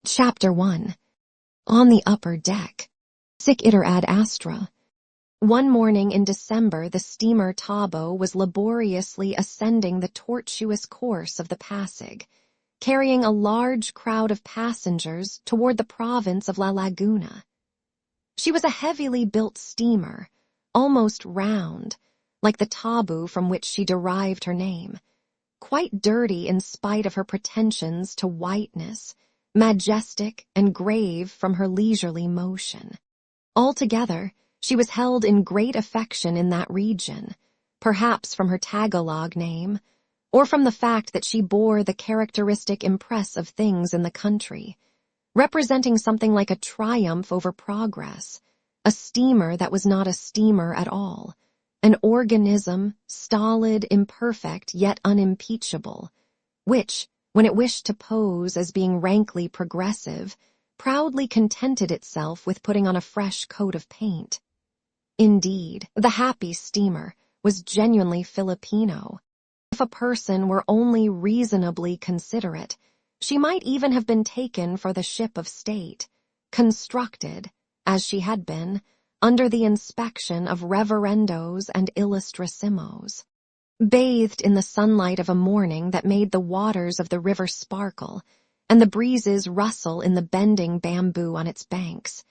Chapter 1. On the Upper Deck. Sic iter ad astra. One morning in December, the steamer Tabo was laboriously ascending the tortuous course of the Pasig, carrying a large crowd of passengers toward the province of La Laguna. She was a heavily built steamer, almost round, like the tabu from which she derived her name, quite dirty in spite of her pretensions to whiteness, majestic and grave from her leisurely motion. Altogether, she was held in great affection in that region, perhaps from her Tagalog name, or from the fact that she bore the characteristic impress of things in the country, representing something like a triumph over progress, a steamer that was not a steamer at all, an organism, stolid, imperfect, yet unimpeachable, which, when it wished to pose as being rankly progressive, proudly contented itself with putting on a fresh coat of paint. Indeed, the happy steamer was genuinely Filipino. If a person were only reasonably considerate, she might even have been taken for the ship of state, constructed, as she had been, under the inspection of reverendos and illustrissimos. Bathed in the sunlight of a morning that made the waters of the river sparkle, and the breezes rustle in the bending bamboo on its banks,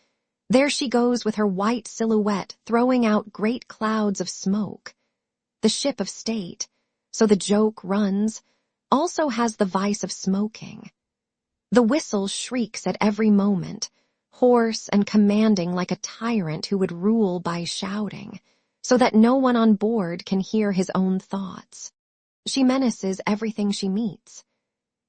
there she goes with her white silhouette throwing out great clouds of smoke. The ship of state, so the joke runs, also has the vice of smoking. The whistle shrieks at every moment, hoarse and commanding like a tyrant who would rule by shouting, so that no one on board can hear his own thoughts. She menaces everything she meets.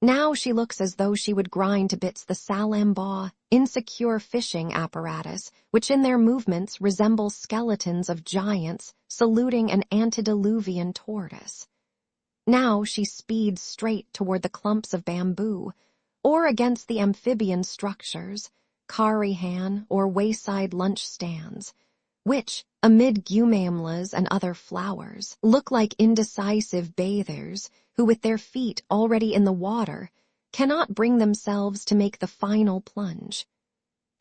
Now she looks as though she would grind to bits the salambaw, insecure fishing apparatus, which in their movements resemble skeletons of giants saluting an antediluvian tortoise. Now she speeds straight toward the clumps of bamboo, or against the amphibian structures, karihan or wayside lunch stands, which, amid gumaemlas and other flowers, look like indecisive bathers who, with their feet already in the water, cannot bring themselves to make the final plunge.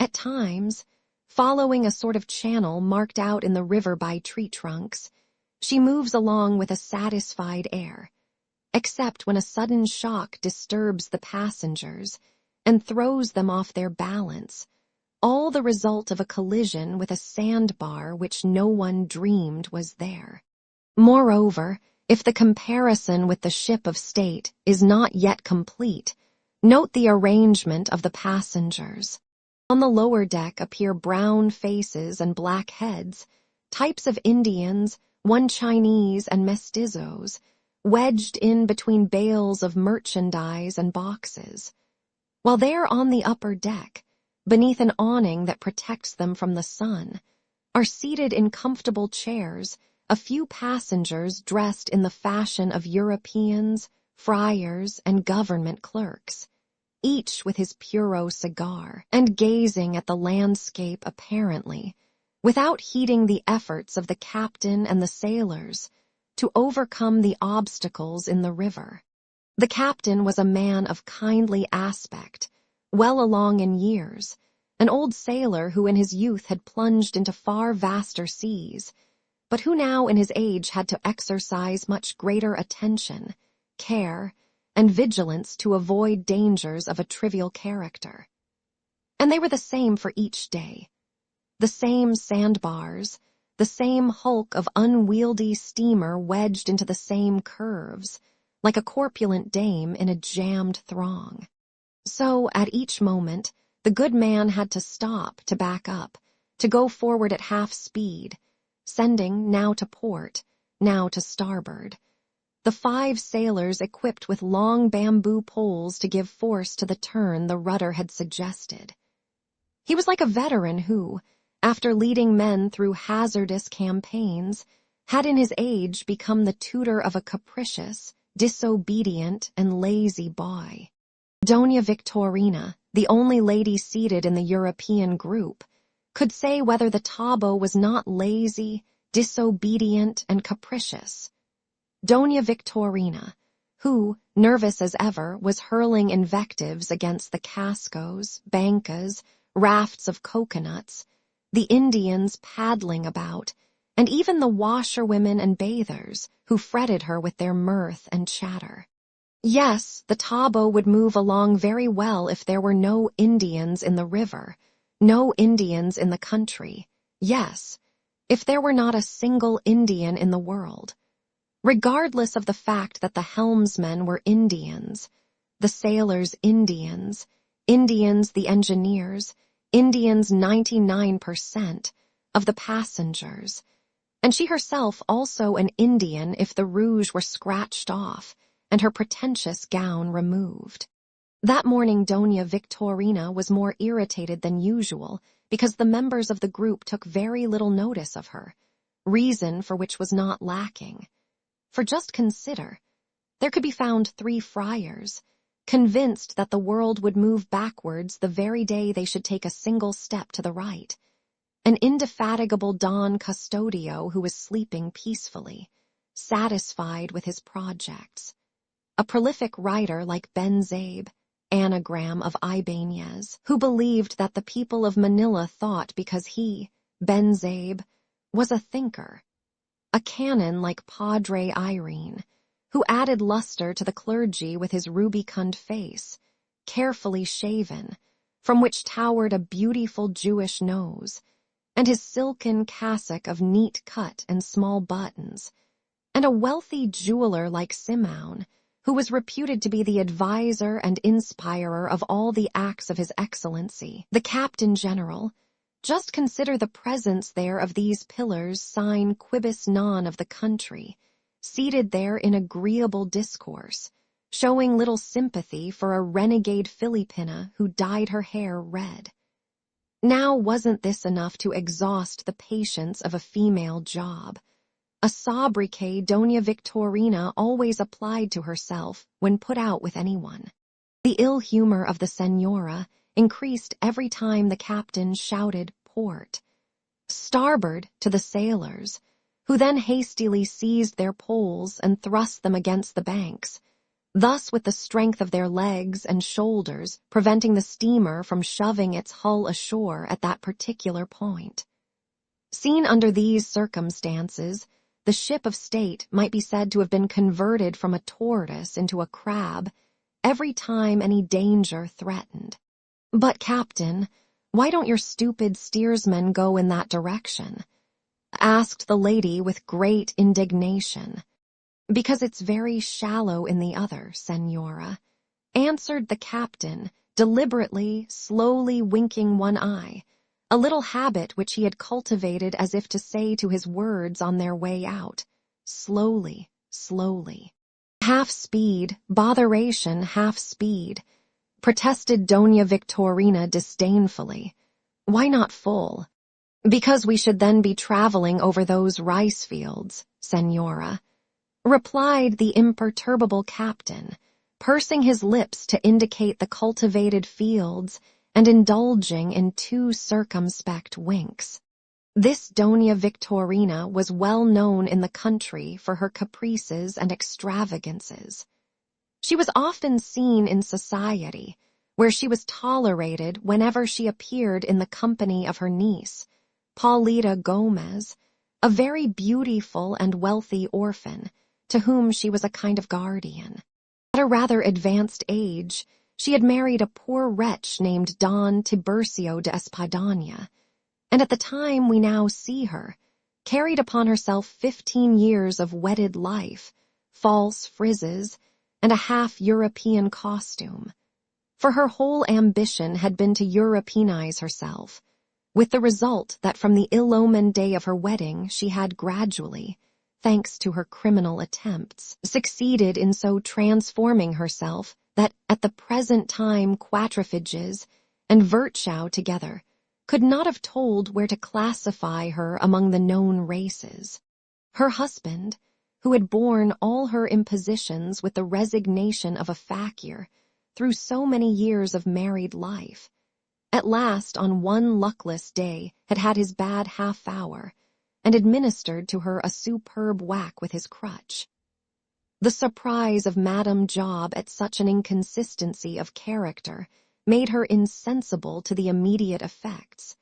At times, following a sort of channel marked out in the river by tree trunks, she moves along with a satisfied air, except when a sudden shock disturbs the passengers and throws them off their balance, all the result of a collision with a sandbar which no one dreamed was there. Moreover, if the comparison with the ship of state is not yet complete, note the arrangement of the passengers. On the lower deck appear brown faces and black heads, types of Indians, one Chinese and mestizos, wedged in between bales of merchandise and boxes. While there on the upper deck, beneath an awning that protects them from the sun, are seated in comfortable chairs a few passengers dressed in the fashion of Europeans, friars, and government clerks, each with his puro cigar, and gazing at the landscape apparently, without heeding the efforts of the captain and the sailors to overcome the obstacles in the river. The captain was a man of kindly aspect, well along in years, an old sailor who in his youth had plunged into far vaster seas, but who now in his age had to exercise much greater attention, care, and vigilance to avoid dangers of a trivial character. And they were the same for each day. The same sandbars, the same hulk of unwieldy steamer wedged into the same curves, like a corpulent dame in a jammed throng. So, at each moment, the good man had to stop to back up, to go forward at half speed, sending now to port, now to starboard. The 5 sailors equipped with long bamboo poles to give force to the turn the rudder had suggested. He was like a veteran who, after leading men through hazardous campaigns, had in his age become the tutor of a capricious, disobedient, and lazy boy. Doña Victorina, the only lady seated in the European group, could say whether the Tabo was not lazy, disobedient, and capricious. Doña Victorina, who, nervous as ever, was hurling invectives against the cascos, bancas, rafts of coconuts, the Indians paddling about, and even the washerwomen and bathers who fretted her with their mirth and chatter. Yes, the Tabo would move along very well if there were no Indians in the river, no Indians in the country. Yes, if there were not a single Indian in the world. Regardless of the fact that the helmsmen were Indians, the sailors Indians, Indians the engineers, Indians 99% of the passengers, and she herself also an Indian if the rouge were scratched off and her pretentious gown removed. That morning Doña Victorina was more irritated than usual because the members of the group took very little notice of her, reason for which was not lacking. For just consider, there could be found 3 friars, convinced that the world would move backwards the very day they should take a single step to the right, an indefatigable Don Custodio who was sleeping peacefully, satisfied with his projects, a prolific writer like Ben Zabe, anagram of Ibanez, who believed that the people of Manila thought because he, Ben Zabe, was a thinker, a canon like Padre Irene, who added luster to the clergy with his rubicund face, carefully shaven, from which towered a beautiful Jewish nose, and his silken cassock of neat cut and small buttons, and a wealthy jeweler like Simeon, who was reputed to be the adviser and inspirer of all the acts of His Excellency, the Captain General. Just consider the presence there of these pillars sine quibus non of the country, seated there in agreeable discourse, showing little sympathy for a renegade Filipina who dyed her hair red. Now wasn't this enough to exhaust the patience of a female job? A sobriquet Doña Victorina always applied to herself when put out with anyone. The ill humor of the señora increased every time the captain shouted port, starboard to the sailors, who then hastily seized their poles and thrust them against the banks, thus with the strength of their legs and shoulders preventing the steamer from shoving its hull ashore at that particular point. Seen under these circumstances, the ship of state might be said to have been converted from a tortoise into a crab every time any danger threatened. But, Captain, why don't your stupid steersmen go in that direction? Asked the lady with great indignation. Because it's very shallow in the other, señora, answered the captain, deliberately, slowly winking one eye, a little habit which he had cultivated as if to say to his words on their way out, slowly, slowly. Half speed, botheration, half speed, protested Doña Victorina disdainfully. Why not full? Because we should then be traveling over those rice fields, señora, replied the imperturbable captain, pursing his lips to indicate the cultivated fields and indulging in 2 circumspect winks. This Doña Victorina was well known in the country for her caprices and extravagances. She was often seen in society, where she was tolerated whenever she appeared in the company of her niece, Paulita Gomez, a very beautiful and wealthy orphan, to whom she was a kind of guardian. At a rather advanced age, she had married a poor wretch named Don Tiburcio de Espadana, and at the time we now see her, carried upon herself 15 years of wedded life, false frizzes, and a half-European costume. For her whole ambition had been to Europeanize herself, with the result that from the ill-omened day of her wedding she had gradually, thanks to her criminal attempts, succeeded in so transforming herself that at the present time quatrefages and Virchow together could not have told where to classify her among the known races. Her husband, who had borne all her impositions with the resignation of a fakir through so many years of married life, at last on one luckless day had had his bad half-hour and administered to her a superb whack with his crutch. The surprise of Madame Job at such an inconsistency of character made her insensible to the immediate effects,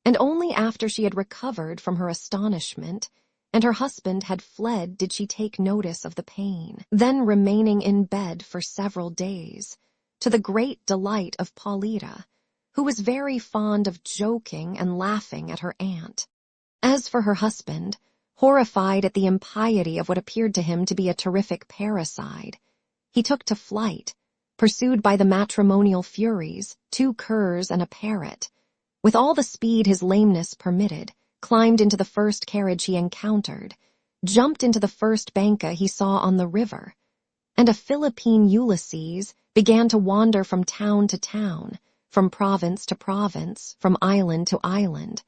and only after she had recovered from her astonishment and her husband had fled did she take notice of the pain, then remaining in bed for several days, to the great delight of Paulita, who was very fond of joking and laughing at her aunt. As for her husband, horrified at the impiety of what appeared to him to be a terrific parricide, he took to flight, pursued by the matrimonial furies, 2 curs and a parrot. With all the speed his lameness permitted, climbed into the first carriage he encountered, jumped into the first banca he saw on the river, and a Philippine Ulysses began to wander from town to town, from province to province, from island to island,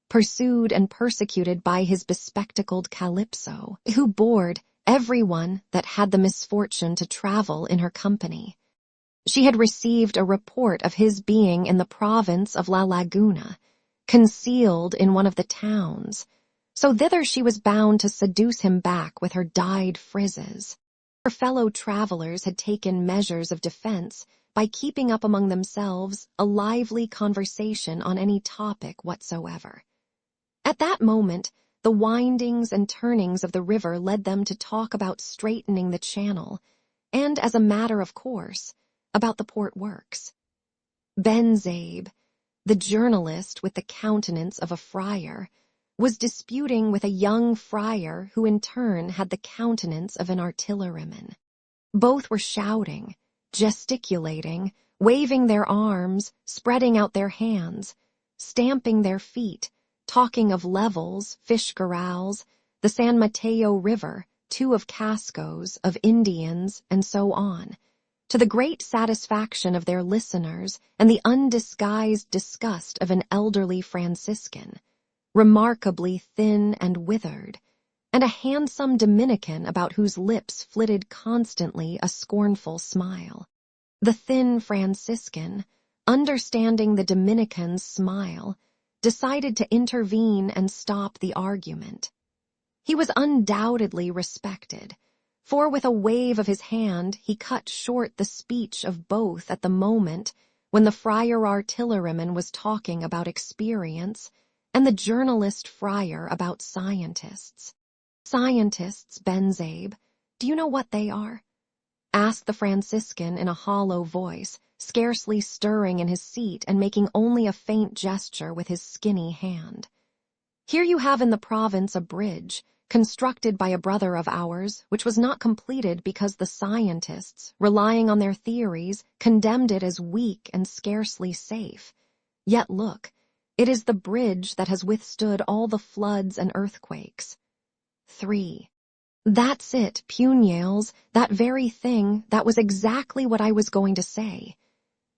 pursued and persecuted by his bespectacled Calypso, who bored everyone that had the misfortune to travel in her company. She had received a report of his being in the province of La Laguna, concealed in one of the towns, so thither she was bound to seduce him back with her dyed frizzes. Her fellow travelers had taken measures of defense by keeping up among themselves a lively conversation on any topic whatsoever. At that moment, the windings and turnings of the river led them to talk about straightening the channel, and, as a matter of course, about the port works. Benzabe, the journalist with the countenance of a friar, was disputing with a young friar who in turn had the countenance of an artilleryman. Both were shouting, gesticulating, waving their arms, spreading out their hands, stamping their feet, talking of levels, fish corrals, the San Mateo River, 2 of Cascos, of Indians, and so on, to the great satisfaction of their listeners and the undisguised disgust of an elderly Franciscan, remarkably thin and withered, and a handsome Dominican about whose lips flitted constantly a scornful smile. The thin Franciscan, understanding the Dominican's smile, decided to intervene and stop the argument. He was undoubtedly respected, for with a wave of his hand he cut short the speech of both at the moment when the friar artilleryman was talking about experience and the journalist friar about scientists. Scientists, Benzabe, do you know what they are? Asked the Franciscan in a hollow voice, scarcely stirring in his seat and making only a faint gesture with his skinny hand. Here you have in the province a bridge, constructed by a brother of ours, which was not completed because the scientists, relying on their theories, condemned it as weak and scarcely safe. Yet look, it is the bridge that has withstood all the floods and earthquakes. 3. That's it, pugnales, that very thing, that was exactly what I was going to say,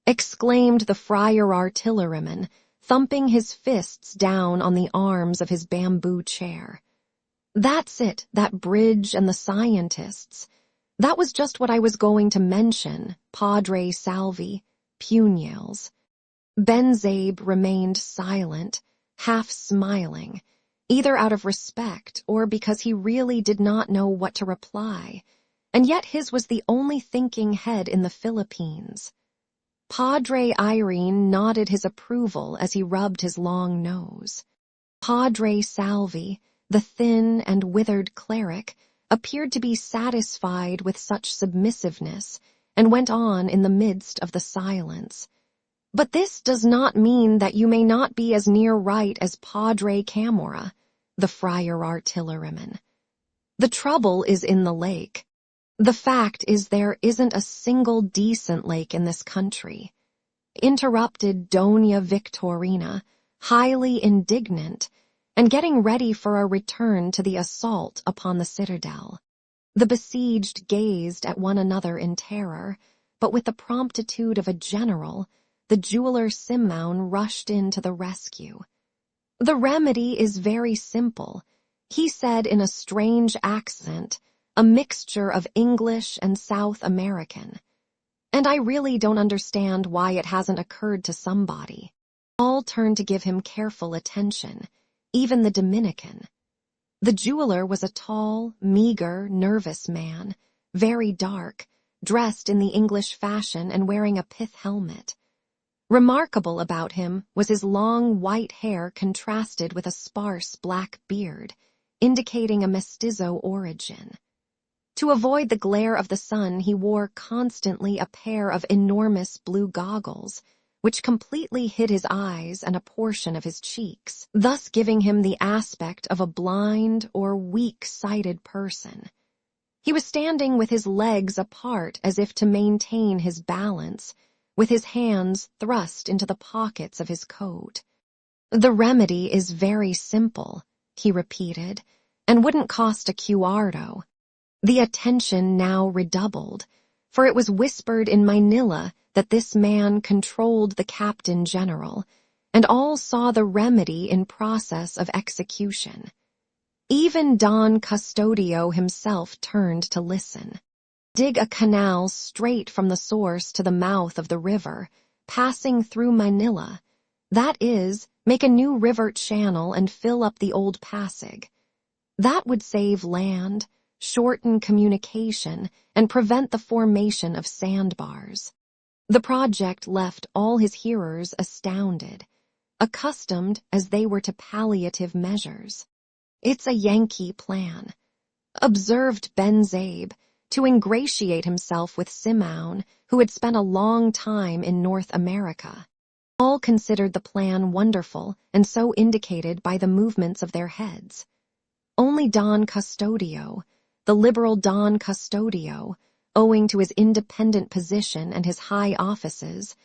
exclaimed the friar artilleryman, thumping his fists down on the arms of his bamboo chair. That's it, that bridge and the scientists. That was just what I was going to mention, Padre Salvi, pugnales. Benzabe remained silent, half smiling, either out of respect or because he really did not know what to reply, and yet his was the only thinking head in the Philippines. Padre Irene nodded his approval as he rubbed his long nose. Padre Salvi, the thin and withered cleric, appeared to be satisfied with such submissiveness and went on in the midst of the silence. But this does not mean that you may not be as near right as Padre Camorra, the friar artilleryman. The trouble is in the lake. The fact is there isn't a single decent lake in this country, interrupted Doña Victorina, highly indignant, and getting ready for a return to the assault upon the citadel. The besieged gazed at one another in terror, but with the promptitude of a general, the jeweler Simeon rushed in to the rescue. The remedy is very simple, he said in a strange accent, a mixture of English and South American. And I really don't understand why it hasn't occurred to somebody. All turned to give him careful attention, even the Dominican. The jeweler was a tall, meager, nervous man, very dark, dressed in the English fashion and wearing a pith helmet. Remarkable about him was his long white hair contrasted with a sparse black beard, indicating a mestizo origin. To avoid the glare of the sun, he wore constantly a pair of enormous blue goggles, which completely hid his eyes and a portion of his cheeks, thus giving him the aspect of a blind or weak-sighted person. He was standing with his legs apart as if to maintain his balance, with his hands thrust into the pockets of his coat. "The remedy is very simple," he repeated, "and wouldn't cost a cuarto." The attention now redoubled, for it was whispered in Manila that this man controlled the Captain General, and all saw the remedy in process of execution. Even Don Custodio himself turned to listen. Dig a canal straight from the source to the mouth of the river, passing through Manila. That is, make a new river channel and fill up the old Pasig. That would save land, shorten communication, and prevent the formation of sandbars. The project left all his hearers astounded, accustomed as they were to palliative measures. "It's a Yankee plan," observed Ben Zabe, to ingratiate himself with Simeon, who had spent a long time in North America. All considered the plan wonderful, and so indicated by the movements of their heads. Only Don Custodio, the liberal Don Custodio, owing to his independent position and his high offices,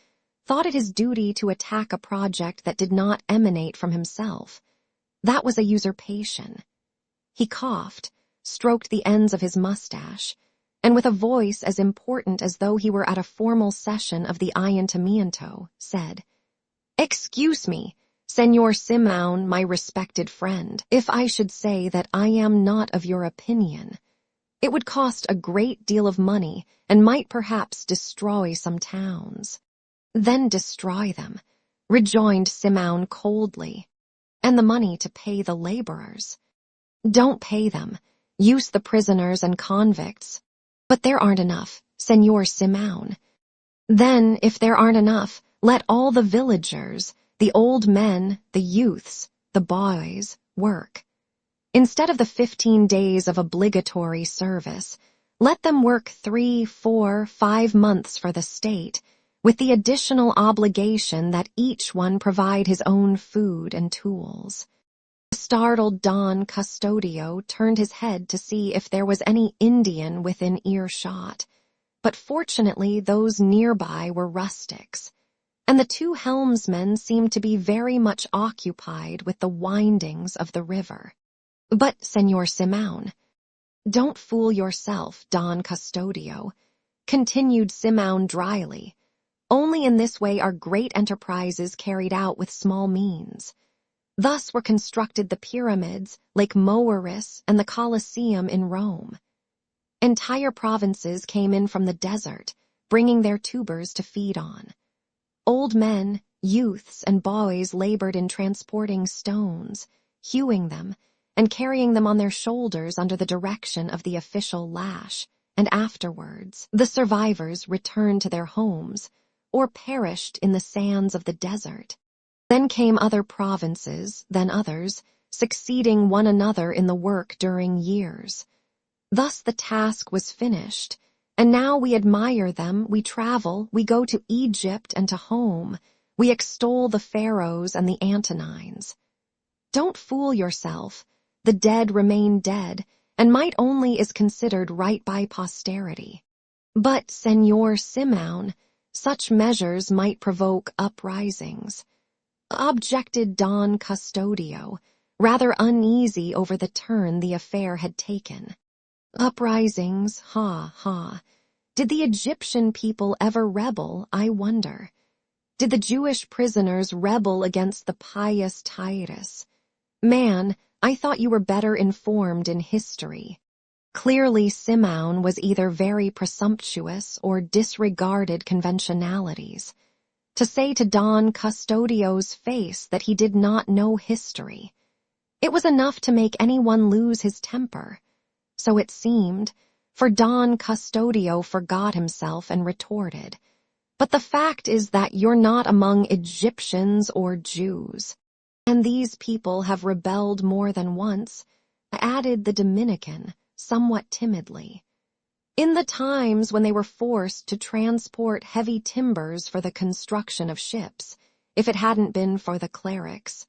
thought it his duty to attack a project that did not emanate from himself. That was a usurpation. He coughed, stroked the ends of his mustache, and with a voice as important as though he were at a formal session of the Ayuntamiento, said, "Excuse me, Señor Simeon, my respected friend, if I should say that I am not of your opinion. It would cost a great deal of money and might perhaps destroy some towns." "Then destroy them," rejoined Simeon coldly. "And the money to pay the laborers." "Don't pay them. Use the prisoners and convicts." "But there aren't enough, Señor Simeon." "Then, if there aren't enough, let all the villagers, the old men, the youths, the boys, work. Instead of the 15 days of obligatory service, let them work 3, 4, 5 months for the state, with the additional obligation that each one provide his own food and tools." The startled Don Custodio turned his head to see if there was any Indian within earshot, but fortunately those nearby were rustics, and the two helmsmen seemed to be very much occupied with the windings of the river. "But, Señor Simeon—" "Don't fool yourself, Don Custodio," continued Simeon dryly. "Only in this way are great enterprises carried out with small means. Thus were constructed the pyramids, Lake Moeris, and the Colosseum in Rome. Entire provinces came in from the desert, bringing their tubers to feed on. Old men, youths, and boys labored in transporting stones, hewing them, and carrying them on their shoulders under the direction of the official lash, and afterwards the survivors returned to their homes, or perished in the sands of the desert. Then came other provinces, then others, succeeding one another in the work during years. Thus the task was finished, and now we admire them, we travel, we go to Egypt and to home, we extol the pharaohs and the Antonines. Don't fool yourself. The dead remain dead, and might only is considered right by posterity. But, Señor Simeon, such measures might provoke uprisings," objected Don Custodio, rather uneasy over the turn the affair had taken. "Uprisings, ha, ha. Did the Egyptian people ever rebel, I wonder? Did the Jewish prisoners rebel against the pious Tyrus? Man, I thought you were better informed in history." Clearly Simeon was either very presumptuous or disregarded conventionalities. To say to Don Custodio's face that he did not know history, it was enough to make anyone lose his temper. So it seemed, for Don Custodio forgot himself and retorted, "But the fact is that you're not among Egyptians or Jews. And these people have rebelled more than once," added the Dominican, somewhat timidly. "In the times when they were forced to transport heavy timbers for the construction of ships, if it hadn't been for the clerics."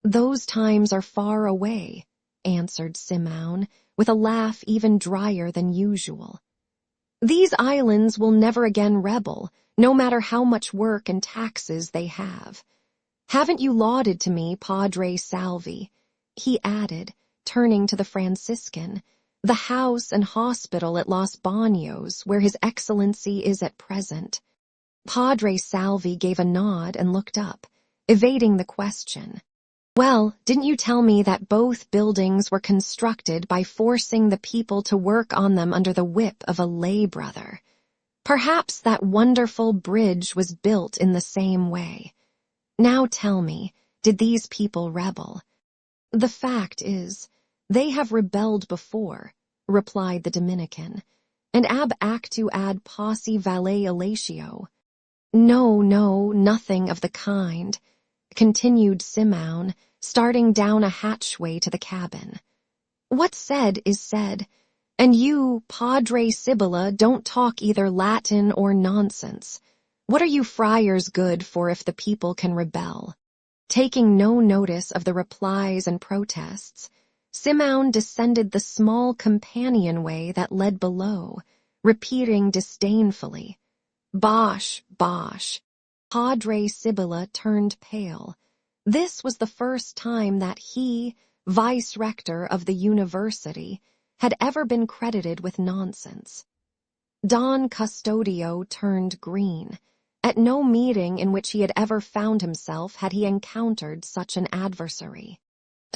"Those times are far away," answered Simeon, with a laugh even drier than usual. "These islands will never again rebel, no matter how much work and taxes they have. Haven't you lauded to me Padre Salvi," he added, turning to the Franciscan, "the house and hospital at Los Baños where His Excellency is at present?" Padre Salvi gave a nod and looked up, evading the question. "Well, didn't you tell me that both buildings were constructed by forcing the people to work on them under the whip of a lay brother? Perhaps that wonderful bridge was built in the same way. Now tell me, did these people rebel?" "The fact is, they have rebelled before," replied the Dominican, "and ab actu ad posse valet elatio." No, nothing of the kind," continued Simeon, starting down a hatchway to the cabin. "What's said is said, and you, Padre Sibylla, don't talk either Latin or nonsense. What are you friars good for if the people can rebel?" Taking no notice of the replies and protests, Simeon descended the small companionway that led below, repeating disdainfully, "Bosh, bosh." Padre Sibylla turned pale. This was the first time that he, vice-rector of the university, had ever been credited with nonsense. Don Custodio turned green. At no meeting in which he had ever found himself had he encountered such an adversary.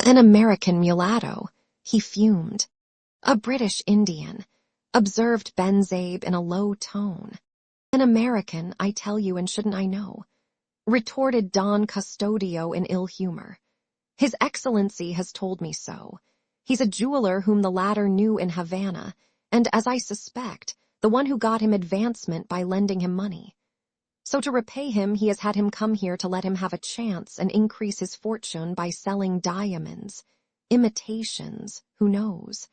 "An American mulatto," he fumed. "A British Indian," observed Benzabe in a low tone. "An American, I tell you, and shouldn't I know?" retorted Don Custodio in ill humor. "His Excellency has told me so. He's a jeweler whom the latter knew in Havana, and, as I suspect, the one who got him advancement by lending him money. So to repay him, he has had him come here to let him have a chance and increase his fortune by selling diamonds, imitations, who knows?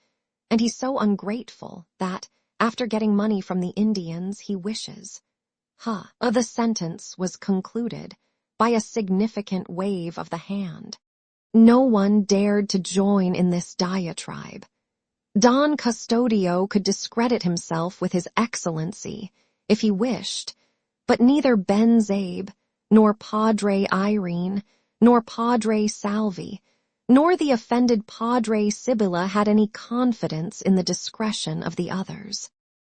And he's so ungrateful that, after getting money from the Indians, he wishes." The sentence was concluded by a significant wave of the hand. No one dared to join in this diatribe. Don Custodio could discredit himself with His Excellency, if he wished, but neither Benzabe, nor Padre Irene, nor Padre Salvi, nor the offended Padre Sibylla had any confidence in the discretion of the others.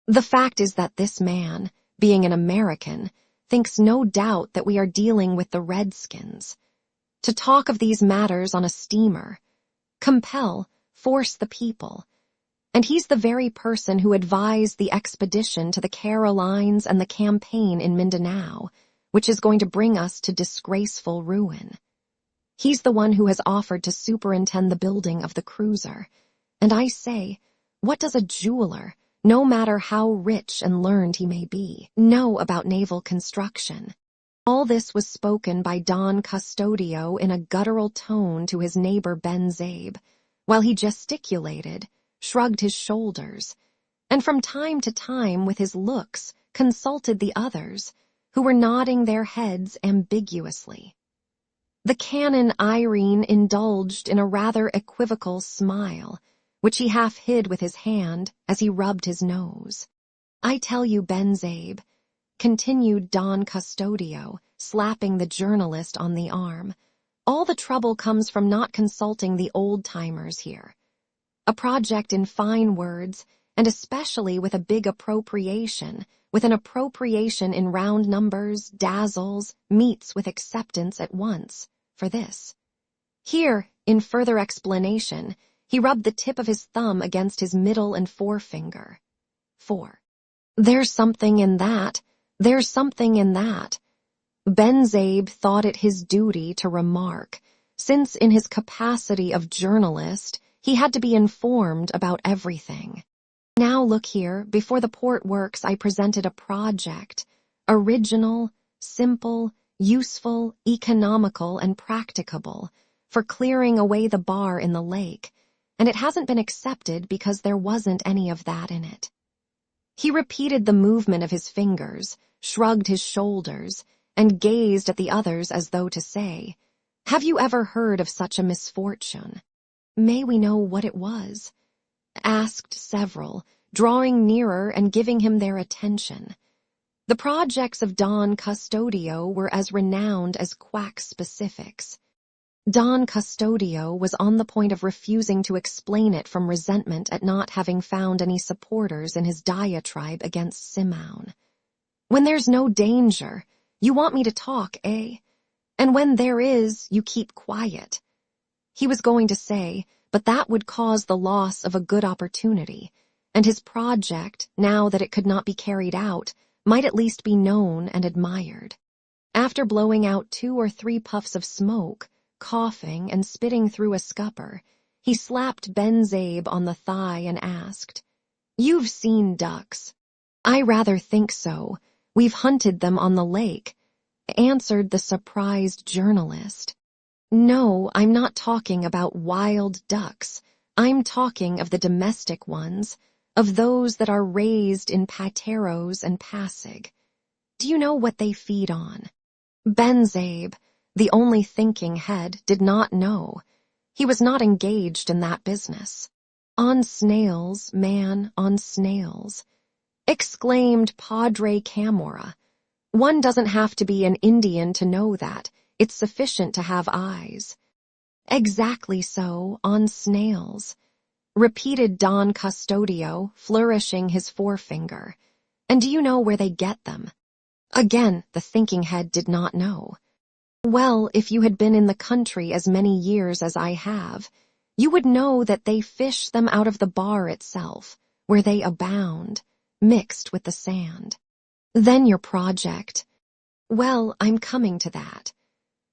The fact is that this man, being an American, thinks no doubt that we are dealing with the Redskins. To talk of these matters on a steamer, compel, force the people, and he's the very person who advised the expedition to the Carolines and the campaign in Mindanao, which is going to bring us to disgraceful ruin. He's the one who has offered to superintend the building of the cruiser, and I say, what does a jeweler, no matter how rich and learned he may be, know about naval construction? All this was spoken by Don Custodio in a guttural tone to his neighbor Benzabe, while he gesticulated, shrugged his shoulders, and from time to time with his looks consulted the others, who were nodding their heads ambiguously. The Canon Irene indulged in a rather equivocal smile, which he half hid with his hand as he rubbed his nose. "I tell you, Benzabe," continued Don Custodio, slapping the journalist on the arm, "all the trouble comes from not consulting the old-timers here. A project in fine words, and especially with a big appropriation, with an appropriation in round numbers, dazzles, meets with acceptance at once, for this." Here, in further explanation, he rubbed the tip of his thumb against his middle and forefinger. 4. "There's something in that. There's something in that." Benzabe thought it his duty to remark, since in his capacity of journalist, he had to be informed about everything. Now look here, before the port works I presented a project, original, simple, useful, economical, and practicable, for clearing away the bar in the lake, and it hasn't been accepted because there wasn't any of that in it. He repeated the movement of his fingers, shrugged his shoulders, and gazed at the others as though to say, "Have you ever heard of such a misfortune? May we know what it was?" Asked several, drawing nearer and giving him their attention. The projects of Don Custodio were as renowned as quack specifics. Don Custodio was on the point of refusing to explain it from resentment at not having found any supporters in his diatribe against Simone. "When there's no danger, you want me to talk, eh? And when there is, you keep quiet." He was going to say, but that would cause the loss of a good opportunity, and his project, now that it could not be carried out, might at least be known and admired. After blowing out 2 or 3 puffs of smoke, coughing and spitting through a scupper, he slapped Ben Zabe on the thigh and asked, "You've seen ducks." "I rather think so. We've hunted them on the lake," answered the surprised journalist. "No, I'm not talking about wild ducks. I'm talking of the domestic ones, of those that are raised in Pateros and Pasig. Do you know what they feed on?" Ben Zabe, the only thinking head, did not know. He was not engaged in that business. "On snails, man, on snails," exclaimed Padre Camorra. "One doesn't have to be an Indian to know that. It's sufficient to have eyes." "Exactly so, on snails," repeated Don Custodio, flourishing his forefinger. "And do you know where they get them?" Again, the thinking head did not know. "Well, if you had been in the country as many years as I have, you would know that they fish them out of the bar itself, where they abound, mixed with the sand." "Then your project." "Well, I'm coming to that.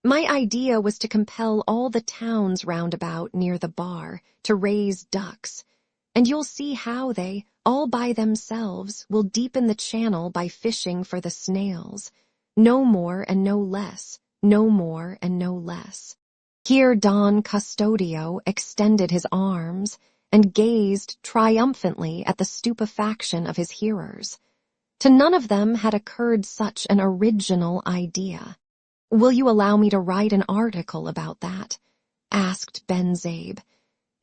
My idea was to compel all the towns round about near the bar to raise ducks, and you'll see how they, all by themselves, will deepen the channel by fishing for the snails. No more and no less, no more and no less." Here Don Custodio extended his arms and gazed triumphantly at the stupefaction of his hearers. To none of them had occurred such an original idea. "Will you allow me to write an article about that?" asked Ben Zabe.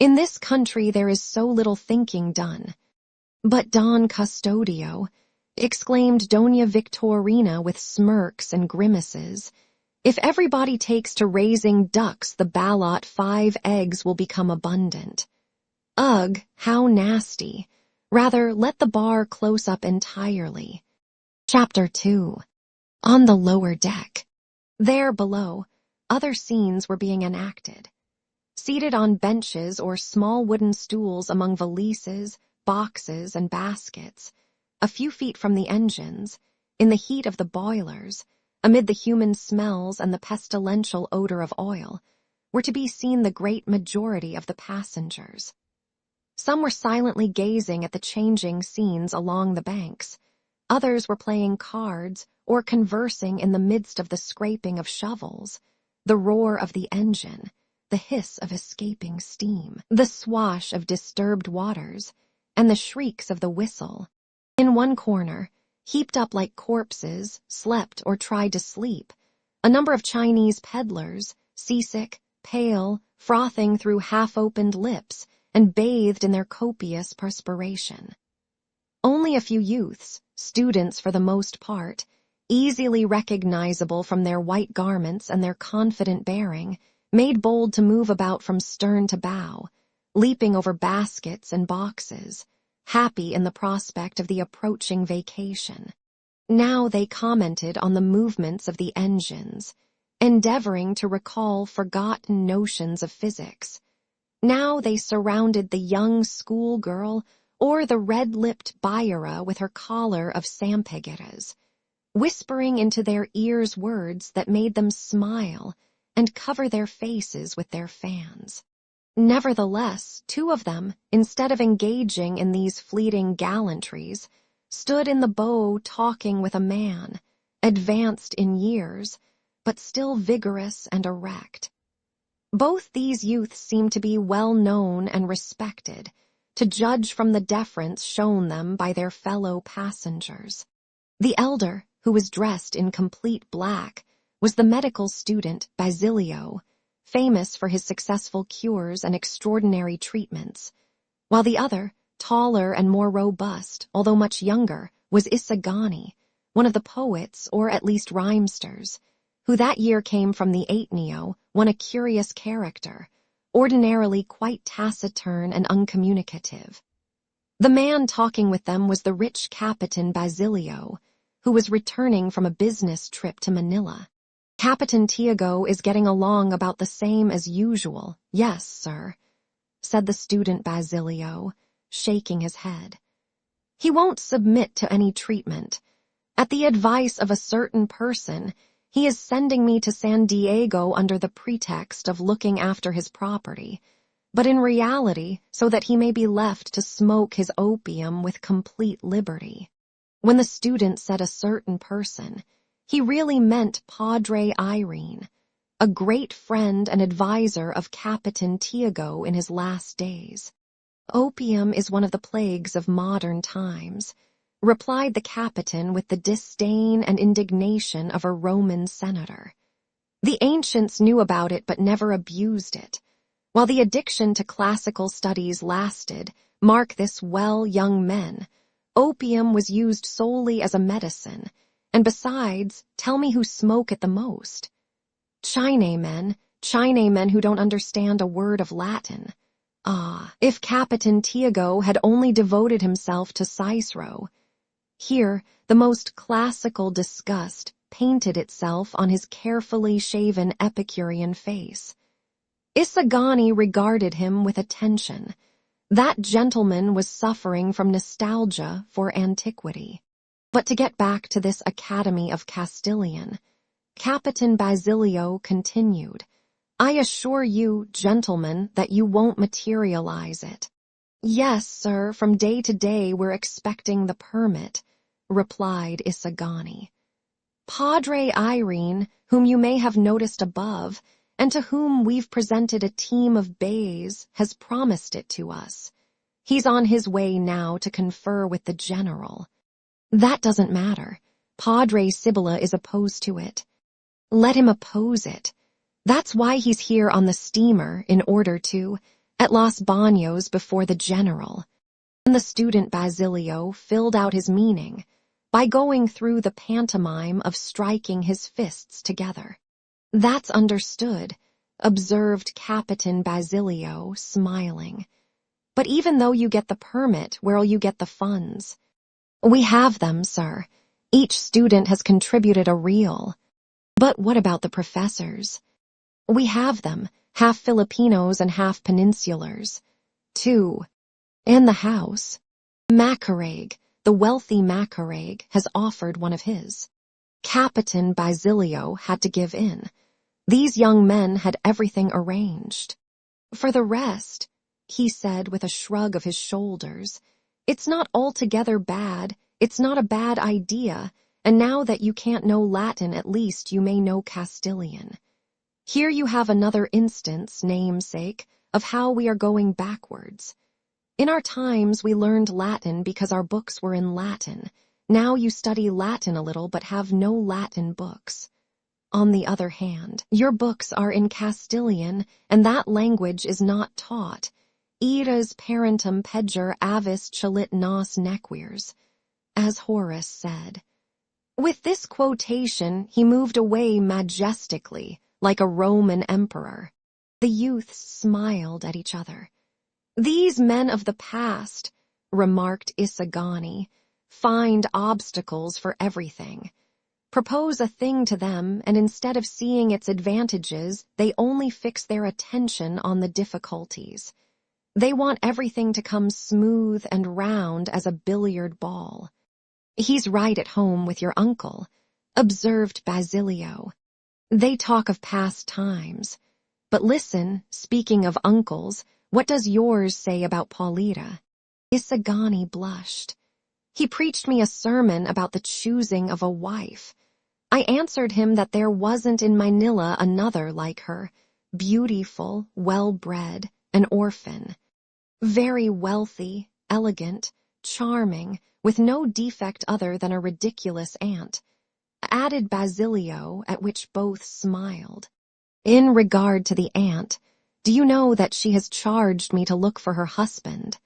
"In this country there is so little thinking done." "But Don Custodio," exclaimed Doña Victorina with smirks and grimaces, "if everybody takes to raising ducks the ballot 5 eggs will become abundant." "Ugh, how nasty. Rather, let the bar close up entirely." Chapter 2. On the lower deck. There below, other scenes were being enacted. Seated on benches or small wooden stools among valises, boxes, and baskets, a few feet from the engines, in the heat of the boilers, amid the human smells and the pestilential odor of oil, were to be seen the great majority of the passengers. Some were silently gazing at the changing scenes along the banks. Others were playing cards or conversing in the midst of the scraping of shovels, the roar of the engine, the hiss of escaping steam, the swash of disturbed waters, and the shrieks of the whistle. In one corner, heaped up like corpses, slept or tried to sleep, a number of Chinese peddlers, seasick, pale, frothing through half-opened lips, and bathed in their copious perspiration. Only a few youths, students for the most part, easily recognizable from their white garments and their confident bearing, made bold to move about from stern to bow, leaping over baskets and boxes, happy in the prospect of the approaching vacation. Now they commented on the movements of the engines, endeavoring to recall forgotten notions of physics. Now they surrounded the young schoolgirl or the red-lipped Bayara with her collar of sampigueras, whispering into their ears words that made them smile and cover their faces with their fans. Nevertheless, two of them, instead of engaging in these fleeting gallantries, stood in the bow talking with a man, advanced in years, but still vigorous and erect. Both these youths seemed to be well known and respected, to judge from the deference shown them by their fellow passengers. The elder, who was dressed in complete black, was the medical student Basilio, famous for his successful cures and extraordinary treatments, while the other, taller and more robust, although much younger, was Isagani, one of the poets, or at least rhymesters, who that year came from the Ateneo, one a curious character, ordinarily quite taciturn and uncommunicative. The man talking with them was the rich Capitan Basilio, who was returning from a business trip to Manila. "Capitan Tiago is getting along about the same as usual, yes, sir," said the student Basilio, shaking his head. "He won't submit to any treatment. At the advice of a certain person, he is sending me to San Diego under the pretext of looking after his property, but in reality so that he may be left to smoke his opium with complete liberty." When the student said a certain person, he really meant Padre Irene, a great friend and adviser of Capitan Tiago in his last days. "Opium is one of the plagues of modern times," replied the Capitan with the disdain and indignation of a Roman senator. "The ancients knew about it but never abused it. While the addiction to classical studies lasted, mark this well, young men, opium was used solely as a medicine, and besides, tell me who smoke it the most. Chinamen who don't understand a word of Latin. Ah, if Capitan Tiago had only devoted himself to Cicero." Here, the most classical disgust painted itself on his carefully shaven Epicurean face. Isagani regarded him with attention. That gentleman was suffering from nostalgia for antiquity. But to get back to this Academy of Castilian, Capitan Basilio continued, "I assure you, gentlemen, that you won't materialize it." "Yes, sir, from day to day we're expecting the permit," replied Isagani. "Padre Irene, whom you may have noticed above, and to whom we've presented a team of bays, has promised it to us. He's on his way now to confer with the general." "That doesn't matter. Padre Sibylla is opposed to it." "Let him oppose it. That's why he's here on the steamer, in order to, at Los Baños before the general." And the student Basilio filled out his meaning by going through the pantomime of striking his fists together. "That's understood," observed Capitan Basilio, smiling. "But even though you get the permit, where'll you get the funds?" "We have them, sir. Each student has contributed a real." "But what about the professors?" "We have them, half Filipinos and half peninsulars." "Two. And the house?" "Macarag, the wealthy Macarag, has offered one of his." Capitan Basilio had to give in. These young men had everything arranged. "For the rest," he said with a shrug of his shoulders, "it's not altogether bad, it's not a bad idea, and now that you can't know Latin at least you may know Castilian. Here you have another instance, namesake, of how we are going backwards. In our times we learned Latin because our books were in Latin. Now you study Latin a little but have no Latin books. On the other hand, your books are in Castilian, and that language is not taught. Eras parentum pejor avis chalit nos nequirs, as Horace said. With this quotation, he moved away majestically, like a Roman emperor. The youths smiled at each other. "These men of the past," remarked Isagani, "find obstacles for everything. Propose a thing to them, and instead of seeing its advantages, they only fix their attention on the difficulties. They want everything to come smooth and round as a billiard ball." "He's right at home with your uncle," observed Basilio. "They talk of past times. But listen, speaking of uncles, what does yours say about Paulita? Isagani blushed. He preached me a sermon about the choosing of a wife. I answered him that there wasn't in Manila another like her, beautiful, well-bred, an orphan. Very wealthy, elegant, charming, with no defect other than a ridiculous aunt, added Basilio, at which both smiled. In regard to the aunt, do you know that she has charged me to look for her husband,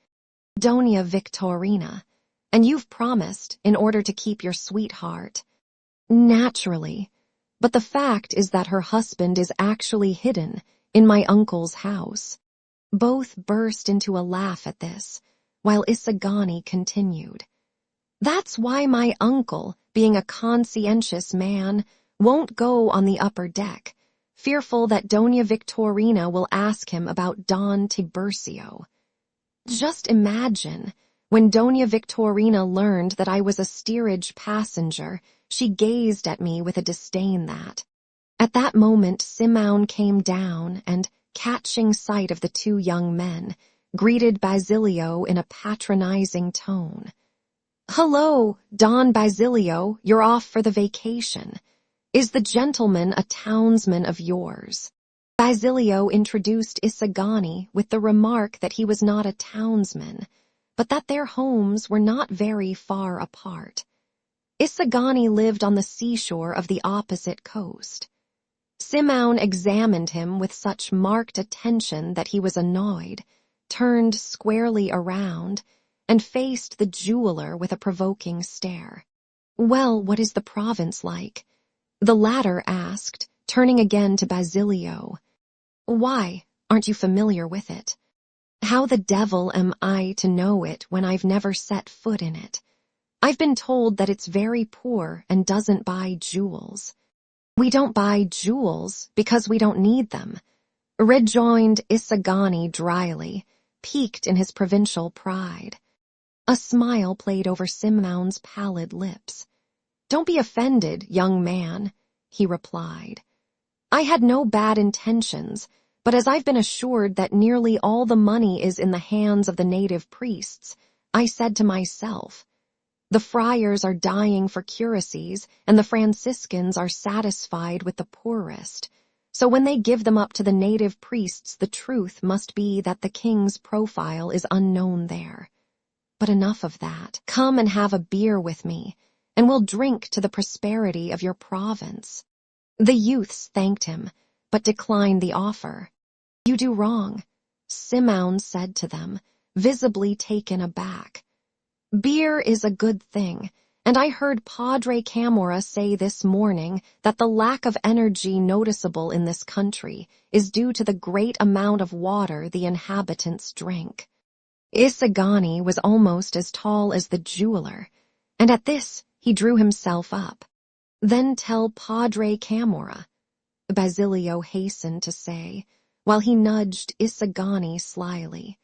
Doña Victorina, and you've promised in order to keep your sweetheart? Naturally, but the fact is that her husband is actually hidden in my uncle's house. Both burst into a laugh at this, while Isagani continued. That's why my uncle, being a conscientious man, won't go on the upper deck, fearful that Doña Victorina will ask him about Don Tiburcio. Just imagine, when Doña Victorina learned that I was a steerage passenger, she gazed at me with a disdain that. At that moment Simeon came down and, catching sight of the two young men, greeted Basilio in a patronizing tone. "Hello, Don Basilio, you're off for the vacation. Is the gentleman a townsman of yours?" Basilio introduced Isagani with the remark that he was not a townsman, but that their homes were not very far apart. Isagani lived on the seashore of the opposite coast. Simeon examined him with such marked attention that he was annoyed, turned squarely around, and faced the jeweler with a provoking stare. "Well, what is the province like?" the latter asked, turning again to Basilio. "Why, aren't you familiar with it?" "How the devil am I to know it when I've never set foot in it? I've been told that it's very poor and doesn't buy jewels." "We don't buy jewels because we don't need them," rejoined Isagani dryly, piqued in his provincial pride. A smile played over Simeon's pallid lips. "Don't be offended, young man," he replied. "I had no bad intentions, but as I've been assured that nearly all the money is in the hands of the native priests, I said to myself, the friars are dying for curacies and the Franciscans are satisfied with the poorest. So when they give them up to the native priests, the truth must be that the king's profile is unknown there. But enough of that. Come and have a beer with me, and we'll drink to the prosperity of your province." The youths thanked him, but declined the offer. "You do wrong," Simeon said to them, visibly taken aback. "Beer is a good thing, and I heard Padre Camorra say this morning that the lack of energy noticeable in this country is due to the great amount of water the inhabitants drink." Isagani was almost as tall as the jeweler, and at this he drew himself up. "Then tell Padre Camorra," Basilio hastened to say, while he nudged Isagani slyly.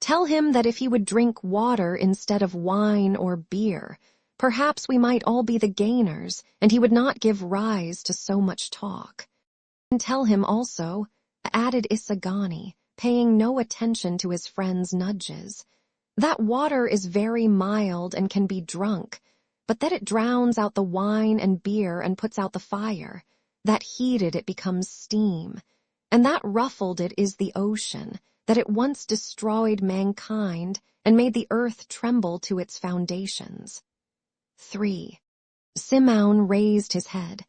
"Tell him that if he would drink water instead of wine or beer, perhaps we might all be the gainers, and he would not give rise to so much talk. And tell him also," added Isagani, paying no attention to his friend's nudges, "that water is very mild and can be drunk, but that it drowns out the wine and beer and puts out the fire, that heated it becomes steam, and that ruffled it is the ocean, that it once destroyed mankind and made the earth tremble to its foundations." 3. Simeon raised his head.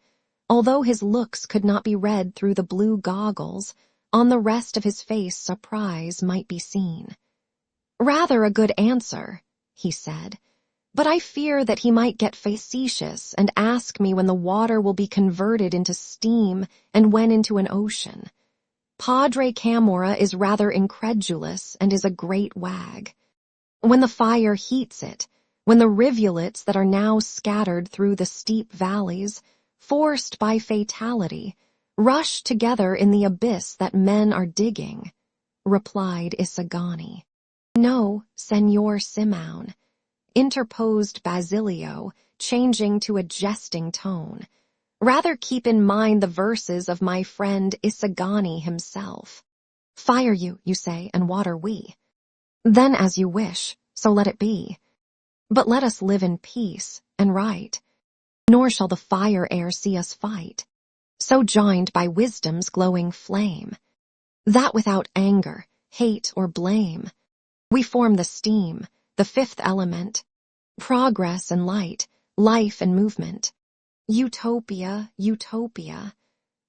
Although his looks could not be read through the blue goggles, on the rest of his face surprise might be seen. "Rather a good answer," he said, "but I fear that he might get facetious and ask me when the water will be converted into steam and when into an ocean. Padre Camorra is rather incredulous and is a great wag. When the fire heats it, when the rivulets that are now scattered through the steep valleys, forced by fatality, rush together in the abyss that men are digging," replied Isagani. "No, Señor Simeon," interposed Basilio, changing to a jesting tone. Rather keep in mind the verses of my friend Isagani himself. Fire you say, and water we. Then as you wish, so let it be. But let us live in peace and right, nor shall the fire e'er see us fight, so joined by wisdom's glowing flame, that without anger, hate, or blame, we form the steam, the fifth element, progress and light, life and movement. Utopia, utopia,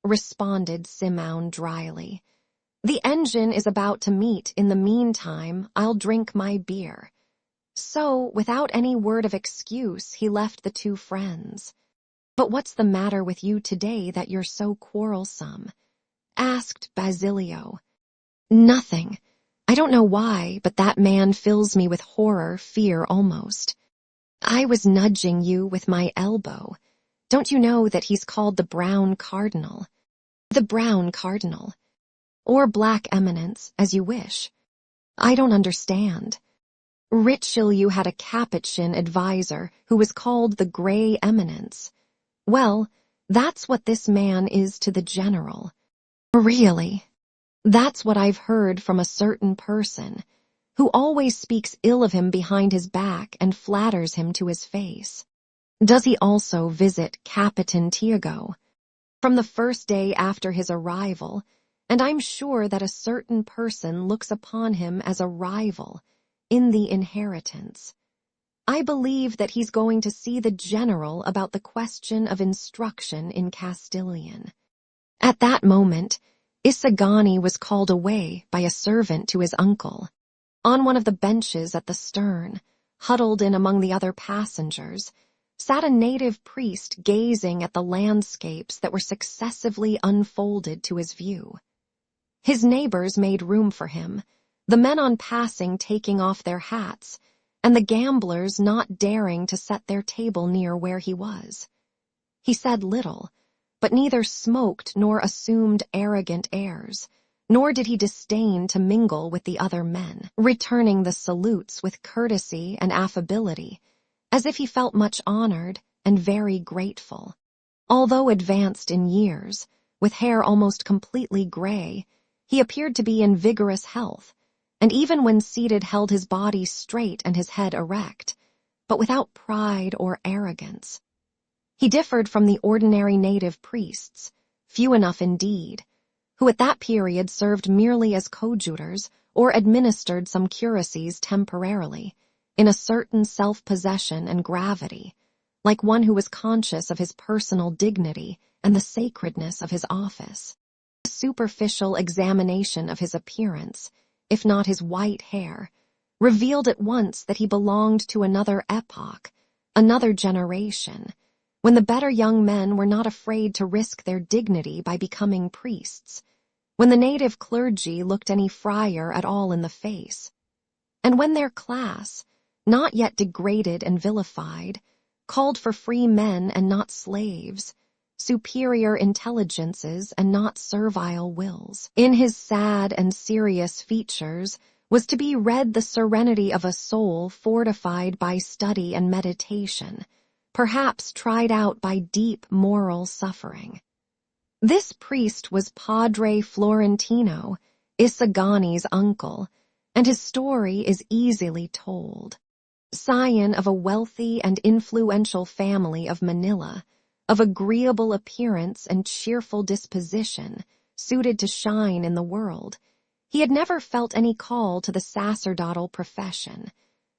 responded Simone dryly. The engine is about to meet. In the meantime, I'll drink my beer. So, without any word of excuse, he left the two friends. But what's the matter with you today that you're so quarrelsome? Asked Basilio. Nothing. I don't know why, but that man fills me with horror, fear almost. I was nudging you with my elbow. Don't you know that he's called the Brown Cardinal? The Brown Cardinal. Or Black Eminence, as you wish. I don't understand. Richelieu had a Capuchin advisor who was called the Grey Eminence. Well, that's what this man is to the general. Really? That's what I've heard from a certain person, who always speaks ill of him behind his back and flatters him to his face. Does he also visit Capitan Tiago? From the first day after his arrival, and I'm sure that a certain person looks upon him as a rival in the inheritance. I believe that he's going to see the general about the question of instruction in Castilian. At that moment, Isagani was called away by a servant to his uncle. On one of the benches at the stern, huddled in among the other passengers, sat a native priest gazing at the landscapes that were successively unfolded to his view. His neighbors made room for him, the men on passing taking off their hats, and the gamblers not daring to set their table near where he was. He said little, but neither smoked nor assumed arrogant airs, nor did he disdain to mingle with the other men, returning the salutes with courtesy and affability, as if he felt much honored and very grateful. Although advanced in years, with hair almost completely gray, he appeared to be in vigorous health, and even when seated held his body straight and his head erect, but without pride or arrogance. He differed from the ordinary native priests, few enough indeed, who at that period served merely as coadjutors or administered some curacies temporarily, in a certain self-possession and gravity, like one who was conscious of his personal dignity and the sacredness of his office. A superficial examination of his appearance, if not his white hair, revealed at once that he belonged to another epoch, another generation, when the better young men were not afraid to risk their dignity by becoming priests, when the native clergy looked any friar at all in the face, and when their class, not yet degraded and vilified, called for free men and not slaves, superior intelligences and not servile wills. In his sad and serious features was to be read the serenity of a soul fortified by study and meditation, perhaps tried out by deep moral suffering. This priest was Padre Florentino, Isagani's uncle, and his story is easily told. Scion of a wealthy and influential family of Manila, of agreeable appearance and cheerful disposition, suited to shine in the world, he had never felt any call to the sacerdotal profession,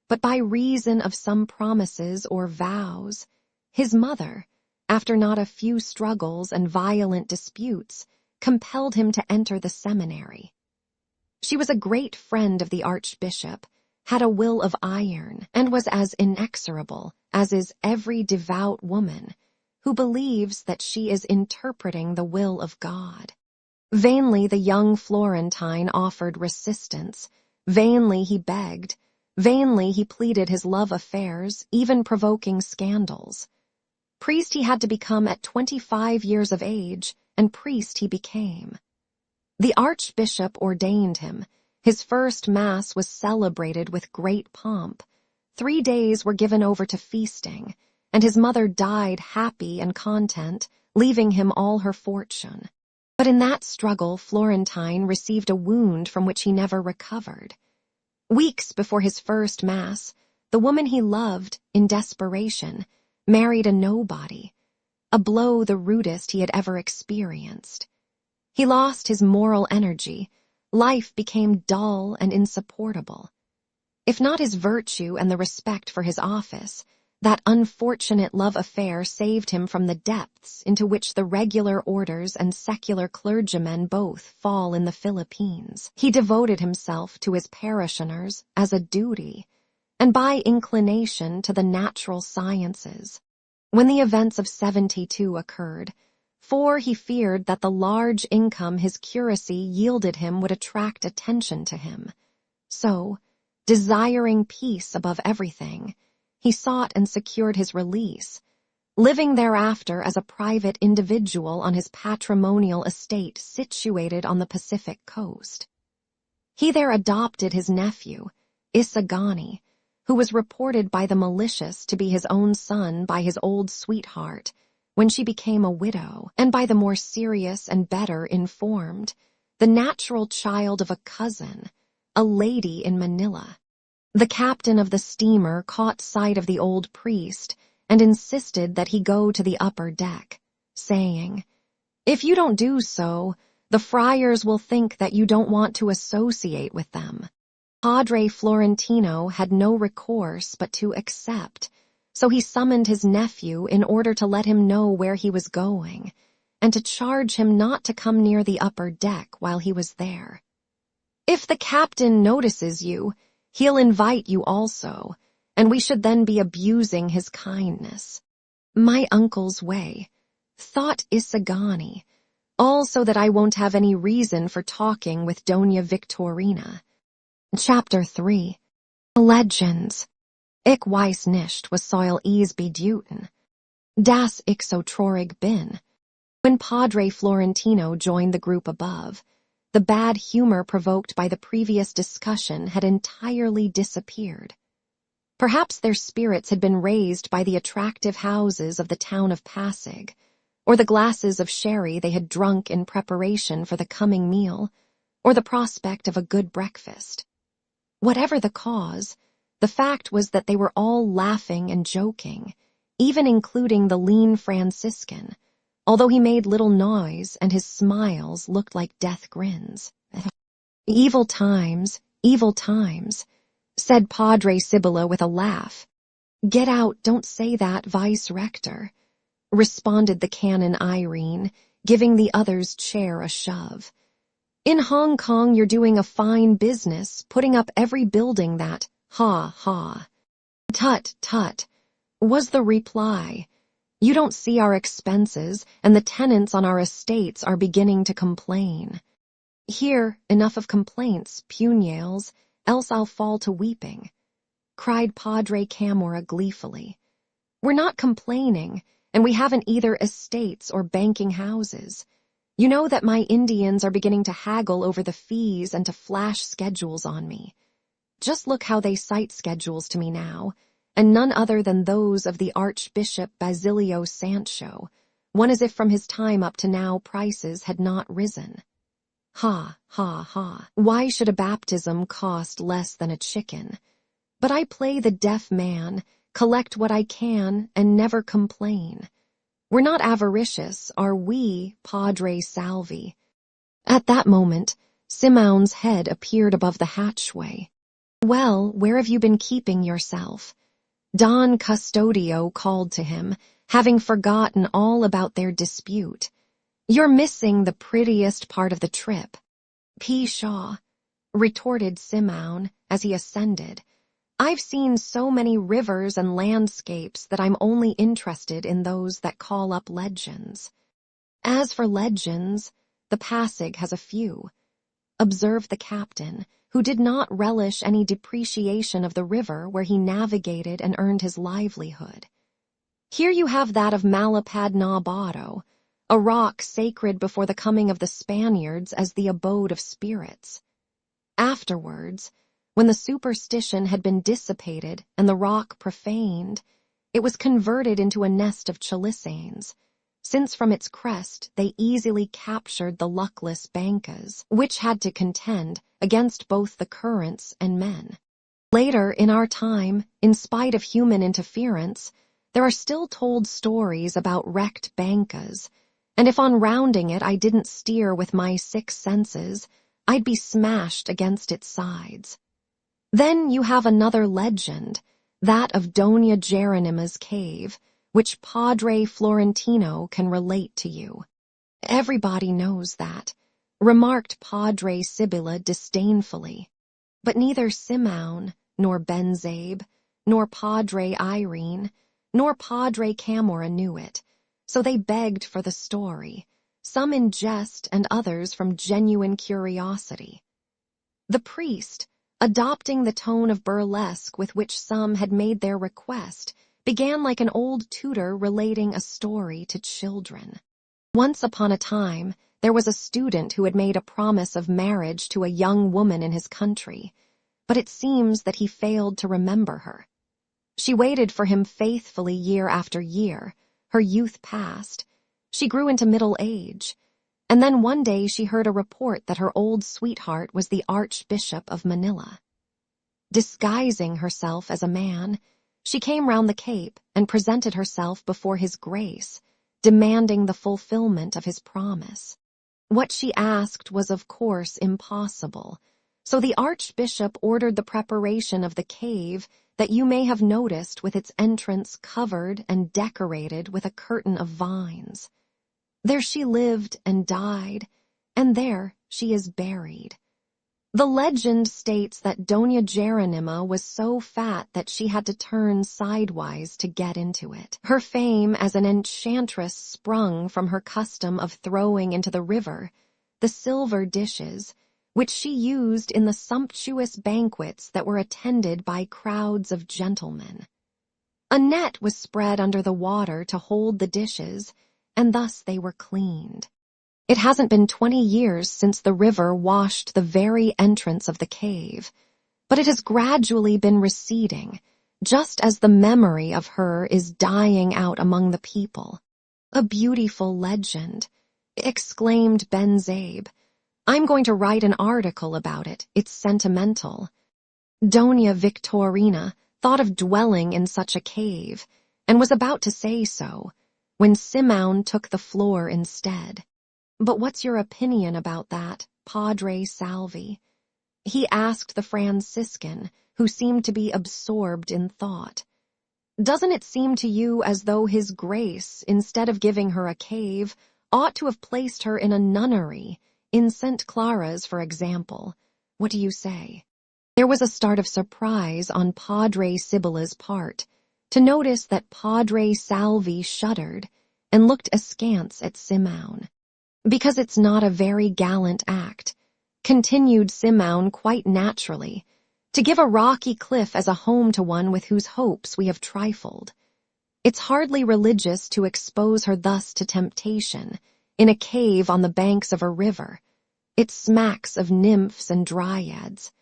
but by reason of some promises or vows, his mother, after not a few struggles and violent disputes, compelled him to enter the seminary. She was a great friend of the archbishop, had a will of iron, and was as inexorable as is every devout woman who believes that she is interpreting the will of God. Vainly the young Florentine offered resistance, vainly he begged, vainly he pleaded his love affairs, even provoking scandals. Priest he had to become at 25 years of age, and priest he became. The archbishop ordained him. His first mass was celebrated with great pomp. 3 days were given over to feasting, and his mother died happy and content, leaving him all her fortune. But in that struggle, Florentine received a wound from which he never recovered. Weeks before his first Mass, the woman he loved, in desperation, married a nobody, a blow the rudest he had ever experienced. He lost his moral energy. Life became dull and insupportable. If not his virtue and the respect for his office, that unfortunate love affair saved him from the depths into which the regular orders and secular clergymen both fall in the Philippines. He devoted himself to his parishioners as a duty, and by inclination to the natural sciences. When the events of '72 occurred, for he feared that the large income his curacy yielded him would attract attention to him. So, desiring peace above everything, he sought and secured his release, living thereafter as a private individual on his patrimonial estate situated on the Pacific coast. He there adopted his nephew, Isagani, who was reported by the malicious to be his own son by his old sweetheart when she became a widow, and by the more serious and better informed, the natural child of a cousin, a lady in Manila. The captain of the steamer caught sight of the old priest and insisted that he go to the upper deck, saying, "If you don't do so, the friars will think that you don't want to associate with them." Padre Florentino had no recourse but to accept, so he summoned his nephew in order to let him know where he was going, and to charge him not to come near the upper deck while he was there. "If the captain notices you, he'll invite you also, and we should then be abusing his kindness." My uncle's way, thought Isagani, also that I won't have any reason for talking with Doña Victorina. Chapter 3. Legends. Ich weiß nicht, was soll es bedeuten. Das ich so traurig bin. When Padre Florentino joined the group above, the bad humor provoked by the previous discussion had entirely disappeared. Perhaps their spirits had been raised by the attractive houses of the town of Pasig, or the glasses of sherry they had drunk in preparation for the coming meal, or the prospect of a good breakfast. Whatever the cause, the fact was that they were all laughing and joking, even including the lean Franciscan, although he made little noise and his smiles looked like death grins. Evil times, said Padre Sibylla with a laugh. Get out, don't say that, Vice-Rector, responded the Canon Irene, giving the other's chair a shove. In Hong Kong you're doing a fine business, putting up every building that, ha. Tut, tut, was the reply. You don't see our expenses, and the tenants on our estates are beginning to complain. Here, enough of complaints, pugnales, else I'll fall to weeping, cried Padre Camorra gleefully. We're not complaining, and we haven't either estates or banking houses. You know that my Indians are beginning to haggle over the fees and to flash schedules on me. Just look how they cite schedules to me now, and none other than those of the Archbishop Basilio Sancho, one as if from his time up to now prices had not risen. Ha. Why should a baptism cost less than a chicken? But I play the deaf man, collect what I can, and never complain. We're not avaricious, are we, Padre Salvi? At that moment, Simeon's head appeared above the hatchway. Well, where have you been keeping yourself? Don Custodio called to him, having forgotten all about their dispute. You're missing the prettiest part of the trip. Pshaw, retorted Simeon as he ascended. I've seen so many rivers and landscapes that I'm only interested in those that call up legends. As for legends, the Pasig has a few, observed the captain, who did not relish any depreciation of the river where he navigated and earned his livelihood. Here you have that of Malapad na Bato, a rock sacred before the coming of the Spaniards as the abode of spirits. Afterwards, when the superstition had been dissipated and the rock profaned, it was converted into a nest of chalisanes, since from its crest they easily captured the luckless Bankas, which had to contend against both the currents and men. Later in our time, in spite of human interference, there are still told stories about wrecked Bankas, and if on rounding it I didn't steer with my 6 senses, I'd be smashed against its sides. Then you have another legend, that of Doña Jeronima's cave, which Padre Florentino can relate to you. Everybody knows that, remarked Padre Sibylla disdainfully. But neither Simeon, nor Benzabe, nor Padre Irene, nor Padre Camorra knew it, so they begged for the story, some in jest and others from genuine curiosity. The priest, adopting the tone of burlesque with which some had made their request, began like an old tutor relating a story to children. Once upon a time, there was a student who had made a promise of marriage to a young woman in his country, but it seems that he failed to remember her. She waited for him faithfully year after year. Her youth passed. She grew into middle age, and then one day she heard a report that her old sweetheart was the Archbishop of Manila. Disguising herself as a man, she came round the Cape and presented herself before his grace, demanding the fulfillment of his promise. What she asked was of course impossible, so the Archbishop ordered the preparation of the cave that you may have noticed with its entrance covered and decorated with a curtain of vines. There she lived and died, and there she is buried. The legend states that Doña Jeronima was so fat that she had to turn sidewise to get into it. Her fame as an enchantress sprung from her custom of throwing into the river the silver dishes, which she used in the sumptuous banquets that were attended by crowds of gentlemen. A net was spread under the water to hold the dishes, and thus they were cleaned. It hasn't been 20 years since the river washed the very entrance of the cave, but it has gradually been receding, just as the memory of her is dying out among the people. A beautiful legend, exclaimed Benzabe. I'm going to write an article about it. It's sentimental. Doña Victorina thought of dwelling in such a cave, and was about to say so, when Simeon took the floor instead. But what's your opinion about that, Padre Salvi? He asked the Franciscan, who seemed to be absorbed in thought. Doesn't it seem to you as though His Grace, instead of giving her a cave, ought to have placed her in a nunnery, in St. Clara's, for example? What do you say? There was a start of surprise on Padre Sibylla's part, to notice that Padre Salvi shuddered and looked askance at Simeon. Because it's not a very gallant act, continued Simeon quite naturally, to give a rocky cliff as a home to one with whose hopes we have trifled. It's hardly religious to expose her thus to temptation, in a cave on the banks of a river. It smacks of nymphs and dryads.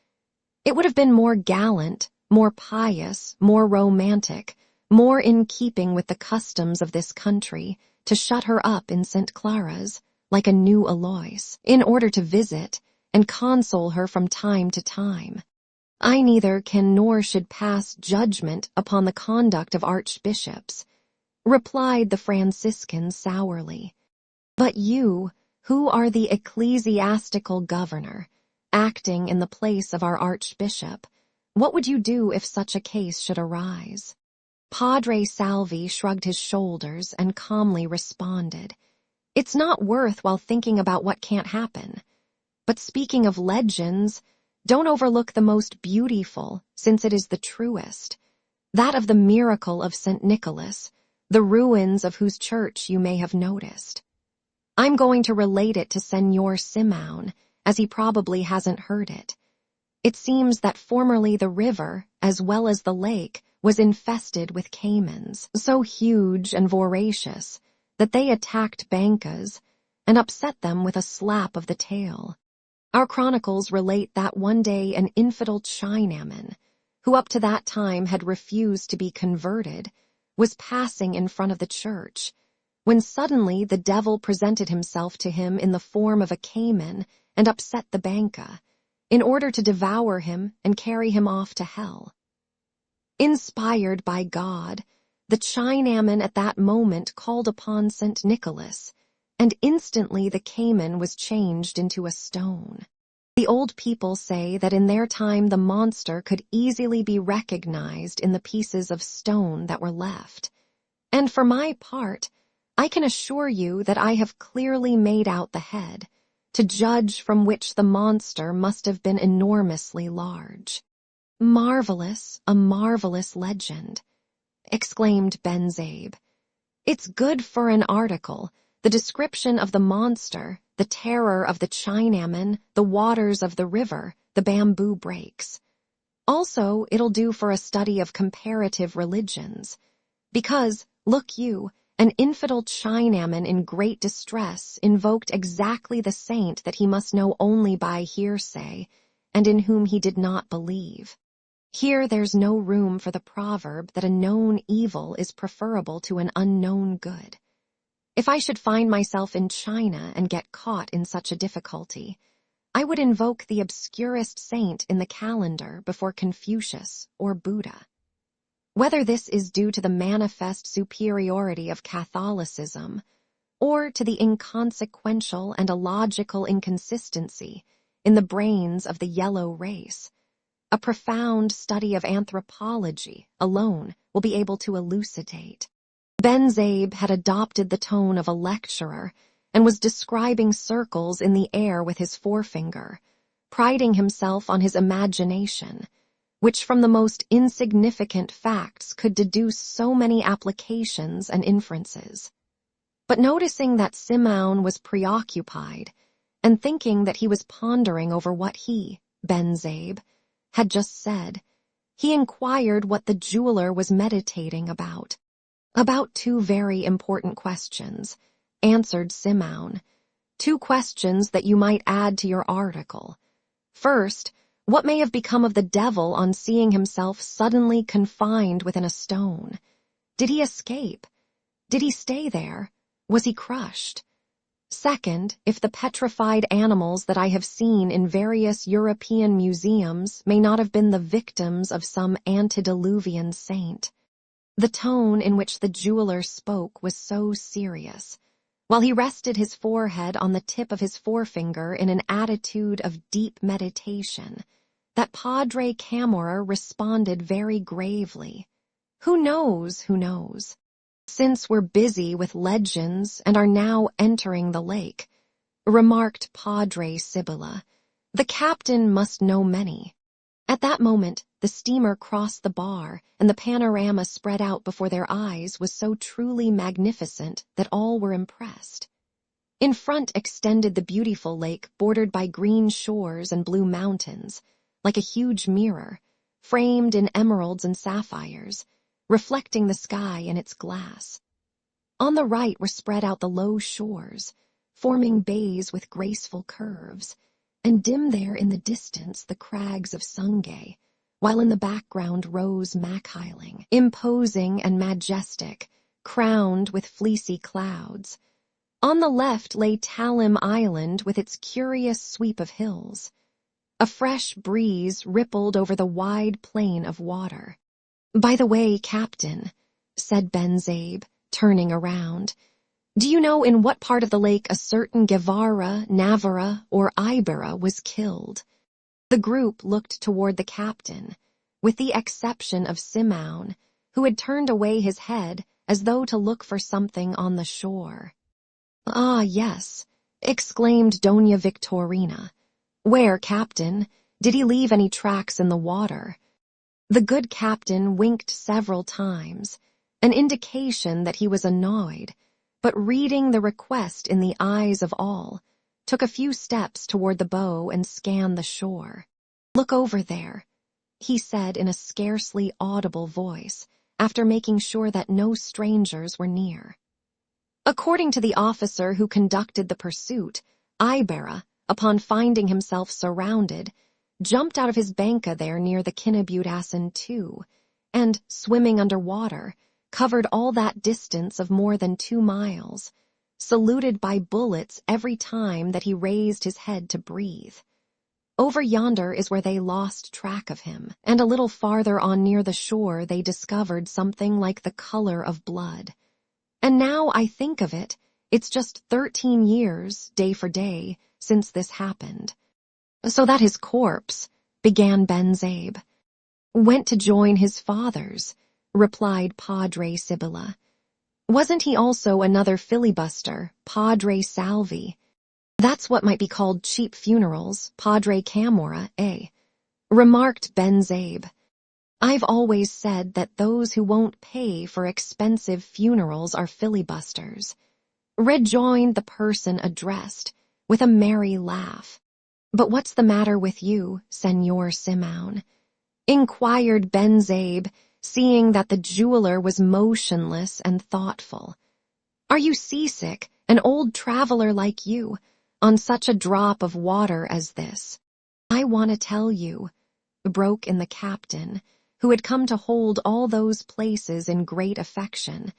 It would have been more gallant, more pious, more romantic, more in keeping with the customs of this country, to shut her up in St. Clara's, like a new Alois, in order to visit and console her from time to time. I neither can nor should pass judgment upon the conduct of archbishops, replied the Franciscan sourly. But you, who are the ecclesiastical governor, acting in the place of our archbishop, what would you do if such a case should arise? Padre Salvi shrugged his shoulders and calmly responded, It's not worth while thinking about what can't happen. But speaking of legends, don't overlook the most beautiful, since it is the truest, that of the miracle of St. Nicholas, the ruins of whose church you may have noticed. I'm going to relate it to Señor Simeon, as he probably hasn't heard it. It seems that formerly the river, as well as the lake, was infested with caimans, so huge and voracious that they attacked Bankas and upset them with a slap of the tail. Our chronicles relate that one day an infidel Chinaman, who up to that time had refused to be converted, was passing in front of the church, when suddenly the devil presented himself to him in the form of a cayman and upset the banca, in order to devour him and carry him off to hell. Inspired by God, the Chinaman at that moment called upon St. Nicholas, and instantly the cayman was changed into a stone. The old people say that in their time the monster could easily be recognized in the pieces of stone that were left. And for my part, I can assure you that I have clearly made out the head, to judge from which the monster must have been enormously large. Marvelous, a marvelous legend, exclaimed Ben-Zabe. It's good for an article, the description of the monster, the terror of the Chinaman, the waters of the river, the bamboo breaks. Also, it'll do for a study of comparative religions. Because, look you, an infidel Chinaman in great distress invoked exactly the saint that he must know only by hearsay, and in whom he did not believe. Here there's no room for the proverb that a known evil is preferable to an unknown good. If I should find myself in China and get caught in such a difficulty, I would invoke the obscurest saint in the calendar before Confucius or Buddha. Whether this is due to the manifest superiority of Catholicism, or to the inconsequential and illogical inconsistency in the brains of the yellow race, a profound study of anthropology alone will be able to elucidate. Ben-Zabe had adopted the tone of a lecturer and was describing circles in the air with his forefinger, priding himself on his imagination, which from the most insignificant facts could deduce so many applications and inferences. But noticing that Simeon was preoccupied, and thinking that he was pondering over what he, Ben-Zabe, had just said, he inquired what the jeweler was meditating about. About two very important questions, answered Simeon. Two questions that you might add to your article. First, what may have become of the devil on seeing himself suddenly confined within a stone? Did he escape? Did he stay there? Was he crushed? Second, if the petrified animals that I have seen in various European museums may not have been the victims of some antediluvian saint. The tone in which the jeweler spoke was so serious, while he rested his forehead on the tip of his forefinger in an attitude of deep meditation, that Padre Camorra responded very gravely. Who knows, who knows? Since we're busy with legends and are now entering the lake, remarked Padre Sibylla, the captain must know many. At that moment, the steamer crossed the bar, and the panorama spread out before their eyes was so truly magnificent that all were impressed. In front extended the beautiful lake bordered by green shores and blue mountains, like a huge mirror, framed in emeralds and sapphires, reflecting the sky in its glass. On the right were spread out the low shores, forming bays with graceful curves, and dim there in the distance the crags of Sungay, while in the background rose Mackhiling, imposing and majestic, crowned with fleecy clouds. On the left lay Talim Island with its curious sweep of hills. A fresh breeze rippled over the wide plain of water. By the way, Captain, said Ben-Zabe, turning around, do you know in what part of the lake a certain Guevara, Navarra, or Ibarra was killed? The group looked toward the captain, with the exception of Simeon, who had turned away his head as though to look for something on the shore. Ah, yes, exclaimed Doña Victorina. Where, Captain? Did he leave any tracks in the water? The good captain winked several times, an indication that he was annoyed, but reading the request in the eyes of all, took a few steps toward the bow and scanned the shore. Look over there, he said in a scarcely audible voice, after making sure that no strangers were near. According to the officer who conducted the pursuit, Ibarra, upon finding himself surrounded, jumped out of his banca there near the Kinnebutasin too, and, swimming under water, covered all that distance of more than 2 miles, saluted by bullets every time that he raised his head to breathe. Over yonder is where they lost track of him, and a little farther on near the shore they discovered something like the color of blood. And now I think of it, it's just 13 years, day for day, since this happened. So that his corpse, began Ben Zabe. Went to join his father's, replied Padre Sibylla. Wasn't he also another filibuster, Padre Salvi? That's what might be called cheap funerals, Padre Camorra, eh? Remarked Ben Zabe. I've always said that those who won't pay for expensive funerals are filibusters, rejoined the person addressed, with a merry laugh. But what's the matter with you, Senor Simon? Inquired Ben Zabe, seeing that the jeweler was motionless and thoughtful. Are you seasick, an old traveler like you, on such a drop of water as this? I want to tell you, broke in the captain, who had come to hold all those places in great affection,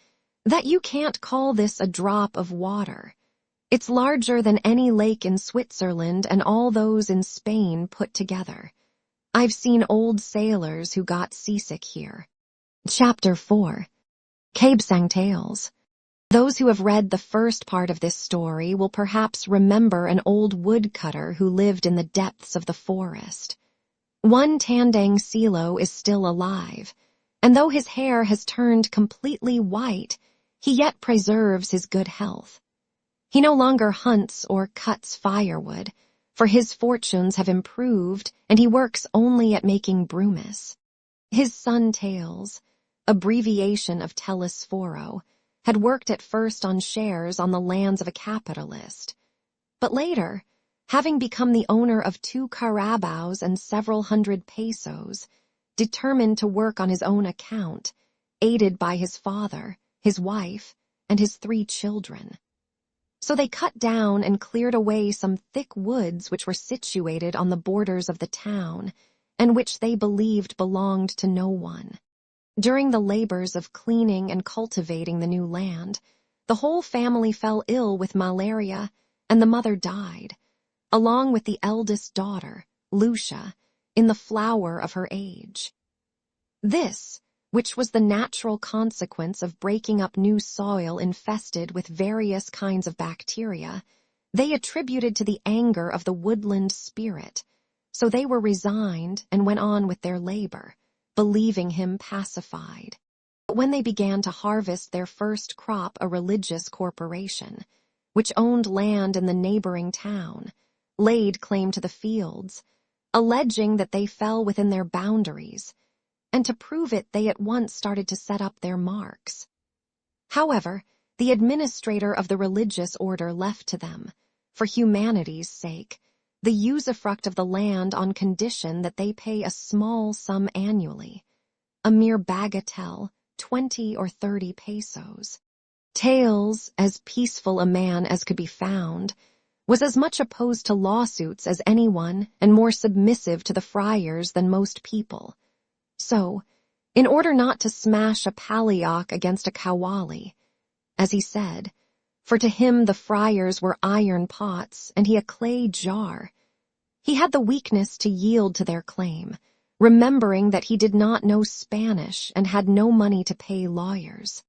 that you can't call this a drop of water. It's larger than any lake in Switzerland and all those in Spain put together. I've seen old sailors who got seasick here. Chapter 4. Cabesang Tales. Those who have read the first part of this story will perhaps remember an old woodcutter who lived in the depths of the forest. One Tandang Silo is still alive, and though his hair has turned completely white, he yet preserves his good health. He no longer hunts or cuts firewood, for his fortunes have improved and he works only at making brumis. His son Tails, abbreviation of Telesforo, had worked at first on shares on the lands of a capitalist, but later, having become the owner of 2 carabaos and several hundred pesos, determined to work on his own account, aided by his father, his wife, and his 3 children. So they cut down and cleared away some thick woods which were situated on the borders of the town, and which they believed belonged to no one. During the labors of cleaning and cultivating the new land, the whole family fell ill with malaria, and the mother died, along with the eldest daughter, Lucia, in the flower of her age. This, which was the natural consequence of breaking up new soil infested with various kinds of bacteria, they attributed to the anger of the woodland spirit, so they were resigned and went on with their labor, believing him pacified. But when they began to harvest their first crop, a religious corporation, which owned land in the neighboring town, laid claim to the fields, alleging that they fell within their boundaries, and to prove it they at once started to set up their marks. However, the administrator of the religious order left to them, for humanity's sake, the usufruct of the land on condition that they pay a small sum annually, a mere bagatelle, 20 or 30 pesos. Tails, as peaceful a man as could be found, was as much opposed to lawsuits as anyone and more submissive to the friars than most people. So, in order not to smash a palioc against a kawali, as he said, for to him the friars were iron pots and he a clay jar, he had the weakness to yield to their claim, remembering that he did not know Spanish and had no money to pay lawyers.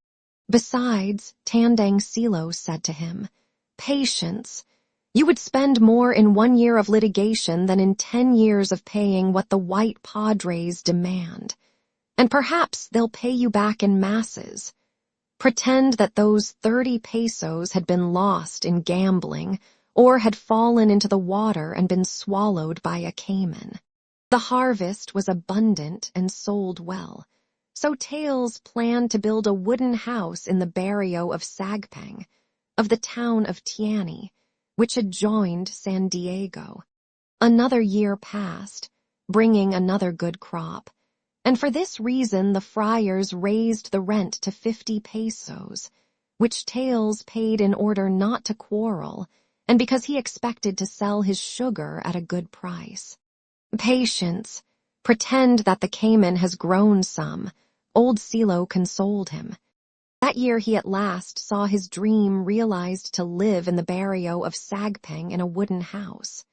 Besides, Tandang Silo said to him, "Patience. You would spend more in 1 year of litigation than in 10 years of paying what the white padres demand, and perhaps they'll pay you back in masses. Pretend that those 30 pesos had been lost in gambling or had fallen into the water and been swallowed by a caiman." The harvest was abundant and sold well, so Tails planned to build a wooden house in the barrio of Sagpang, of the town of Tiani, which adjoined San Diego. Another year passed, bringing another good crop, and for this reason the friars raised the rent to 50 pesos, which Tails paid in order not to quarrel, and because he expected to sell his sugar at a good price. "Patience. Pretend that the caiman has grown some," old Silo consoled him. That year he at last saw his dream realized to live in the barrio of Sagpeng in a wooden house.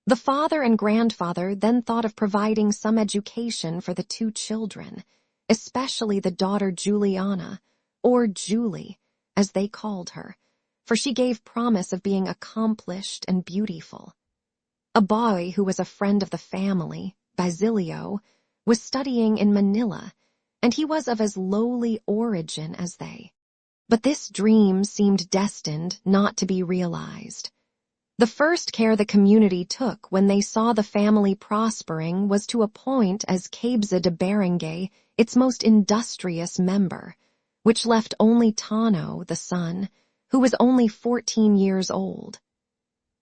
The father and grandfather then thought of providing some education for the two children, especially the daughter Juliana, or Julie, as they called her, for she gave promise of being accomplished and beautiful. A boy who was a friend of the family, Basilio, was studying in Manila, and he was of as lowly origin as they. But this dream seemed destined not to be realized. The first care the community took when they saw the family prospering was to appoint as Cabeza de Barangay its most industrious member, which left only Tano, the son, who was only 14 years old.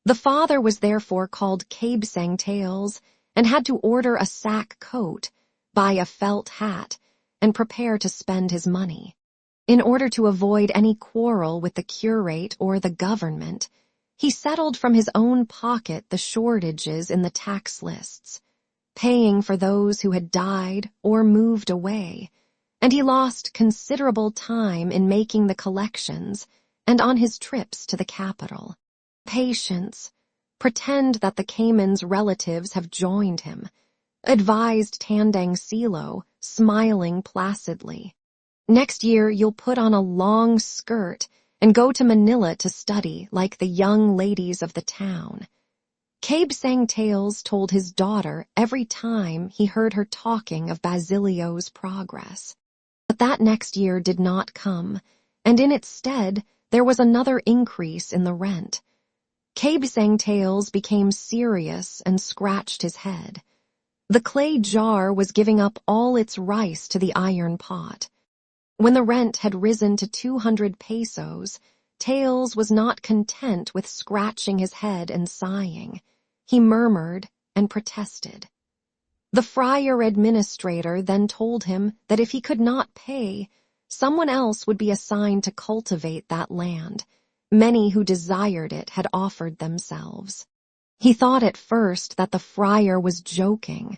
The father was therefore called Cabesang Tails and had to order a sack coat, buy a felt hat, and prepare to spend his money. In order to avoid any quarrel with the curate or the government, he settled from his own pocket the shortages in the tax lists, paying for those who had died or moved away, and he lost considerable time in making the collections and on his trips to the capital. Patience. Pretend that the Cayman's relatives have joined him, advised Tandang Silo, smiling placidly. Next year you'll put on a long skirt and go to Manila to study like the young ladies of the town. Cabesang Tails told his daughter every time he heard her talking of Basilio's progress. But that next year did not come, and in its stead there was another increase in the rent. Cabesang Tails became serious and scratched his head. The clay jar was giving up all its rice to the iron pot. When the rent had risen to 200 pesos, Tails was not content with scratching his head and sighing. He murmured and protested. The friar administrator then told him that if he could not pay, someone else would be assigned to cultivate that land. Many who desired it had offered themselves. He thought at first that the friar was joking,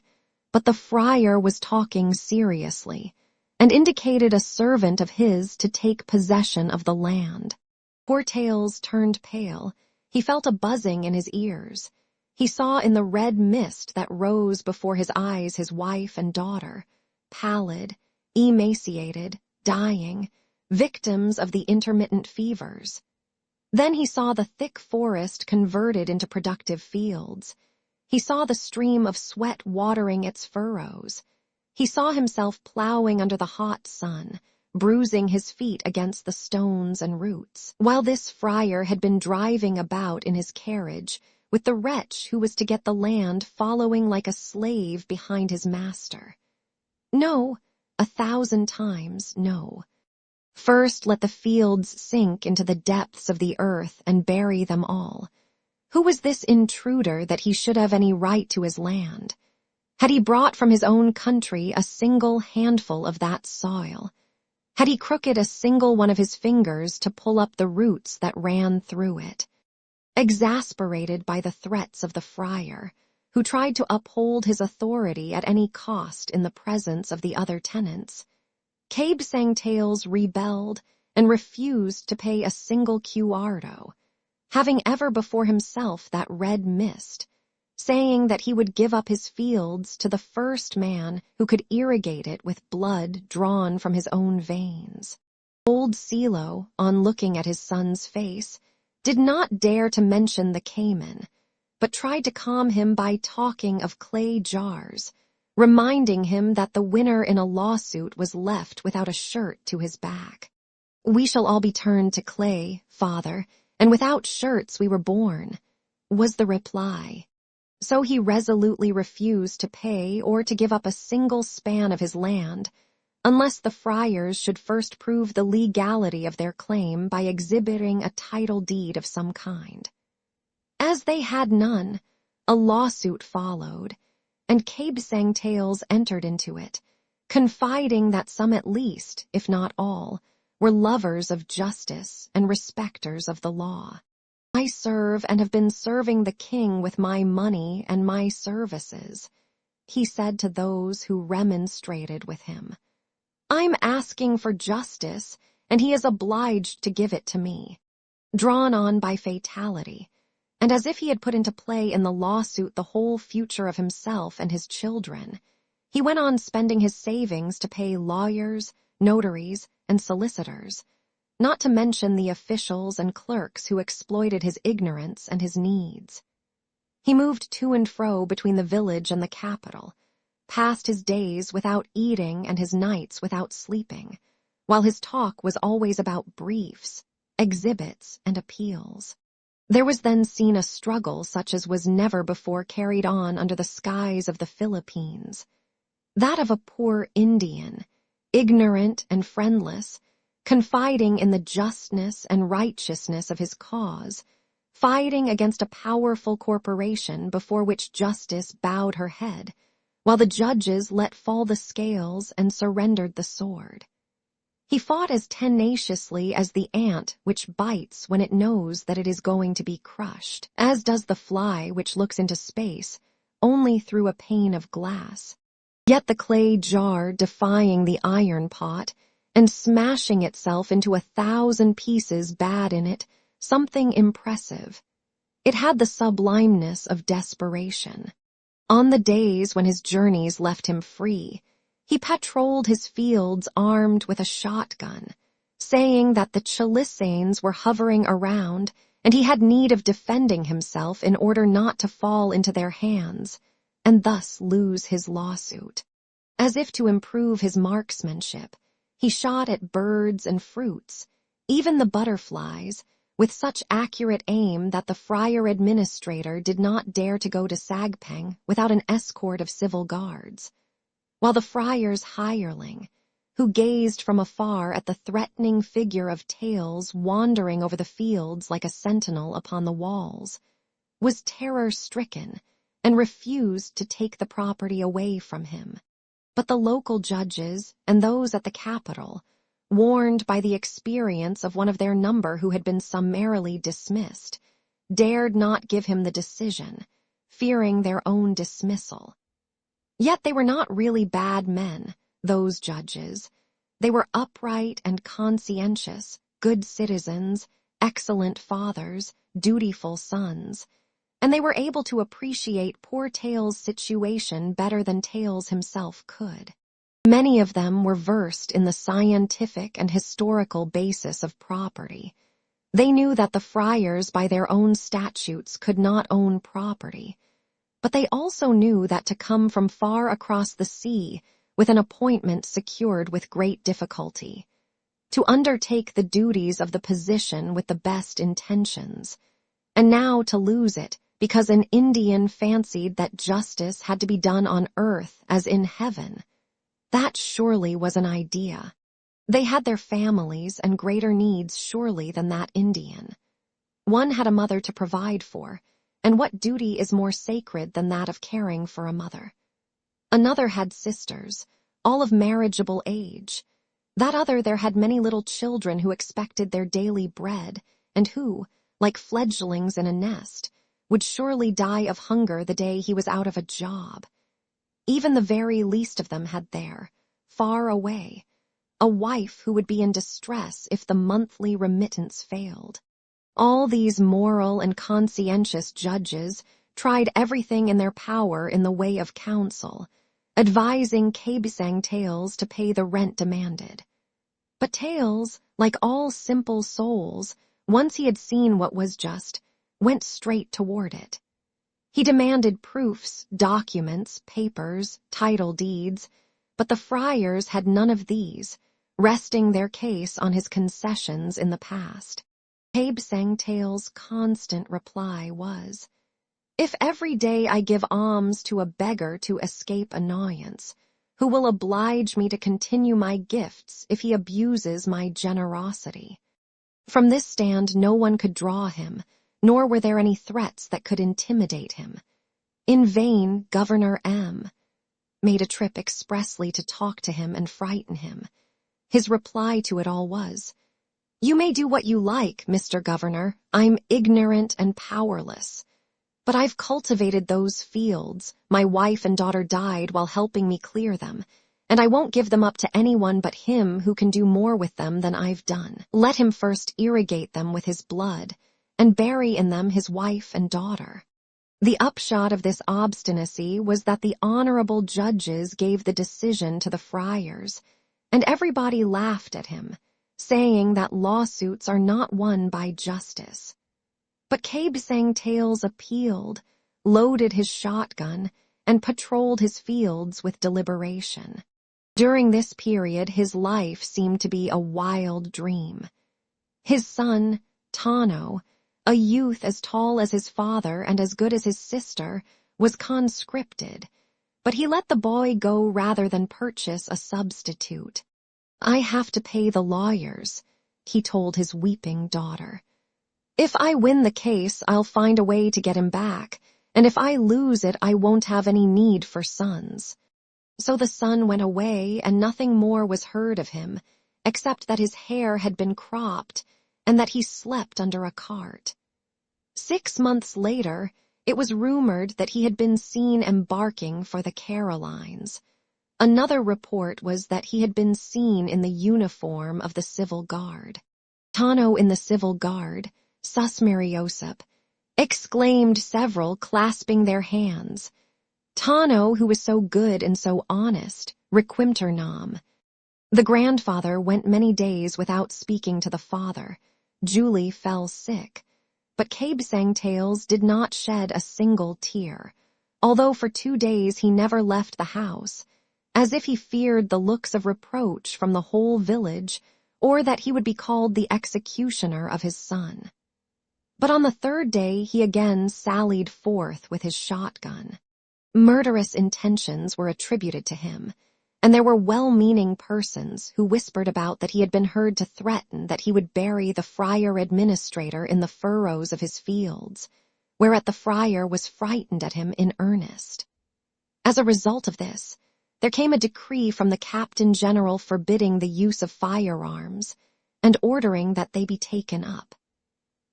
but the friar was talking seriously, and indicated a servant of his to take possession of the land. Poor Tails turned pale. He felt a buzzing in his ears. He saw in the red mist that rose before his eyes his wife and daughter, pallid, emaciated, dying, victims of the intermittent fevers. Then he saw the thick forest converted into productive fields. He saw the stream of sweat watering its furrows. He saw himself plowing under the hot sun, bruising his feet against the stones and roots, while this friar had been driving about in his carriage with the wretch who was to get the land following like a slave behind his master. No, 1,000 times no. First let the fields sink into the depths of the earth and bury them all. Who was this intruder that he should have any right to his land? Had he brought from his own country a single handful of that soil? Had he crooked a single one of his fingers to pull up the roots that ran through it? Exasperated by the threats of the friar, who tried to uphold his authority at any cost in the presence of the other tenants, Cabesang Tails rebelled and refused to pay a single cuarto, having ever before himself that red mist, saying that he would give up his fields to the first man who could irrigate it with blood drawn from his own veins. Old Silo, on looking at his son's face, did not dare to mention the Cayman, but tried to calm him by talking of clay jars, reminding him that the winner in a lawsuit was left without a shirt to his back. "We shall all be turned to clay, father, and without shirts we were born," was the reply. So he resolutely refused to pay or to give up a single span of his land, unless the friars should first prove the legality of their claim by exhibiting a title deed of some kind. As they had none, a lawsuit followed, and Cabesang Tails entered into it, confiding that some at least, if not all, were lovers of justice and respecters of the law. "I serve and have been serving the king with my money and my services," he said to those who remonstrated with him. "I'm asking for justice, and he is obliged to give it to me. Drawn on by fatality, and as if he had put into play in the lawsuit the whole future of himself and his children, he went on spending his savings to pay lawyers, notaries, and solicitors, not to mention the officials and clerks who exploited his ignorance and his needs. He moved to and fro between the village and the capital, passed his days without eating and his nights without sleeping, while his talk was always about briefs, exhibits, and appeals. There was then seen a struggle such as was never before carried on under the skies of the Philippines, that of a poor Indian, ignorant and friendless, confiding in the justness and righteousness of his cause, fighting against a powerful corporation before which justice bowed her head, while the judges let fall the scales and surrendered the sword. He fought as tenaciously as the ant which bites when it knows that it is going to be crushed, as does the fly which looks into space only through a pane of glass. Yet the clay jar defying the iron pot and smashing itself into 1,000 pieces bad in it something impressive. It had the sublimeness of desperation. On the days when his journeys left him free, he patrolled his fields armed with a shotgun, saying that the Chalisanes were hovering around and he had need of defending himself in order not to fall into their hands and thus lose his lawsuit. As if to improve his marksmanship, he shot at birds and fruits, even the butterflies, with such accurate aim that the friar administrator did not dare to go to Sagpeng without an escort of civil guards, while the friar's hireling, who gazed from afar at the threatening figure of Tails wandering over the fields like a sentinel upon the walls, was terror-stricken and refused to take the property away from him. But the local judges and those at the capital, warned by the experience of one of their number who had been summarily dismissed, dared not give him the decision, fearing their own dismissal. Yet they were not really bad men, those judges. They were upright and conscientious, good citizens, excellent fathers, dutiful sons, and they were able to appreciate poor Tails' situation better than Tails himself could. Many of them were versed in the scientific and historical basis of property. They knew that the friars by their own statutes could not own property, but they also knew that to come from far across the sea with an appointment secured with great difficulty, to undertake the duties of the position with the best intentions, and now to lose it because an Indian fancied that justice had to be done on earth as in heaven, that surely was an idea. They had their families and greater needs surely than that Indian. One had a mother to provide for, and what duty is more sacred than that of caring for a mother? Another had sisters, all of marriageable age. That other there had many little children who expected their daily bread, and who, like fledglings in a nest, would surely die of hunger the day he was out of a job. Even the very least of them had there, far away, a wife who would be in distress if the monthly remittance failed. All these moral and conscientious judges tried everything in their power in the way of counsel, advising Kabisang Tails to pay the rent demanded. But Tails, like all simple souls, once he had seen what was just, went straight toward it. He demanded proofs, documents, papers, title deeds, but the friars had none of these, resting their case on his concessions in the past. Kabisang Tails' constant reply was, "If every day I give alms to a beggar to escape annoyance, who will oblige me to continue my gifts if he abuses my generosity?" From this stand no one could draw him, nor were there any threats that could intimidate him. In vain Governor M. made a trip expressly to talk to him and frighten him. His reply to it all was, "You may do what you like, Mr. Governor. I'm ignorant and powerless. But I've cultivated those fields. My wife and daughter died while helping me clear them, and I won't give them up to anyone but him who can do more with them than I've done. Let him first irrigate them with his blood, and bury in them his wife and daughter." The upshot of this obstinacy was that the honorable judges gave the decision to the friars, and everybody laughed at him, saying that lawsuits are not won by justice. But José appealed, loaded his shotgun, and patrolled his fields with deliberation. During this period, his life seemed to be a wild dream. His son, Tano, a youth as tall as his father and as good as his sister, was conscripted, but he let the boy go rather than purchase a substitute. "I have to pay the lawyers," he told his weeping daughter. "If I win the case, I'll find a way to get him back, and if I lose it, I won't have any need for sons." So the son went away, and nothing more was heard of him, except that his hair had been cropped and that he slept under a cart. 6 months later, it was rumored that he had been seen embarking for the Carolines. Another report was that he had been seen in the uniform of the civil guard. "Tano in the civil guard, sus José," exclaimed several, clasping their hands. "Tano, who was so good and so honest, requimter nam." The grandfather went many days without speaking to the father. Julie fell sick, but José did not shed a single tear, although for 2 days he never left the house, as if he feared the looks of reproach from the whole village, or that he would be called the executioner of his son. But on the 3rd day he again sallied forth with his shotgun. Murderous intentions were attributed to him, and there were well-meaning persons who whispered about that he had been heard to threaten that he would bury the friar administrator in the furrows of his fields, whereat the friar was frightened at him in earnest. As a result of this, there came a decree from the Captain General forbidding the use of firearms and ordering that they be taken up.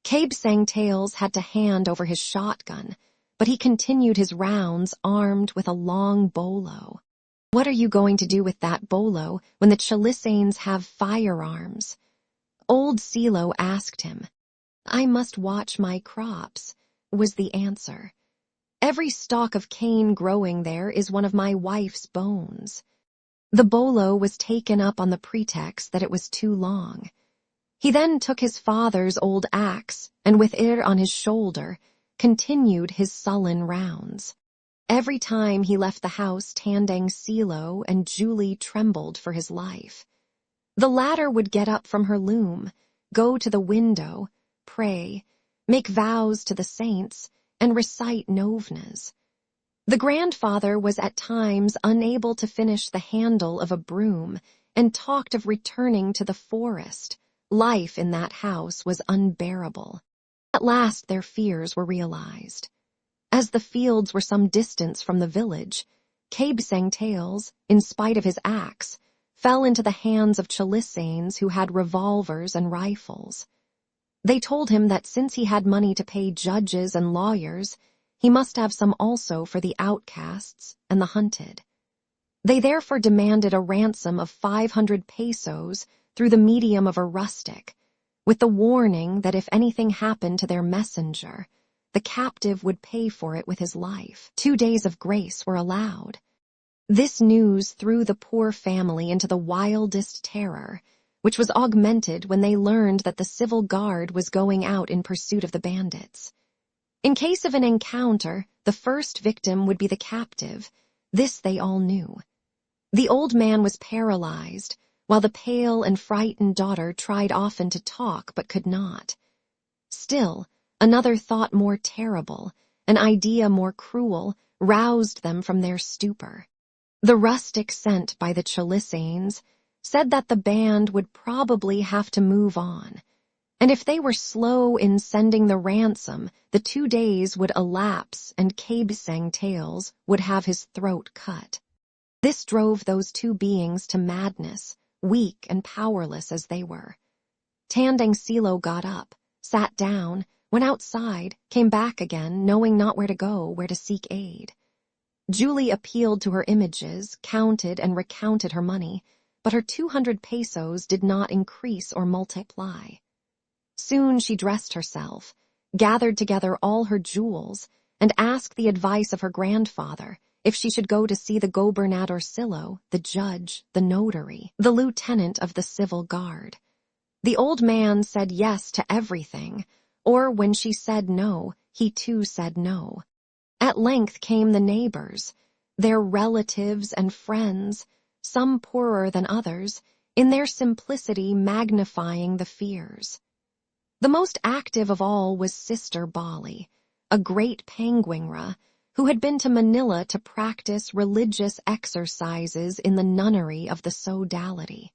José had to hand over his shotgun, but he continued his rounds armed with a long bolo. "What are you going to do with that bolo when the Chilesanes have firearms?" Old Silo asked him. "I must watch my crops," was the answer. "Every stalk of cane growing there is one of my wife's bones." The bolo was taken up on the pretext that it was too long. He then took his father's old axe, and with it on his shoulder, continued his sullen rounds. Every time he left the house, Tandang Silo and Julie trembled for his life. The latter would get up from her loom, go to the window, pray, make vows to the saints, and recite novenas. The grandfather was at times unable to finish the handle of a broom and talked of returning to the forest. Life in that house was unbearable. At last their fears were realized. As the fields were some distance from the village, José, in spite of his axe, fell into the hands of Chilesanes who had revolvers and rifles. They told him that since he had money to pay judges and lawyers, he must have some also for the outcasts and the hunted. They therefore demanded a ransom of 500 pesos through the medium of a rustic, with the warning that if anything happened to their messenger, the captive would pay for it with his life. 2 days of grace were allowed. This news threw the poor family into the wildest terror, which was augmented when they learned that the civil guard was going out in pursuit of the bandits. In case of an encounter, the first victim would be the captive. This they all knew. The old man was paralyzed, while the pale and frightened daughter tried often to talk but could not. Still, another thought more terrible, an idea more cruel, roused them from their stupor. The rustic sent by the Chilesanes said that the band would probably have to move on, and if they were slow in sending the ransom, the 2 days would elapse and José would have his throat cut. This drove those 2 beings to madness, weak and powerless as they were. Tandang Silo got up, sat down, went outside, came back again, knowing not where to go, where to seek aid. Julie appealed to her images, counted and recounted her money, but her 200 pesos did not increase or multiply. Soon she dressed herself, gathered together all her jewels, and asked the advice of her grandfather if she should go to see the gobernadorcillo, the judge, the notary, the lieutenant of the civil guard. The old man said yes to everything, or when she said no, he too said no. At length came the neighbors, their relatives and friends, some poorer than others, in their simplicity magnifying the fears. The most active of all was Sister Bali, a great penguinra, who had been to Manila to practice religious exercises in the nunnery of the sodality.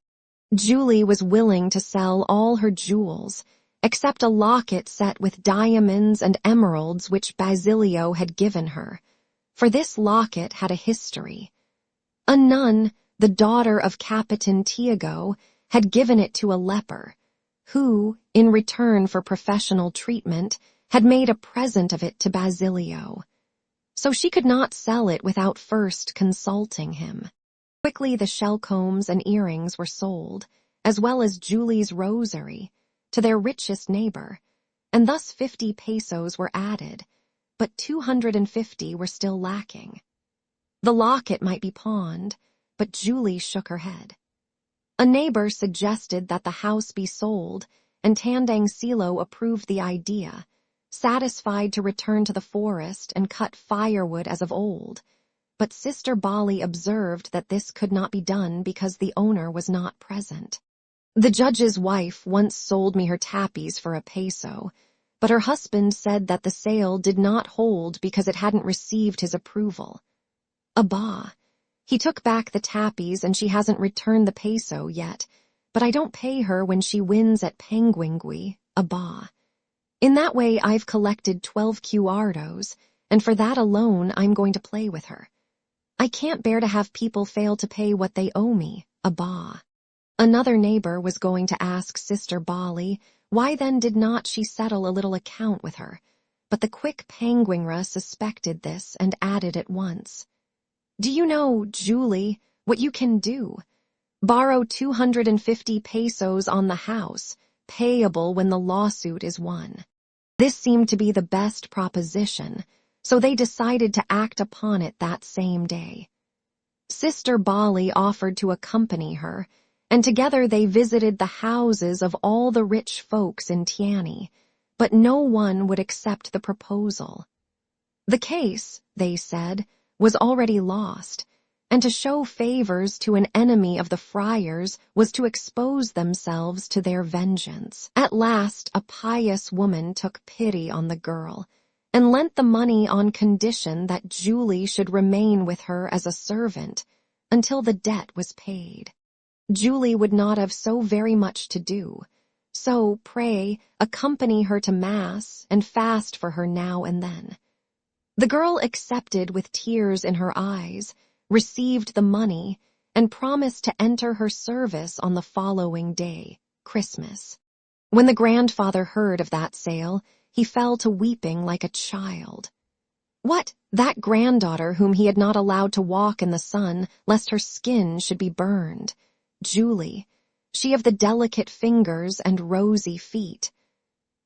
Julie was willing to sell all her jewels, except a locket set with diamonds and emeralds which Basilio had given her, for this locket had a history. A nun, the daughter of Capitan Tiago, had given it to a leper, who, in return for professional treatment, had made a present of it to Basilio. So she could not sell it without first consulting him. Quickly the shell combs and earrings were sold, as well as Julie's rosary, to their richest neighbor, and thus 50 pesos were added, but 250 were still lacking. The locket might be pawned, but Julie shook her head. A neighbor suggested that the house be sold, and Tandang Silo approved the idea, satisfied to return to the forest and cut firewood as of old, but Sister Bali observed that this could not be done because the owner was not present. The judge's wife once sold me her tappies for a peso, but her husband said that the sale did not hold because it hadn't received his approval. Abba, he took back the tappies and she hasn't returned the peso yet, but I don't pay her when she wins at Penguingui, Abba. In that way I've collected 12 cuartos, and for that alone I'm going to play with her. I can't bear to have people fail to pay what they owe me, Abba. Another neighbor was going to ask Sister Bali why then did not she settle a little account with her, but the quick penguinra suspected this and added at once. Do you know, Julie, what you can do? Borrow 250 pesos on the house, payable when the lawsuit is won. This seemed to be the best proposition, so they decided to act upon it that same day. Sister Bali offered to accompany her, and together they visited the houses of all the rich folks in Tiani, but no one would accept the proposal. The case, they said, was already lost, and to show favors to an enemy of the friars was to expose themselves to their vengeance. At last, a pious woman took pity on the girl, and lent the money on condition that Julie should remain with her as a servant until the debt was paid. Julie would not have so very much to do, so, pray, accompany her to Mass and fast for her now and then. The girl accepted with tears in her eyes, received the money, and promised to enter her service on the following day, Christmas. When the grandfather heard of that sale, he fell to weeping like a child. What, that granddaughter whom he had not allowed to walk in the sun, lest her skin should be burned? Julie, she of the delicate fingers and rosy feet.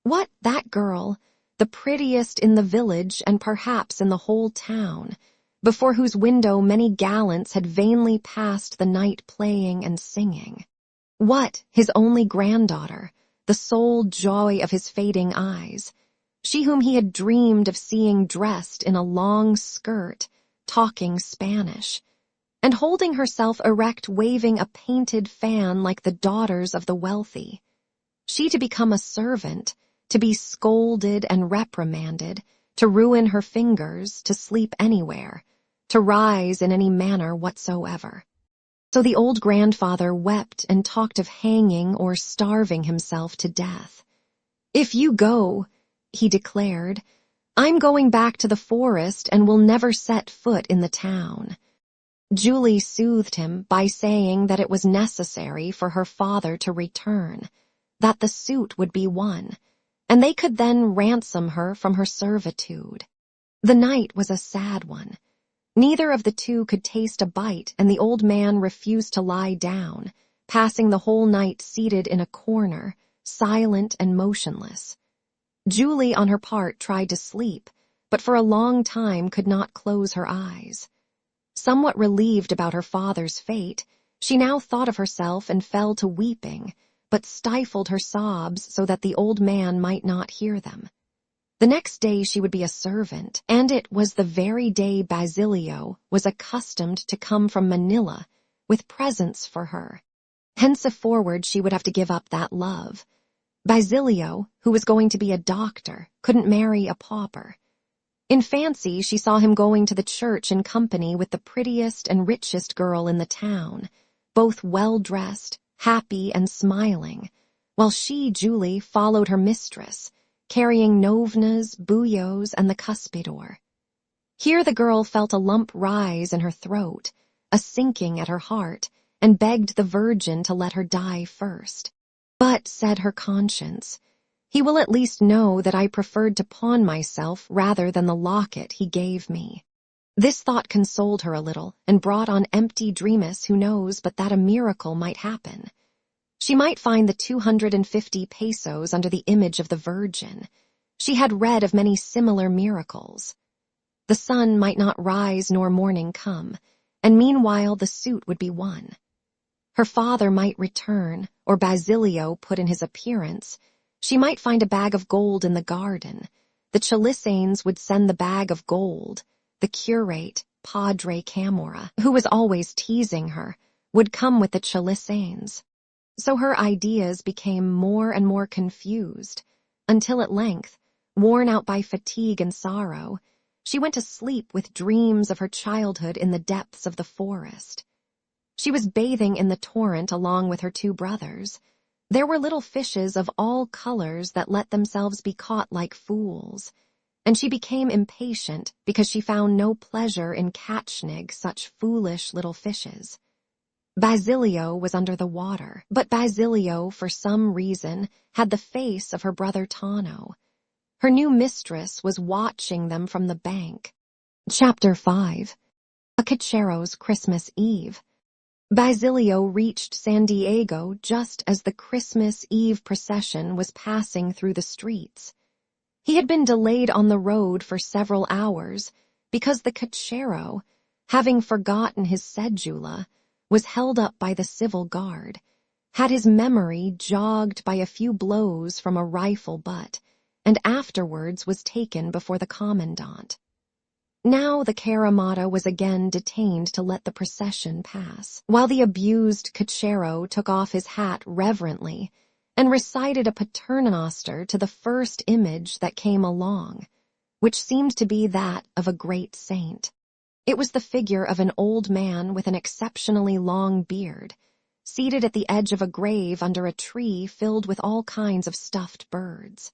What, that girl, the prettiest in the village and perhaps in the whole town, before whose window many gallants had vainly passed the night playing and singing? What, his only granddaughter, the sole joy of his fading eyes, she whom he had dreamed of seeing dressed in a long skirt, talking Spanish, and holding herself erect waving a painted fan like the daughters of the wealthy. She to become a servant, to be scolded and reprimanded, to ruin her fingers, to sleep anywhere, to rise in any manner whatsoever. So the old grandfather wept and talked of hanging or starving himself to death. If you go, he declared, I'm going back to the forest and will never set foot in the town. Julie soothed him by saying that it was necessary for her father to return, that the suit would be won, and they could then ransom her from her servitude. The night was a sad one. Neither of the two could taste a bite, and the old man refused to lie down, passing the whole night seated in a corner, silent and motionless. Julie, on her part, tried to sleep, but for a long time could not close her eyes. Somewhat relieved about her father's fate, she now thought of herself and fell to weeping, but stifled her sobs so that the old man might not hear them. The next day she would be a servant, and it was the very day Basilio was accustomed to come from Manila with presents for her. Henceforward she would have to give up that love. Basilio, who was going to be a doctor, couldn't marry a pauper. In fancy, she saw him going to the church in company with the prettiest and richest girl in the town, both well-dressed, happy and smiling, while she, Julie, followed her mistress, carrying novenas, buyos, and the cuspidor. Here the girl felt a lump rise in her throat, a sinking at her heart, and begged the Virgin to let her die first. But, said her conscience, he will at least know that I preferred to pawn myself rather than the locket he gave me. This thought consoled her a little, and brought on empty dreams who knows but that a miracle might happen. She might find the 250 pesos under the image of the Virgin. She had read of many similar miracles. The sun might not rise nor morning come, and meanwhile the suit would be won. Her father might return, or Basilio put in his appearance. She might find a bag of gold in the garden. The Chalisanes would send the bag of gold. The curate, Padre Camorra, who was always teasing her, would come with the Chalisanes. So her ideas became more and more confused, until at length, worn out by fatigue and sorrow, she went to sleep with dreams of her childhood in the depths of the forest. She was bathing in the torrent along with her two brothers. There were little fishes of all colors that let themselves be caught like fools, and she became impatient because she found no pleasure in catching such foolish little fishes. Basilio was under the water, but Basilio, for some reason, had the face of her brother Tano. Her new mistress was watching them from the bank. Chapter 5. A Cachero's Christmas Eve. Basilio reached San Diego just as the Christmas Eve procession was passing through the streets. He had been delayed on the road for several hours because the cachero, having forgotten his cedula, was held up by the civil guard, had his memory jogged by a few blows from a rifle butt, and afterwards was taken before the commandant. Now the caramata was again detained to let the procession pass, while the abused cachero took off his hat reverently and recited a paternoster to the first image that came along, which seemed to be that of a great saint. It was the figure of an old man with an exceptionally long beard, seated at the edge of a grave under a tree filled with all kinds of stuffed birds.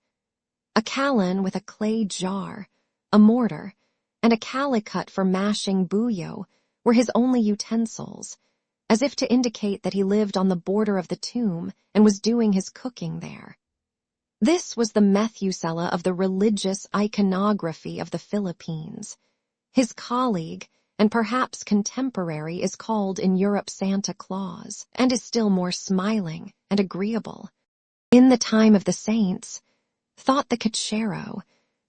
A callan with a clay jar, a mortar, and a calicut for mashing buyo were his only utensils, as if to indicate that he lived on the border of the tomb and was doing his cooking there. This was the Methuselah of the religious iconography of the Philippines. His colleague, and perhaps contemporary, is called in Europe Santa Claus, and is still more smiling and agreeable. In the time of the saints, thought the cachero,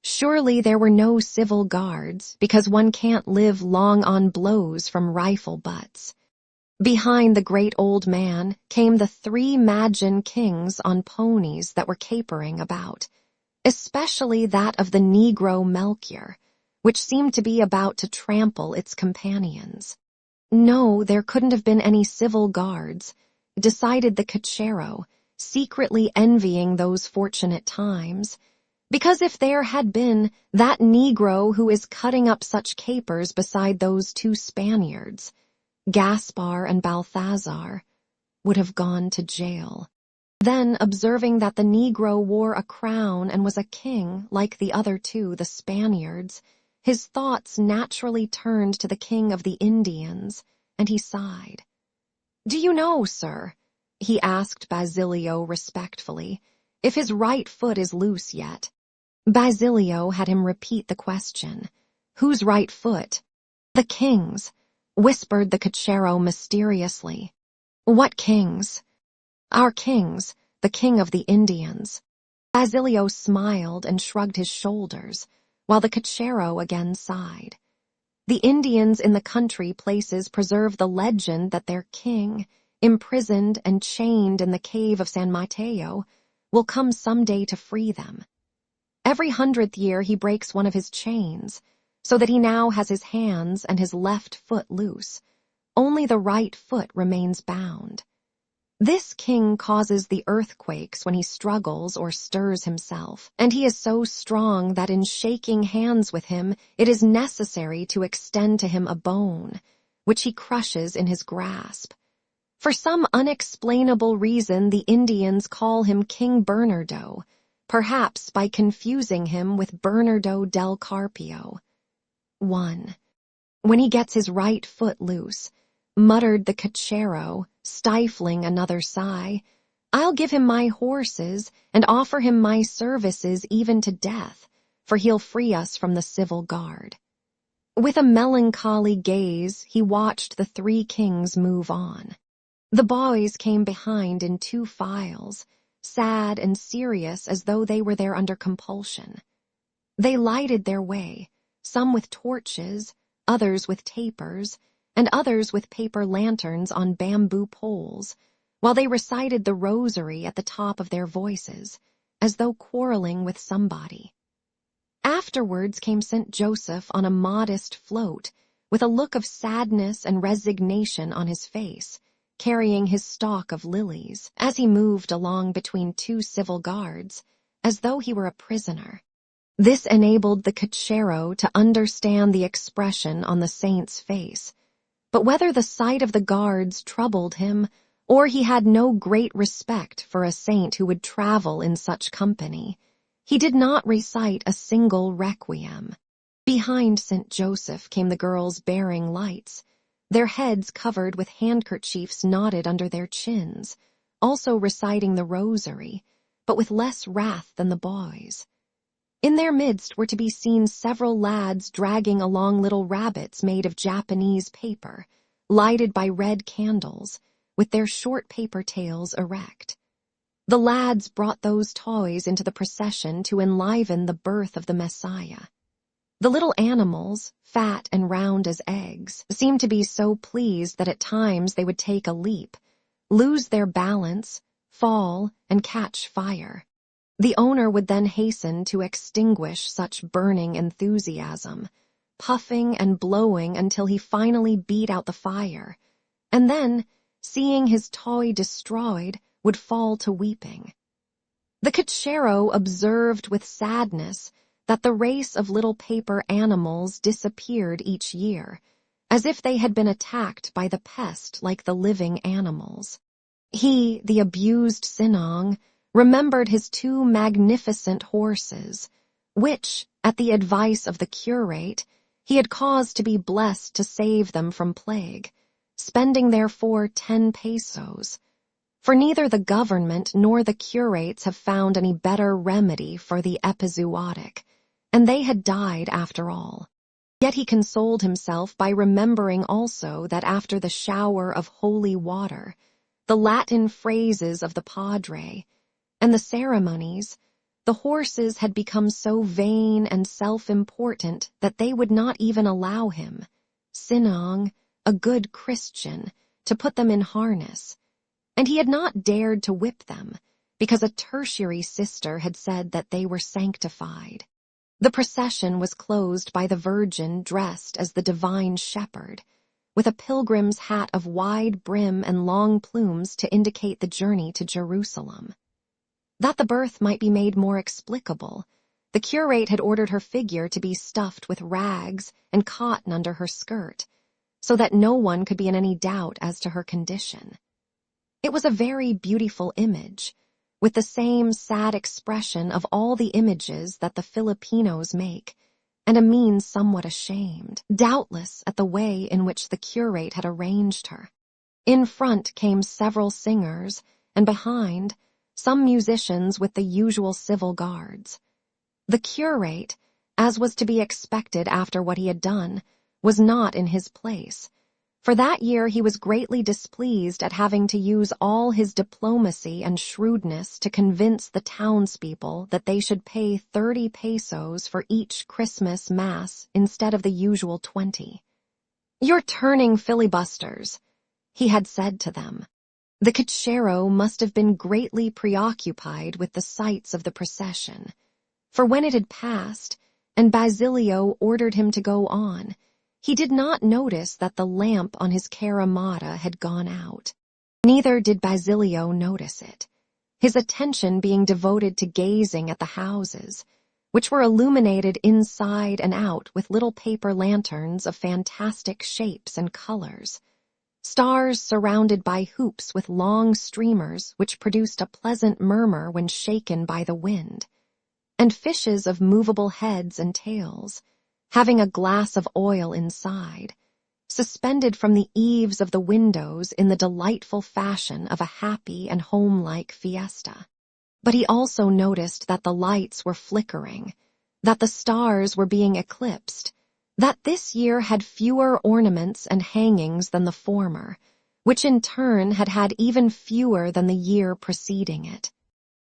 surely there were no civil guards, because one can't live long on blows from rifle butts. Behind the great old man came the 3 Magian kings on ponies that were capering about, especially that of the Negro Melchior, which seemed to be about to trample its companions. No, there couldn't have been any civil guards, decided the cachero, secretly envying those fortunate times, because if there had been, that Negro who is cutting up such capers beside those 2 Spaniards, Gaspar and Balthazar, would have gone to jail. Then, observing that the Negro wore a crown and was a king like the other 2, the Spaniards, his thoughts naturally turned to the king of the Indians, and he sighed. "Do you know, sir," he asked Basilio respectfully, "if his right foot is loose yet?" Basilio had him repeat the question. Whose right foot? "The kings," whispered the cochero mysteriously. "What kings?" "Our kings, the king of the Indians." Basilio smiled and shrugged his shoulders, while the cochero again sighed. "The Indians in the country places preserve the legend that their king, imprisoned and chained in the cave of San Mateo, will come someday to free them. Every 100th year he breaks one of his chains, so that he now has his hands and his left foot loose. Only the right foot remains bound. This king causes the earthquakes when he struggles or stirs himself, and he is so strong that in shaking hands with him it is necessary to extend to him a bone, which he crushes in his grasp. For some unexplainable reason the Indians call him King Bernardo, perhaps by confusing him with Bernardo del Carpio. 1. When he gets his right foot loose, muttered the cochero, stifling another sigh, "I'll give him my horses and offer him my services even to death, for he'll free us from the civil guard." With a melancholy gaze, he watched the three kings move on. The boys came behind in 2 files, sad and serious as though they were there under compulsion. They lighted their way, some with torches, others with tapers, and others with paper lanterns on bamboo poles, while they recited the rosary at the top of their voices, as though quarreling with somebody. Afterwards came St. Joseph on a modest float, with a look of sadness and resignation on his face, carrying his stalk of lilies, as he moved along between 2 civil guards, as though he were a prisoner. This enabled the cochero to understand the expression on the saint's face, but whether the sight of the guards troubled him, or he had no great respect for a saint who would travel in such company, he did not recite a single requiem. Behind St. Joseph came the girls bearing lights, their heads covered with handkerchiefs knotted under their chins, also reciting the rosary, but with less wrath than the boys. In their midst were to be seen several lads dragging along little rabbits made of Japanese paper, lighted by red candles, with their short paper tails erect. The lads brought those toys into the procession to enliven the birth of the Messiah. The little animals, fat and round as eggs, seemed to be so pleased that at times they would take a leap, lose their balance, fall, and catch fire. The owner would then hasten to extinguish such burning enthusiasm, puffing and blowing until he finally beat out the fire, and then, seeing his toy destroyed, would fall to weeping. The cochero observed with sadness that the race of little paper animals disappeared each year, as if they had been attacked by the pest like the living animals. He, the abused Sinong, remembered his 2 magnificent horses, which, at the advice of the curate, he had caused to be blessed to save them from plague, spending therefore 10 pesos. For neither the government nor the curates have found any better remedy for the epizootic, and they had died after all. Yet he consoled himself by remembering also that after the shower of holy water, the Latin phrases of the padre, and the ceremonies, the horses had become so vain and self-important that they would not even allow him, Sinong, a good Christian, to put them in harness, and he had not dared to whip them, because a tertiary sister had said that they were sanctified. The procession was closed by the Virgin dressed as the divine shepherd, with a pilgrim's hat of wide brim and long plumes to indicate the journey to Jerusalem. That the birth might be made more explicable, the curate had ordered her figure to be stuffed with rags and cotton under her skirt, so that no one could be in any doubt as to her condition. It was a very beautiful image, with the same sad expression of all the images that the Filipinos make, and a mien somewhat ashamed, doubtless at the way in which the curate had arranged her. In front came several singers, and behind, some musicians with the usual civil guards. The curate, as was to be expected after what he had done, was not in his place. For that year he was greatly displeased at having to use all his diplomacy and shrewdness to convince the townspeople that they should pay 30 pesos for each Christmas Mass instead of the usual 20. "You're turning filibusters," he had said to them. The cochero must have been greatly preoccupied with the sights of the procession, for when it had passed, and Basilio ordered him to go on, he did not notice that the lamp on his caramata had gone out. Neither did Basilio notice it, his attention being devoted to gazing at the houses, which were illuminated inside and out with little paper lanterns of fantastic shapes and colors, stars surrounded by hoops with long streamers which produced a pleasant murmur when shaken by the wind, and fishes of movable heads and tails, having a glass of oil inside, suspended from the eaves of the windows in the delightful fashion of a happy and home-like fiesta. But he also noticed that the lights were flickering, that the stars were being eclipsed, that this year had fewer ornaments and hangings than the former, which in turn had had even fewer than the year preceding it.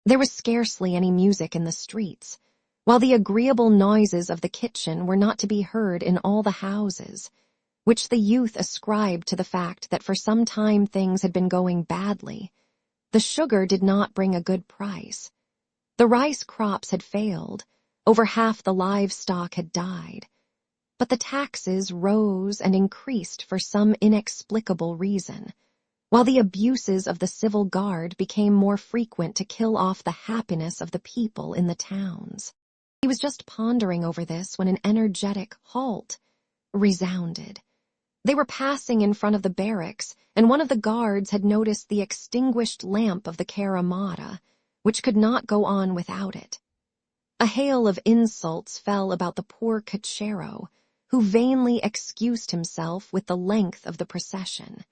There was scarcely any music in the streets, while the agreeable noises of the kitchen were not to be heard in all the houses, which the youth ascribed to the fact that for some time things had been going badly. The sugar did not bring a good price. The rice crops had failed, over half the livestock had died, but the taxes rose and increased for some inexplicable reason, while the abuses of the civil guard became more frequent to kill off the happiness of the people in the towns. He was just pondering over this when an energetic halt resounded. They were passing in front of the barracks, and one of the guards had noticed the extinguished lamp of the caramata, which could not go on without it. A hail of insults fell about the poor cochero, who vainly excused himself with the length of the procession.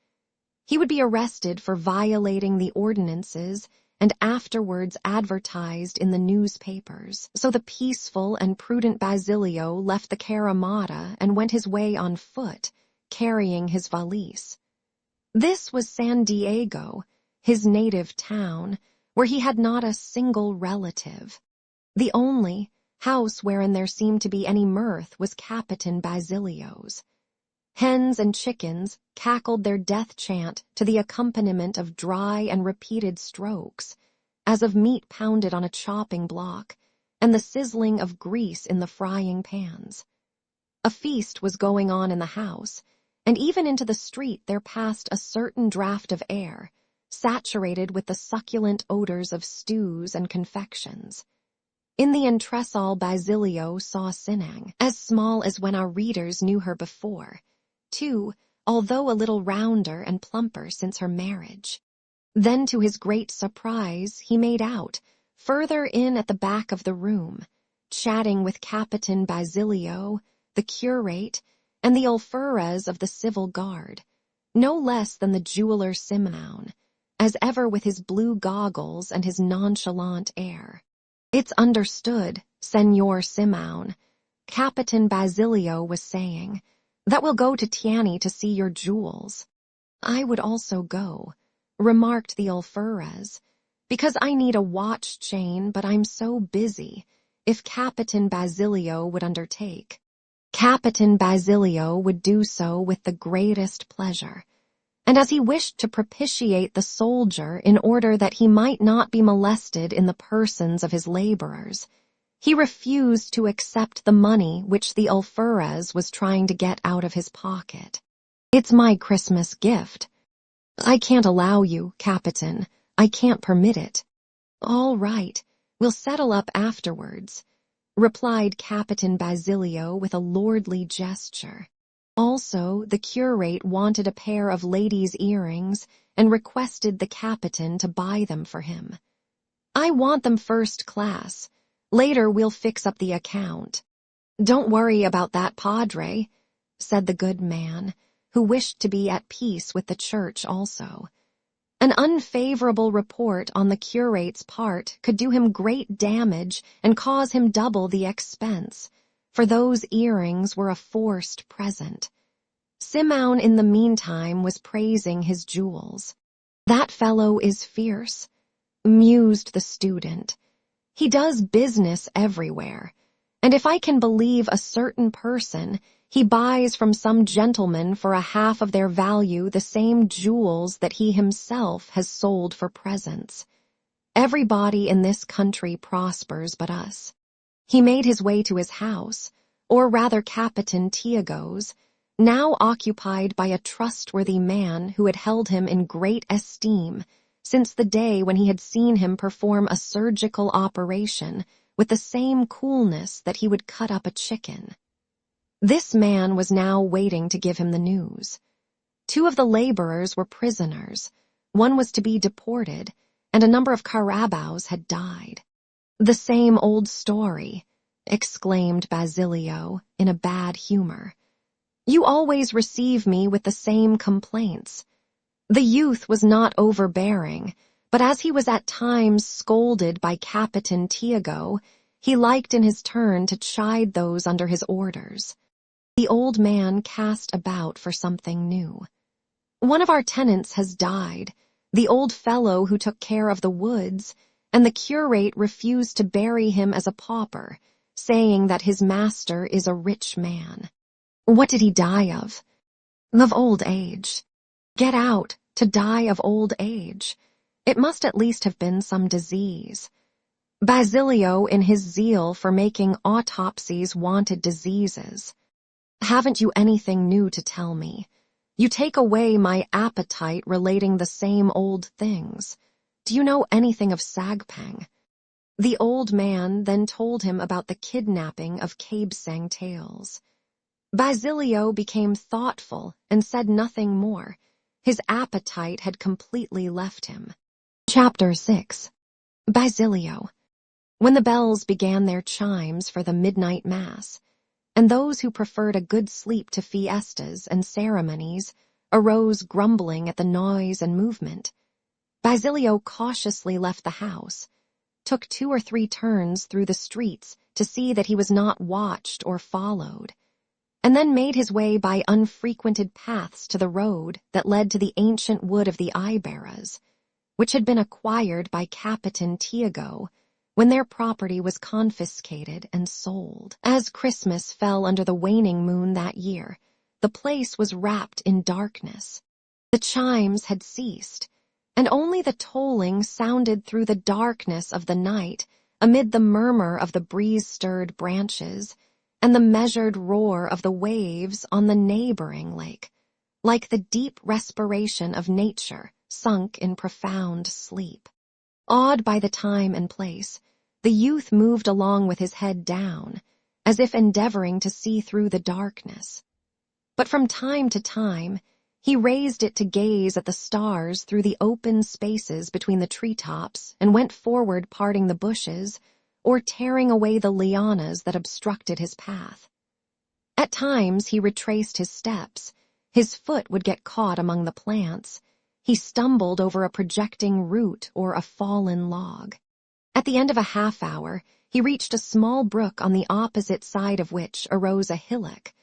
He would be arrested for violating the ordinances and afterwards advertised in the newspapers. So the peaceful and prudent Basilio left the caramata and went his way on foot, carrying his valise. This was San Diego, his native town, where he had not a single relative. The only house wherein there seemed to be any mirth was Capitan Basilio's. Hens and chickens cackled their death chant to the accompaniment of dry and repeated strokes, as of meat pounded on a chopping block, and the sizzling of grease in the frying pans. A feast was going on in the house, and even into the street there passed a certain draught of air, saturated with the succulent odors of stews and confections. In the entresol Basilio saw Sinang, as small as when our readers knew her before, too, although a little rounder and plumper since her marriage. Then, to his great surprise, he made out, further in at the back of the room, chatting with Capitan Basilio, the curate, and the alferez of the civil guard, no less than the jeweler Simeon, as ever with his blue goggles and his nonchalant air. "It's understood, Senor Simeon," Capitan Basilio was saying, "that we'll go to Tiani to see your jewels." "I would also go," remarked the alferez, "because I need a watch chain, but I'm so busy, if Capitan Basilio would undertake." Capitan Basilio would do so with the greatest pleasure, and as he wished to propitiate the soldier in order that he might not be molested in the persons of his laborers, he refused to accept the money which the alferez was trying to get out of his pocket. "It's my Christmas gift." "I can't allow you, Capitan. I can't permit it." "All right, we'll settle up afterwards," replied Capitan Basilio with a lordly gesture. Also, the curate wanted a pair of ladies' earrings and requested the Capitan to buy them for him. "I want them first class. Later we'll fix up the account." "Don't worry about that, Padre," said the good man, who wished to be at peace with the church also. An unfavorable report on the curate's part could do him great damage and cause him double the expense, for those earrings were a forced present. Simeon in the meantime was praising his jewels. "That fellow is fierce," mused the student. "He does business everywhere, and if I can believe a certain person, he buys from some gentleman for a half of their value the same jewels that he himself has sold for presents. Everybody in this country prospers but us." He made his way to his house, or rather Captain Tiago's, now occupied by a trustworthy man who had held him in great esteem since the day when he had seen him perform a surgical operation with the same coolness that he would cut up a chicken. This man was now waiting to give him the news. 2 of the laborers were prisoners, one was to be deported, and a number of Carabaos had died. "The same old story," exclaimed Basilio in a bad humor. "You always receive me with the same complaints." The youth was not overbearing, but as he was at times scolded by Captain Tiago, he liked in his turn to chide those under his orders. The old man cast about for something new. "One of our tenants has died, the old fellow who took care of the woods, and the curate refused to bury him as a pauper, saying that his master is a rich man." "What did he die of?" "Of old age." "Get out, to die of old age. It must at least have been some disease." Basilio, in his zeal for making autopsies, wanted diseases. "Haven't you anything new to tell me? You take away my appetite relating the same old things. Do you know anything of Sagpang?" The old man then told him about the kidnapping of Cabesang Tales. Basilio became thoughtful and said nothing more. His appetite had completely left him. Chapter 6. Basilio. When the bells began their chimes for the midnight mass, and those who preferred a good sleep to fiestas and ceremonies arose grumbling at the noise and movement, Basilio cautiously left the house, took 2 or 3 turns through the streets to see that he was not watched or followed, and then made his way by unfrequented paths to the road that led to the ancient wood of the Iberas, which had been acquired by Captain Tiago when their property was confiscated and sold. As Christmas fell under the waning moon that year, the place was wrapped in darkness. The chimes had ceased, and only the tolling sounded through the darkness of the night amid the murmur of the breeze-stirred branches and the measured roar of the waves on the neighboring lake, like the deep respiration of nature sunk in profound sleep. Awed by the time and place, the youth moved along with his head down, as if endeavoring to see through the darkness. But from time to time, he raised it to gaze at the stars through the open spaces between the treetops and went forward parting the bushes or tearing away the lianas that obstructed his path. At times he retraced his steps. His foot would get caught among the plants. He stumbled over a projecting root or a fallen log. At the end of a half-hour, he reached a small brook on the opposite side of which arose a hillock,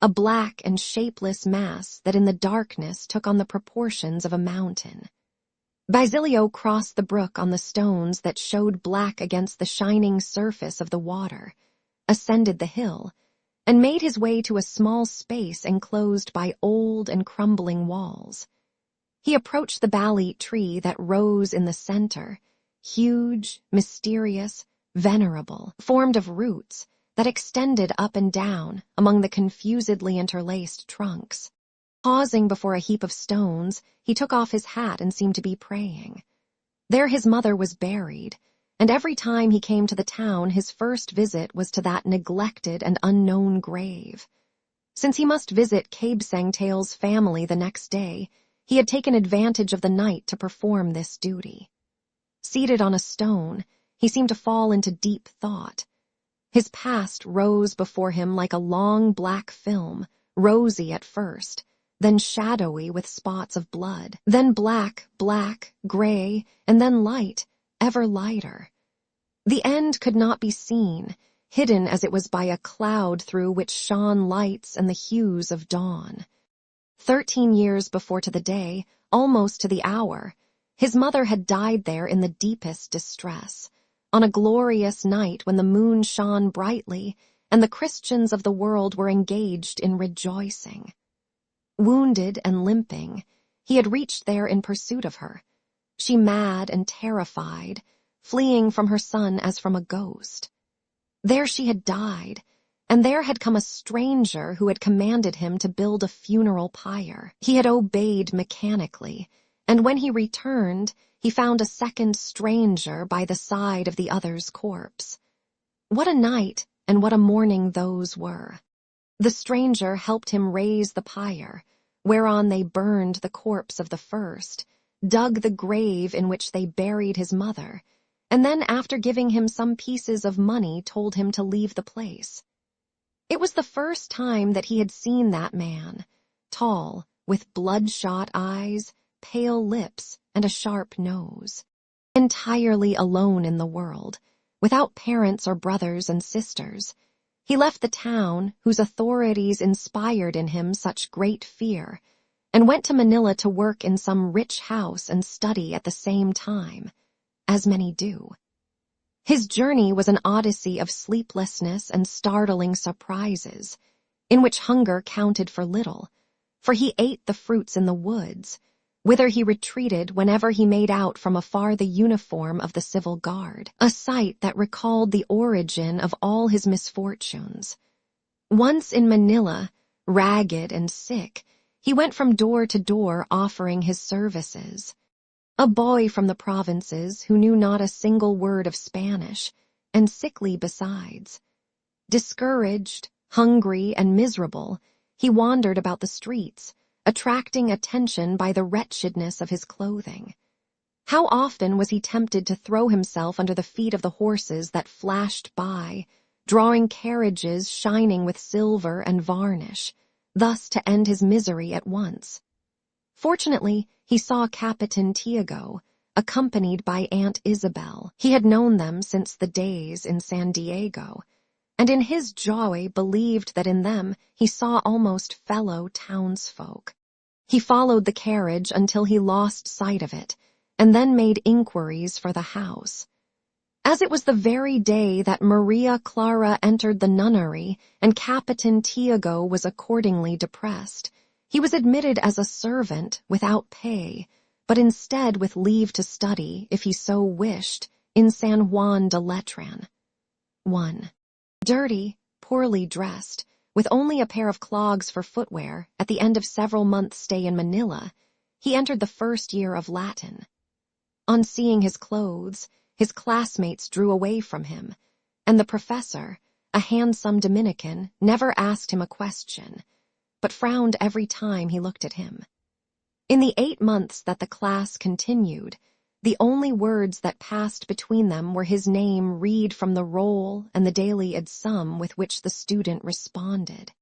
a black and shapeless mass that in the darkness took on the proportions of a mountain. Basilio crossed the brook on the stones that showed black against the shining surface of the water, ascended the hill, and made his way to a small space enclosed by old and crumbling walls. He approached the balit tree that rose in the center, huge, mysterious, venerable, formed of roots that extended up and down among the confusedly interlaced trunks. Pausing before a heap of stones, he took off his hat and seemed to be praying. There his mother was buried, and every time he came to the town his first visit was to that neglected and unknown grave. Since he must visit Cabesang Tales' family the next day, he had taken advantage of the night to perform this duty. Seated on a stone, he seemed to fall into deep thought. His past rose before him like a long black film, rosy at first, then shadowy with spots of blood, then black, gray, and then light, ever lighter. The end could not be seen. hidden as it was by a cloud through which shone lights and the hues of dawn. 13 years before to the day, almost to the hour, his mother had died there in the deepest distress, on a glorious night when the moon shone brightly and the Christians of the world were engaged in rejoicing. Wounded and limping, he had reached there in pursuit of her, she mad and terrified, fleeing from her son as from a ghost. There she had died, and there had come a stranger who had commanded him to build a funeral pyre. He had obeyed mechanically, and when he returned, he found a second stranger by the side of the other's corpse. What a night and what a morning those were! The stranger helped him raise the pyre, whereon they burned the corpse of the first, dug the grave in which they buried his mother, and then after giving him some pieces of money told him to leave the place. It was the first time that he had seen that man, tall, with bloodshot eyes, pale lips, and a sharp nose. Entirely alone in the world, without parents or brothers and sisters, he left the town whose authorities inspired in him such great fear, and went to Manila to work in some rich house and study at the same time, as many do. His journey was an odyssey of sleeplessness and startling surprises, in which hunger counted for little, for he ate the fruits in the woods, whither he retreated whenever he made out from afar the uniform of the civil guard, a sight that recalled the origin of all his misfortunes. Once in Manila, ragged and sick, he went from door to door offering his services. A boy from the provinces who knew not a single word of Spanish, and sickly besides. Discouraged, hungry, and miserable, he wandered about the streets, attracting attention by the wretchedness of his clothing. How often was he tempted to throw himself under the feet of the horses that flashed by, drawing carriages shining with silver and varnish, thus to end his misery at once. Fortunately, he saw Captain Tiago, accompanied by Aunt Isabel. He had known them since the days in San Diego, and in his joy believed that in them he saw almost fellow townsfolk. He followed the carriage until he lost sight of it, and then made inquiries for the house. As it was the very day that Maria Clara entered the nunnery and Captain Tiago was accordingly depressed, he was admitted as a servant without pay, but instead with leave to study, if he so wished, in San Juan de Letran. 1. Dirty, poorly dressed, with only a pair of clogs for footwear, at the end of several months' stay in Manila, he entered the first year of Latin. On seeing his clothes, his classmates drew away from him, and the professor, a handsome Dominican, never asked him a question, but frowned every time he looked at him. In the 8 months that the class continued, the only words that passed between them were his name read from the roll and the daily sum with which the student responded.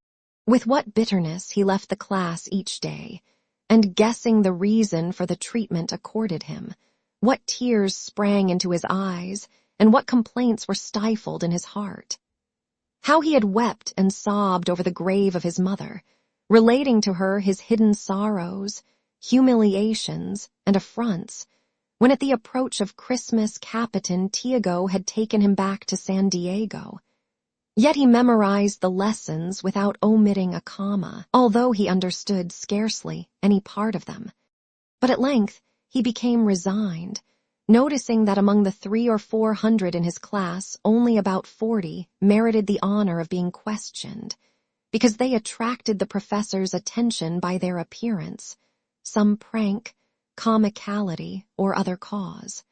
With what bitterness he left the class each day, and guessing the reason for the treatment accorded him, what tears sprang into his eyes, and what complaints were stifled in his heart. How he had wept and sobbed over the grave of his mother, relating to her his hidden sorrows, humiliations, and affronts, when at the approach of Christmas Captain Tiago had taken him back to San Diego. Yet he memorized the lessons without omitting a comma, although he understood scarcely any part of them. But at length he became resigned, noticing that among the 300 or 400 in his class, only about 40 merited the honor of being questioned, because they attracted the professor's attention by their appearance, some prank, comicality, or other cause.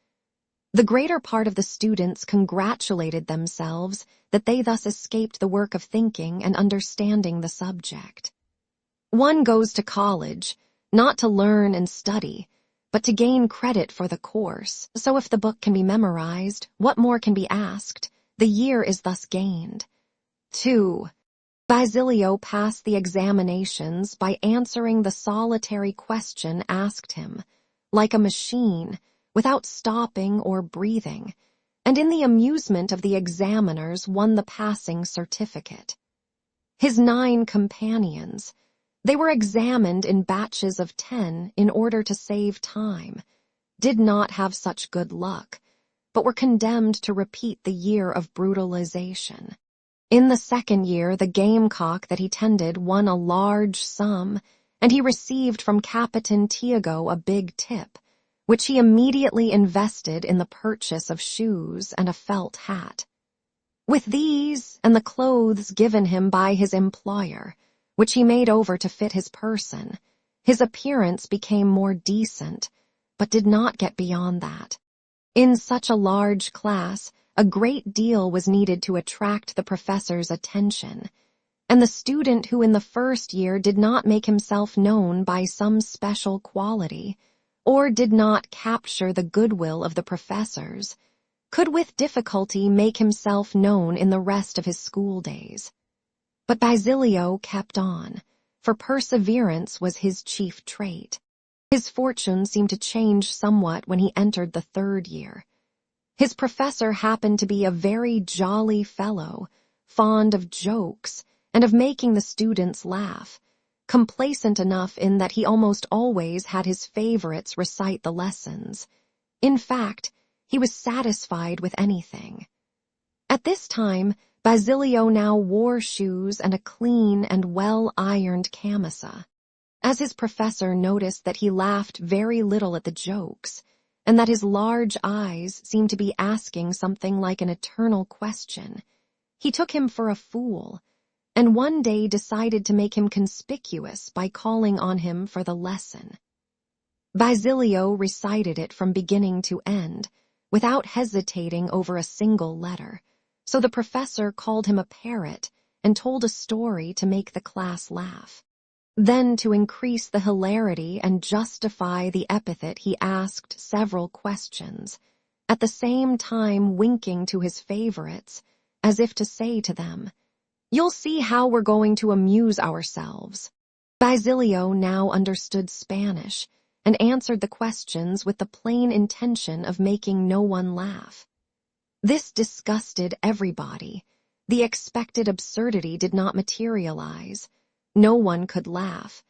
The greater part of the students congratulated themselves that they thus escaped the work of thinking and understanding the subject. One goes to college, not to learn and study, but to gain credit for the course, so if the book can be memorized, what more can be asked? The year is thus gained. 2. Basilio passed the examinations by answering the solitary question asked him, like a machine, without stopping or breathing, and in the amusement of the examiners won the passing certificate. His 9 companions, they were examined in batches of 10 in order to save time, did not have such good luck, but were condemned to repeat the year of brutalization. In the second year, the gamecock that he tended won a large sum, and he received from Captain Tiago a big tip, which he immediately invested in the purchase of shoes and a felt hat. With these and the clothes given him by his employer, which he made over to fit his person, his appearance became more decent, but did not get beyond that. In such a large class, a great deal was needed to attract the professor's attention, and the student who in the first year did not make himself known by some special quality, or did not capture the goodwill of the professors, could with difficulty make himself known in the rest of his school days. But Basilio kept on, for perseverance was his chief trait. His fortune seemed to change somewhat when he entered the third year. His professor happened to be a very jolly fellow, fond of jokes and of making the students laugh, complacent enough in that he almost always had his favorites recite the lessons. In fact, he was satisfied with anything. At this time, Basilio now wore shoes and a clean and well-ironed camisa. As his professor noticed that he laughed very little at the jokes, and that his large eyes seemed to be asking something like an eternal question, he took him for a fool, and one day decided to make him conspicuous by calling on him for the lesson. Basilio recited it from beginning to end, without hesitating over a single letter, so the professor called him a parrot and told a story to make the class laugh. Then, to increase the hilarity and justify the epithet, he asked several questions, at the same time winking to his favorites, as if to say to them, "You'll see how we're going to amuse ourselves." Basilio now understood Spanish and answered the questions with the plain intention of making no one laugh. This disgusted everybody. The expected absurdity did not materialize. No one could laugh,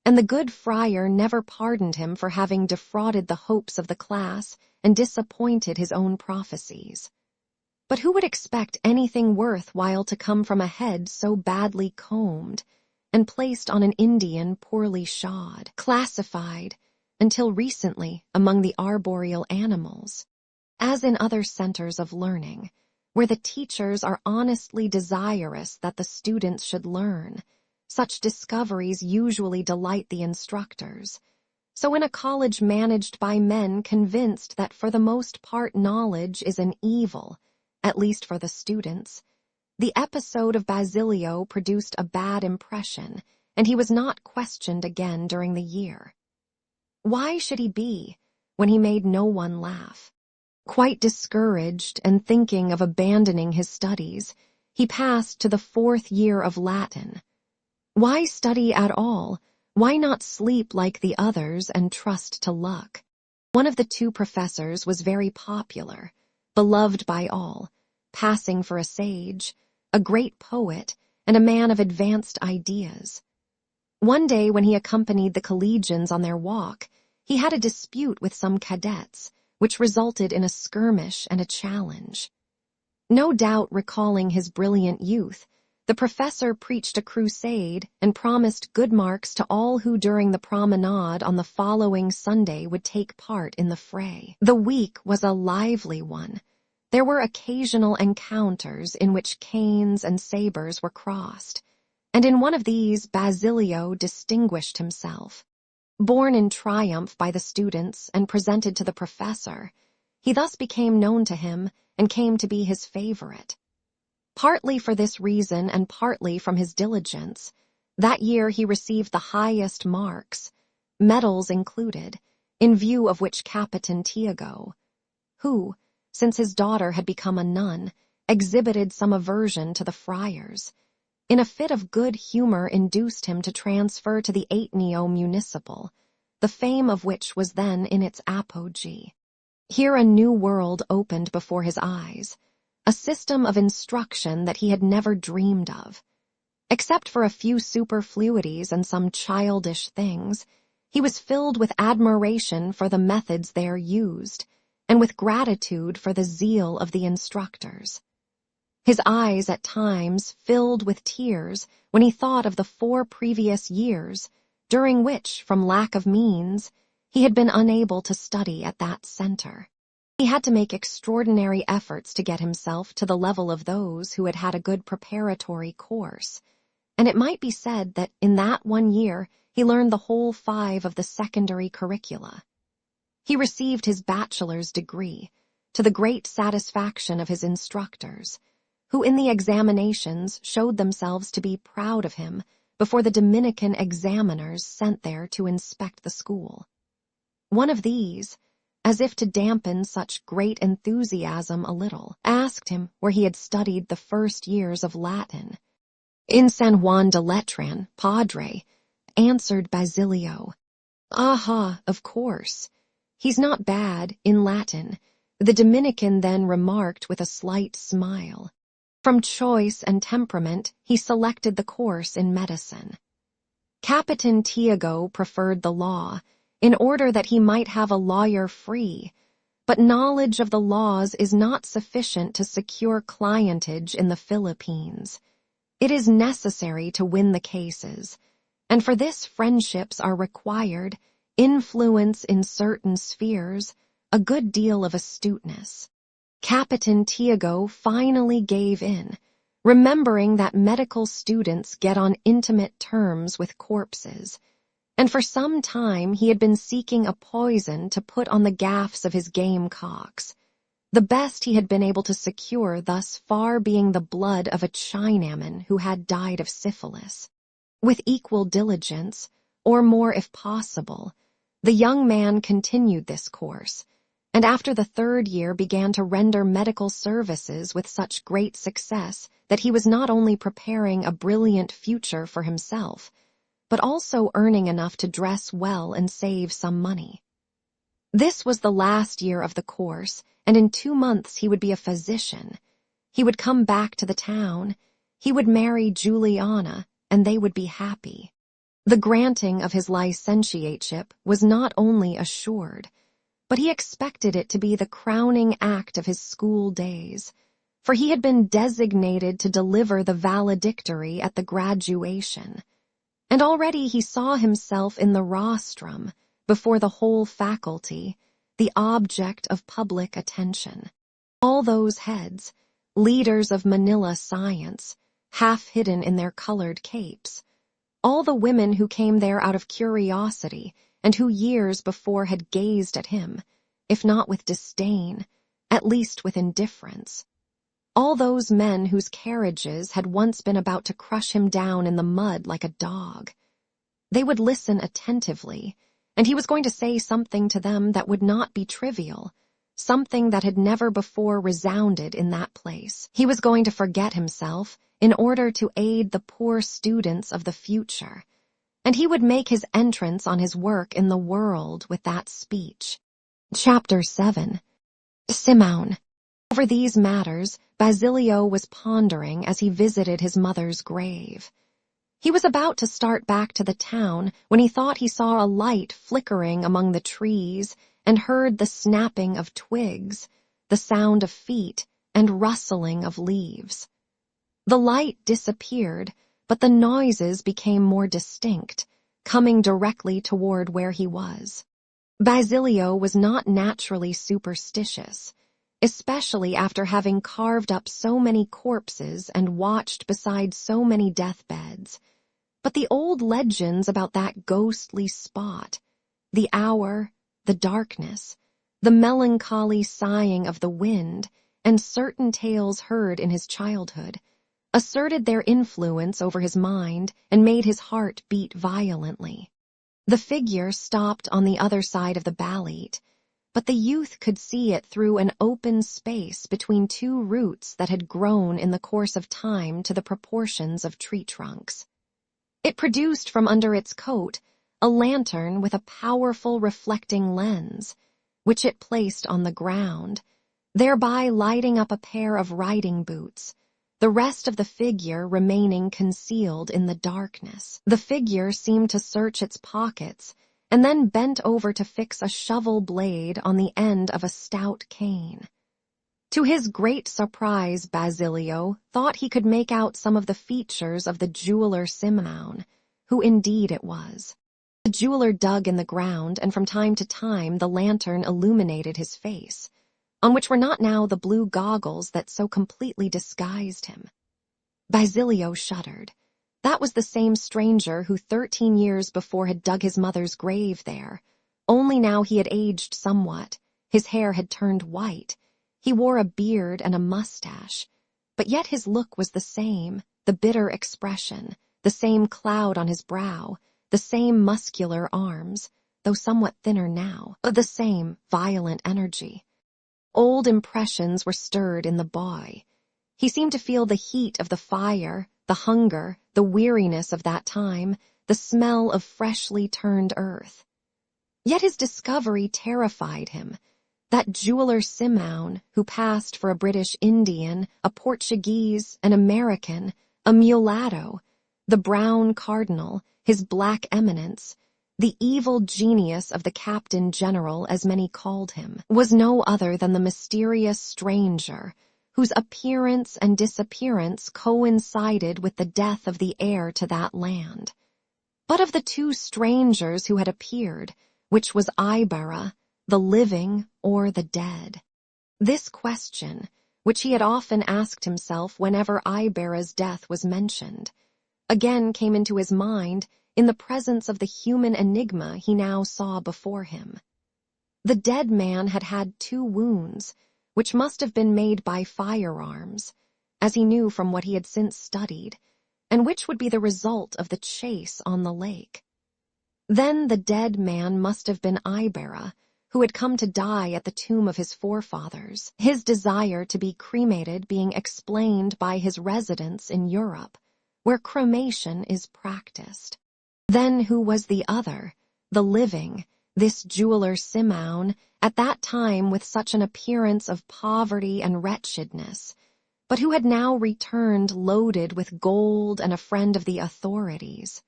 and the good friar never pardoned him for having defrauded the hopes of the class and disappointed his own prophecies. But who would expect anything worthwhile to come from a head so badly combed and placed on an Indian poorly shod, classified, until recently, among the arboreal animals? As in other centers of learning, where the teachers are honestly desirous that the students should learn, such discoveries usually delight the instructors. So in a college managed by men convinced that for the most part knowledge is an evil, at least for the students, the episode of Basilio produced a bad impression, and he was not questioned again during the year. Why should he be, when he made no one laugh? Quite discouraged and thinking of abandoning his studies, he passed to the 4th year of Latin. Why study at all? Why not sleep like the others and trust to luck? One of the 2 professors was very popular, beloved by all, passing for a sage, a great poet, and a man of advanced ideas. One day when he accompanied the collegians on their walk, he had a dispute with some cadets, which resulted in a skirmish and a challenge. No doubt recalling his brilliant youth, the professor preached a crusade and promised good marks to all who during the promenade on the following Sunday would take part in the fray. The week was a lively one. There were occasional encounters in which canes and sabers were crossed, and in one of these Basilio distinguished himself. Borne in triumph by the students and presented to the professor, he thus became known to him and came to be his favorite. Partly for this reason and partly from his diligence, that year he received the highest marks, medals included, in view of which Captain Tiago, who, since his daughter had become a nun, exhibited some aversion to the friars, in a fit of good humor induced him to transfer to the Ateneo Municipal, the fame of which was then in its apogee. Here a new world opened before his eyes, a system of instruction that he had never dreamed of. Except for a few superfluities and some childish things, he was filled with admiration for the methods there used, and with gratitude for the zeal of the instructors. His eyes at times filled with tears when he thought of the 4 previous years, during which, from lack of means, he had been unable to study at that center. He had to make extraordinary efforts to get himself to the level of those who had had a good preparatory course, and it might be said that in that 1 year he learned the whole 5 of the secondary curricula. He received his bachelor's degree, to the great satisfaction of his instructors, who in the examinations showed themselves to be proud of him before the Dominican examiners sent there to inspect the school. One of these, as if to dampen such great enthusiasm a little, asked him where he had studied the first years of Latin. "In San Juan de Letran, Padre," answered Basilio. "Aha, of course. He's not bad in Latin," the Dominican then remarked with a slight smile. From choice and temperament, he selected the course in medicine. Capitan Tiago preferred the law, in order that he might have a lawyer free, but knowledge of the laws is not sufficient to secure clientage in the Philippines. It is necessary to win the cases, and for this friendships are required, influence in certain spheres, a good deal of astuteness. Capitan Tiago finally gave in, remembering that medical students get on intimate terms with corpses, and for some time he had been seeking a poison to put on the gaffs of his gamecocks, the best he had been able to secure thus far being the blood of a Chinaman who had died of syphilis. With equal diligence, or more if possible, the young man continued this course, and after the 3rd year began to render medical services with such great success that he was not only preparing a brilliant future for himself, but also earning enough to dress well and save some money. This was the last year of the course, and in 2 months he would be a physician. He would come back to the town, he would marry Juliana, and they would be happy. The granting of his licentiateship was not only assured, but he expected it to be the crowning act of his school days, for he had been designated to deliver the valedictory at the graduation, and already he saw himself in the rostrum, before the whole faculty, the object of public attention. All those heads, leaders of Manila science, half hidden in their colored capes, all the women who came there out of curiosity and who years before had gazed at him, if not with disdain, at least with indifference. All those men whose carriages had once been about to crush him down in the mud like a dog. They would listen attentively, and he was going to say something to them that would not be trivial, something that had never before resounded in that place. He was going to forget himself in order to aid the poor students of the future, and he would make his entrance on his work in the world with that speech. Chapter 7. Simone. Over these matters, Basilio was pondering as he visited his mother's grave. He was about to start back to the town when he thought he saw a light flickering among the trees and heard the snapping of twigs, the sound of feet, and rustling of leaves. The light disappeared, but the noises became more distinct, coming directly toward where he was. Basilio was not naturally superstitious, especially after having carved up so many corpses and watched beside so many deathbeds. But the old legends about that ghostly spot, the hour, the darkness, the melancholy sighing of the wind, and certain tales heard in his childhood, asserted their influence over his mind and made his heart beat violently. The figure stopped on the other side of the balliet, but the youth could see it through an open space between 2 roots that had grown in the course of time to the proportions of tree trunks. It produced from under its coat a lantern with a powerful reflecting lens, which it placed on the ground, thereby lighting up a pair of riding boots, the rest of the figure remaining concealed in the darkness. The figure seemed to search its pockets and then bent over to fix a shovel blade on the end of a stout cane. To his great surprise, Basilio thought he could make out some of the features of the jeweler Simeon, who indeed it was. The jeweler dug in the ground, and from time to time the lantern illuminated his face, on which were not now the blue goggles that so completely disguised him. Basilio shuddered. That was the same stranger who 13 years before had dug his mother's grave there, only now he had aged somewhat, his hair had turned white, he wore a beard and a mustache, but yet his look was the same, the bitter expression, the same cloud on his brow, the same muscular arms, though somewhat thinner now, the same violent energy. Old impressions were stirred in the boy. He seemed to feel the heat of the fire, the hunger, the weariness of that time, the smell of freshly turned earth. Yet his discovery terrified him. That jeweler Simeon, who passed for a British Indian, a Portuguese, an American, a mulatto, the brown cardinal, his black eminence, the evil genius of the Captain General, as many called him, was no other than the mysterious stranger, whose appearance and disappearance coincided with the death of the heir to that land. But of the two strangers who had appeared, which was Ibarra, the living or the dead? This question, which he had often asked himself whenever Ibarra's death was mentioned, again came into his mind in the presence of the human enigma he now saw before him. The dead man had had 2 wounds, which must have been made by firearms, as he knew from what he had since studied, and which would be the result of the chase on the lake. Then the dead man must have been Ibarra, who had come to die at the tomb of his forefathers, his desire to be cremated being explained by his residence in Europe, where cremation is practiced. Then who was the other, the living, this jeweler Simeon, at that time with such an appearance of poverty and wretchedness, but who had now returned loaded with gold and a friend of the authorities?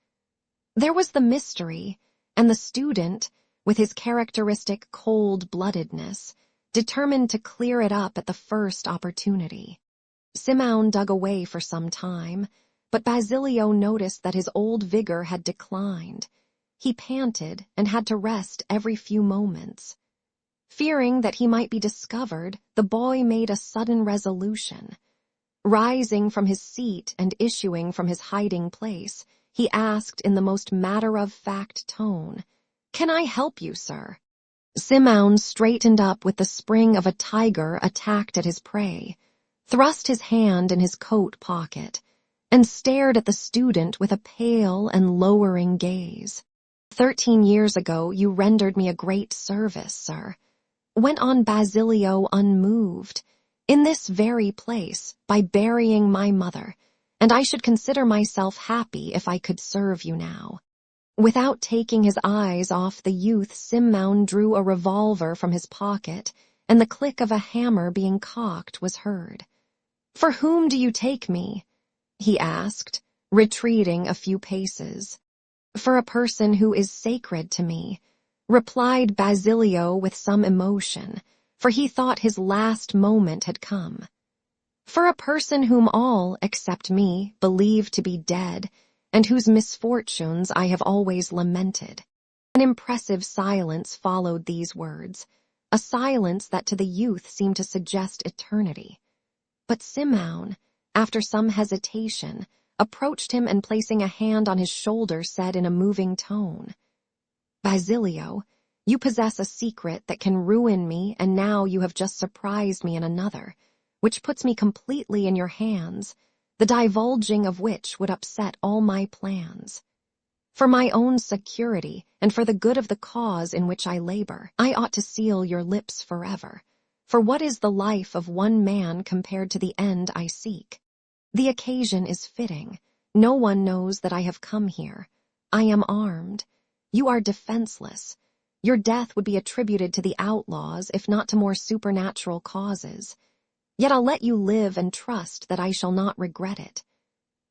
There was the mystery, and the student, with his characteristic cold-bloodedness, determined to clear it up at the first opportunity. Simeon dug away for some time, but Basilio noticed that his old vigor had declined. He panted and had to rest every few moments. Fearing that he might be discovered, the boy made a sudden resolution. Rising from his seat and issuing from his hiding place, he asked in the most matter-of-fact tone, "Can I help you, sir?" Simeon straightened up with the spring of a tiger attacked at his prey, thrust his hand in his coat pocket, and stared at the student with a pale and lowering gaze. 13 years ago you rendered me a great service, sir, went on Basilio unmoved, in this very place, by burying my mother, and I should consider myself happy if I could serve you now. Without taking his eyes off the youth, Simeon drew a revolver from his pocket, and the click of a hammer being cocked was heard. "For whom do you take me?" he asked, retreating a few paces. "For a person who is sacred to me," replied Basilio with some emotion, for he thought his last moment had come. "For a person whom all, except me, believe to be dead, and whose misfortunes I have always lamented." An impressive silence followed these words, a silence that to the youth seemed to suggest eternity. But Simeon, after some hesitation, approached him and placing a hand on his shoulder said in a moving tone, "Basilio, you possess a secret that can ruin me, and now you have just surprised me in another, which puts me completely in your hands, the divulging of which would upset all my plans. For my own security, and for the good of the cause in which I labor, I ought to seal your lips forever. For what is the life of one man compared to the end I seek? The occasion is fitting. No one knows that I have come here. I am armed. You are defenseless. Your death would be attributed to the outlaws, if not to more supernatural causes. Yet I'll let you live and trust that I shall not regret it.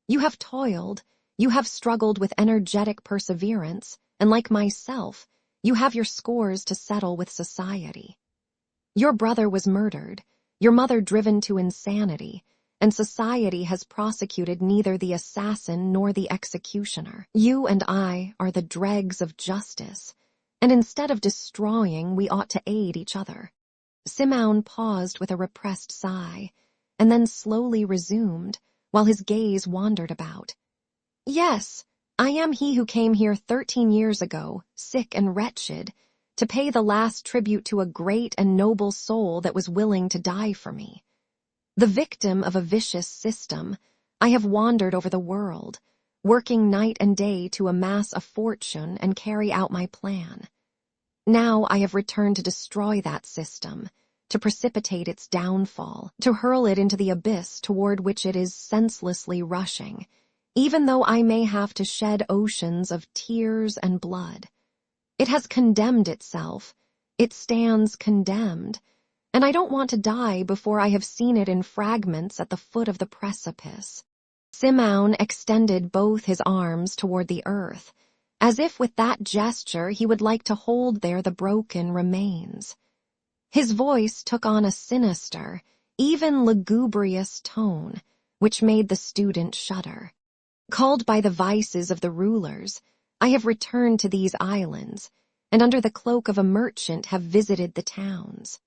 You have toiled, you have struggled with energetic perseverance, and like myself, you have your scores to settle with society. Your brother was murdered, your mother driven to insanity, and society has prosecuted neither the assassin nor the executioner. You and I are the dregs of justice, and instead of destroying, we ought to aid each other. Simeon paused with a repressed sigh, and then slowly resumed, while his gaze wandered about. Yes, I am he who came here 13 years ago, sick and wretched, to pay the last tribute to a great and noble soul that was willing to die for me. The victim of a vicious system, I have wandered over the world, working night and day to amass a fortune and carry out my plan. Now I have returned to destroy that system, to precipitate its downfall, to hurl it into the abyss toward which it is senselessly rushing, even though I may have to shed oceans of tears and blood. It has condemned itself, it stands condemned, and I don't want to die before I have seen it in fragments at the foot of the precipice. Simeon extended both his arms toward the earth, as if with that gesture he would like to hold there the broken remains. His voice took on a sinister, even lugubrious tone, which made the student shudder. Called by the vices of the rulers, I have returned to these islands, and under the cloak of a merchant have visited the towns.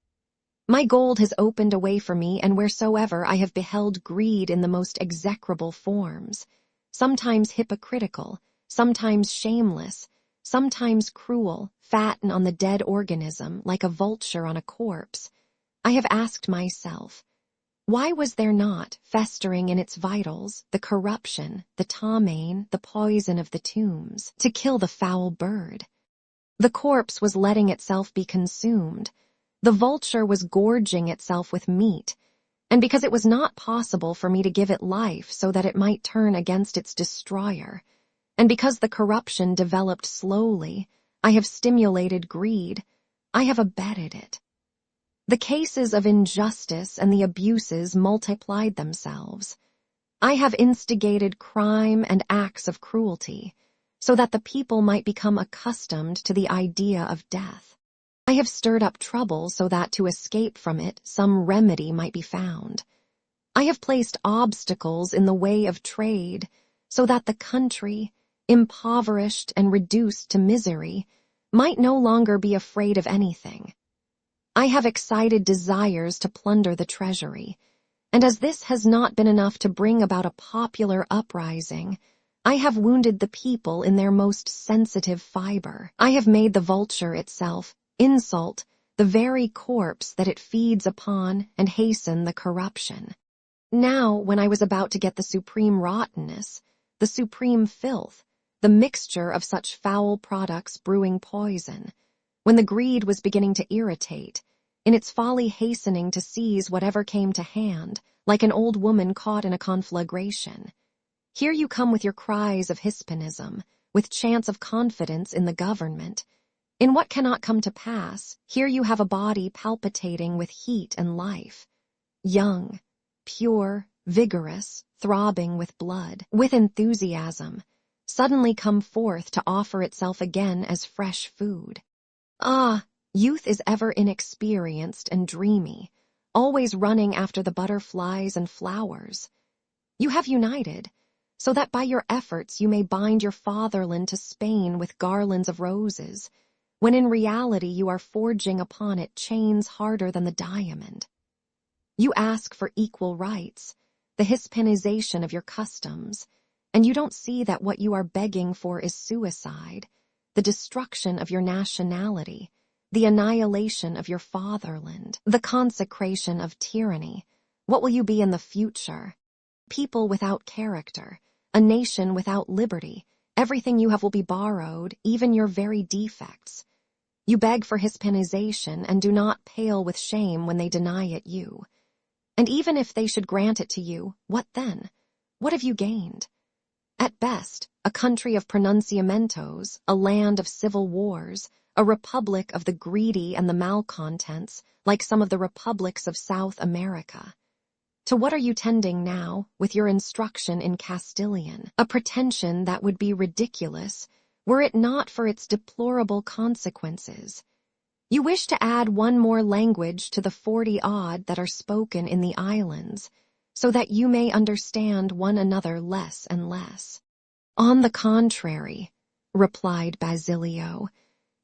My gold has opened a way for me, and wheresoever I have beheld greed in the most execrable forms, sometimes hypocritical, sometimes shameless, sometimes cruel, fatten on the dead organism like a vulture on a corpse, I have asked myself, why was there not, festering in its vitals, the corruption, the ptomaine, the poison of the tombs, to kill the foul bird? The corpse was letting itself be consumed. The vulture was gorging itself with meat, and because it was not possible for me to give it life so that it might turn against its destroyer, and because the corruption developed slowly, I have stimulated greed, I have abetted it. The cases of injustice and the abuses multiplied themselves. I have instigated crime and acts of cruelty, so that the people might become accustomed to the idea of death. I have stirred up trouble so that to escape from it some remedy might be found. I have placed obstacles in the way of trade, so that the country, impoverished and reduced to misery, might no longer be afraid of anything. I have excited desires to plunder the treasury, and as this has not been enough to bring about a popular uprising, I have wounded the people in their most sensitive fiber. I have made the vulture itself insult the very corpse that it feeds upon and hasten the corruption. Now, when I was about to get the supreme rottenness, the supreme filth, the mixture of such foul products brewing poison, when the greed was beginning to irritate, in its folly hastening to seize whatever came to hand, like an old woman caught in a conflagration, here you come with your cries of Hispanism, with chants of confidence in the government. In what cannot come to pass, here you have a body palpitating with heat and life, young, pure, vigorous, throbbing with blood, with enthusiasm, suddenly come forth to offer itself again as fresh food. Ah, youth is ever inexperienced and dreamy, always running after the butterflies and flowers. You have united, so that by your efforts you may bind your fatherland to Spain with garlands of roses, when in reality you are forging upon it chains harder than the diamond. You ask for equal rights, the Hispanization of your customs, and you don't see that what you are begging for is suicide, the destruction of your nationality, the annihilation of your fatherland, the consecration of tyranny. What will you be in the future? People without character, a nation without liberty. Everything you have will be borrowed, even your very defects. You beg for Hispanization and do not pale with shame when they deny it you. And even if they should grant it to you, what then? What have you gained? At best, a country of pronunciamentos, a land of civil wars, a republic of the greedy and the malcontents, like some of the republics of South America. To what are you tending now, with your instruction in Castilian, a pretension that would be ridiculous, were it not for its deplorable consequences? You wish to add one more language to the 40-odd that are spoken in the islands, so that you may understand one another less and less. On the contrary, replied Basilio,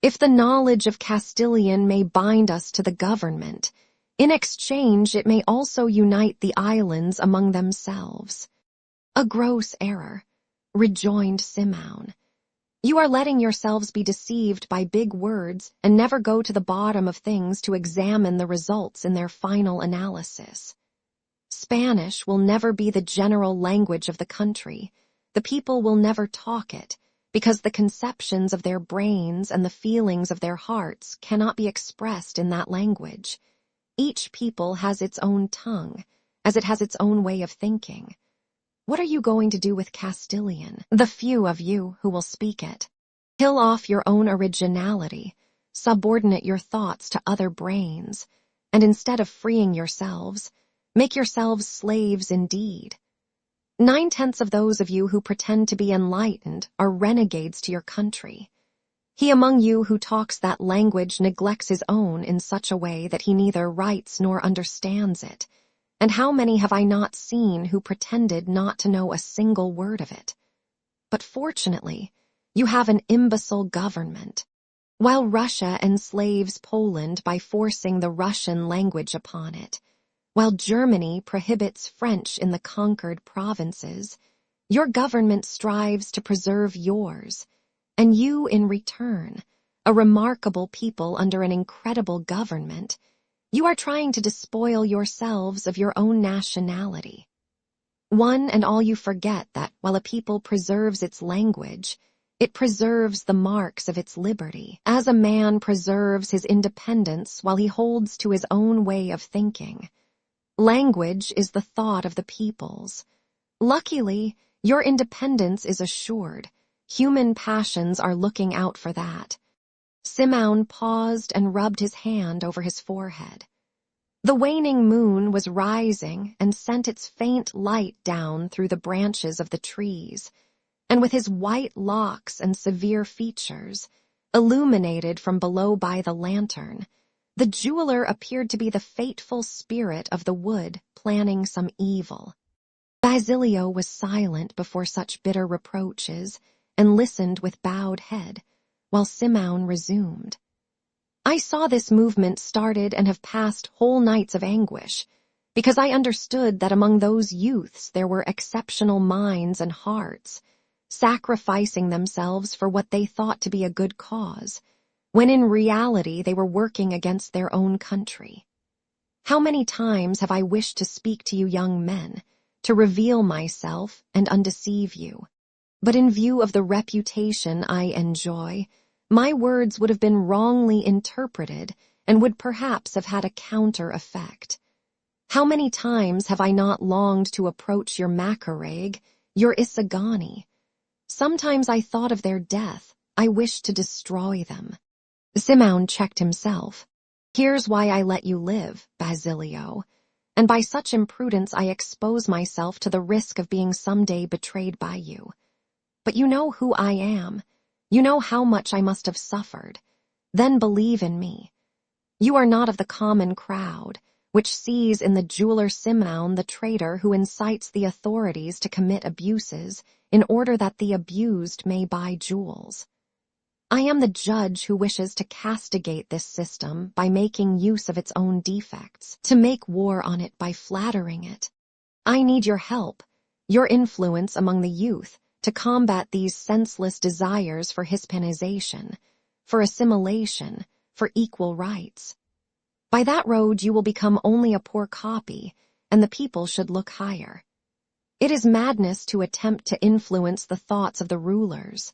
if the knowledge of Castilian may bind us to the government, in exchange it may also unite the islands among themselves. A gross error, rejoined Simeon. You are letting yourselves be deceived by big words and never go to the bottom of things to examine the results in their final analysis. Spanish will never be the general language of the country. The people will never talk it, because the conceptions of their brains and the feelings of their hearts cannot be expressed in that language. Each people has its own tongue, as it has its own way of thinking. What are you going to do with Castilian, the few of you who will speak it? Kill off your own originality, subordinate your thoughts to other brains, and instead of freeing yourselves, make yourselves slaves indeed. 9/10 of those of you who pretend to be enlightened are renegades to your country. He among you who talks that language neglects his own in such a way that he neither writes nor understands it. And how many have I not seen who pretended not to know a single word of it? But fortunately, you have an imbecile government. While Russia enslaves Poland by forcing the Russian language upon it, while Germany prohibits French in the conquered provinces, your government strives to preserve yours, and you, in return, a remarkable people under an incredible government, you are trying to despoil yourselves of your own nationality. One and all you forget that while a people preserves its language, it preserves the marks of its liberty, as a man preserves his independence while he holds to his own way of thinking. Language is the thought of the peoples. Luckily, your independence is assured. Human passions are looking out for that. Simeon paused and rubbed his hand over his forehead. The waning moon was rising and sent its faint light down through the branches of the trees, and with his white locks and severe features, illuminated from below by the lantern, the jeweler appeared to be the fateful spirit of the wood planning some evil. Basilio was silent before such bitter reproaches and listened with bowed head, while Simeon resumed. I saw this movement started and have passed whole nights of anguish, because I understood that among those youths there were exceptional minds and hearts, sacrificing themselves for what they thought to be a good cause, when in reality they were working against their own country. How many times have I wished to speak to you young men, to reveal myself and undeceive you? But in view of the reputation I enjoy, my words would have been wrongly interpreted and would perhaps have had a counter effect. How many times have I not longed to approach your Macareg, your Isagani? Sometimes I thought of their death. I wished to destroy them. Simeon checked himself. Here's why I let you live, Basilio, and by such imprudence I expose myself to the risk of being someday betrayed by you. But you know who I am. You know how much I must have suffered. Then believe in me. You are not of the common crowd, which sees in the jeweler Simeon the traitor who incites the authorities to commit abuses in order that the abused may buy jewels. I am the judge who wishes to castigate this system by making use of its own defects, to make war on it by flattering it. I need your help, your influence among the youth, to combat these senseless desires for Hispanization, for assimilation, for equal rights. By that road you will become only a poor copy, and the people should look higher. It is madness to attempt to influence the thoughts of the rulers.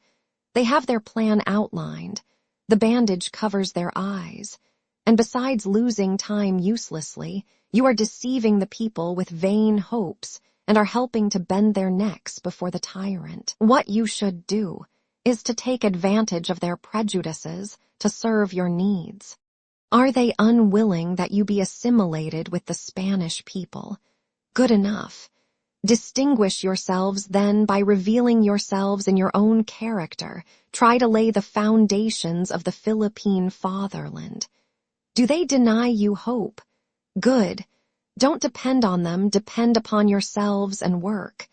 They have their plan outlined, the bandage covers their eyes, and besides losing time uselessly, you are deceiving the people with vain hopes and are helping to bend their necks before the tyrant. What you should do is to take advantage of their prejudices to serve your needs? Are they unwilling that you be assimilated with the Spanish people? Good enough. Distinguish yourselves then by revealing yourselves in your own character. Try to lay the foundations of the Philippine fatherland. Do they deny you hope? Good. Don't depend on them, depend upon yourselves and work.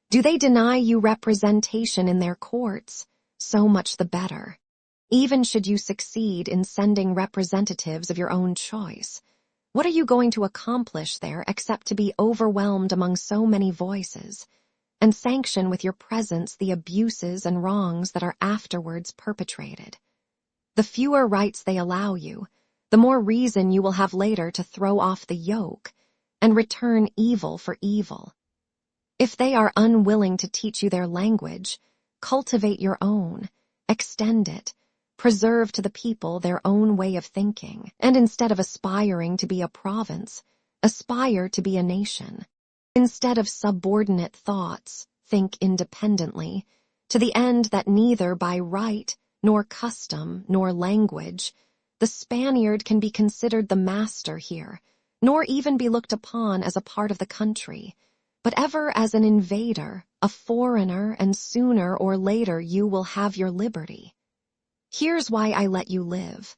Do they deny you representation in their courts? So much the better. Even should you succeed in sending representatives of your own choice, what are you going to accomplish there except to be overwhelmed among so many voices, and sanction with your presence the abuses and wrongs that are afterwards perpetrated? The fewer rights they allow you, the more reason you will have later to throw off the yoke and return evil for evil. If they are unwilling to teach you their language, cultivate your own, extend it, preserve to the people their own way of thinking, and instead of aspiring to be a province, aspire to be a nation. Instead of subordinate thoughts, think independently, to the end that neither by right, nor custom, nor language, the Spaniard can be considered the master here, nor even be looked upon as a part of the country, but ever as an invader, a foreigner, and sooner or later you will have your liberty. Here's why I let you live.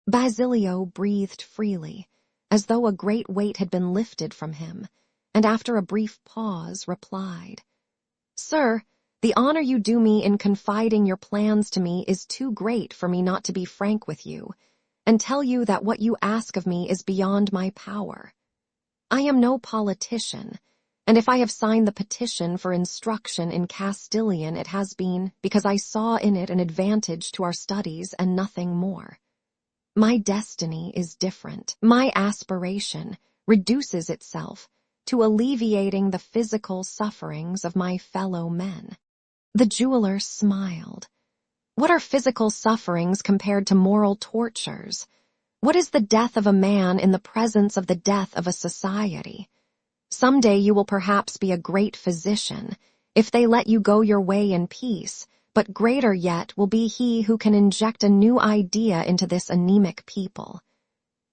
Basilio breathed freely, as though a great weight had been lifted from him, and after a brief pause replied, Sir, the honor you do me in confiding your plans to me is too great for me not to be frank with you, and tell you that what you ask of me is beyond my power. I am no politician, and if I have signed the petition for instruction in Castilian, it has been because I saw in it an advantage to our studies and nothing more. My destiny is different. My aspiration reduces itself to alleviating the physical sufferings of my fellow men. The jeweler smiled. What are physical sufferings compared to moral tortures? What is the death of a man in the presence of the death of a society? Someday you will perhaps be a great physician, if they let you go your way in peace, but greater yet will be he who can inject a new idea into this anemic people.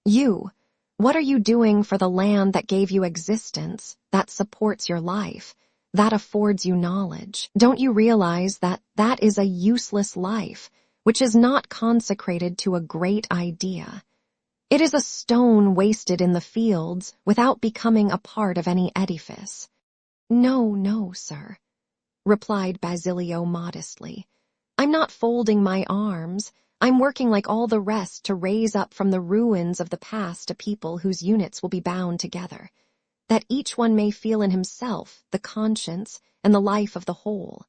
You, what are you doing for the land that gave you existence, that supports your life, that affords you knowledge? Don't you realize that that is a useless life, which is not consecrated to a great idea? It is a stone wasted in the fields without becoming a part of any edifice. No, no, sir, replied Basilio modestly. I'm not folding my arms. I'm working like all the rest to raise up from the ruins of the past a people whose units will be bound together, that each one may feel in himself the conscience and the life of the whole.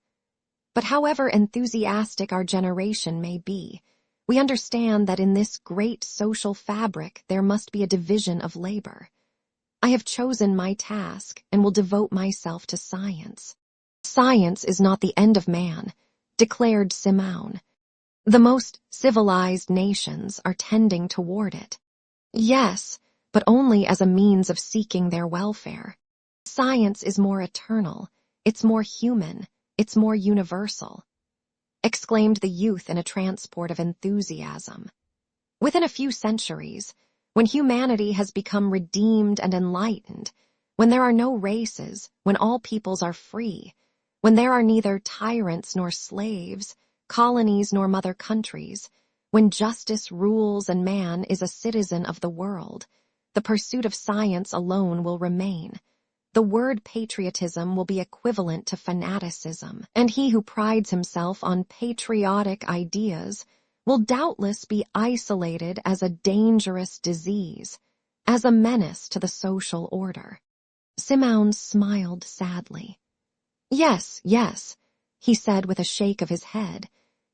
But however enthusiastic our generation may be, we understand that in this great social fabric there must be a division of labor. I have chosen my task and will devote myself to science. Science is not the end of man, declared Simón. The most civilized nations are tending toward it. Yes, but only as a means of seeking their welfare. Science is more eternal, it's more human, it's more universal, exclaimed the youth in a transport of enthusiasm. Within a few centuries, when humanity has become redeemed and enlightened, when there are no races, when all peoples are free, when there are neither tyrants nor slaves, colonies nor mother countries, when justice rules and man is a citizen of the world, the pursuit of science alone will remain. The word patriotism will be equivalent to fanaticism, and he who prides himself on patriotic ideas will doubtless be isolated as a dangerous disease, as a menace to the social order. Simón smiled sadly. Yes, yes, he said with a shake of his head.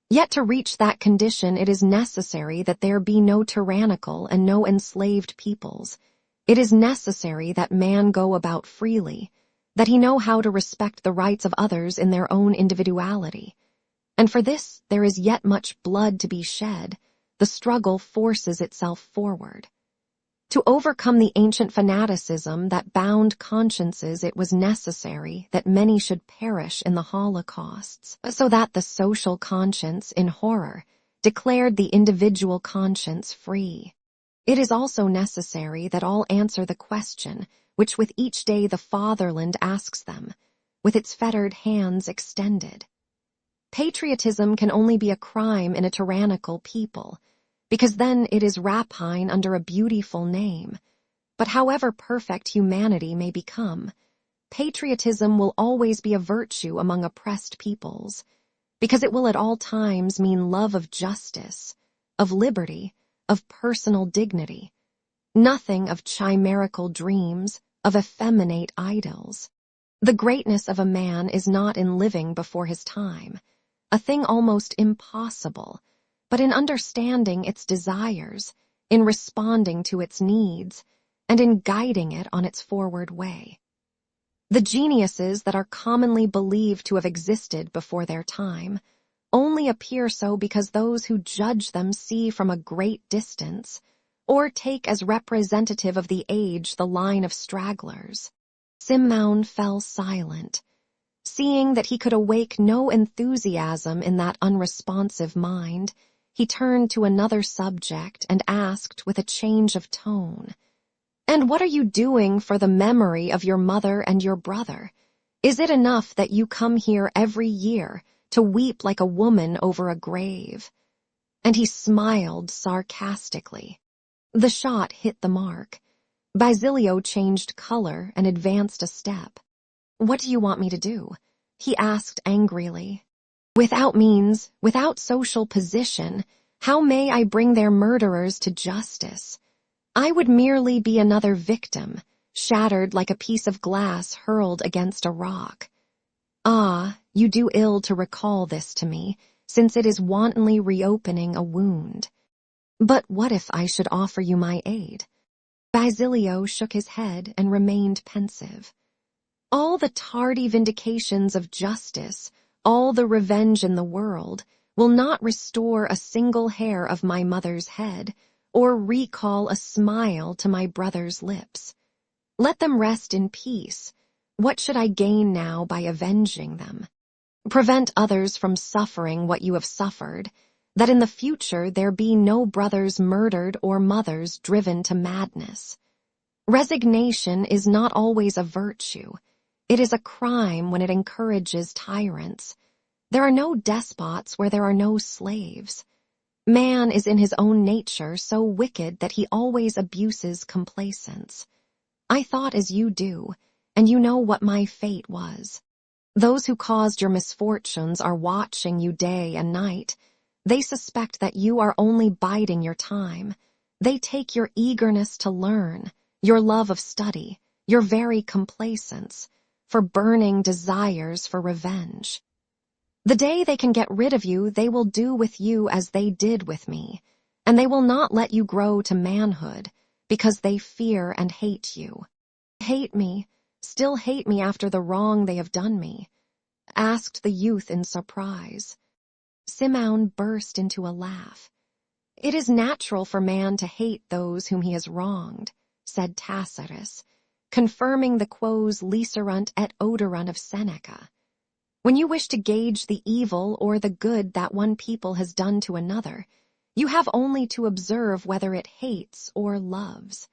Yet to reach that condition it is necessary that there be no tyrannical and no enslaved peoples. It is necessary that man go about freely, that he know how to respect the rights of others in their own individuality. And for this there is yet much blood to be shed. The struggle forces itself forward. To overcome the ancient fanaticism that bound consciences, it was necessary that many should perish in the holocausts, so that the social conscience, in horror, declared the individual conscience free. It is also necessary that all answer the question which with each day the fatherland asks them, with its fettered hands extended. Patriotism can only be a crime in a tyrannical people, because then it is rapine under a beautiful name. But however perfect humanity may become, patriotism will always be a virtue among oppressed peoples, because it will at all times mean love of justice, of liberty, of personal dignity, nothing of chimerical dreams, of effeminate idols. The greatness of a man is not in living before his time, a thing almost impossible, but in understanding its desires, in responding to its needs, and in guiding it on its forward way. The geniuses that are commonly believed to have existed before their time only appear so because those who judge them see from a great distance, or take as representative of the age the line of stragglers. Simeon fell silent, seeing that he could awake no enthusiasm in that unresponsive mind. He turned to another subject and asked with a change of tone, "And what are you doing for the memory of your mother and your brother? Is it enough that you come here every year to weep like a woman over a grave?" And he smiled sarcastically. The shot hit the mark. Basilio changed color and advanced a step. "What do you want me to do?" he asked angrily. "Without means, without social position, how may I bring their murderers to justice? I would merely be another victim, shattered like a piece of glass hurled against a rock. Ah, you do ill to recall this to me, since it is wantonly reopening a wound. But what if I should offer you my aid?" Basilio shook his head and remained pensive. "All the tardy vindications of justice, all the revenge in the world, will not restore a single hair of my mother's head, or recall a smile to my brother's lips. Let them rest in peace. What should I gain now by avenging them? Prevent others from suffering what you have suffered, that in the future there be no brothers murdered or mothers driven to madness. Resignation is not always a virtue. It is a crime when it encourages tyrants. There are no despots where there are no slaves. Man is in his own nature so wicked that he always abuses complacence. I thought as you do, and you know what my fate was. Those who caused your misfortunes are watching you day and night. They suspect that you are only biding your time. They take your eagerness to learn, your love of study, your very complacence, for burning desires for revenge. The day they can get rid of you, they will do with you as they did with me, and they will not let you grow to manhood, because they fear and hate you. Hate me, still hate me after the wrong they have done me?" asked the youth in surprise. Simeon burst into a laugh. "It is natural for man to hate those whom he has wronged," said Tacitus, confirming the quos licerunt et oderunt of Seneca. When you wish to gauge the evil or the good that one people has done to another, you have only to observe whether it hates or loves.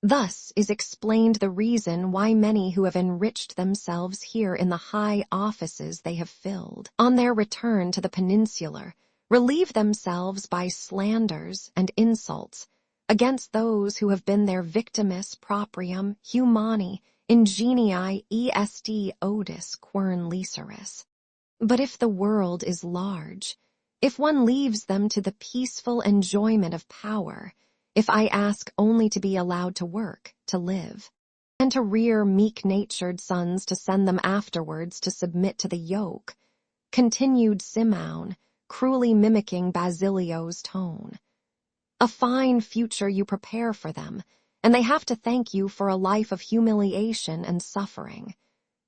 Thus is explained the reason why many who have enriched themselves here in the high offices they have filled, on their return to the peninsular, relieve themselves by slanders and insults against those who have been their victimus proprium humani ingenii est odis quern liceris. But if the world is large, if one leaves them to the peaceful enjoyment of power, if I ask only to be allowed to work, to live, and to rear meek-natured sons to send them afterwards to submit to the yoke, continued Simeon, cruelly mimicking Basilio's tone. A fine future you prepare for them, and they have to thank you for a life of humiliation and suffering.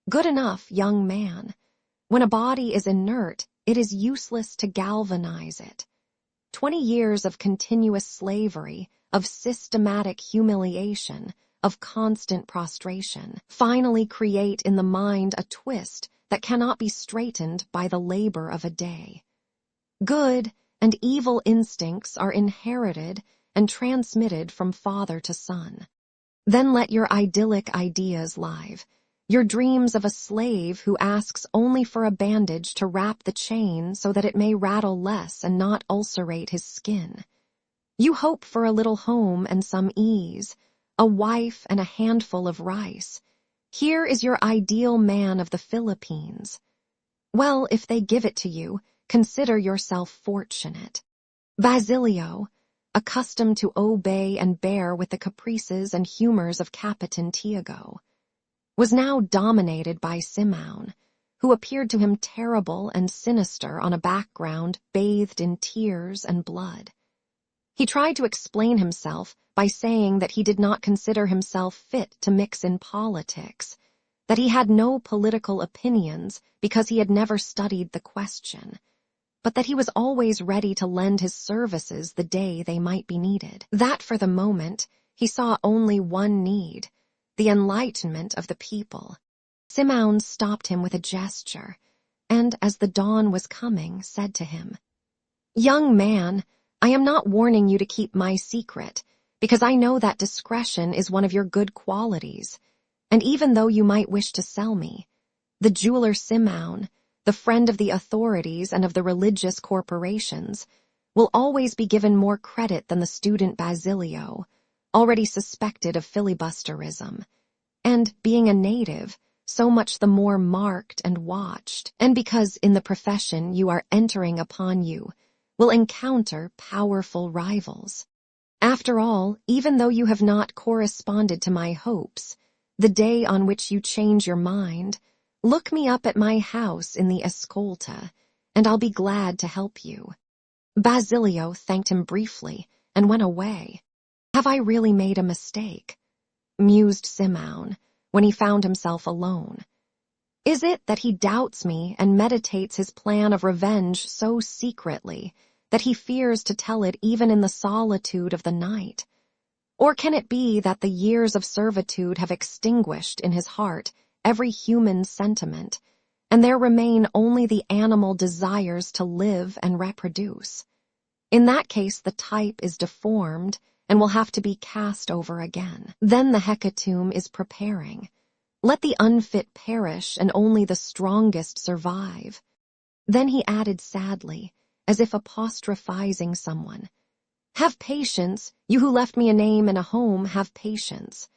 Good enough, young man. When a body is inert, it is useless to galvanize it. 20 years of continuous slavery, of systematic humiliation, of constant prostration, finally create in the mind a twist that cannot be straightened by the labor of a day. Good and evil instincts are inherited and transmitted from father to son. Then let your idyllic ideas live, your dreams of a slave who asks only for a bandage to wrap the chain so that it may rattle less and not ulcerate his skin. You hope for a little home and some ease, a wife and a handful of rice. Here is your ideal man of the Philippines. Well, if they give it to you, consider yourself fortunate. Basilio, accustomed to obey and bear with the caprices and humors of Capitan Tiago, was now dominated by Simeon, who appeared to him terrible and sinister on a background bathed in tears and blood. He tried to explain himself by saying that he did not consider himself fit to mix in politics, that he had no political opinions because he had never studied the question, but that he was always ready to lend his services the day they might be needed. That for the moment he saw only one need, the enlightenment of the people. Simeon stopped him with a gesture, and as the dawn was coming, said to him, "Young man, I am not warning you to keep my secret, because I know that discretion is one of your good qualities, and even though you might wish to sell me, the jeweler Simeon, the friend of the authorities and of the religious corporations, will always be given more credit than the student Basilio, already suspected of filibusterism, and, being a native, so much the more marked and watched, and because in the profession you are entering upon you, will encounter powerful rivals. After all, even though you have not corresponded to my hopes, the day on which you change your mind, look me up at my house in the Escolta, and I'll be glad to help you." Basilio thanked him briefly and went away. "Have I really made a mistake?" mused Simeon when he found himself alone. "Is it that he doubts me and meditates his plan of revenge so secretly that he fears to tell it even in the solitude of the night? Or can it be that the years of servitude have extinguished in his heart every human sentiment, and there remain only the animal desires to live and reproduce? In that case the type is deformed and will have to be cast over again. Then the hecatomb is preparing. Let the unfit perish and only the strongest survive." Then he added sadly, as if apostrophizing someone, "Have patience, you who left me a name and a home, have patience.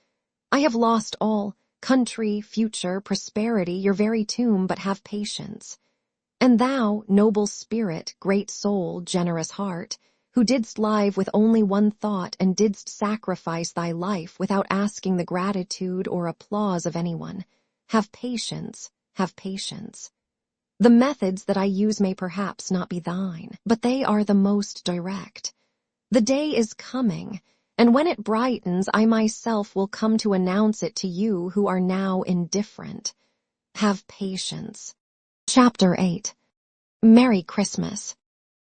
I have lost all, country, future, prosperity, your very tomb, but have patience. And thou, noble spirit, great soul, generous heart, who didst live with only one thought and didst sacrifice thy life without asking the gratitude or applause of anyone, have patience, have patience. The methods that I use may perhaps not be thine, but they are the most direct. The day is coming, and when it brightens, I myself will come to announce it to you who are now indifferent. Have patience." Chapter 8. Merry Christmas.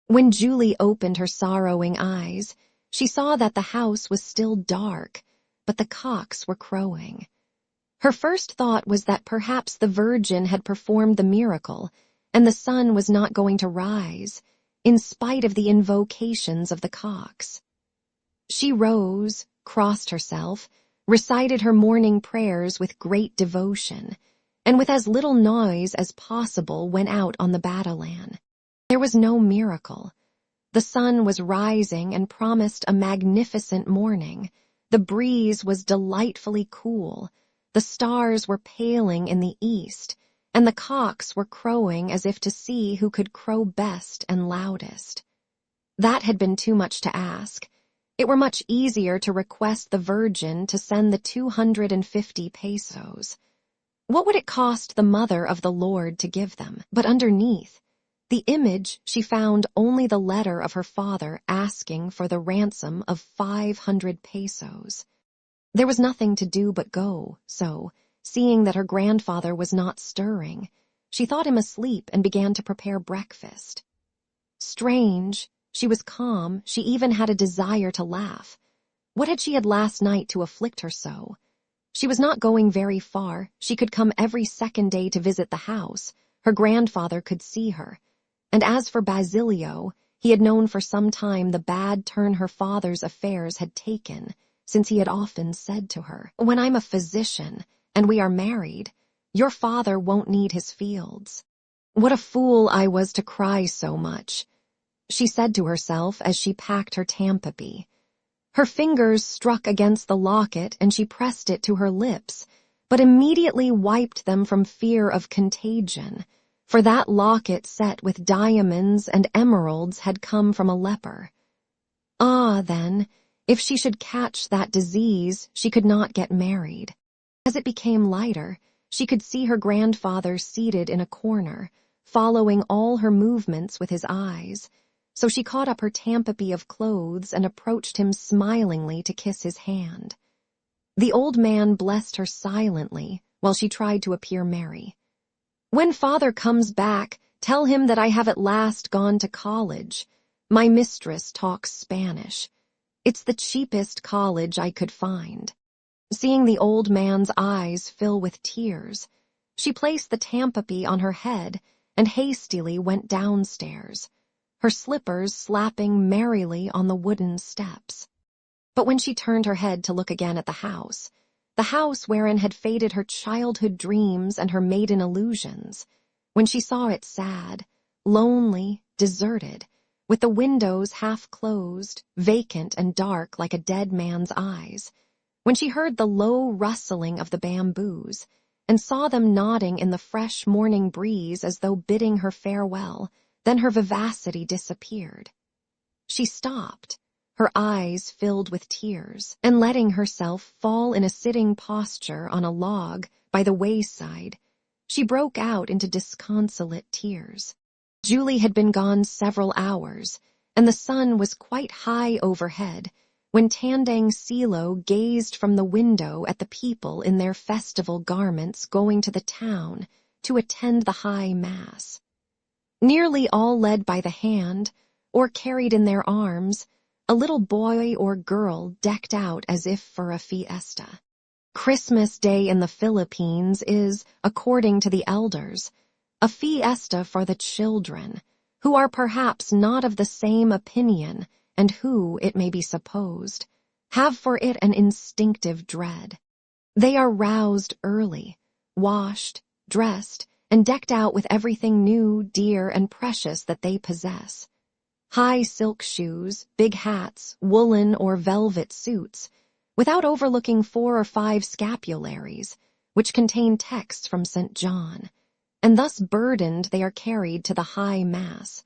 When Julie opened her sorrowing eyes, she saw that the house was still dark, but the cocks were crowing. Her first thought was that perhaps the Virgin had performed the miracle, and the sun was not going to rise, in spite of the invocations of the cocks. She rose, crossed herself, recited her morning prayers with great devotion, and with as little noise as possible went out on the battleland. There was no miracle. The sun was rising and promised a magnificent morning. The breeze was delightfully cool. The stars were paling in the east, and the cocks were crowing as if to see who could crow best and loudest. That had been too much to ask. It were much easier to request the Virgin to send the 250 pesos. What would it cost the mother of the Lord to give them? But underneath the image she found only the letter of her father asking for the ransom of 500 pesos. There was nothing to do but go, so, seeing that her grandfather was not stirring, she thought him asleep and began to prepare breakfast. Strange, She was calm, she even had a desire to laugh. What had she had last night to afflict her so? She was not going very far. She could come every second day to visit the house. Her grandfather could see her. And as for Basilio, he had known for some time the bad turn her father's affairs had taken, since he had often said to her, "When I'm a physician, and we are married, your father won't need his fields." What a fool I was to cry so much, she said to herself as she packed her tampapy. Her fingers struck against the locket and she pressed it to her lips, but immediately wiped them from fear of contagion, for that locket set with diamonds and emeralds had come from a leper. Ah, then, if she should catch that disease, she could not get married. As it became lighter, she could see her grandfather seated in a corner, following all her movements with his eyes. So she caught up her tampapy of clothes and approached him smilingly to kiss his hand. The old man blessed her silently while she tried to appear merry. "When father comes back, tell him that I have at last gone to college. My mistress talks Spanish. It's the cheapest college I could find." Seeing the old man's eyes fill with tears, she placed the tampapy on her head and hastily went downstairs, her slippers slapping merrily on the wooden steps. But when she turned her head to look again at the house wherein had faded her childhood dreams and her maiden illusions, when she saw it sad, lonely, deserted, with the windows half closed, vacant and dark like a dead man's eyes, when she heard the low rustling of the bamboos, and saw them nodding in the fresh morning breeze as though bidding her farewell, then her vivacity disappeared. She stopped, her eyes filled with tears, and letting herself fall in a sitting posture on a log by the wayside, she broke out into disconsolate tears. Julie had been gone several hours, and the sun was quite high overhead, when Tandang Silo gazed from the window at the people in their festival garments going to the town to attend the high mass. Nearly all led by the hand, or carried in their arms, a little boy or girl decked out as if for a fiesta. Christmas Day in the Philippines is, according to the elders, a fiesta for the children, who are perhaps not of the same opinion and who, it may be supposed, have for it an instinctive dread. They are roused early, washed, dressed, and decked out with everything new, dear, and precious that they possess. High silk shoes, big hats, woolen or velvet suits, without overlooking 4 or 5 scapularies, which contain texts from St. John, and thus burdened they are carried to the high mass,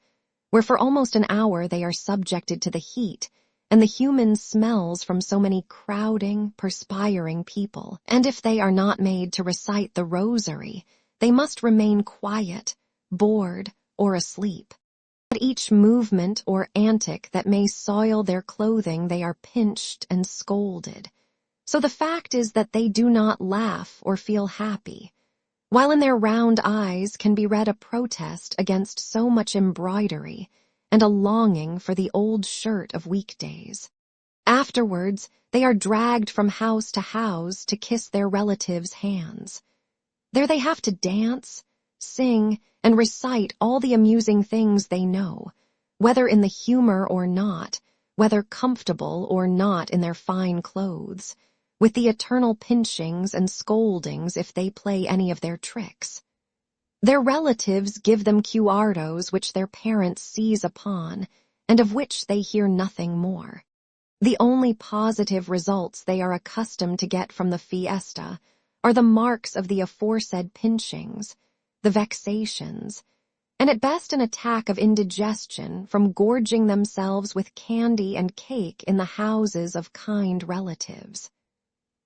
where for almost an hour they are subjected to the heat and the human smells from so many crowding, perspiring people, and if they are not made to recite the rosary, they must remain quiet, bored, or asleep. At each movement or antic that may soil their clothing they are pinched and scolded. So the fact is that they do not laugh or feel happy, while in their round eyes can be read a protest against so much embroidery and a longing for the old shirt of weekdays. Afterwards, they are dragged from house to house to kiss their relatives' hands. There they have to dance, sing, and recite all the amusing things they know, whether in the humor or not, whether comfortable or not in their fine clothes, with the eternal pinchings and scoldings if they play any of their tricks. Their relatives give them cuartos which their parents seize upon, and of which they hear nothing more. The only positive results they are accustomed to get from the fiesta are the marks of the aforesaid pinchings, the vexations, and at best an attack of indigestion from gorging themselves with candy and cake in the houses of kind relatives.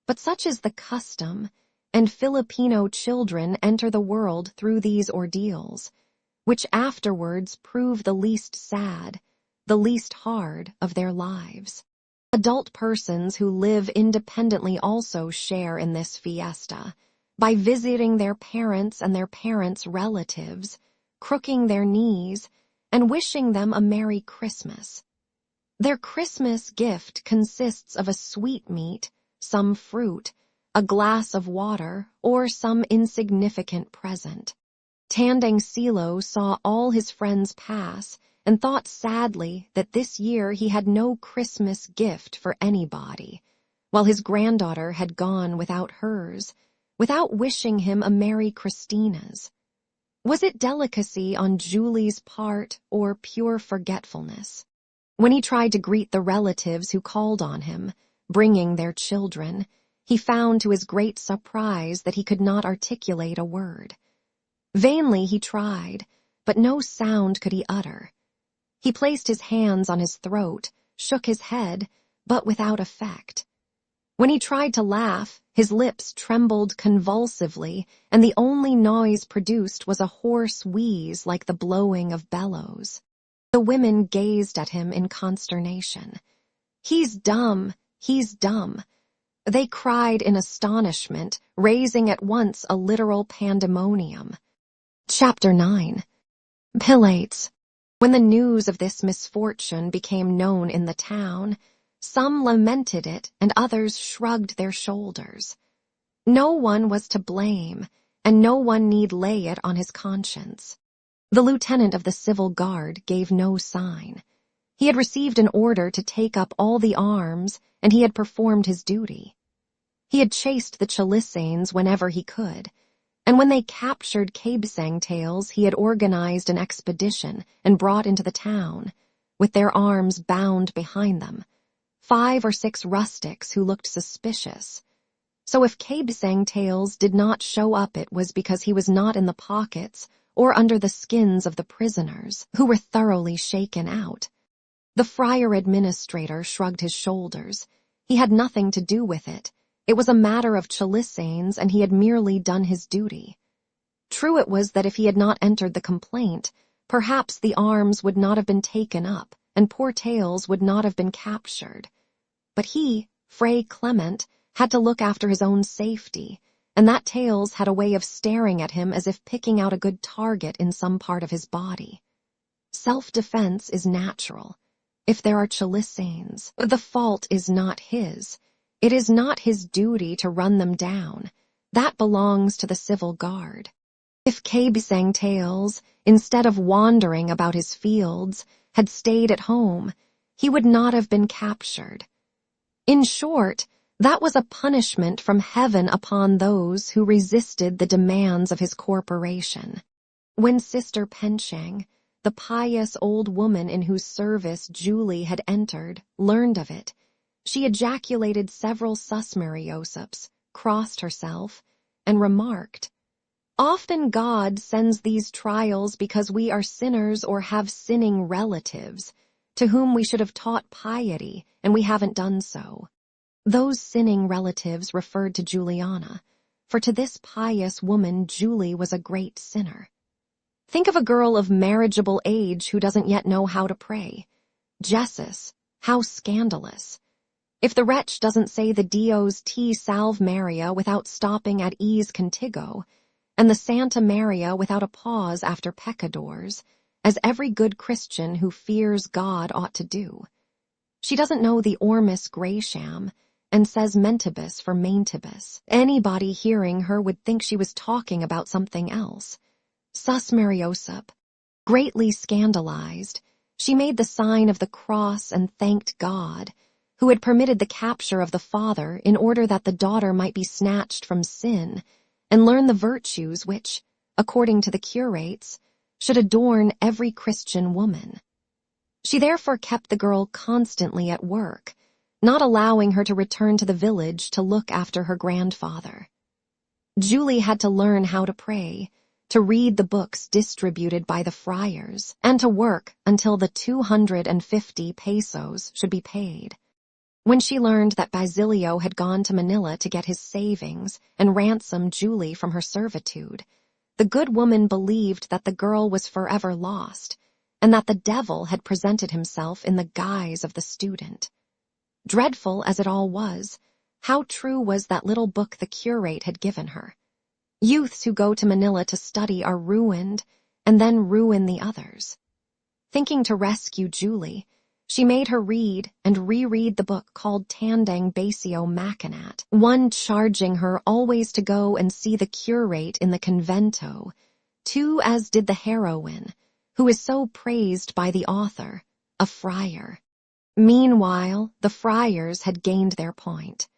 But such is the custom, and Filipino children enter the world through these ordeals, which afterwards prove the least sad, the least hard of their lives. Adult persons who live independently also share in this fiesta, by visiting their parents and their parents' relatives, crooking their knees, and wishing them a Merry Christmas. Their Christmas gift consists of a sweetmeat, some fruit, a glass of water, or some insignificant present. Tandang Silo saw all his friends pass and thought sadly that this year he had no Christmas gift for anybody, while his granddaughter had gone without hers, without wishing him a Merry Christina's. Was it delicacy on Julie's part or pure forgetfulness? When he tried to greet the relatives who called on him, bringing their children, he found to his great surprise that he could not articulate a word. Vainly he tried, but no sound could he utter. He placed his hands on his throat, shook his head, but without effect. When he tried to laugh, his lips trembled convulsively, and the only noise produced was a hoarse wheeze like the blowing of bellows. The women gazed at him in consternation. "He's dumb, he's dumb." They cried in astonishment, raising at once a literal pandemonium. Chapter 9. Pilates. When the news of this misfortune became known in the town, some lamented it and others shrugged their shoulders. No one was to blame, and no one need lay it on his conscience. The lieutenant of the civil guard gave no sign. He had received an order to take up all the arms, and he had performed his duty. He had chased the Chalisanes whenever he could, and when they captured Cabesangtails, he had organized an expedition and brought into the town, with their arms bound behind them, 5 or 6 rustics who looked suspicious. So if Cabesangtails did not show up, it was because he was not in the pockets or under the skins of the prisoners, who were thoroughly shaken out. The friar administrator shrugged his shoulders. He had nothing to do with it. It was a matter of Chalisanes, and he had merely done his duty. True it was that if he had not entered the complaint, perhaps the arms would not have been taken up, and poor Tails would not have been captured. But he, Fray Clement, had to look after his own safety, and that Tails had a way of staring at him as if picking out a good target in some part of his body. Self-defense is natural. If there are Chalisanes, the fault is not his. It is not his duty to run them down. That belongs to the civil guard. If Cabesangtails, instead of wandering about his fields, had stayed at home, he would not have been captured. In short, that was a punishment from heaven upon those who resisted the demands of his corporation. When Sister Penchang, the pious old woman in whose service Julie had entered, learned of it, she ejaculated several susmeriosops, crossed herself, and remarked, "Often God sends these trials because we are sinners or have sinning relatives, to whom we should have taught piety, and we haven't done so." Those sinning relatives referred to Juliana, for to this pious woman Julie was a great sinner. Think of a girl of marriageable age who doesn't yet know how to pray. Jesus, how scandalous. If the wretch doesn't say the Dios te salve Maria without stopping at ease contigo, and the Santa Maria without a pause after peccadors, as every good Christian who fears God ought to do. She doesn't know the Ormus Gratiam, and says mentibus for maintibus. Anybody hearing her would think she was talking about something else. Susmeriosop. Greatly scandalized, she made the sign of the cross and thanked God, who had permitted the capture of the father in order that the daughter might be snatched from sin and learn the virtues which, according to the curates, should adorn every Christian woman. She therefore kept the girl constantly at work, not allowing her to return to the village to look after her grandfather. Julie had to learn how to pray, to read the books distributed by the friars, and to work until the 250 pesos should be paid. When she learned that Basilio had gone to Manila to get his savings and ransom Julie from her servitude, the good woman believed that the girl was forever lost, and that the devil had presented himself in the guise of the student. Dreadful as it all was, how true was that little book the curate had given her. Youths who go to Manila to study are ruined, and then ruin the others. Thinking to rescue Julie, she made her read and reread the book called Tandang Basio Machinat, one charging her always to go and see the curate in the convento, two as did the heroine, who is so praised by the author, a friar. Meanwhile, the friars had gained their point.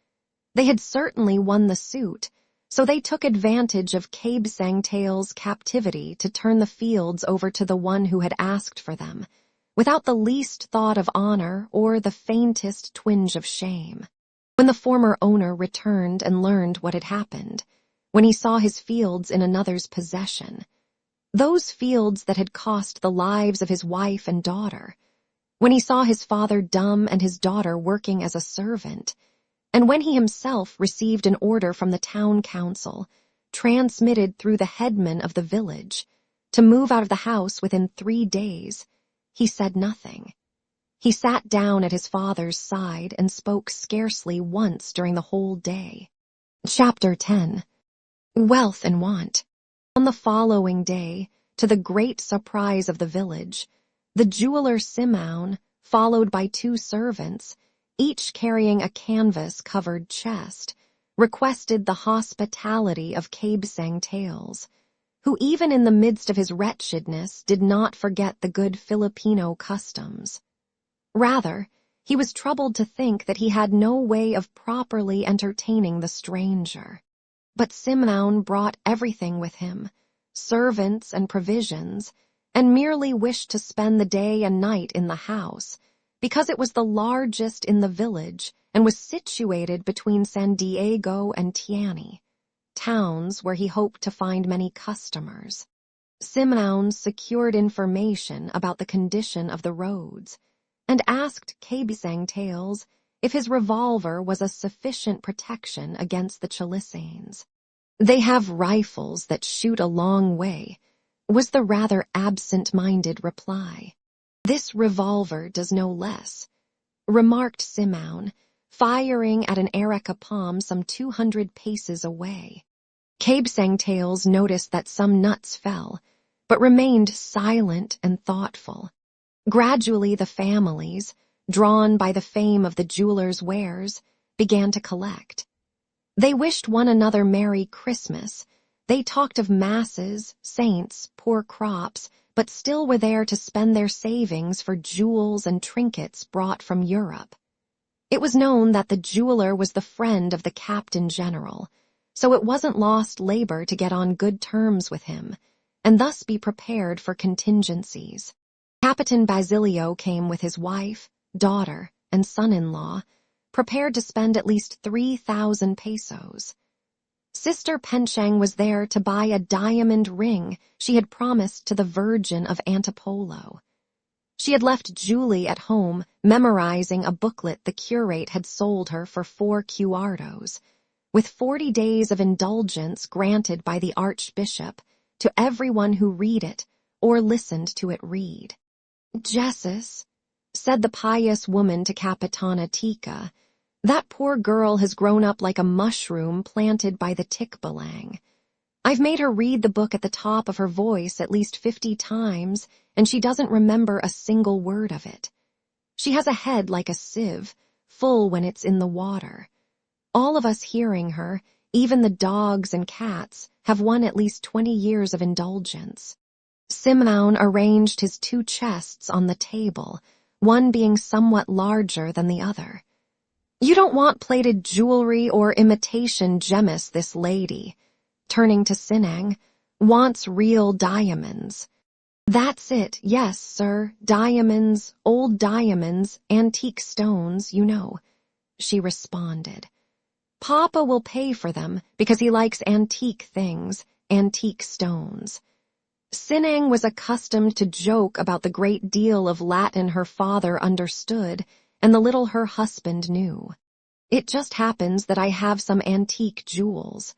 They had certainly won the suit, so they took advantage of Sangtail's captivity to turn the fields over to the one who had asked for them, without the least thought of honor or the faintest twinge of shame. When the former owner returned and learned what had happened, when he saw his fields in another's possession, those fields that had cost the lives of his wife and daughter, when he saw his father dumb and his daughter working as a servant, and when he himself received an order from the town council, transmitted through the headman of the village, to move out of the house within 3 days, he said nothing. He sat down at his father's side and spoke scarcely once during the whole day. Chapter 10. Wealth and Want. On the following day, to the great surprise of the village, the jeweler Simeon, followed by 2 servants, each carrying a canvas-covered chest, requested the hospitality of Sangtails, who even in the midst of his wretchedness did not forget the good Filipino customs. Rather, he was troubled to think that he had no way of properly entertaining the stranger. But Simeon brought everything with him, servants and provisions, and merely wished to spend the day and night in the house, because it was the largest in the village and was situated between San Diego and Tiani, towns where he hoped to find many customers. Simeon secured information about the condition of the roads and asked Sangtails if his revolver was a sufficient protection against the Chalisanes. "They have rifles that shoot a long way," was the rather absent-minded reply. "This revolver does no less," remarked Simeon, firing at an areca palm some 200 paces away. Sangtails noticed that some nuts fell, but remained silent and thoughtful. Gradually the families, drawn by the fame of the jeweler's wares, began to collect. They wished one another Merry Christmas. They talked of masses, saints, poor crops, but still were there to spend their savings for jewels and trinkets brought from Europe. It was known that the jeweler was the friend of the Captain General, so it wasn't lost labor to get on good terms with him, and thus be prepared for contingencies. Capitan Basilio came with his wife, daughter, and son-in-law, prepared to spend at least 3,000 pesos. Sister Penchang was there to buy a diamond ring she had promised to the Virgin of Antipolo. She had left Julie at home memorizing a booklet the curate had sold her for 4 cuartos, with 40 days of indulgence granted by the Archbishop to everyone who read it or listened to it read. "Jesus," said the pious woman to Capitana Tika, "that poor girl has grown up like a mushroom planted by the tikbalang. I've made her read the book at the top of her voice at least 50 times, and she doesn't remember a single word of it. She has a head like a sieve, full when it's in the water. All of us hearing her, even the dogs and cats, have won at least 20 years of indulgence." Simeon arranged his 2 chests on the table, one being somewhat larger than the other. "You don't want plated jewelry or imitation gemmes, this lady," turning to Sinang, "wants real diamonds." "That's it, yes, sir, diamonds, old diamonds, antique stones, you know," she responded. "Papa will pay for them because he likes antique things, antique stones." Sinang was accustomed to joke about the great deal of Latin her father understood and the little her husband knew. "It just happens that I have some antique jewels,"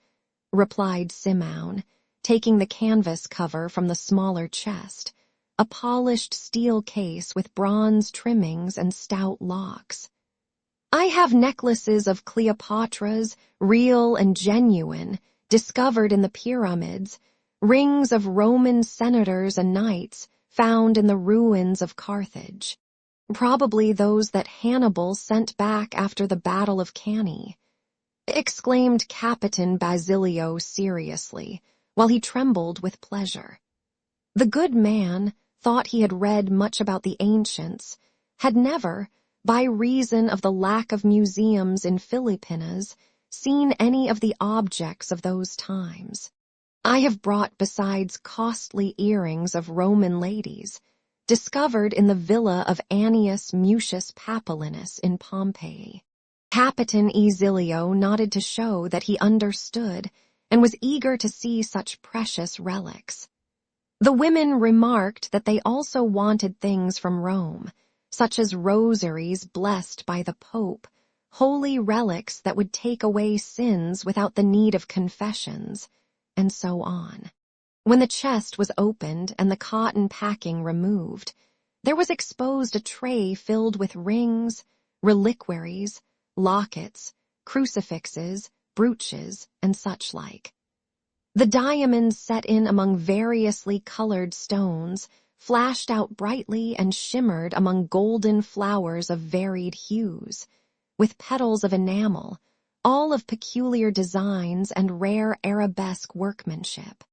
replied Simeon, taking the canvas cover from the smaller chest, a polished steel case with bronze trimmings and stout locks. "I have necklaces of Cleopatras, real and genuine, discovered in the pyramids, rings of Roman senators and knights, found in the ruins of Carthage, probably those that Hannibal sent back after the Battle of Cannae," exclaimed Capitan Basilio seriously, while he trembled with pleasure. The good man thought he had read much about the ancients, had never, by reason of the lack of museums in Filipinas, seen any of the objects of those times. "I have brought besides costly earrings of Roman ladies, discovered in the villa of Annius Mutius Papilinus in Pompeii." Capitan Ezilio nodded to show that he understood and was eager to see such precious relics. The women remarked that they also wanted things from Rome, such as rosaries blessed by the Pope, holy relics that would take away sins without the need of confessions, and so on. When the chest was opened and the cotton packing removed, there was exposed a tray filled with rings, reliquaries, lockets, crucifixes, brooches, and such like. The diamonds set in among variously colored stones flashed out brightly and shimmered among golden flowers of varied hues, with petals of enamel, all of peculiar designs and rare arabesque workmanship.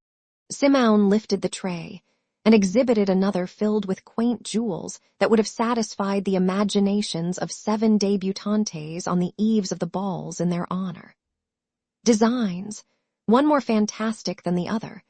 Simeon lifted the tray and exhibited another filled with quaint jewels that would have satisfied the imaginations of 7 debutantes on the eves of the balls in their honor. Designs, one more fantastic than the other,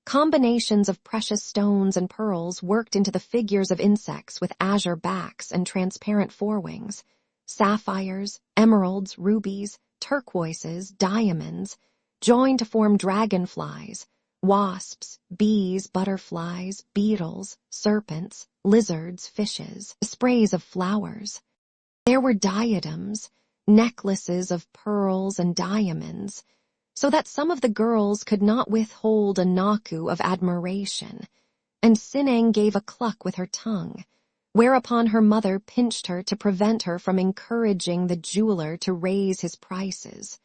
combinations of precious stones and pearls worked into the figures of insects with azure backs and transparent forewings, sapphires, emeralds, rubies, turquoises, diamonds, joined to form dragonflies, wasps, bees, butterflies, beetles, serpents, lizards, fishes, sprays of flowers. There were diadems, necklaces of pearls and diamonds, so that some of the girls could not withhold a naku of admiration, and Sinang gave a cluck with her tongue, whereupon her mother pinched her to prevent her from encouraging the jeweler to raise his prices.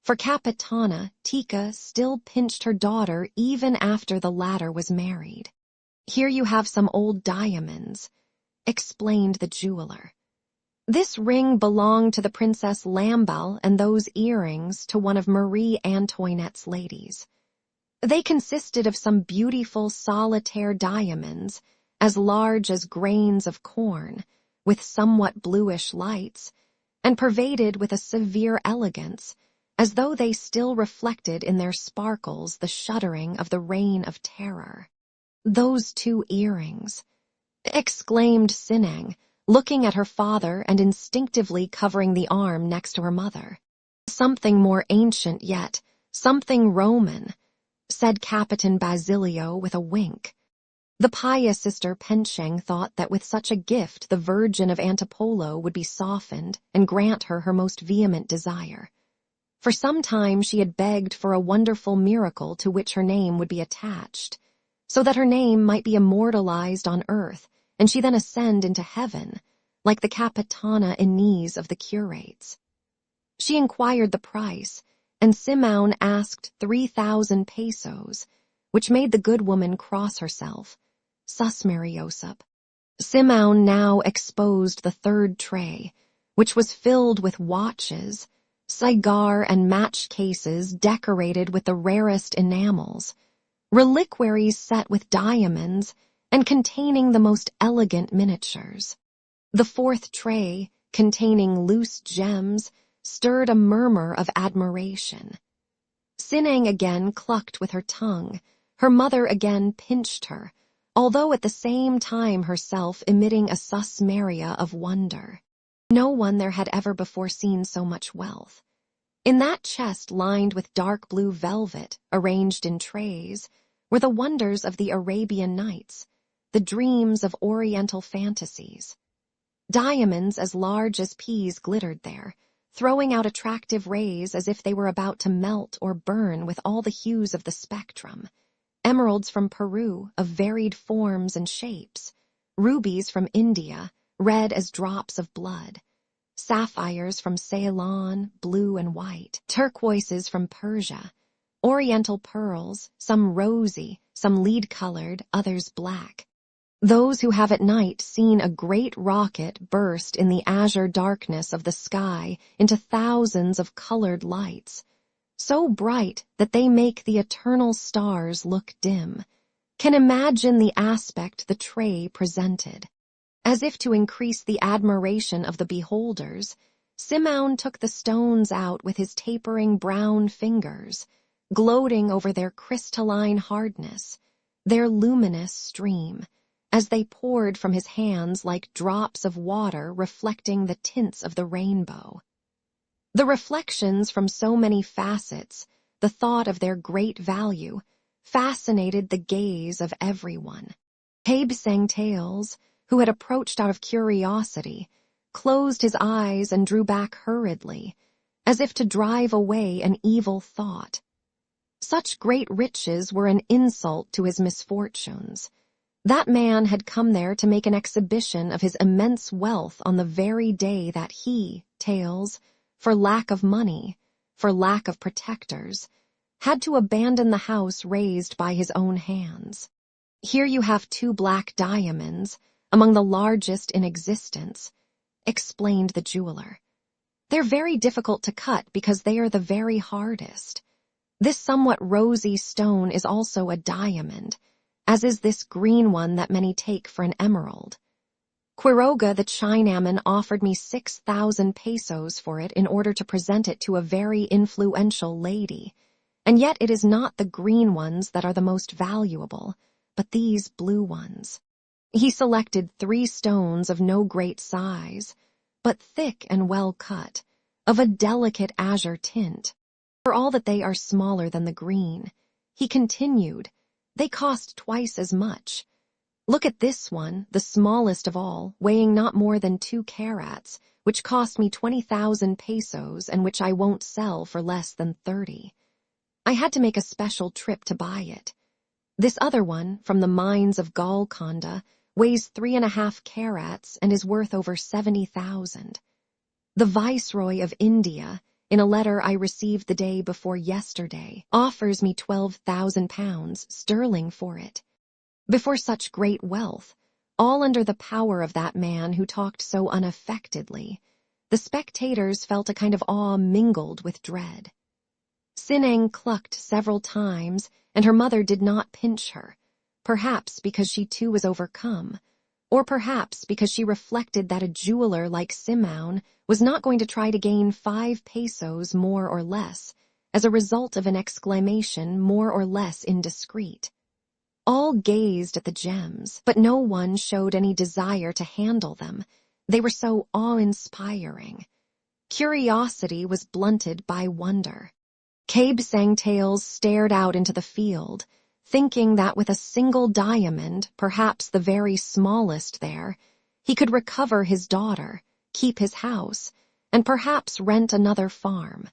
For Capitana, Tika still pinched her daughter even after the latter was married. "Here you have some old diamonds," explained the jeweler. "This ring belonged to the Princess Lamballe and those earrings to one of Marie Antoinette's ladies. They consisted of some beautiful solitaire diamonds, as large as grains of corn, with somewhat bluish lights, and pervaded with a severe elegance, as though they still reflected in their sparkles the shuddering of the reign of terror." "Those 2 earrings," exclaimed Sinang, looking at her father and instinctively covering the arm next to her mother. "Something more ancient yet, something Roman," said Capitan Basilio with a wink. The pious Sister Pensheng thought that with such a gift the Virgin of Antipolo would be softened and grant her her most vehement desire. For some time she had begged for a wonderful miracle to which her name would be attached, so that her name might be immortalized on earth, and she then ascend into heaven, like the Capitana Inez of the curates. She inquired the price, and Simeon asked 3,000 pesos, which made the good woman cross herself. Sus Mariosep. Simeon now exposed the 3rd tray, which was filled with watches, cigar and match cases decorated with the rarest enamels, reliquaries set with diamonds, and containing the most elegant miniatures. The 4th tray, containing loose gems, stirred a murmur of admiration. Sinang again clucked with her tongue, her mother again pinched her, although at the same time herself emitting a susmeria of wonder. No one there had ever before seen so much wealth. In that chest lined with dark blue velvet, arranged in trays, were the wonders of the Arabian Nights, the dreams of Oriental fantasies. Diamonds as large as peas glittered there, throwing out attractive rays as if they were about to melt or burn with all the hues of the spectrum. Emeralds from Peru of varied forms and shapes, rubies from India, red as drops of blood, sapphires from Ceylon, blue and white, turquoises from Persia, oriental pearls, some rosy, some lead-colored, others black. Those who have at night seen a great rocket burst in the azure darkness of the sky into thousands of colored lights, so bright that they make the eternal stars look dim, can imagine the aspect the tray presented. As if to increase the admiration of the beholders, Simeon took the stones out with his tapering brown fingers, gloating over their crystalline hardness, their luminous stream, as they poured from his hands like drops of water reflecting the tints of the rainbow. The reflections from so many facets, the thought of their great value, fascinated the gaze of everyone. Abe sang tales, who had approached out of curiosity, closed his eyes and drew back hurriedly, as if to drive away an evil thought. Such great riches were an insult to his misfortunes. That man had come there to make an exhibition of his immense wealth on the very day that he, Tails, for lack of money, for lack of protectors, had to abandon the house raised by his own hands. Here you have 2 black diamonds, among the largest in existence, explained the jeweler. They're very difficult to cut because they are the very hardest. This somewhat rosy stone is also a diamond, as is this green one that many take for an emerald. Quiroga the Chinaman offered me 6,000 pesos for it in order to present it to a very influential lady, and yet it is not the green ones that are the most valuable, but these blue ones. He selected 3 stones of no great size, but thick and well cut, of a delicate azure tint. For all that they are smaller than the green, he continued, they cost twice as much. Look at this one, the smallest of all, weighing not more than 2 carats, which cost me 20,000 pesos and which I won't sell for less than 30. I had to make a special trip to buy it. This other one, from the mines of Golconda, weighs 3.5 carats and is worth over 70,000. The Viceroy of India, in a letter I received the day before yesterday, offers me 12,000 pounds sterling for it. Before such great wealth, all under the power of that man who talked so unaffectedly, the spectators felt a kind of awe mingled with dread. Sineng clucked several times, and her mother did not pinch her, perhaps because she too was overcome, or perhaps because she reflected that a jeweler like Simeon was not going to try to gain 5 pesos more or less, as a result of an exclamation more or less indiscreet. All gazed at the gems, but no one showed any desire to handle them. They were so awe-inspiring. Curiosity was blunted by wonder. Cabe Sangtails stared out into the field, thinking that with a single diamond, perhaps the very smallest there, he could recover his daughter, keep his house, and perhaps rent another farm.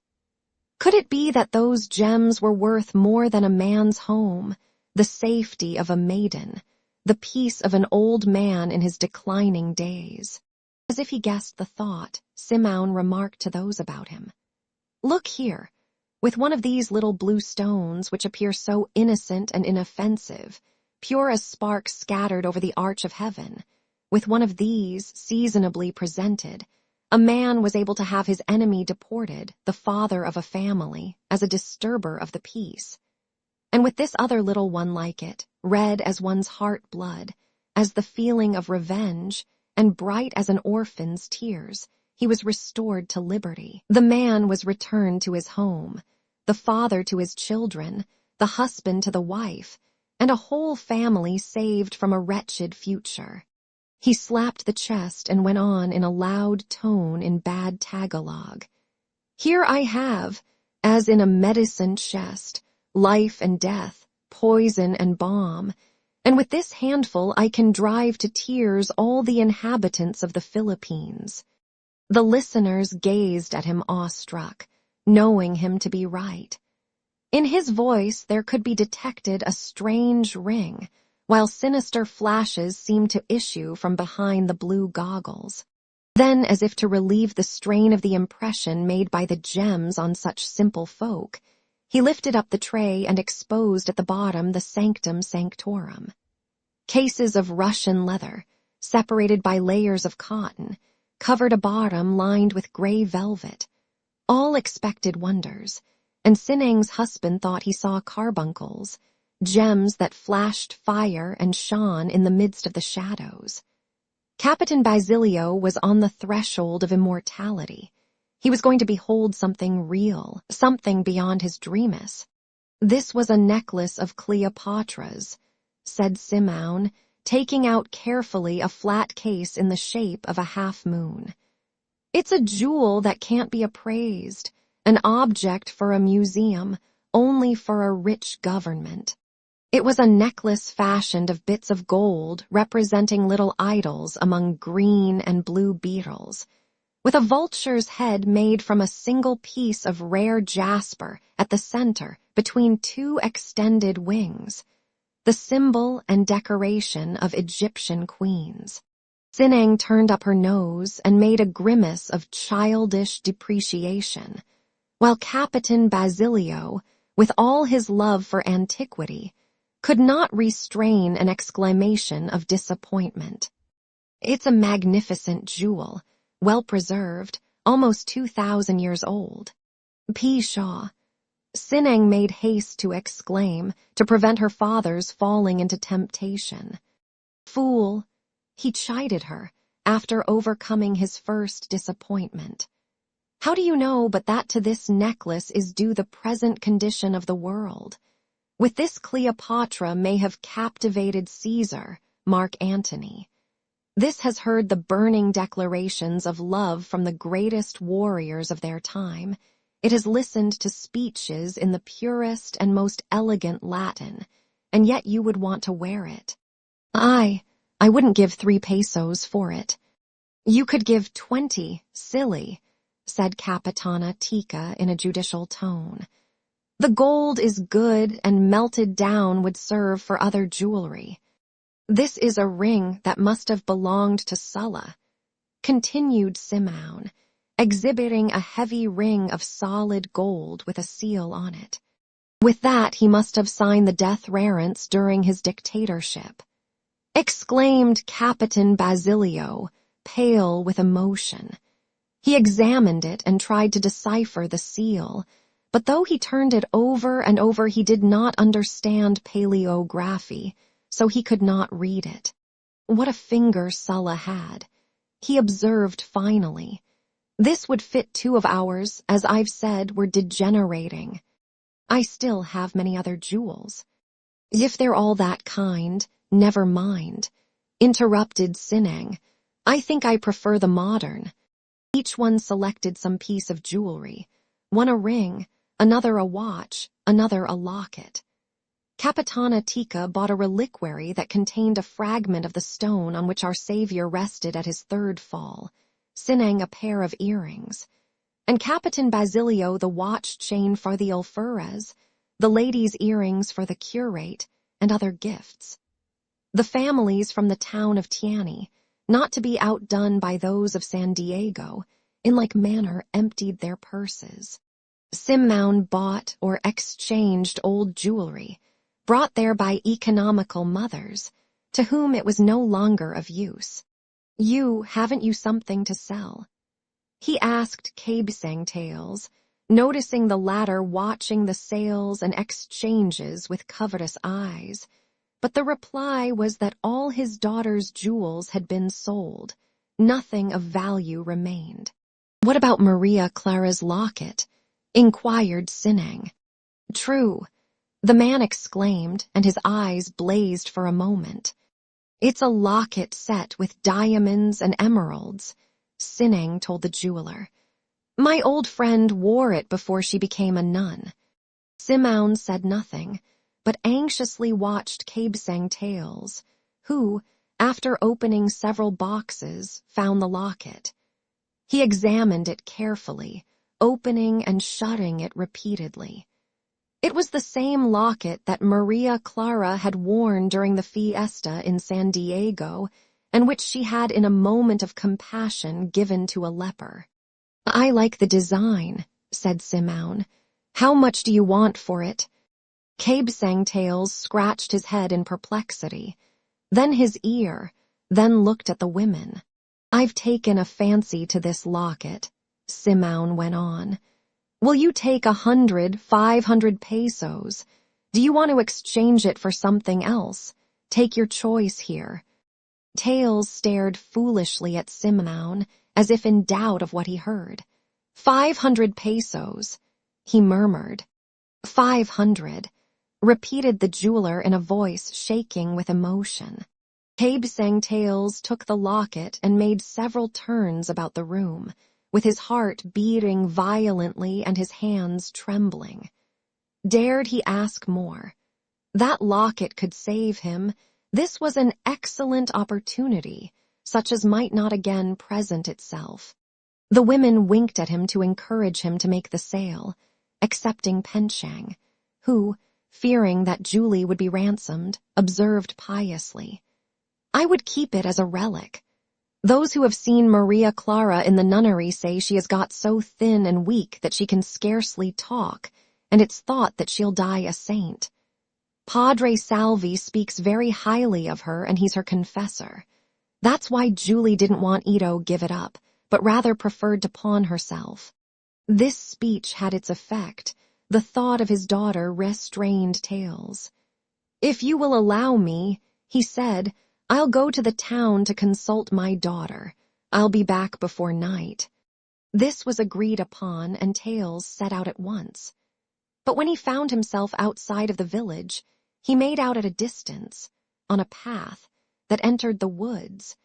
Could it be that those gems were worth more than a man's home, the safety of a maiden, the peace of an old man in his declining days? As if he guessed the thought, Simeon remarked to those about him, "Look here, with one of these little blue stones which appear so innocent and inoffensive, pure as sparks scattered over the arch of heaven, with one of these seasonably presented, a man was able to have his enemy deported, the father of a family, as a disturber of the peace. And with this other little one like it, red as one's heart blood, as the feeling of revenge, and bright as an orphan's tears, he was restored to liberty. The man was returned to his home, the father to his children, the husband to the wife, and a whole family saved from a wretched future." He slapped the chest and went on in a loud tone in bad Tagalog. "Here I have, as in a medicine chest, life and death, poison and balm, and with this handful I can drive to tears all the inhabitants of the Philippines." The listeners gazed at him awestruck, knowing him to be right. In his voice there could be detected a strange ring, while sinister flashes seemed to issue from behind the blue goggles. Then, as if to relieve the strain of the impression made by the gems on such simple folk, he lifted up the tray and exposed at the bottom the sanctum sanctorum. Cases of Russian leather, separated by layers of cotton, covered a bottom lined with gray velvet. All expected wonders, and Sinang's husband thought he saw carbuncles, gems that flashed fire and shone in the midst of the shadows. Capitan Basilio was on the threshold of immortality. He was going to behold something real, something beyond his dreams. "This was a necklace of Cleopatra's," said Simeon, taking out carefully a flat case in the shape of a half-moon. "It's a jewel that can't be appraised, an object for a museum, only for a rich government." It was a necklace fashioned of bits of gold representing little idols among green and blue beetles, with a vulture's head made from a single piece of rare jasper at the center between two extended wings, the symbol and decoration of Egyptian queens. Sinang turned up her nose and made a grimace of childish depreciation, while Capitan Basilio, with all his love for antiquity, could not restrain an exclamation of disappointment. "It's a magnificent jewel, well-preserved, almost 2,000 years old." "Pshaw," Sinang made haste to exclaim to prevent her father's falling into temptation. "Fool," he chided her after overcoming his first disappointment. "How do you know but that to this necklace is due the present condition of the world? With this Cleopatra may have captivated Caesar, Mark Antony. This has heard the burning declarations of love from the greatest warriors of their time. It has listened to speeches in the purest and most elegant Latin, and yet you would want to wear it. I wouldn't give 3 pesos for it." "You could give 20, silly," said Capitana Tika in a judicial tone. "The gold is good and melted down would serve for other jewelry. This is a ring that must have belonged to Sulla," continued Simeon, exhibiting a heavy ring of solid gold with a seal on it. "With that he must have signed the death warrants during his dictatorship," exclaimed Capitan Basilio, pale with emotion. He examined it and tried to decipher the seal, but though he turned it over and over, he did not understand paleography, so he could not read it. What a finger Sulla had! He observed finally. "This would fit 2 of ours, as I've said, we're degenerating. I still have many other jewels." "If they're all that kind, never mind," interrupted Sinang. "I think I prefer the modern." Each one selected some piece of jewelry, one a ring, another a watch, another a locket. Capitana Tika bought a reliquary that contained a fragment of the stone on which our Savior rested at his 3rd fall, Sinang a pair of earrings, and Capitan Basilio the watch chain for the alferez, the ladies' earrings for the curate, and other gifts. The families from the town of Tiani, not to be outdone by those of San Diego, in like manner emptied their purses. Simeon bought or exchanged old jewelry, brought there by economical mothers, to whom it was no longer of use. Haven't you something to sell?" he asked Cabesang Tales, noticing the latter watching the sales and exchanges with covetous eyes, but the reply was that all his daughter's jewels had been sold. Nothing of value remained. "What about Maria Clara's locket?" inquired Sinang. "True," the man exclaimed, and his eyes blazed for a moment. "It's a locket set with diamonds and emeralds," Sinang told the jeweler. "My old friend wore it before she became a nun." Simeon said nothing, but anxiously watched Cabesang Tales, who, after opening several boxes, found the locket. He examined it carefully, opening and shutting it repeatedly. It was the same locket that Maria Clara had worn during the fiesta in San Diego, and which she had in a moment of compassion given to a leper. "I like the design," said Simeon. "How much do you want for it?" Cabesang Tales scratched his head in perplexity. then his ear, then looked at the women. "I've taken a fancy to this locket," Simão went on. "Will you take 100, 500 pesos? Do you want to exchange it for something else? Take your choice here." Tails stared foolishly at Simão, as if in doubt of what he heard. 500 pesos, he murmured. 500, repeated the jeweler in a voice shaking with emotion. Cabsang Tails took the locket and made several turns about the room, with his heart beating violently and his hands trembling. Dared he ask more? That locket could save him. This was an excellent opportunity, such as might not again present itself. The women winked at him to encourage him to make the sale, excepting Penchang, who, fearing that Julie would be ransomed, observed piously, "I would keep it as a relic. Those who have seen Maria Clara in the nunnery say she has got so thin and weak that she can scarcely talk, and it's thought that she'll die a saint. Padre Salvi speaks very highly of her, and he's her confessor. That's why Julie didn't want Ito give it up, but rather preferred to pawn herself." This speech had its effect. The thought of his daughter restrained Tails. "If you will allow me," he said, "I'll go to the town to consult my daughter. I'll be back before night." This was agreed upon, and Tails set out at once. But when he found himself outside of the village, he made out at a distance, on a path that entered the woods,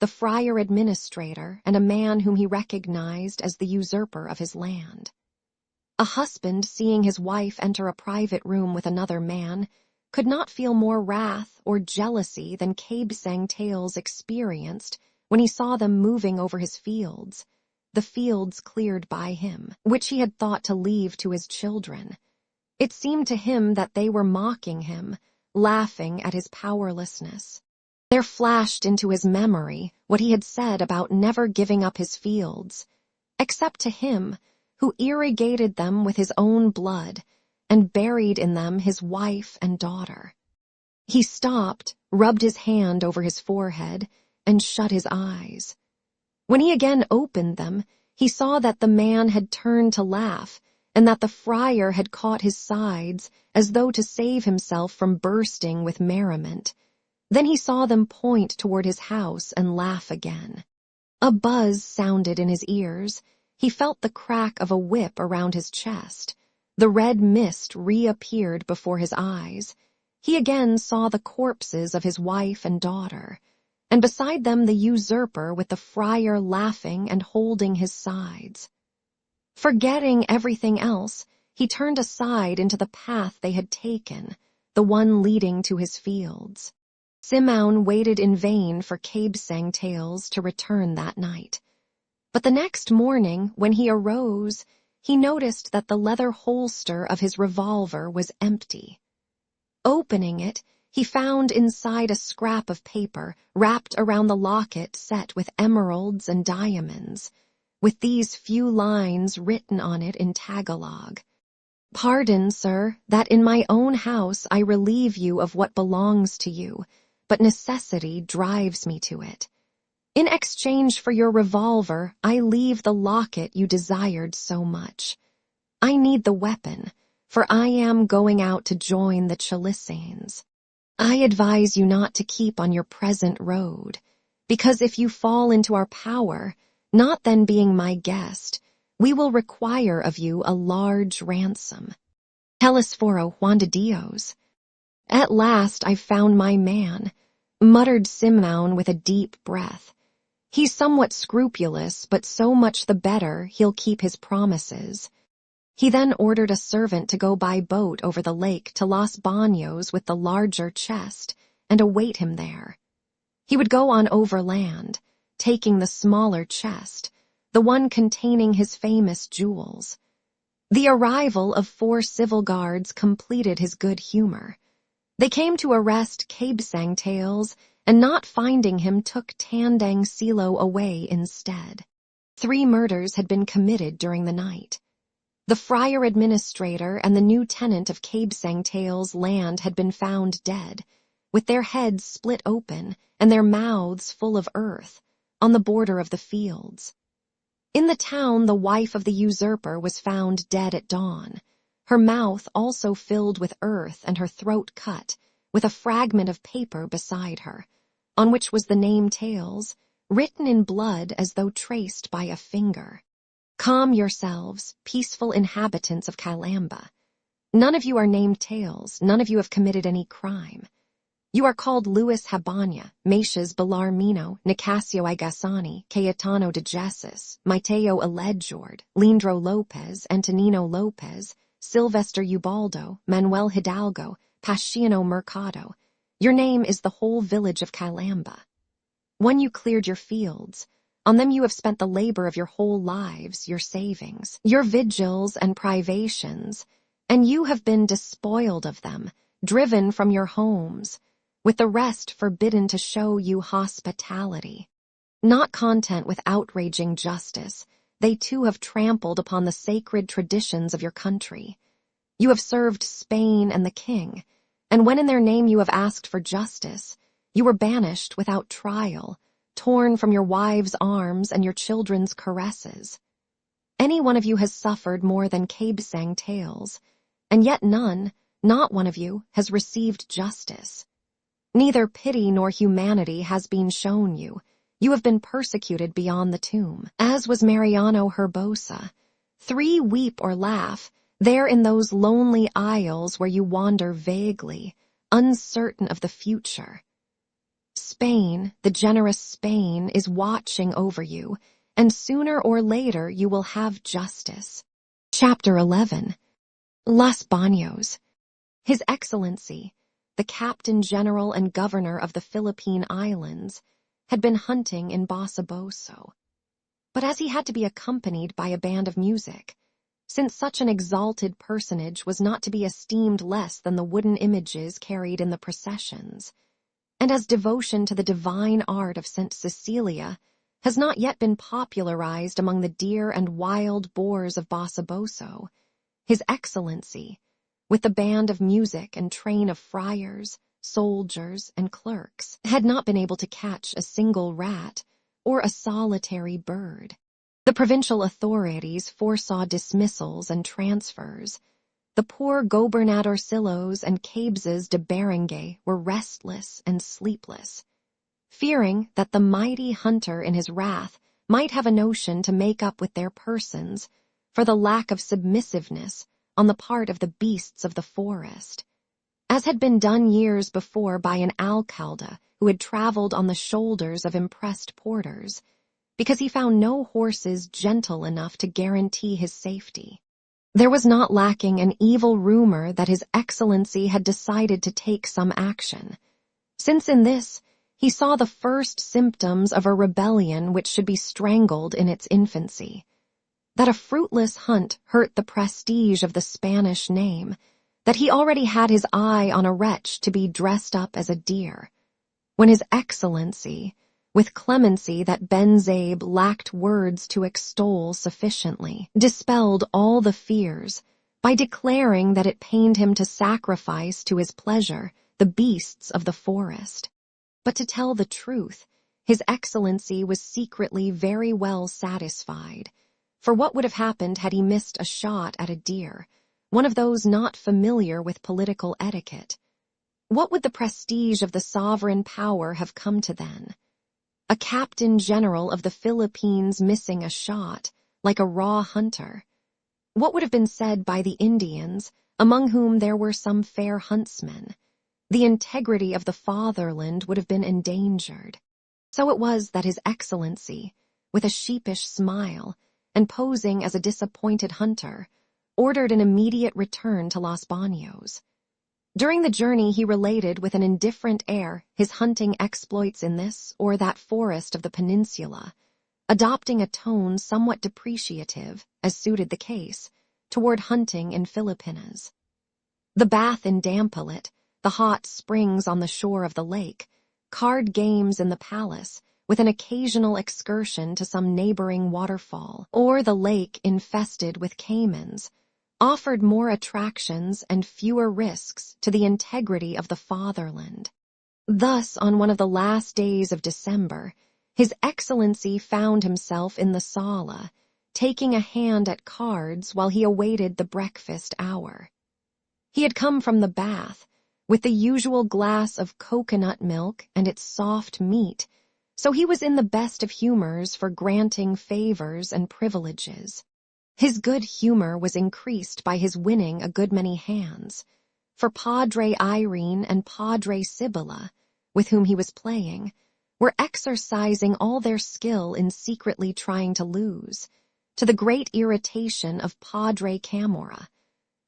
the friar administrator and a man whom he recognized as the usurper of his land. A husband, seeing his wife enter a private room with another man, could not feel more wrath or jealousy than Cabsang Tails experienced when he saw them moving over his fields, the fields cleared by him, which he had thought to leave to his children. It seemed to him that they were mocking him, laughing at his powerlessness. There flashed into his memory what he had said about never giving up his fields, except to him who irrigated them with his own blood and buried in them his wife and daughter. He stopped, rubbed his hand over his forehead, and shut his eyes. When he again opened them, he saw that the man had turned to laugh, and that the friar had caught his sides as though to save himself from bursting with merriment. Then he saw them point toward his house and laugh again. A buzz sounded in his ears. He felt the crack of a whip around his chest. The red mist reappeared before his eyes. He again saw the corpses of his wife and daughter, and beside them the usurper with the friar laughing and holding his sides. Forgetting everything else, he turned aside into the path they had taken, the one leading to his fields. Simão waited in vain for Cabsang Tails to return that night. But the next morning, when he arose, he noticed that the leather holster of his revolver was empty. Opening it, he found inside a scrap of paper wrapped around the locket set with emeralds and diamonds, with these few lines written on it in Tagalog. "Pardon, sir, that in my own house I relieve you of what belongs to you, but necessity drives me to it. In exchange for your revolver, I leave the locket you desired so much. I need the weapon, for I am going out to join the Chalisanes. I advise you not to keep on your present road, because if you fall into our power, not then being my guest, we will require of you a large ransom. Telesforo Juan de Dios." "At last I've found my man," muttered Simão with a deep breath. "He's somewhat scrupulous, but so much the better he'll keep his promises." He then ordered a servant to go by boat over the lake to Los Baños with the larger chest and await him there. He would go on overland, taking the smaller chest, the one containing his famous jewels. The arrival of 4 civil guards completed his good humor. They came to arrest Cabsang Tails, and not finding him took Tandang Silo away instead. 3 murders had been committed during the night. The friar administrator and the new tenant of Cabsang Tails' land had been found dead, with their heads split open and their mouths full of earth, on the border of the fields. In the town, the wife of the usurper was found dead at dawn, her mouth also filled with earth and her throat cut, with a fragment of paper beside her, on which was the name Tales, written in blood as though traced by a finger. Calm yourselves, peaceful inhabitants of Calamba. None of you are named Tales, none of you have committed any crime. You are called Luis Habana, Matias Bellarmino, Nicasio Igasani, Cayetano de Jesus, Mateo Aledjord, Lindro Lopez, Antonino Lopez, Silvestre Ubaldo, Manuel Hidalgo, Paciano Mercado. Your name is the whole village of Calamba. When you cleared your fields, on them you have spent the labor of your whole lives, your savings, your vigils and privations, and you have been despoiled of them, driven from your homes, with the rest forbidden to show you hospitality. Not content with outraging justice, they too have trampled upon the sacred traditions of your country. You have served Spain and the king, and when in their name you have asked for justice, you were banished without trial, torn from your wives' arms and your children's caresses. Any one of you has suffered more than Cabesang Tales, and yet none, not one of you, has received justice. Neither pity nor humanity has been shown you. You have been persecuted beyond the tomb, as was Mariano Herbosa. 3 weep or laugh, there in those lonely aisles where you wander vaguely, uncertain of the future. Spain, the generous Spain, is watching over you, and sooner or later you will have justice. Chapter 11. Los Baños. His Excellency, the Captain General and Governor of the Philippine Islands, had been hunting in Basiboso. But as he had to be accompanied by a band of music, since such an exalted personage was not to be esteemed less than the wooden images carried in the processions, and as devotion to the divine art of St. Cecilia has not yet been popularized among the deer and wild boars of Basiboso, His Excellency, with the band of music and train of friars, soldiers, and clerks, had not been able to catch a single rat or a solitary bird. The provincial authorities foresaw dismissals and transfers. The poor gobernadorcillos and Cabeses de Berenguer were restless and sleepless, fearing that the mighty hunter in his wrath might have a notion to make up with their persons for the lack of submissiveness on the part of the beasts of the forest, as had been done years before by an alcalde who had traveled on the shoulders of impressed porters, because he found no horses gentle enough to guarantee his safety. There was not lacking an evil rumor that His Excellency had decided to take some action, since in this he saw the first symptoms of a rebellion which should be strangled in its infancy. That a fruitless hunt hurt the prestige of the Spanish name, that he already had his eye on a wretch to be dressed up as a deer, when His Excellency, with clemency that Benzabe lacked words to extol sufficiently, dispelled all the fears by declaring that it pained him to sacrifice to his pleasure the beasts of the forest. But to tell the truth, His Excellency was secretly very well satisfied, for what would have happened had he missed a shot at a deer, one of those not familiar with political etiquette? What would the prestige of the sovereign power have come to then? A captain general of the Philippines missing a shot, like a raw hunter. What would have been said by the Indians, among whom there were some fair huntsmen? The integrity of the fatherland would have been endangered. So it was that His Excellency, with a sheepish smile, and posing as a disappointed hunter, ordered an immediate return to Los Baños. During the journey he related with an indifferent air his hunting exploits in this or that forest of the peninsula, adopting a tone somewhat depreciative, as suited the case, toward hunting in Filipinas. The bath in Dampillet, the hot springs on the shore of the lake, card games in the palace, with an occasional excursion to some neighboring waterfall, or the lake infested with caimans, offered more attractions and fewer risks to the integrity of the fatherland. Thus, on one of the last days of December, His Excellency found himself in the sala, taking a hand at cards while he awaited the breakfast hour. He had come from the bath, with the usual glass of coconut milk and its soft meat, so he was in the best of humors for granting favors and privileges. His good humor was increased by his winning a good many hands, for Padre Irene and Padre Sibylla, with whom he was playing, were exercising all their skill in secretly trying to lose, to the great irritation of Padre Camorra,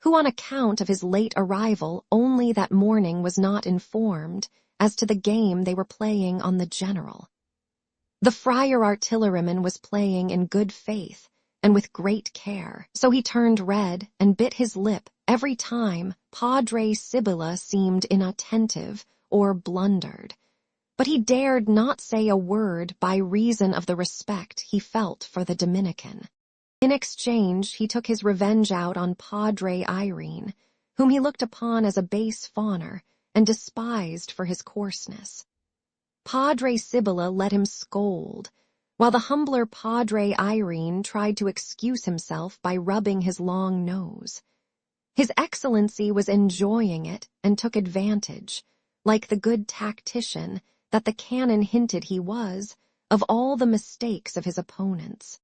who on account of his late arrival only that morning was not informed as to the game they were playing on the general. The friar artilleryman was playing in good faith and with great care, so he turned red and bit his lip every time Padre Sibylla seemed inattentive or blundered, but he dared not say a word by reason of the respect he felt for the Dominican. In exchange, he took his revenge out on Padre Irene, whom he looked upon as a base fawner and despised for his coarseness. Padre Sibylla let him scold, while the humbler Padre Irene tried to excuse himself by rubbing his long nose. His Excellency was enjoying it and took advantage, like the good tactician that the canon hinted he was, of all the mistakes of his opponents.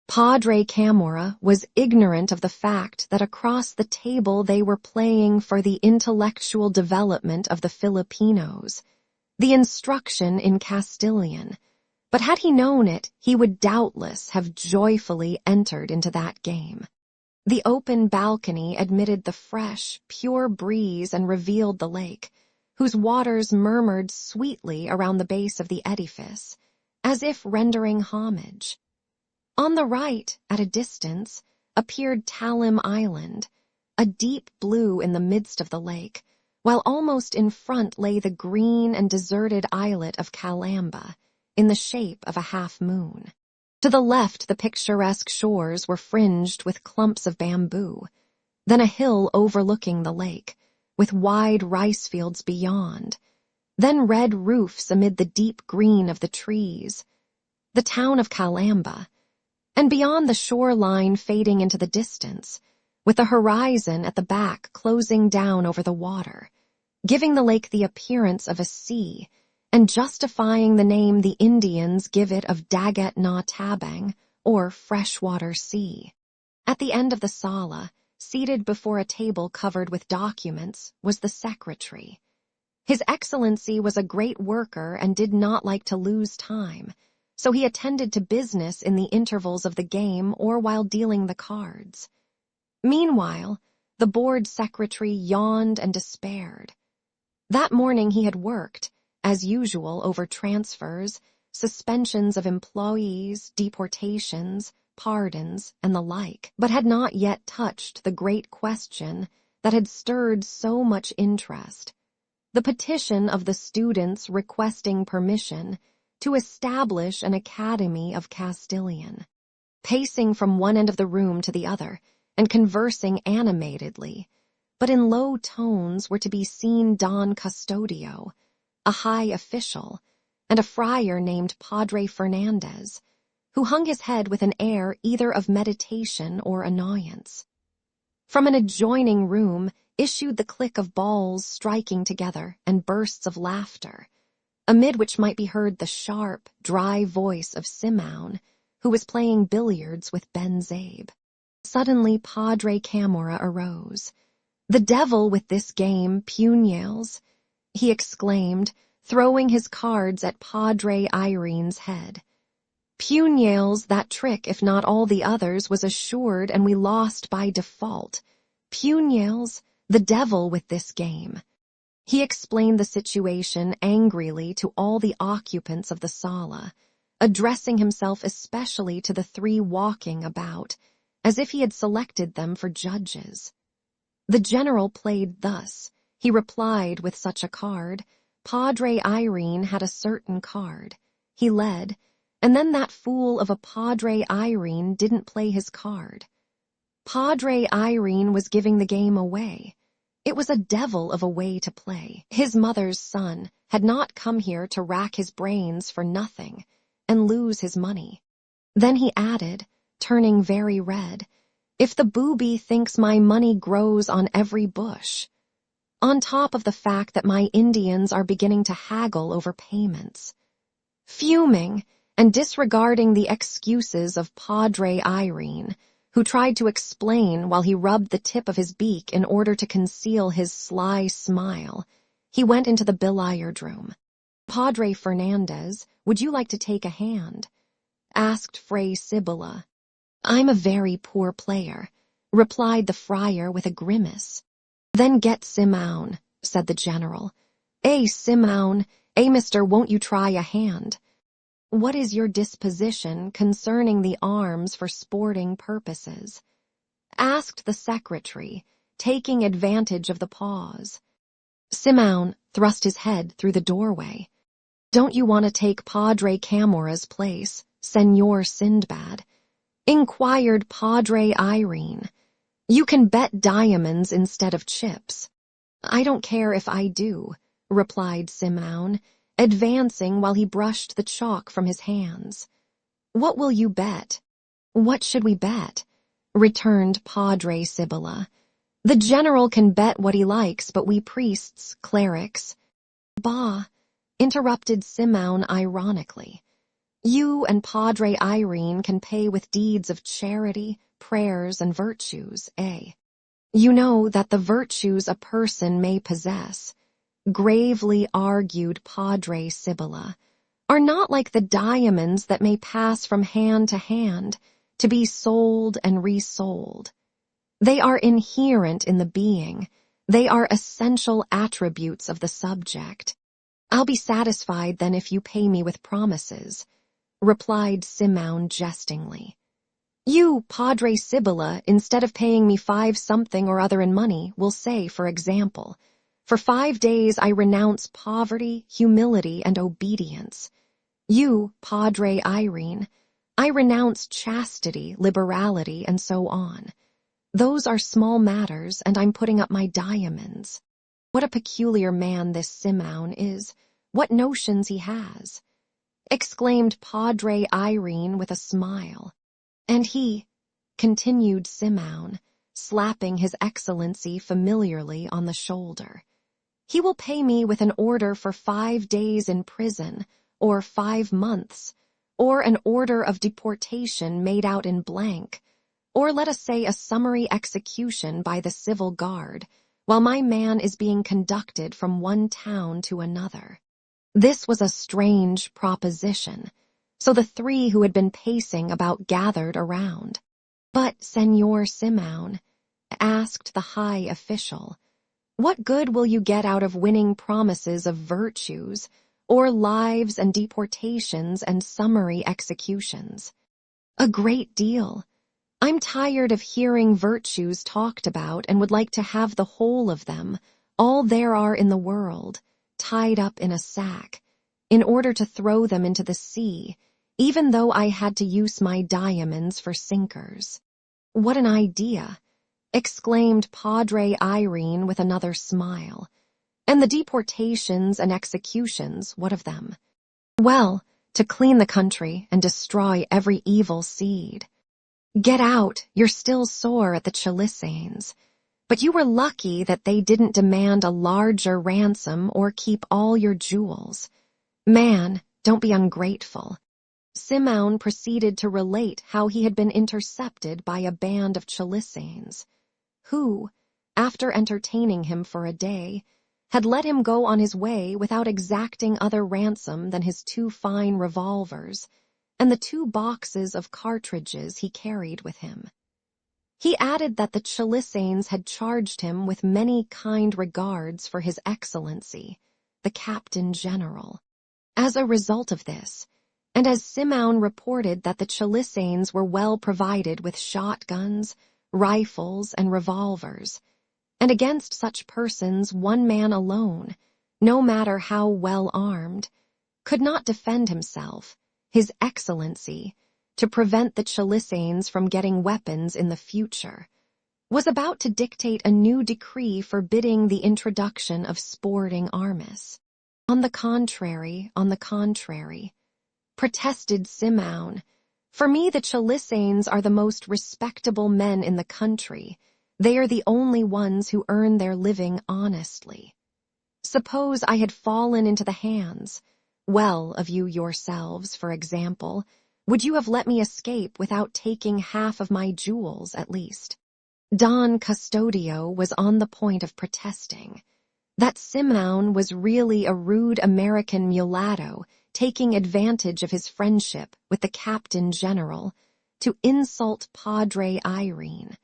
Padre Camorra was ignorant of the fact that across the table they were playing for the intellectual development of the Filipinos, the instruction in Castilian, but had he known it, he would doubtless have joyfully entered into that game. The open balcony admitted the fresh, pure breeze and revealed the lake, whose waters murmured sweetly around the base of the edifice, as if rendering homage. On the right, at a distance, appeared Talim Island, a deep blue in the midst of the lake, while almost in front lay the green and deserted islet of Calamba, in the shape of a half-moon. To the left, the picturesque shores were fringed with clumps of bamboo, then a hill overlooking the lake, with wide rice fields beyond, then red roofs amid the deep green of the trees, the town of Calamba, and beyond the shoreline fading into the distance, with the horizon at the back closing down over the water, giving the lake the appearance of a sea, and justifying the name the Indians give it of Dagat na Tabang, or freshwater sea. At the end of the sala, seated before a table covered with documents, was the secretary. His Excellency was a great worker and did not like to lose time, so he attended to business in the intervals of the game or while dealing the cards. Meanwhile, the board secretary yawned and despaired. That morning he had worked, as usual, over transfers, suspensions of employees, deportations, pardons, and the like, but had not yet touched the great question that had stirred so much interest, the petition of the students requesting permission to establish an academy of Castilian. Pacing from one end of the room to the other, and conversing animatedly, but in low tones were to be seen Don Custodio, a high official, and a friar named Padre Fernandez, who hung his head with an air either of meditation or annoyance. From an adjoining room issued the click of balls striking together and bursts of laughter, amid which might be heard the sharp, dry voice of Simeon, who was playing billiards with Ben Zabe. Suddenly Padre Camorra arose. "The devil with this game, puñales," he exclaimed, throwing his cards at Padre Irene's head. "Puñales, that trick, if not all the others, was assured and we lost by default. Puñales, the devil with this game." He explained the situation angrily to all the occupants of the sala, addressing himself especially to the three walking about, as if he had selected them for judges. The general played thus. He replied with such a card. Padre Irene had a certain card. He led, and then that fool of a Padre Irene didn't play his card. Padre Irene was giving the game away. It was a devil of a way to play. His mother's son had not come here to rack his brains for nothing and lose his money. Then he added, turning very red, "If the booby thinks my money grows on every bush," on top of the fact that my Indians are beginning to haggle over payments. Fuming and disregarding the excuses of Padre Irene, who tried to explain while he rubbed the tip of his beak in order to conceal his sly smile, he went into the billiard room. "Padre Fernandez, would you like to take a hand?" asked Fray Sibylla. "I'm a very poor player," replied the friar with a grimace. "Then get Simeon," said the general. Simeon, mister, won't you try a hand?" "What is your disposition concerning the arms for sporting purposes?" asked the secretary, taking advantage of the pause. Simeon thrust his head through the doorway. "Don't you want to take Padre Camora's place, Senor Sindbad?" inquired Padre Irene. "You can bet diamonds instead of chips." "I don't care if I do," replied Simeon, advancing while he brushed the chalk from his hands. "What will you bet?" "What should we bet?" returned Padre Sibylla. "The general can bet what he likes, but we priests, clerics—" "Bah," interrupted Simeon ironically. "You and Padre Irene can pay with deeds of charity, prayers, and virtues, eh? You know that the virtues a person may possess," gravely argued Padre Sibylla, "are not like the diamonds that may pass from hand to be sold and resold. They are inherent in the being. They are essential attributes of the subject." "I'll be satisfied then if you pay me with promises," replied Simeon jestingly. "You, Padre Sibylla, instead of paying me 5 something or other in money, will say, for example, 'For 5 days I renounce poverty, humility, and obedience.' You, Padre Irene, 'I renounce chastity, liberality, and so on.' Those are small matters, and I'm putting up my diamonds. What a peculiar man this Simeon is! What notions he has!" exclaimed Padre Irene with a smile. "And he," continued Simeon, slapping His Excellency familiarly on the shoulder, "he will pay me with an order for 5 days in prison, or 5 months, or an order of deportation made out in blank, or let us say a summary execution by the civil guard, while my man is being conducted from one town to another." This was a strange proposition, so the 3 who had been pacing about gathered around. "But, Senor Simeon," asked the high official, "what good will you get out of winning promises of virtues, or lives and deportations and summary executions?" "A great deal. I'm tired of hearing virtues talked about and would like to have the whole of them, all there are in the world, tied up in a sack, in order to throw them into the sea, even though I had to use my diamonds for sinkers." "What an idea!" exclaimed Padre Irene with another smile. "And the deportations and executions, what of them?" "Well, to clean the country and destroy every evil seed. Get out, you're still sore at the Chalisanes. But you were lucky that they didn't demand a larger ransom or keep all your jewels. Man, don't be ungrateful." Simeon proceeded to relate how he had been intercepted by a band of Chalisanes, who, after entertaining him for a day, had let him go on his way without exacting other ransom than his 2 fine revolvers and the 2 boxes of cartridges he carried with him. He added that the Chalisanes had charged him with many kind regards for His Excellency, the Captain General. As a result of this, and as Simeon reported that the Chalisanes were well provided with shotguns, rifles, and revolvers, and against such persons one man alone, no matter how well armed, could not defend himself, His Excellency, to prevent the Chalisanes from getting weapons in the future, was about to dictate a new decree forbidding the introduction of sporting arms. On the contrary, protested Simeon. For me, the Chalisanes are the most respectable men in the country. They are the only ones who earn their living honestly. Suppose I had fallen into the hands, of you yourselves, for example, would you have let me escape without taking half of my jewels at least? Don Custodio was on the point of protesting. That Simeon was really a rude American mulatto taking advantage of his friendship with the Captain General to insult Padre Irene.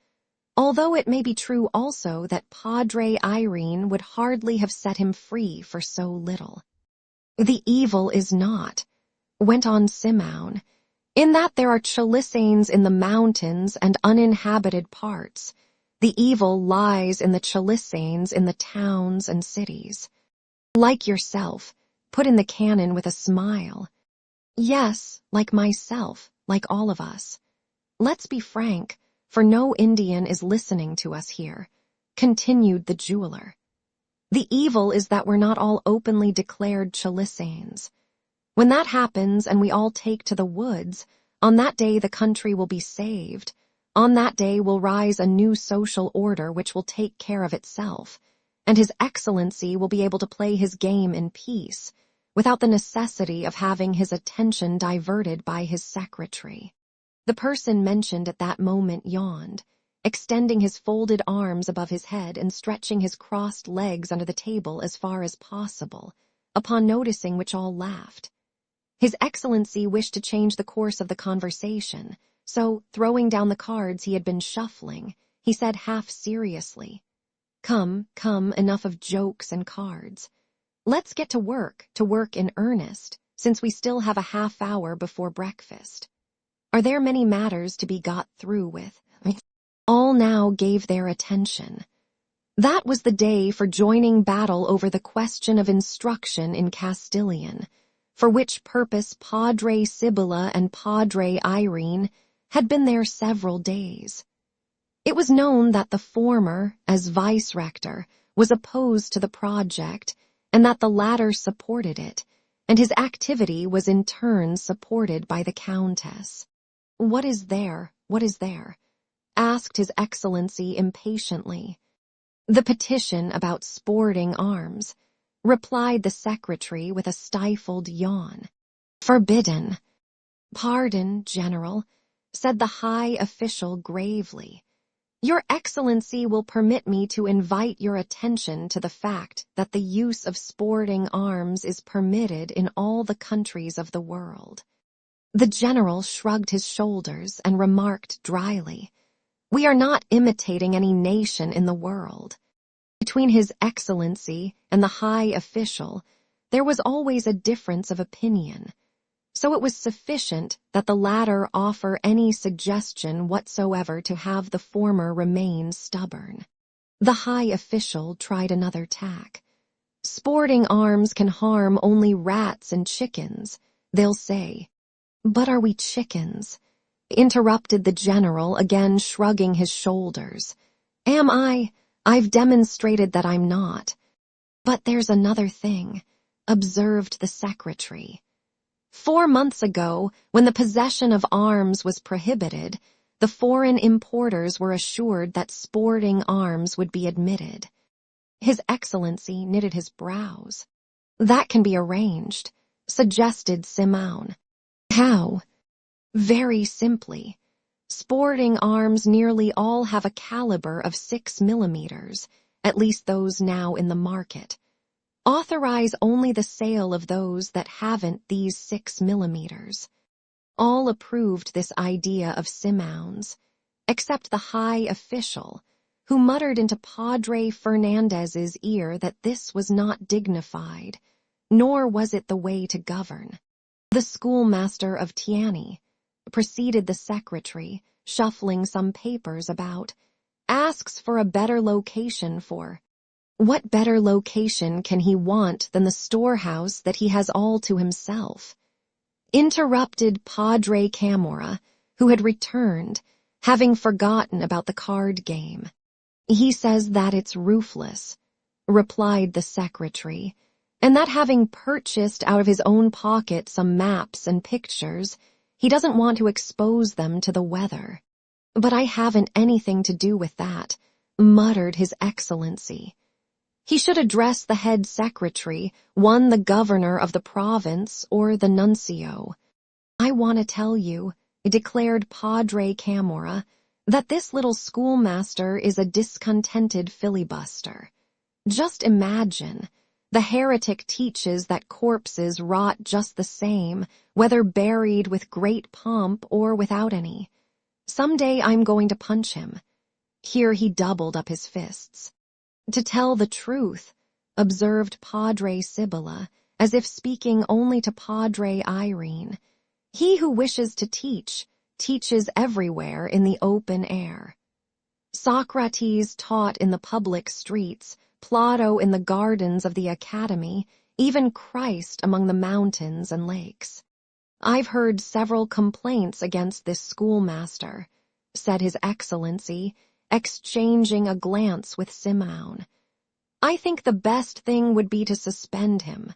Although it may be true also that Padre Irene would hardly have set him free for so little. The evil is not, went on Simeon, in that there are Chalisanes in the mountains and uninhabited parts. The evil lies in the Chalisanes in the towns and cities. Like yourself, put in the canon with a smile. Yes, like myself, like all of us. Let's be frank, for no Indian is listening to us here, continued the jeweler. The evil is that we're not all openly declared Chalisanes. When that happens and we all take to the woods, on that day the country will be saved. On that day will rise a new social order which will take care of itself, and His Excellency will be able to play his game in peace, without the necessity of having his attention diverted by his secretary. The person mentioned at that moment yawned, extending his folded arms above his head and stretching his crossed legs under the table as far as possible, upon noticing which all laughed. His Excellency wished to change the course of the conversation, so, throwing down the cards he had been shuffling, he said half seriously, Come, enough of jokes and cards. Let's get to work in earnest, since we still have a half hour before breakfast. Are there many matters to be got through with? All now gave their attention. That was the day for joining battle over the question of instruction in Castilian, for which purpose Padre Sibylla and Padre Irene had been there several days. It was known that the former, as vice-rector, was opposed to the project, and that the latter supported it, and his activity was in turn supported by the Countess. What is there? Asked His Excellency impatiently. The petition about sporting arms, replied the secretary with a stifled yawn. Forbidden. Pardon, General, said the high official gravely. Your Excellency will permit me to invite your attention to the fact that the use of sporting arms is permitted in all the countries of the world. The General shrugged his shoulders and remarked dryly, We are not imitating any nation in the world. Between His Excellency and the high official, there was always a difference of opinion, so it was sufficient that the latter offer any suggestion whatsoever to have the former remain stubborn. The high official tried another tack. Sporting arms can harm only rats and chickens, they'll say. But are we chickens? Interrupted the General, again shrugging his shoulders. Am I? I've demonstrated that I'm not. But there's another thing, observed the secretary. 4 months ago, when the possession of arms was prohibited, the foreign importers were assured that sporting arms would be admitted. His Excellency knitted his brows. That can be arranged, suggested Simeon. How? Very simply. Sporting arms nearly all have a caliber of 6 millimeters, at least those now in the market. Authorize only the sale of those that haven't these 6 millimeters. All approved this idea of Simeon's, except the high official, who muttered into Padre Fernandez's ear that this was not dignified, nor was it the way to govern. The schoolmaster of Tiani, preceded the secretary, shuffling some papers about, asks for a better location for. What better location can he want than the storehouse that he has all to himself? Interrupted Padre Camorra, who had returned, having forgotten about the card game. He says that it's ruthless, replied the secretary, and that having purchased out of his own pocket some maps and pictures, he doesn't want to expose them to the weather. But I haven't anything to do with that, muttered His Excellency. He should address the head secretary, one the governor of the province or the nuncio. I want to tell you, declared Padre Camorra, that this little schoolmaster is a discontented filibuster. Just imagine, the heretic teaches that corpses rot just the same, whether buried with great pomp or without any. Some day I'm going to punch him. Here he doubled up his fists. To tell the truth, observed Padre Sibylla, as if speaking only to Padre Irene, he who wishes to teach, teaches everywhere in the open air. Socrates taught in the public streets, Plato in the gardens of the academy, even Christ among the mountains and lakes. I've heard several complaints against this schoolmaster, said His Excellency, exchanging a glance with Simeon. I think the best thing would be to suspend him.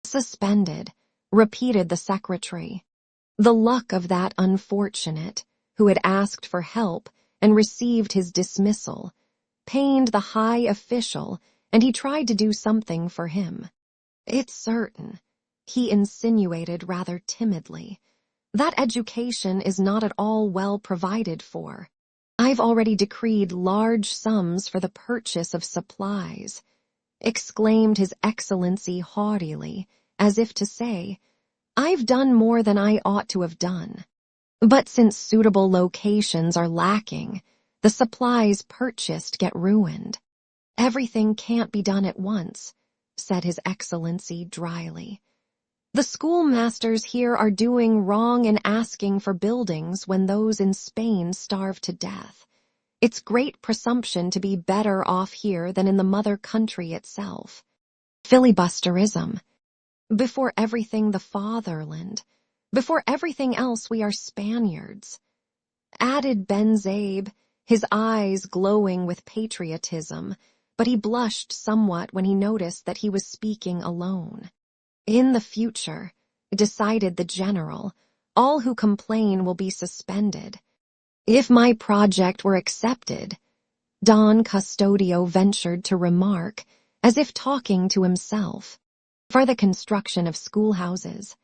Suspended, repeated the secretary. The luck of that unfortunate, who had asked for help and received his dismissal, pained the high official, and he tried to do something for him. It's certain, he insinuated rather timidly, that education is not at all well provided for. I've already decreed large sums for the purchase of supplies, exclaimed His Excellency haughtily, as if to say, I've done more than I ought to have done. But since suitable locations are lacking, the supplies purchased get ruined. Everything can't be done at once, said His Excellency dryly. The schoolmasters here are doing wrong in asking for buildings when those in Spain starve to death. It's great presumption to be better off here than in the mother country itself. Filibusterism. Before everything the fatherland. Before everything else we are Spaniards. Added Ben Zabe, his eyes glowing with patriotism, but he blushed somewhat when he noticed that he was speaking alone. In the future, decided the general, all who complain will be suspended. If my project were accepted, Don Custodio ventured to remark, as if talking to himself, for the construction of schoolhouses.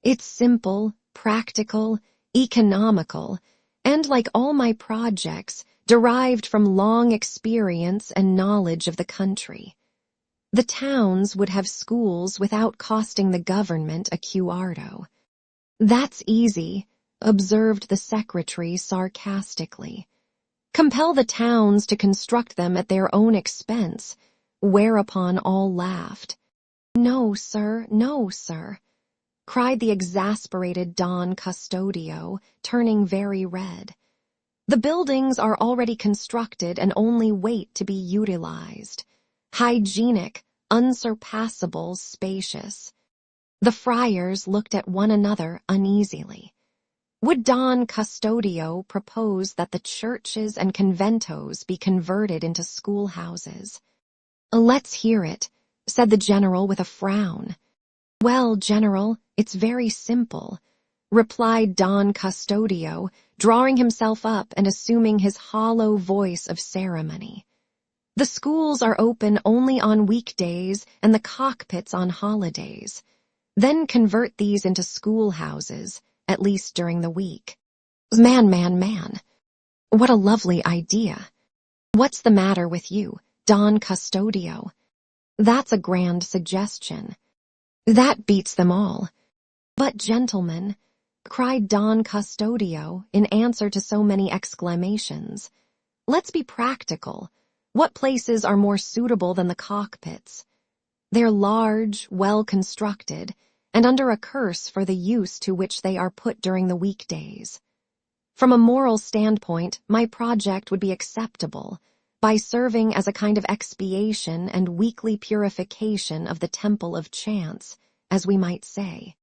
It's simple, practical, economical, and like all my projects, derived from long experience and knowledge of the country. The towns would have schools without costing the government a cuarto. That's easy, observed the secretary sarcastically. Compel the towns to construct them at their own expense, whereupon all laughed. No, sir, cried the exasperated Don Custodio, turning very red. The buildings are already constructed and only wait to be utilized. Hygienic, unsurpassable, spacious. The friars looked at one another uneasily. Would Don Custodio propose that the churches and conventos be converted into schoolhouses? Let's hear it, said the general with a frown. Well, General, it's very simple, replied Don Custodio, drawing himself up and assuming his hollow voice of ceremony. The schools are open only on weekdays and the cockpits on holidays. Then convert these into schoolhouses, at least during the week. Man. What a lovely idea. What's the matter with you, Don Custodio? That's a grand suggestion. That beats them all. But, gentlemen, cried Don Custodio in answer to so many exclamations, let's be practical. What places are more suitable than the cockpits? They're large, well-constructed, and under a curse for the use to which they are put during the weekdays. From a moral standpoint, my project would be acceptable, by serving as a kind of expiation and weekly purification of the temple of chance, as we might say.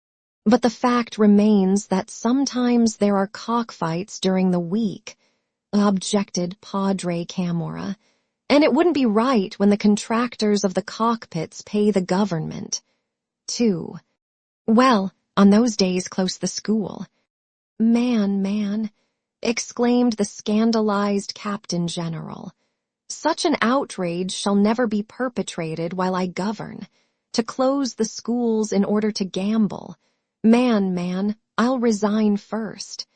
But the fact remains that sometimes there are cockfights during the week, objected Padre Camorra. And it wouldn't be right when the contractors of the cockpits pay the government. 2. Well, on those days close the school. Man, exclaimed the scandalized Captain General. Such an outrage shall never be perpetrated while I govern. To close the schools in order to gamble. Man, I'll resign first.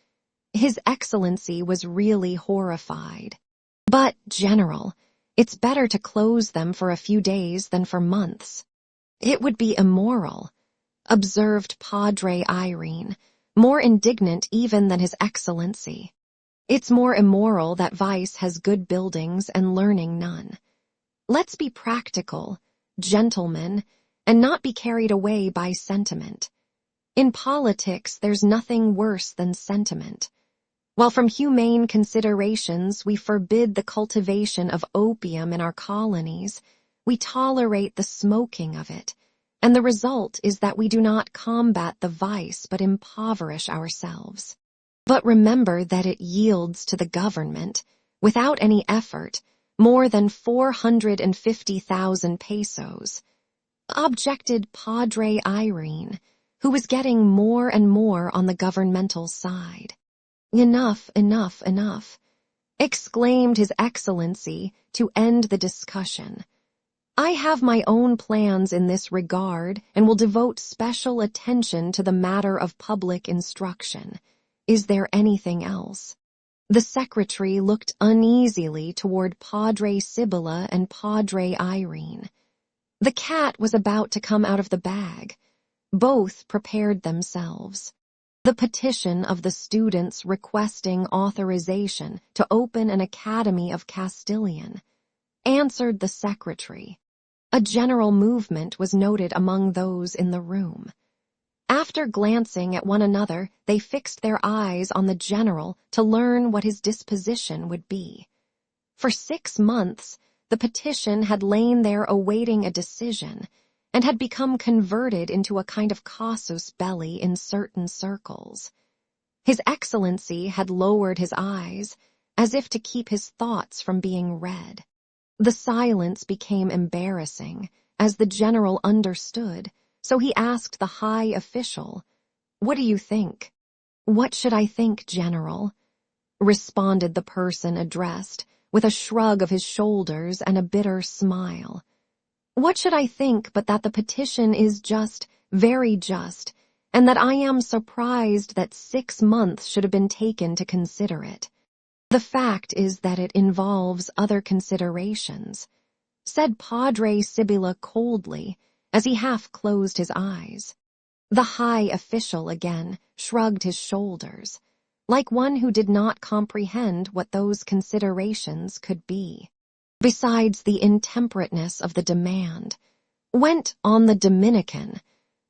His Excellency was really horrified. But, General, it's better to close them for a few days than for months. It would be immoral, observed Padre Irene, more indignant even than His Excellency. It's more immoral that vice has good buildings and learning none. Let's be practical, gentlemen, and not be carried away by sentiment. In politics, there's nothing worse than sentiment. While from humane considerations we forbid the cultivation of opium in our colonies, we tolerate the smoking of it, and the result is that we do not combat the vice but impoverish ourselves. But remember that it yields to the government, without any effort, more than 450,000 pesos, objected Padre Irene, who was getting more and more on the governmental side. Enough, exclaimed His Excellency to end the discussion. I have my own plans in this regard and will devote special attention to the matter of public instruction. Is there anything else? The secretary looked uneasily toward Padre Sibylla and Padre Irene. The cat was about to come out of the bag. Both prepared themselves. The petition of the students requesting authorization to open an Academy of Castilian, answered the secretary. A general movement was noted among those in the room. After glancing at one another, they fixed their eyes on the general to learn what his disposition would be. For 6 months, the petition had lain there awaiting a decision, and had become converted into a kind of casus belli in certain circles. His Excellency had lowered his eyes, as if to keep his thoughts from being read. The silence became embarrassing, as the general understood, so he asked the high official, "What do you think?" "What should I think, General?" responded the person addressed, with a shrug of his shoulders and a bitter smile. "What should I think but that the petition is just, very just, and that I am surprised that 6 months should have been taken to consider it. The fact is that it involves other considerations," said Padre Sibylla coldly, as he half closed his eyes. The high official again shrugged his shoulders, like one who did not comprehend what those considerations could be. Besides the intemperateness of the demand, went on the Dominican,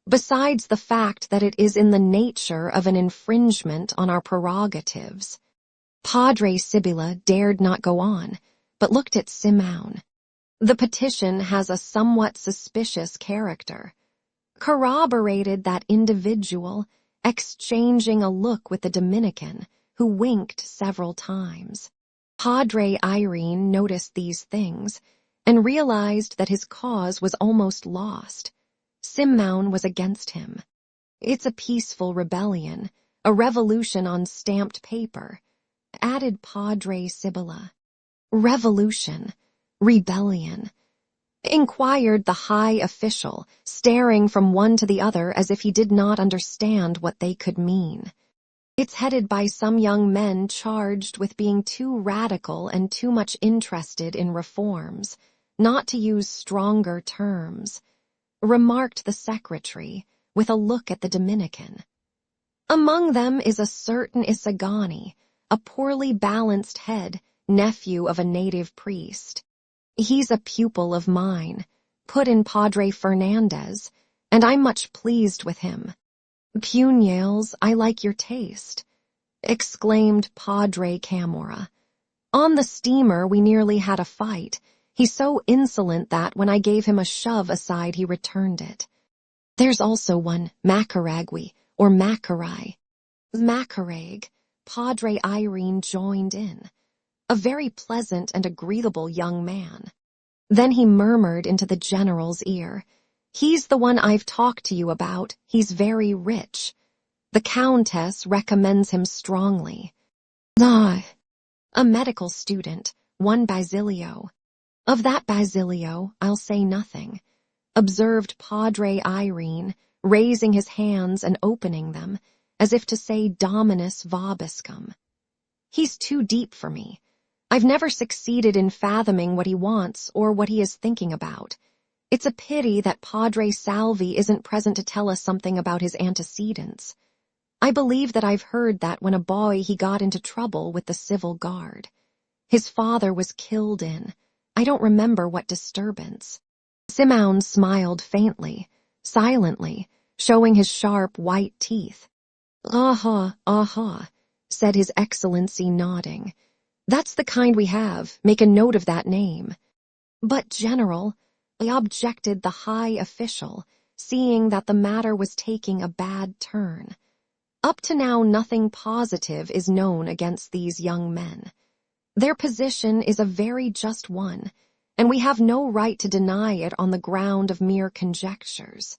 besides the fact that it is in the nature of an infringement on our prerogatives. Padre Sibylla dared not go on, but looked at Simone. The petition has a somewhat suspicious character, corroborated that individual, exchanging a look with the Dominican, who winked several times. Padre Irene noticed these things, and realized that his cause was almost lost. Simone was against him. "It's a peaceful rebellion, a revolution on stamped paper," added Padre Sibylla. "Revolution, rebellion," inquired the high official, staring from one to the other as if he did not understand what they could mean. "It's headed by some young men charged with being too radical and too much interested in reforms, not to use stronger terms," remarked the secretary, with a look at the Dominican. "Among them is a certain Isagani, a poorly balanced head, nephew of a native priest. He's a pupil of mine," put in Padre Fernandez, "and I'm much pleased with him." "Puñals, I like your taste," exclaimed Padre Camorra. "On the steamer we nearly had a fight. He's so insolent that when I gave him a shove aside he returned it. There's also one, Macaragui, or Macarai." "Macarag," Padre Irene joined in. a very pleasant and agreeable young man. Then he murmured into the general's ear, "He's the one I've talked to you about. He's very rich. The Countess recommends him strongly." "Ah, a medical student, one Basilio." "Of that Basilio, I'll say nothing," observed Padre Irene, raising his hands and opening them, as if to say Dominus vobiscum. "He's too deep for me. I've never succeeded in fathoming what he wants or what he is thinking about. It's a pity that Padre Salvi isn't present to tell us something about his antecedents. I believe that I've heard that when a boy he got into trouble with the civil guard. His father was killed in, I don't remember what disturbance." Simeon smiled faintly, silently, showing his sharp white teeth. "Aha, said His Excellency, nodding. "That's the kind we have. Make a note of that name." "But, General," objected the high official, seeing that the matter was taking a bad turn. "Up to now nothing positive is known against these young men. Their position is a very just one, and we have no right to deny it on the ground of mere conjectures.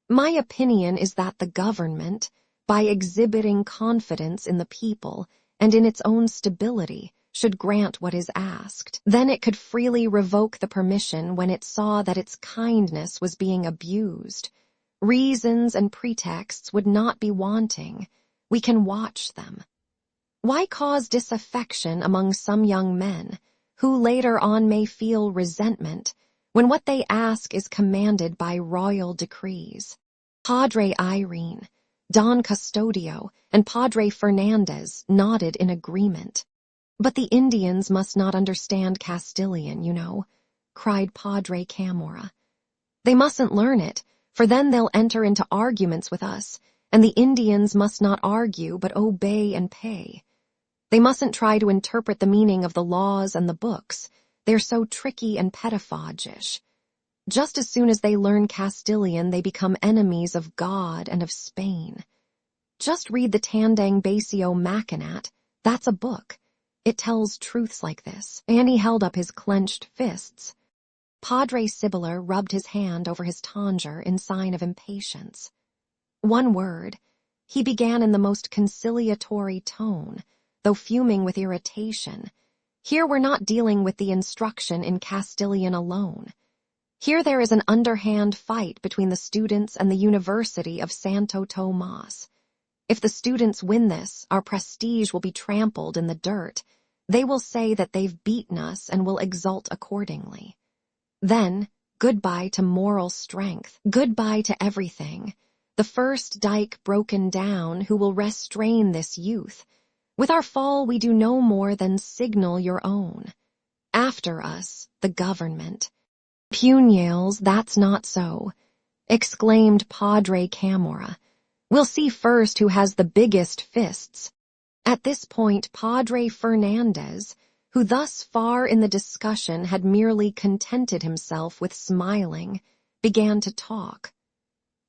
My opinion is that the government, by exhibiting confidence in the people and in its own stability, should grant what is asked. Then it could freely revoke the permission when it saw that its kindness was being abused. Reasons and pretexts would not be wanting. We can watch them. Why cause disaffection among some young men, who later on may feel resentment, when what they ask is commanded by royal decrees?" Padre Irene, Don Custodio, and Padre Fernandez nodded in agreement. "But the Indians must not understand Castilian, you know," cried Padre Camorra. "They mustn't learn it, for then they'll enter into arguments with us, and the Indians must not argue but obey and pay. They mustn't try to interpret the meaning of the laws and the books. They're so tricky and pedophagish. Just as soon as they learn Castilian, they become enemies of God and of Spain. Just read the Tandang Basio Machinat. That's a book. It tells truths like this." And he held up his clenched fists. Padre Sibylla rubbed his hand over his tonsure in sign of impatience. "One word," he began in the most conciliatory tone, though fuming with irritation. "Here we're not dealing with the instruction in Castilian alone. Here there is an underhand fight between the students and the University of Santo Tomas. If the students win this, our prestige will be trampled in the dirt. They will say that they've beaten us and will exult accordingly. Then, goodbye to moral strength, goodbye to everything. The first dike broken down, who will restrain this youth? With our fall we do no more than signal your own. After us, the government." "Puñals, that's not so," exclaimed Padre Camorra. "We'll see first who has the biggest fists." At this point, Padre Fernandez, who thus far in the discussion had merely contented himself with smiling, began to talk.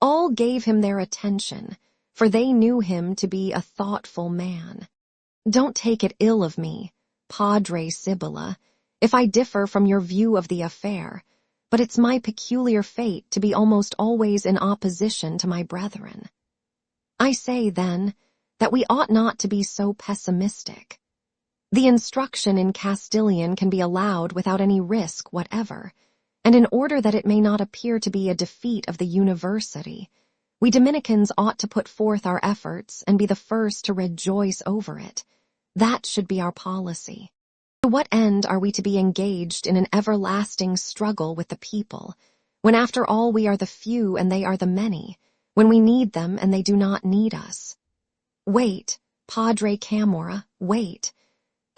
All gave him their attention, for they knew him to be a thoughtful man. "Don't take it ill of me, Padre Sibylla, if I differ from your view of the affair, but it's my peculiar fate to be almost always in opposition to my brethren. I say, then, that we ought not to be so pessimistic. The instruction in Castilian can be allowed without any risk whatever, and in order that it may not appear to be a defeat of the university, we Dominicans ought to put forth our efforts and be the first to rejoice over it. That should be our policy. To what end are we to be engaged in an everlasting struggle with the people, when after all we are the few and they are the many, when we need them and they do not need us? Wait, Padre Camorra, wait.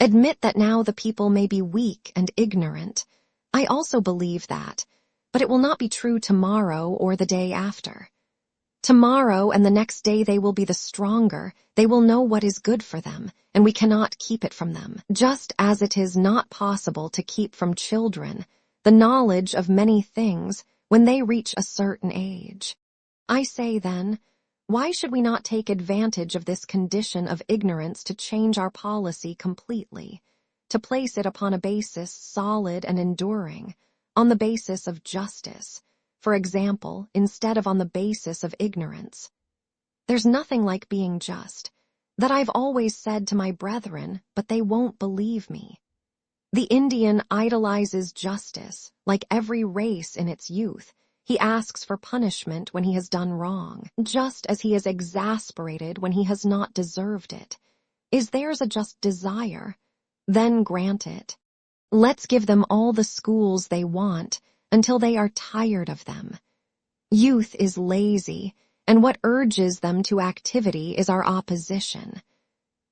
Admit that now the people may be weak and ignorant. I also believe that, but it will not be true tomorrow or the day after. Tomorrow and the next day they will be the stronger, they will know what is good for them, and we cannot keep it from them, just as it is not possible to keep from children the knowledge of many things when they reach a certain age. I say, then, why should we not take advantage of this condition of ignorance to change our policy completely, to place it upon a basis solid and enduring, on the basis of justice, for example, instead of on the basis of ignorance. There's nothing like being just, that I've always said to my brethren, but they won't believe me. The Indian idolizes justice, like every race in its youth. He asks for punishment when he has done wrong, just as he is exasperated when he has not deserved it. Is theirs a just desire? Then grant it. Let's give them all the schools they want until they are tired of them. Youth is lazy, and what urges them to activity is our opposition.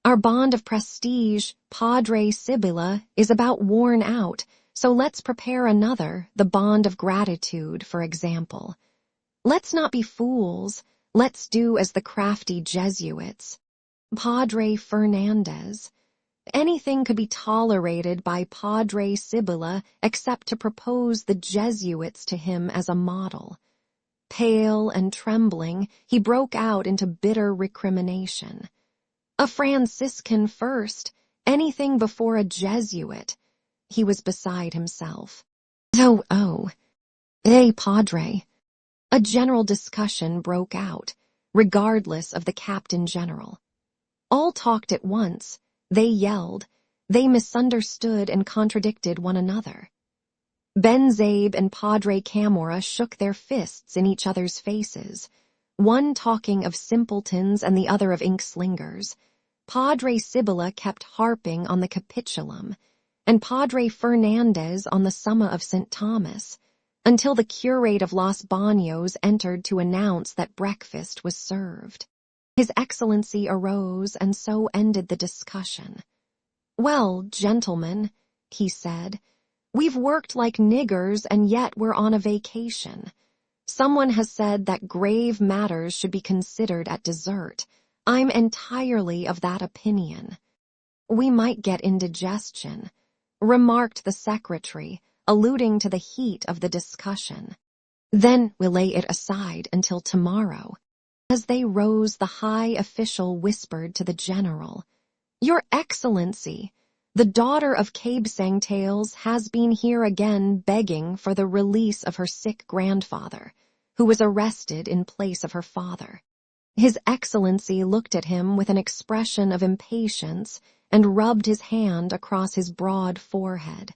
Our bond of prestige, Padre Sibylla, is about worn out, so let's prepare another, the bond of gratitude, for example. Let's not be fools. Let's do as the crafty Jesuits. Padre Fernandez. Anything could be tolerated by Padre Sibylla except to propose the Jesuits to him as a model. Pale and trembling, he broke out into bitter recrimination. A Franciscan first, anything before a Jesuit. He was beside himself. Padre. A general discussion broke out, regardless of the Captain General. All talked at once. They yelled. They misunderstood and contradicted one another. Ben Zabe and Padre Camorra shook their fists in each other's faces, one talking of simpletons and the other of ink-slingers. Padre Sibylla kept harping on the capitulum, and Padre Fernandez on the Summa of St. Thomas, until the curate of Los Baños entered to announce that breakfast was served. His Excellency arose, and so ended the discussion. "Well, gentlemen," he said, "we've worked like niggers, and yet we're on a vacation. Someone has said that grave matters should be considered at dessert. I'm entirely of that opinion." "We might get indigestion," remarked the secretary, alluding to the heat of the discussion. "Then we'll lay it aside until tomorrow." As they rose, the high official whispered to the general, "Your Excellency, the daughter of Cabesangtails has been here again begging for the release of her sick grandfather, who was arrested in place of her father." His Excellency looked at him with an expression of impatience and rubbed his hand across his broad forehead.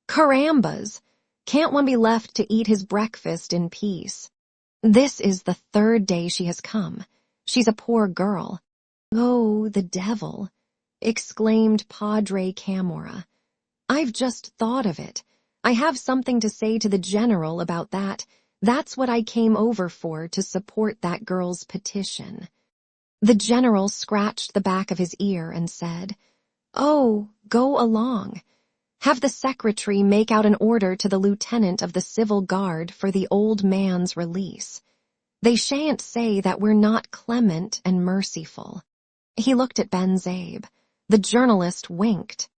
"Carambas! Can't one be left to eat his breakfast in peace? This is the third day she has come. She's a poor girl." "Oh, the devil!" exclaimed Padre Camorra. "I've just thought of it. I have something to say to the general about that. That's what I came over for, to support that girl's petition." The general scratched the back of his ear and said, "Oh, go along. Have the secretary make out an order to the lieutenant of the civil guard for the old man's release. They shan't say that we're not clement and merciful." He looked at Ben Zabe. The journalist winked.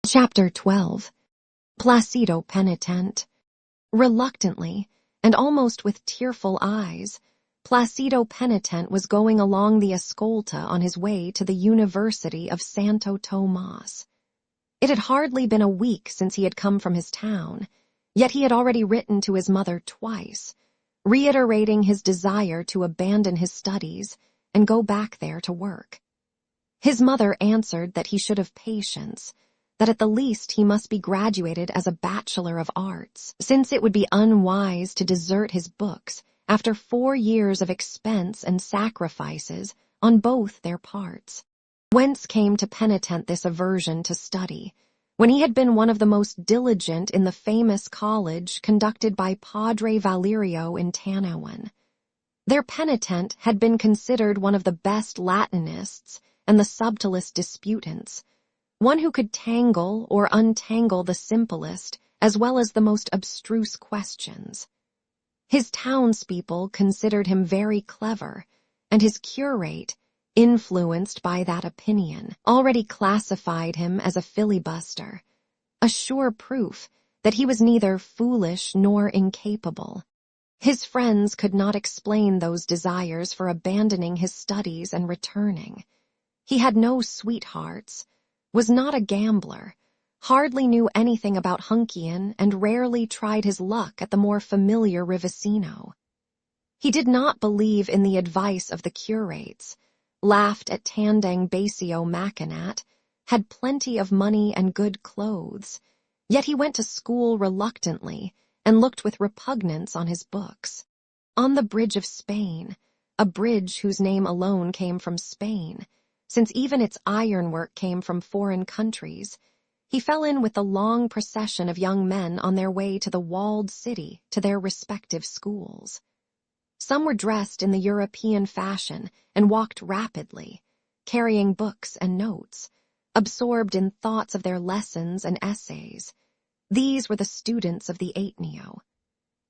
Chapter 12. Placido Penitent. Reluctantly, and almost with tearful eyes, Placido Penitent was going along the Escolta on his way to the University of Santo Tomas. It had hardly been a week since he had come from his town, yet he had already written to his mother twice, reiterating his desire to abandon his studies and go back there to work. His mother answered that he should have patience, that at the least he must be graduated as a Bachelor of Arts, since it would be unwise to desert his books after 4 years of expense and sacrifices on both their parts. Whence came to Penitent this aversion to study, when he had been one of the most diligent in the famous college conducted by Padre Valerio in Tanawan? Their Penitent had been considered one of the best Latinists and the subtlest disputants, one who could tangle or untangle the simplest as well as the most abstruse questions. His townspeople considered him very clever, and his curate, influenced by that opinion, already classified him as a filibuster, a sure proof that he was neither foolish nor incapable. His friends could not explain those desires for abandoning his studies and returning. He had no sweethearts, was not a gambler, hardly knew anything about Hunkian and rarely tried his luck at the more familiar Rivasino. He did not believe in the advice of the curates, laughed at Tandang Basio Macanat, had plenty of money and good clothes, yet he went to school reluctantly and looked with repugnance on his books. On the Bridge of Spain, a bridge whose name alone came from Spain, since even its ironwork came from foreign countries, he fell in with the long procession of young men on their way to the walled city to their respective schools. Some were dressed in the European fashion and walked rapidly, carrying books and notes, absorbed in thoughts of their lessons and essays. These were the students of the Ateneo.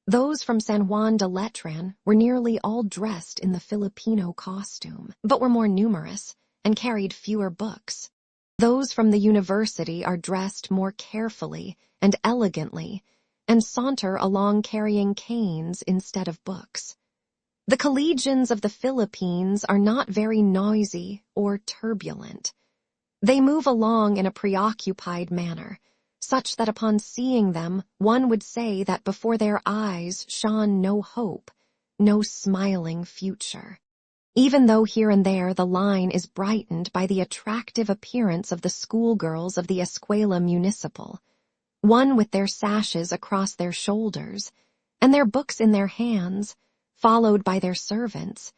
Those from San Juan de Letran were nearly all dressed in the Filipino costume, but were more numerous and carried fewer books. Those from the university are dressed more carefully and elegantly and saunter along carrying canes instead of books. The collegians of the Philippines are not very noisy or turbulent. They move along in a preoccupied manner, such that upon seeing them one would say that before their eyes shone no hope, no smiling future. Even though here and there the line is brightened by the attractive appearance of the schoolgirls of the Escuela Municipal, one with their sashes across their shoulders, and their books in their hands, followed by their servants,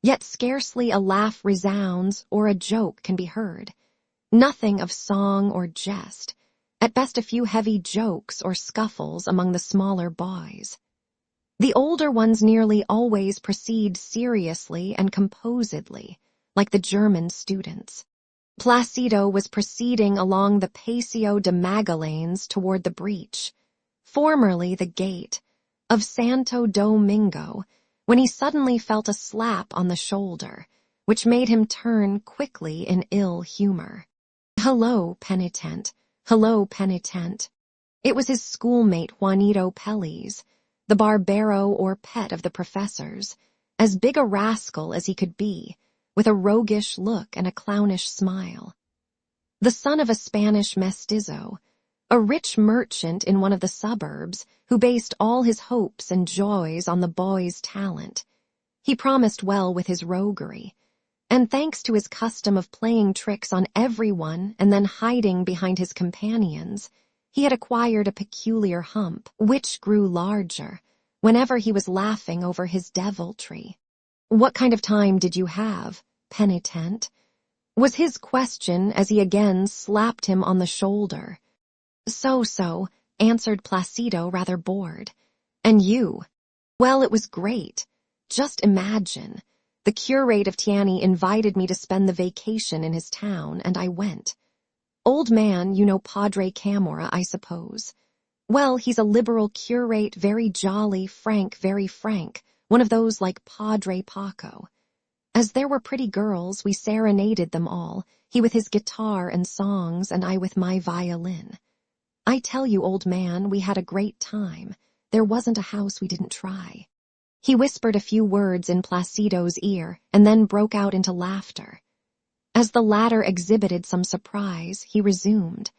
yet scarcely a laugh resounds or a joke can be heard. Nothing of song or jest, at best a few heavy jokes or scuffles among the smaller boys. The older ones nearly always proceed seriously and composedly, like the German students. Placido was proceeding along the Paseo de Magallanes toward the breach, formerly the gate, of Santo Domingo, when he suddenly felt a slap on the shoulder, which made him turn quickly in ill humor. "Hello, penitent. Hello, penitent." It was his schoolmate Juanito Peles, the barbero or pet of the professors, as big a rascal as he could be, with a roguish look and a clownish smile. The son of a Spanish mestizo, a rich merchant in one of the suburbs who based all his hopes and joys on the boy's talent. He promised well with his roguery, and thanks to his custom of playing tricks on everyone and then hiding behind his companions, he had acquired a peculiar hump, which grew larger whenever he was laughing over his deviltry. "What kind of time did you have, penitent?" was his question as he again slapped him on the shoulder. "So-so," answered Placido, rather bored. "And you?" "Well, it was great. Just imagine. The curate of Tiani invited me to spend the vacation in his town, and I went. Old man, you know Padre Camorra, I suppose. Well, he's a liberal curate, very jolly, frank, very frank, one of those like Padre Paco. As there were pretty girls, we serenaded them all, he with his guitar and songs, and I with my violin. I tell you, old man, we had a great time. There wasn't a house we didn't try." He whispered a few words in Placido's ear and then broke out into laughter. As the latter exhibited some surprise, he resumed,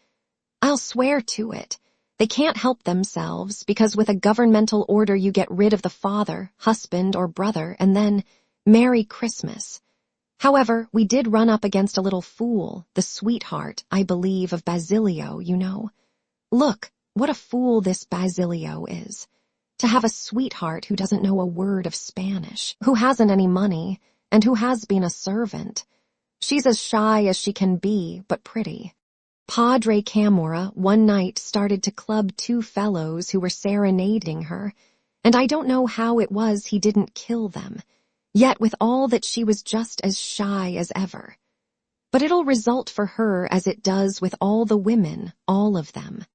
"I'll swear to it. They can't help themselves, because with a governmental order you get rid of the father, husband, or brother, and then Merry Christmas. However, we did run up against a little fool, the sweetheart, I believe, of Basilio, you know. Look, what a fool this Basilio is. To have a sweetheart who doesn't know a word of Spanish, who hasn't any money, and who has been a servant. She's as shy as she can be, but pretty. Padre Camorra one night started to club two fellows who were serenading her, and I don't know how it was he didn't kill them, yet with all that she was just as shy as ever. But it'll result for her as it does with all the women, all of them."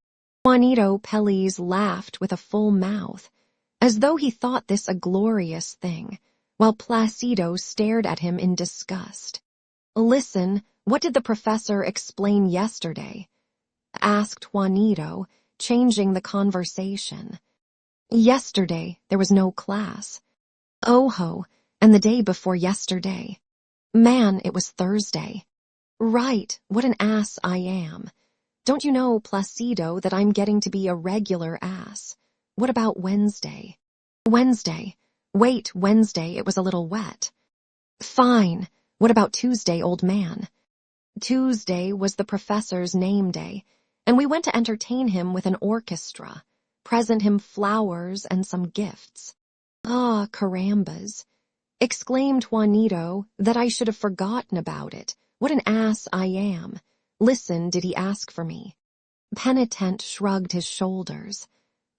Juanito Peles laughed with a full mouth, as though he thought this a glorious thing, while Placido stared at him in disgust. "Listen, what did the professor explain yesterday?" asked Juanito, changing the conversation. "Yesterday there was no class." "Oh-ho, and the day before yesterday?" "Man, it was Thursday." "Right, what an ass I am. Don't you know, Placido, that I'm getting to be a regular ass? What about Wednesday? Wednesday. Wait, Wednesday, it was a little wet. Fine. What about Tuesday, old man? Tuesday was the professor's name day, and we went to entertain him with an orchestra, present him flowers and some gifts. Ah, carambas, exclaimed Juanito, that I should have forgotten about it. What an ass I am. Listen, did he ask for me? Penitent shrugged his shoulders.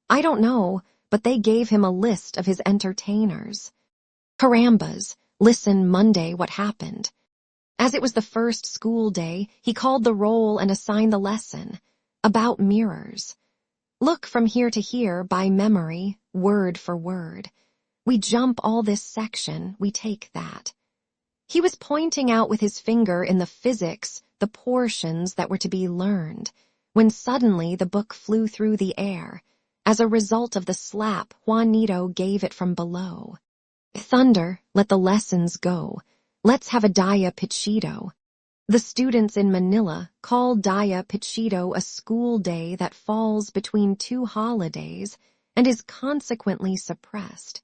I don't know, but they gave him a list of his entertainers. Carambas, listen, Monday, what happened? As it was the first school day, he called the roll and assigned the lesson, about mirrors. Look from here to here by memory, word for word. We jump all this section, we take that. He was pointing out with his finger in the physics the portions that were to be learned, when suddenly the book flew through the air. As a result of the slap Juanito gave it from below. Thunder, let the lessons go. Let's have a Día Pichito. The students in Manila call Día Pichito a school day that falls between two holidays and is consequently suppressed,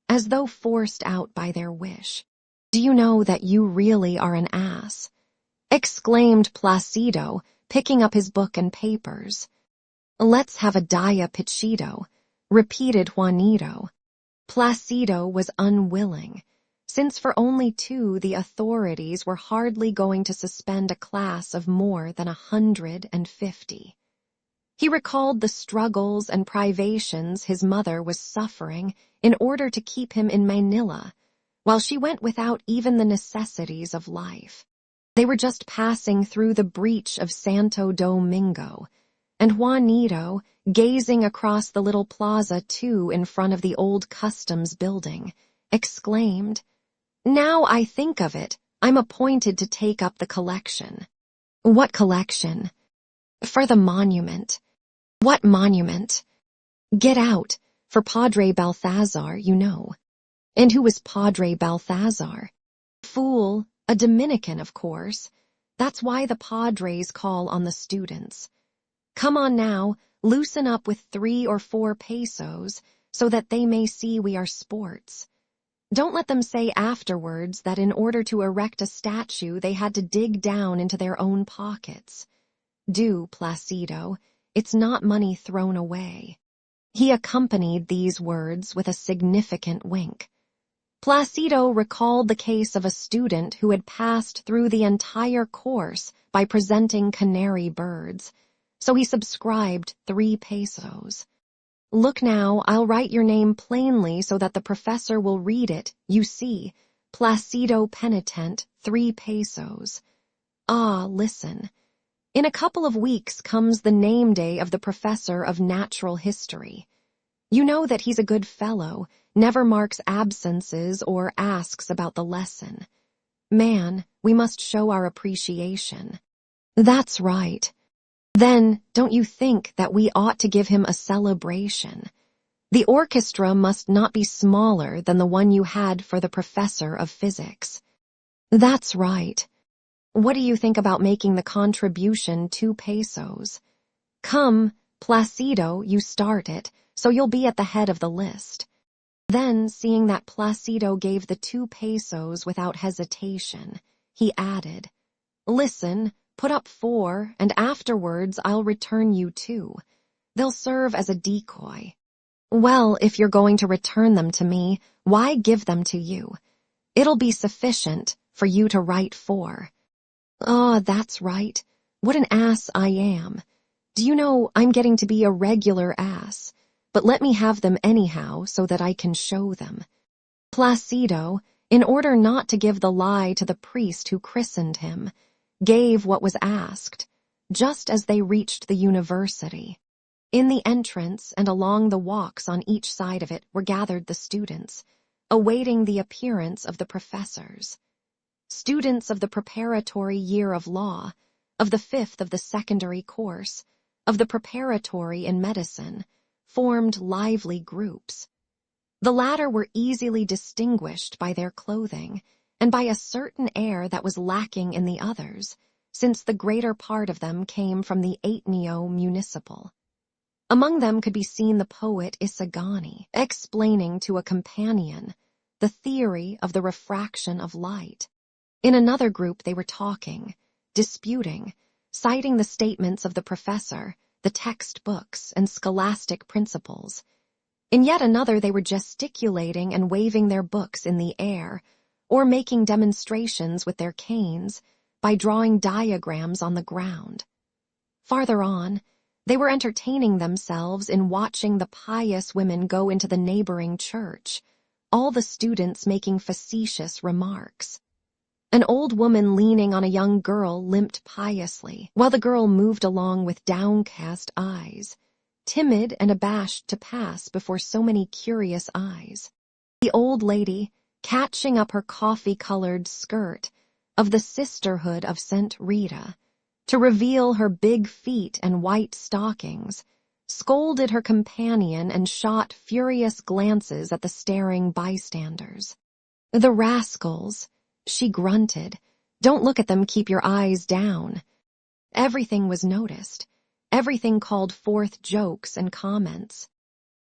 as though forced out by their wish. Do you know that you really are an ass? Exclaimed Placido, picking up his book and papers. Let's have a Día Pichito, repeated Juanito. Placido was unwilling, since for only 2 the authorities were hardly going to suspend a class of more than 150. He recalled the struggles and privations his mother was suffering in order to keep him in Manila, while she went without even the necessities of life. They were just passing through the breach of Santo Domingo, and Juanito, gazing across the little plaza too in front of the old customs building, exclaimed, Now I think of it, I'm appointed to take up the collection. What collection? For the monument. What monument? Get out, for Padre Balthazar, you know. And who was Padre Balthazar? Fool, a Dominican, of course. That's why the padres call on the students. Come on now, loosen up with 3 or 4 pesos so that they may see we are sports. Don't let them say afterwards that in order to erect a statue they had to dig down into their own pockets. Do, Placido, it's not money thrown away. He accompanied these words with a significant wink. Placido recalled the case of a student who had passed through the entire course by presenting canary birds, so he subscribed 3 pesos. Look now, I'll write your name plainly so that the professor will read it. You see, Placido Penitent, 3 pesos. Ah, listen. In a couple of weeks comes the name day of the professor of natural history. You know that he's a good fellow, never marks absences or asks about the lesson. Man, we must show our appreciation. That's right. Then, don't you think that we ought to give him a celebration? The orchestra must not be smaller than the one you had for the professor of physics. That's right. What do you think about making the contribution 2 pesos? Come, Placido, you start it, so you'll be at the head of the list. Then, seeing that Placido gave the 2 pesos without hesitation, he added, Listen, put up 4, and afterwards I'll return you 2. They'll serve as a decoy. Well, if you're going to return them to me, why give them to you? It'll be sufficient for you to write 4. Ah, that's right. What an ass I am. Do you know I'm getting to be a regular ass, but let me have them anyhow so that I can show them. Placido, in order not to give the lie to the priest who christened him, gave what was asked, just as they reached the university. In the entrance and along the walks on each side of it were gathered the students, awaiting the appearance of the professors. Students of the preparatory year of law, of the 5th of the secondary course, of the preparatory in medicine, formed lively groups. The latter were easily distinguished by their clothing, and by a certain air that was lacking in the others, since the greater part of them came from the Ateneo municipal. Among them could be seen the poet Isagani explaining to a companion the theory of the refraction of light. In another group they were talking, disputing, citing the statements of the professor, the textbooks, and scholastic principles. In yet another they were gesticulating and waving their books in the air, or making demonstrations with their canes by drawing diagrams on the ground. Farther on, they were entertaining themselves in watching the pious women go into the neighboring church, all the students making facetious remarks. An old woman leaning on a young girl limped piously, while the girl moved along with downcast eyes, timid and abashed to pass before so many curious eyes. The old lady, catching up her coffee-colored skirt of the Sisterhood of St. Rita, to reveal her big feet and white stockings, scolded her companion and shot furious glances at the staring bystanders. "The rascals," she grunted. "Don't look at them, keep your eyes down." Everything was noticed. Everything called forth jokes and comments.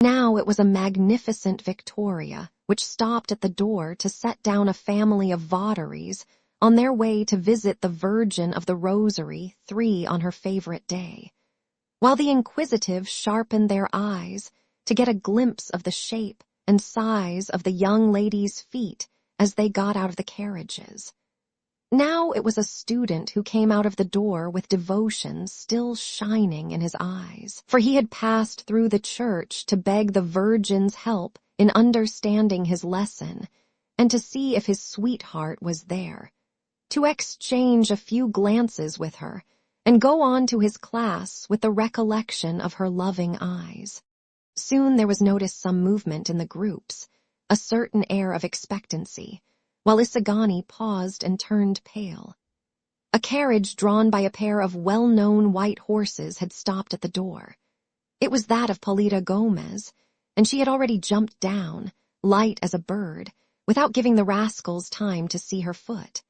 Now it was a magnificent Victoria, which stopped at the door to set down a family of votaries on their way to visit the Virgin of the Rosary 3 on her favorite day, while the inquisitive sharpened their eyes to get a glimpse of the shape and size of the young ladies' feet as they got out of the carriages. Now it was a student who came out of the door with devotion still shining in his eyes, for he had passed through the church to beg the Virgin's help in understanding his lesson and to see if his sweetheart was there, to exchange a few glances with her and go on to his class with the recollection of her loving eyes. Soon there was noticed some movement in the groups, a certain air of expectancy, while Isagani paused and turned pale. A carriage drawn by a pair of well-known white horses had stopped at the door. It was that of Paulita Gomez, and she had already jumped down, light as a bird, without giving the rascals time to see her foot.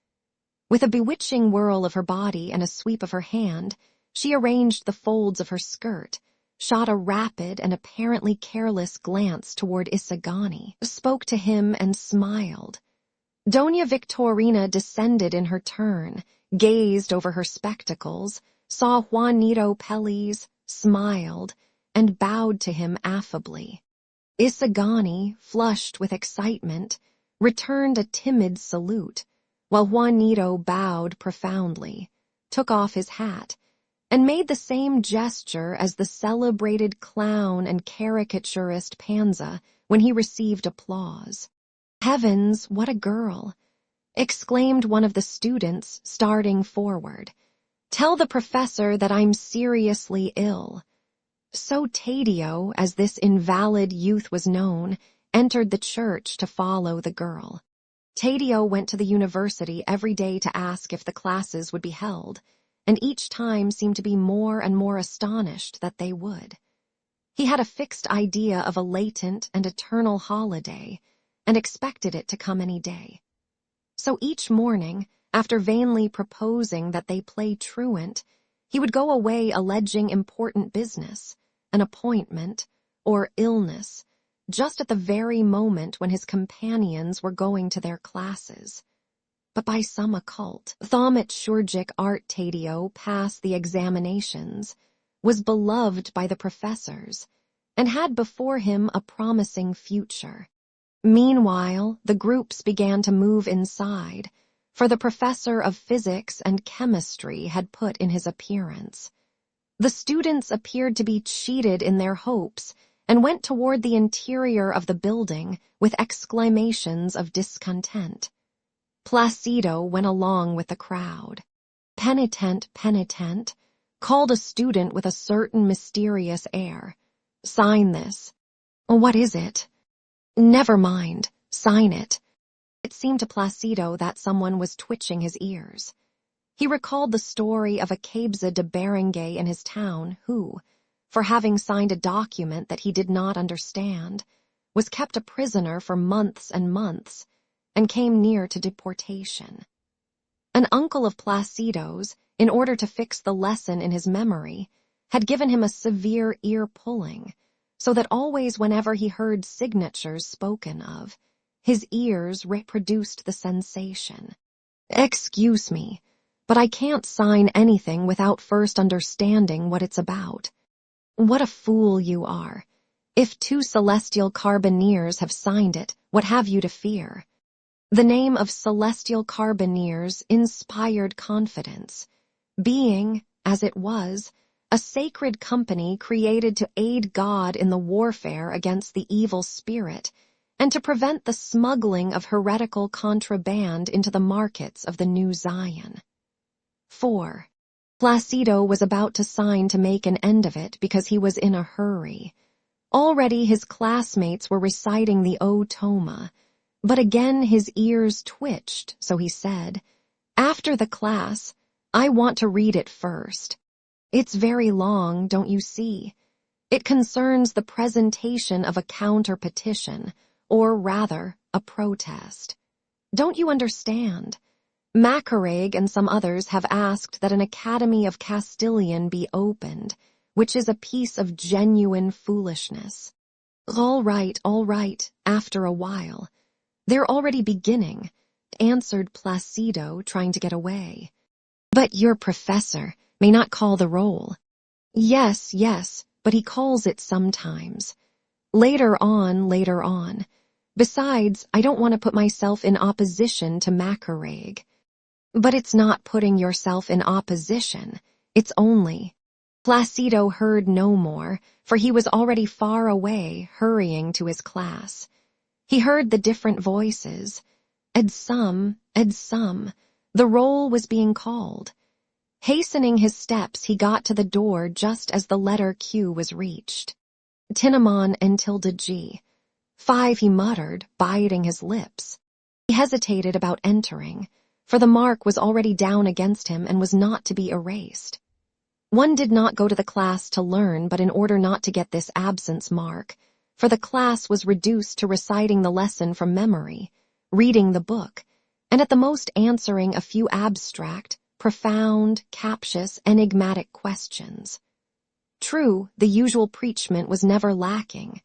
With a bewitching whirl of her body and a sweep of her hand, she arranged the folds of her skirt, shot a rapid and apparently careless glance toward Isagani, spoke to him and smiled. Doña Victorina descended in her turn, gazed over her spectacles, saw Juanito Pelliz, smiled, and bowed to him affably. Isagani, flushed with excitement, returned a timid salute, while Juanito bowed profoundly, took off his hat, and made the same gesture as the celebrated clown and caricaturist Panza when he received applause. "Heavens, what a girl!" exclaimed one of the students, starting forward. "Tell the professor that I'm seriously ill." So Taddeo, as this invalid youth was known, entered the church to follow the girl. Taddeo went to the university every day to ask if the classes would be held, and each time seemed to be more and more astonished that they would. He had a fixed idea of a latent and eternal holiday, and expected it to come any day. So each morning, after vainly proposing that they play truant, he would go away alleging important business, an appointment, or illness, just at the very moment when his companions were going to their classes. But by some occult, thaumaturgic art Taddeo passed the examinations, was beloved by the professors, and had before him a promising future. Meanwhile, the groups began to move inside, for the professor of physics and chemistry had put in his appearance. The students appeared to be cheated in their hopes and went toward the interior of the building with exclamations of discontent. Placido went along with the crowd. "Penitent, penitent," called a student with a certain mysterious air. "Sign this." "What is it?" "Never mind, sign it." It seemed to Placido that someone was twitching his ears. He recalled the story of a Cabeza de Berenguer in his town who, for having signed a document that he did not understand, was kept a prisoner for months and months, and came near to deportation. An uncle of Placido's, in order to fix the lesson in his memory, had given him a severe ear-pulling, so that always whenever he heard signatures spoken of, his ears reproduced the sensation. "Excuse me, but I can't sign anything without first understanding what it's about." What a fool you are. If 2 celestial carbineers have signed it, what have you to fear? The name of celestial carbineers inspired confidence, being, as it was, a sacred company created to aid God in the warfare against the evil spirit and to prevent the smuggling of heretical contraband into the markets of the New Zion. 4. Placido was about to sign to make an end of it because he was in a hurry. Already his classmates were reciting the O Toma, but again his ears twitched, so he said, "After the class, I want to read it first. It's very long, don't you see? It concerns the presentation of a counter-petition, or rather, a protest. Don't you understand? Macareg and some others have asked that an Academy of Castilian be opened, which is a piece of genuine foolishness." All right, after a while. "They're already beginning," answered Placido, trying to get away. "But your professor may not call the roll." Yes, but he calls it sometimes. Later on. Besides, I don't want to put myself in opposition to Macareg." "But it's not putting yourself in opposition. It's only—" Placido heard no more, for he was already far away, hurrying to his class. He heard the different voices. Edsum. The roll was being called. Hastening his steps, he got to the door just as the letter Q was reached. "Tinamon and tilde G. 5," he muttered, biting his lips. He hesitated about entering, for the mark was already down against him and was not to be erased. One did not go to the class to learn, but in order not to get this absence mark, for the class was reduced to reciting the lesson from memory, reading the book, and at the most answering a few abstract, profound, captious, enigmatic questions. True, the usual preachment was never lacking,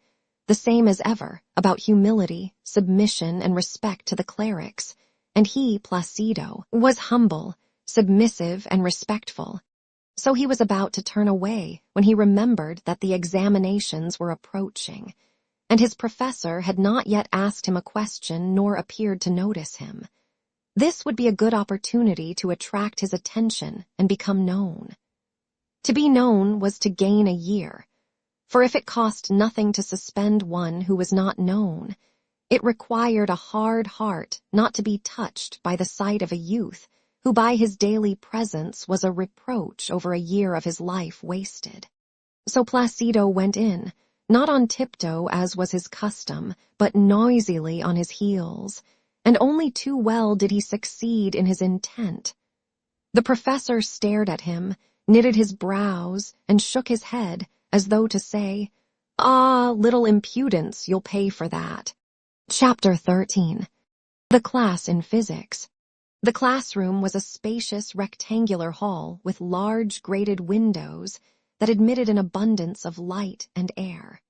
the same as ever, about humility, submission, and respect to the clerics, and he, Placido, was humble, submissive, and respectful. So he was about to turn away when he remembered that the examinations were approaching, and his professor had not yet asked him a question nor appeared to notice him. This would be a good opportunity to attract his attention and become known. To be known was to gain a year, for if it cost nothing to suspend one who was not known, it required a hard heart not to be touched by the sight of a youth who by his daily presence was a reproach over a year of his life wasted. So Placido went in, not on tiptoe as was his custom, but noisily on his heels, and only too well did he succeed in his intent. The professor stared at him, knitted his brows, and shook his head, as though to say, "Ah, little impudence, you'll pay for that." Chapter 13. The class in physics. The classroom was a spacious rectangular hall with large grated windows that admitted an abundance of light and air.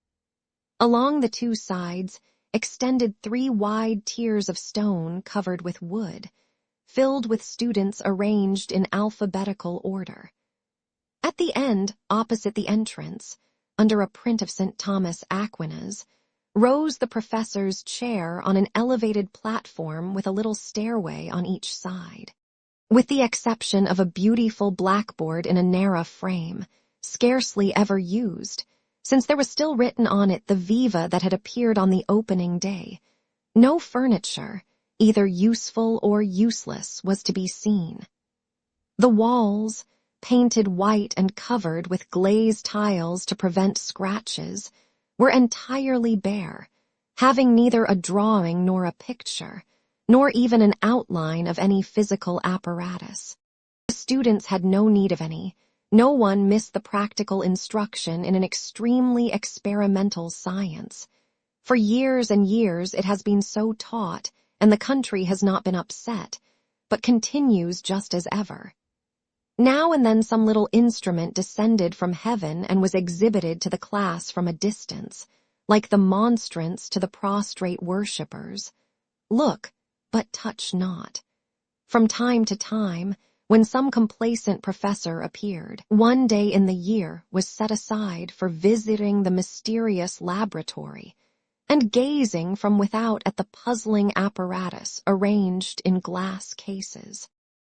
Along the 2 sides extended 3 wide tiers of stone covered with wood, filled with students arranged in alphabetical order. At the end, opposite the entrance, under a print of St. Thomas Aquinas, rose the professor's chair on an elevated platform with a little stairway on each side. With the exception of a beautiful blackboard in a narrow frame, scarcely ever used, since there was still written on it the viva that had appeared on the opening day, no furniture, either useful or useless, was to be seen. The walls, painted white and covered with glazed tiles to prevent scratches, were entirely bare, having neither a drawing nor a picture, nor even an outline of any physical apparatus. The students had no need of any. No one missed the practical instruction in an extremely experimental science. For years and years it has been so taught, and the country has not been upset, but continues just as ever. Now and then some little instrument descended from heaven and was exhibited to the class from a distance, like the monstrance to the prostrate worshippers. Look, but touch not. From time to time, when some complacent professor appeared, one day in the year was set aside for visiting the mysterious laboratory and gazing from without at the puzzling apparatus arranged in glass cases.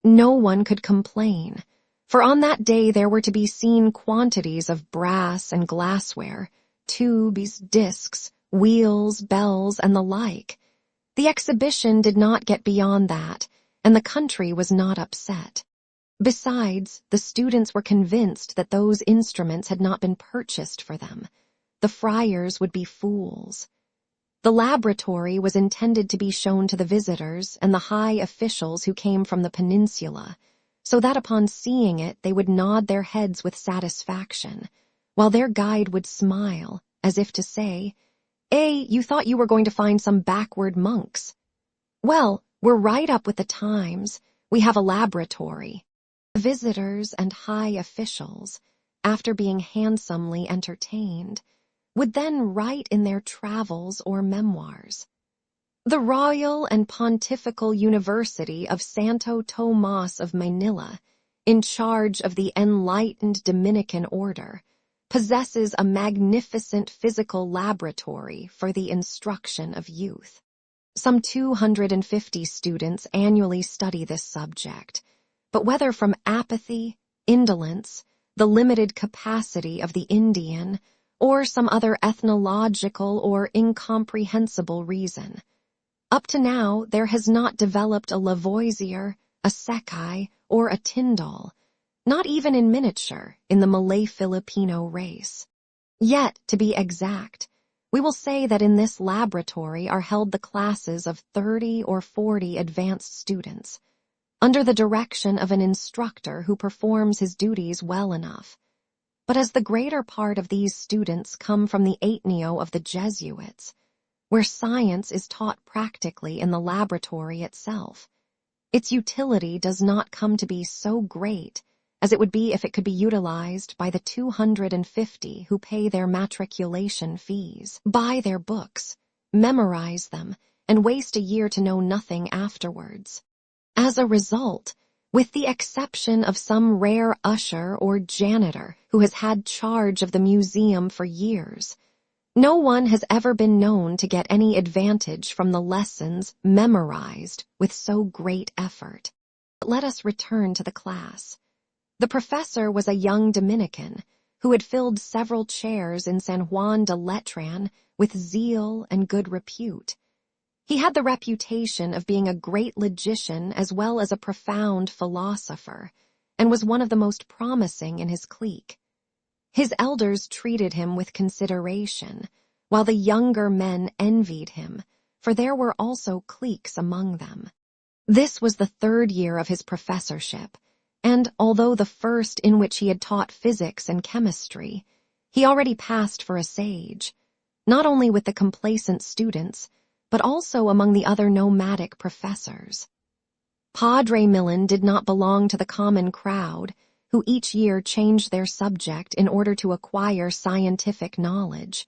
No one could complain, for on that day there were to be seen quantities of brass and glassware, tubes, discs, wheels, bells, and the like. The exhibition did not get beyond that, and the country was not upset. Besides, the students were convinced that those instruments had not been purchased for them. The friars would be fools. The laboratory was intended to be shown to the visitors and the high officials who came from the peninsula, so that upon seeing it they would nod their heads with satisfaction, while their guide would smile, as if to say, you thought you were going to find some backward monks. Well, we're right up with the times. We have a laboratory. Visitors and high officials, after being handsomely entertained, would then write in their travels or memoirs. The Royal and Pontifical University of Santo Tomas of Manila, in charge of the enlightened Dominican order, possesses a magnificent physical laboratory for the instruction of youth. Some 250 students annually study this subject, but whether from apathy, indolence, the limited capacity of the Indian, or some other ethnological or incomprehensible reason, up to now there has not developed a Lavoisier, a Sekai, or a Tyndall, not even in miniature, in the Malay-Filipino race. Yet, to be exact, we will say that in this laboratory are held the classes of 30 or 40 advanced students, under the direction of an instructor who performs his duties well enough. But as the greater part of these students come from the Ateneo of the Jesuits, where science is taught practically in the laboratory itself, its utility does not come to be so great as it would be if it could be utilized by the 250 who pay their matriculation fees, buy their books, memorize them, and waste a year to know nothing afterwards. As a result, with the exception of some rare usher or janitor who has had charge of the museum for years, no one has ever been known to get any advantage from the lessons memorized with so great effort. But let us return to the class. The professor was a young Dominican who had filled several chairs in San Juan de Letran with zeal and good repute. He had the reputation of being a great logician as well as a profound philosopher, and was one of the most promising in his clique. His elders treated him with consideration, while the younger men envied him, for there were also cliques among them. This was the third year of his professorship, and although the first in which he had taught physics and chemistry, he already passed for a sage, not only with the complacent students, but also among the other nomadic professors. Padre Millen did not belong to the common crowd, who each year changed their subject in order to acquire scientific knowledge.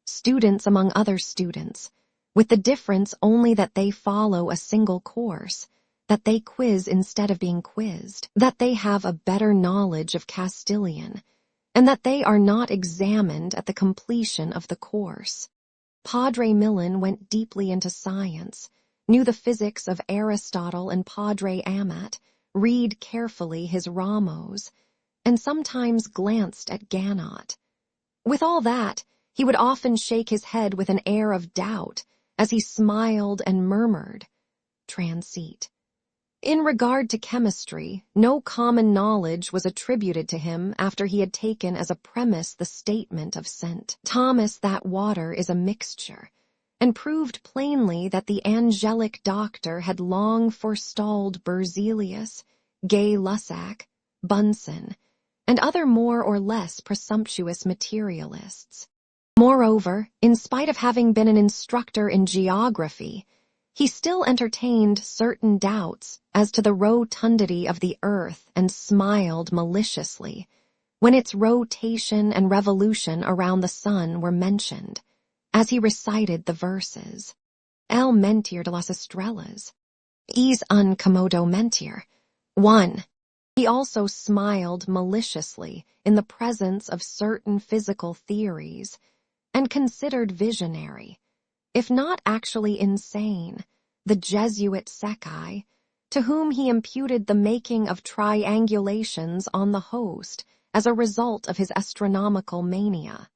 Students among other students, with the difference only that they follow a single course, that they quiz instead of being quizzed, that they have a better knowledge of Castilian, and that they are not examined at the completion of the course. Padre Millen went deeply into science, knew the physics of Aristotle and Padre Amat, read carefully his Ramos, and sometimes glanced at Ganot. With all that, he would often shake his head with an air of doubt as he smiled and murmured, "Transit." In regard to chemistry, no common knowledge was attributed to him after he had taken as a premise the statement of St. Thomas that water is a mixture, and proved plainly that the angelic doctor had long forestalled Berzelius, Gay-Lussac, Bunsen, and other more or less presumptuous materialists. Moreover, in spite of having been an instructor in geography, He still entertained certain doubts as to the rotundity of the earth and smiled maliciously when its rotation and revolution around the sun were mentioned, as he recited the verses. El mentir de las estrellas. Es un comodo mentir. 1. He also smiled maliciously in the presence of certain physical theories and considered visionary, if not actually insane, the Jesuit Sekai, to whom he imputed the making of triangulations on the host as a result of his astronomical mania,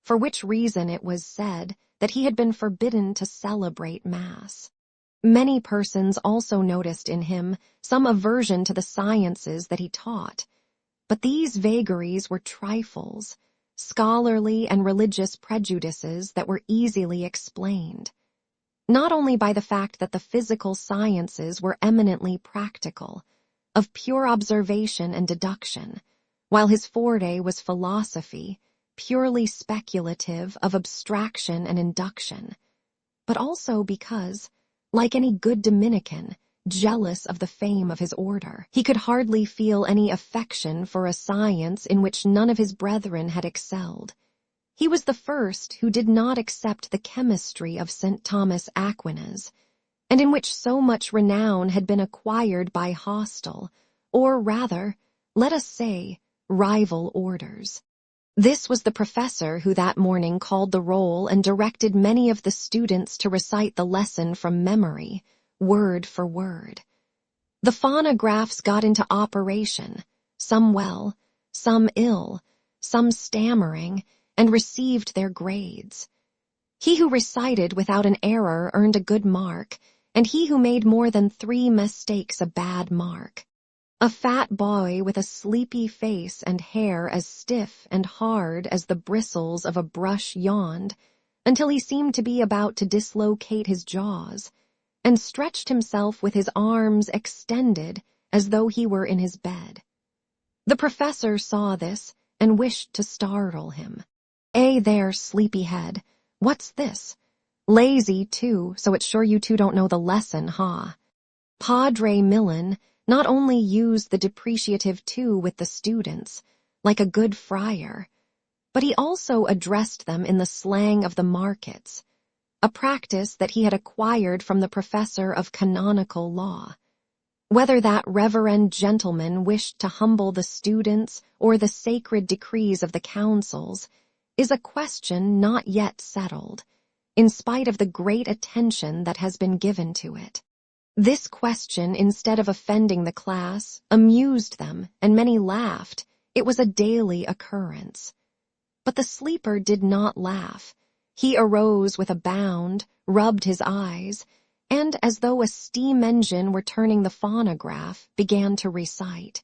for which reason it was said that he had been forbidden to celebrate Mass. Many persons also noticed in him some aversion to the sciences that he taught, but these vagaries were trifles, scholarly and religious prejudices that were easily explained, not only by the fact that the physical sciences were eminently practical, of pure observation and deduction, while his forte was philosophy, purely speculative of abstraction and induction, but also because, like any good Dominican, jealous of the fame of his order, he could hardly feel any affection for a science in which none of his brethren had excelled. He was the first who did not accept the chemistry of St. Thomas Aquinas, and in which so much renown had been acquired by hostile, or rather, let us say, rival orders. This was the professor who that morning called the roll and directed many of the students to recite the lesson from memory, word for word. The phonographs got into operation, some well, some ill, some stammering, and received their grades. He who recited without an error earned a good mark, and he who made more than 3 mistakes a bad mark. A fat boy with a sleepy face and hair as stiff and hard as the bristles of a brush yawned, until he seemed to be about to dislocate his jaws, and stretched himself with his arms extended as though he were in his bed. The professor saw this and wished to startle him. There, sleepyhead, what's this? Lazy, too, so it's sure you two don't know the lesson, ha? Padre Millen not only used the depreciative too with the students, like a good friar, but he also addressed them in the slang of the markets, a practice that he had acquired from the professor of canonical law. Whether that reverend gentleman wished to humble the students or the sacred decrees of the councils is a question not yet settled, in spite of the great attention that has been given to it. This question, instead of offending the class, amused them, and many laughed. It was a daily occurrence. But the sleeper did not laugh. He arose with a bound, rubbed his eyes, and, as though a steam engine were turning the phonograph, began to recite.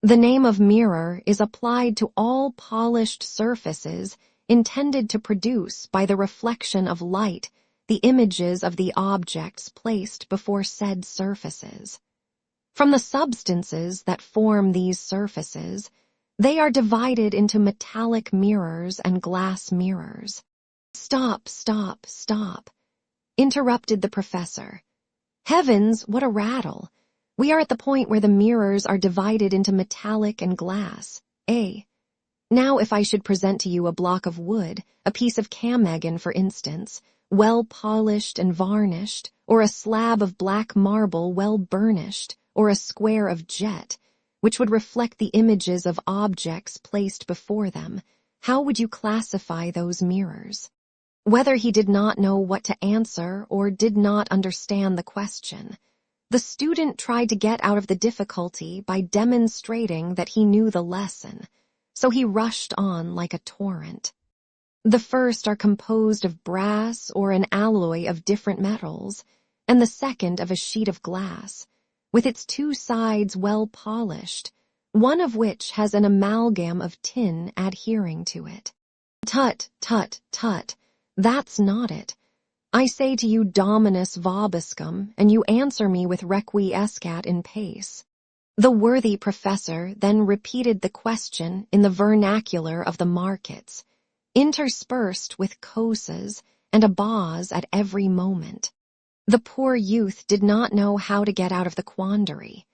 The name of mirror is applied to all polished surfaces intended to produce, by the reflection of light, the images of the objects placed before said surfaces. From the substances that form these surfaces, they are divided into metallic mirrors and glass mirrors. Stop, stop, stop, interrupted the professor. Heavens, what a rattle! We are at the point where the mirrors are divided into metallic and glass, eh? Now if I should present to you a block of wood, a piece of Camegan, for instance, well polished and varnished, or a slab of black marble well burnished, or a square of jet, which would reflect the images of objects placed before them, how would you classify those mirrors? Whether he did not know what to answer or did not understand the question, the student tried to get out of the difficulty by demonstrating that he knew the lesson, so he rushed on like a torrent. The first are composed of brass or an alloy of different metals, and the second of a sheet of glass, with its 2 sides well polished, one of which has an amalgam of tin adhering to it. Tut, tut, tut, that's not it. I say to you Dominus vobiscum, and you answer me with requiescat in pace. The worthy professor then repeated the question in the vernacular of the markets, interspersed with coses and abahs at every moment. The poor youth did not know how to get out of the quandary.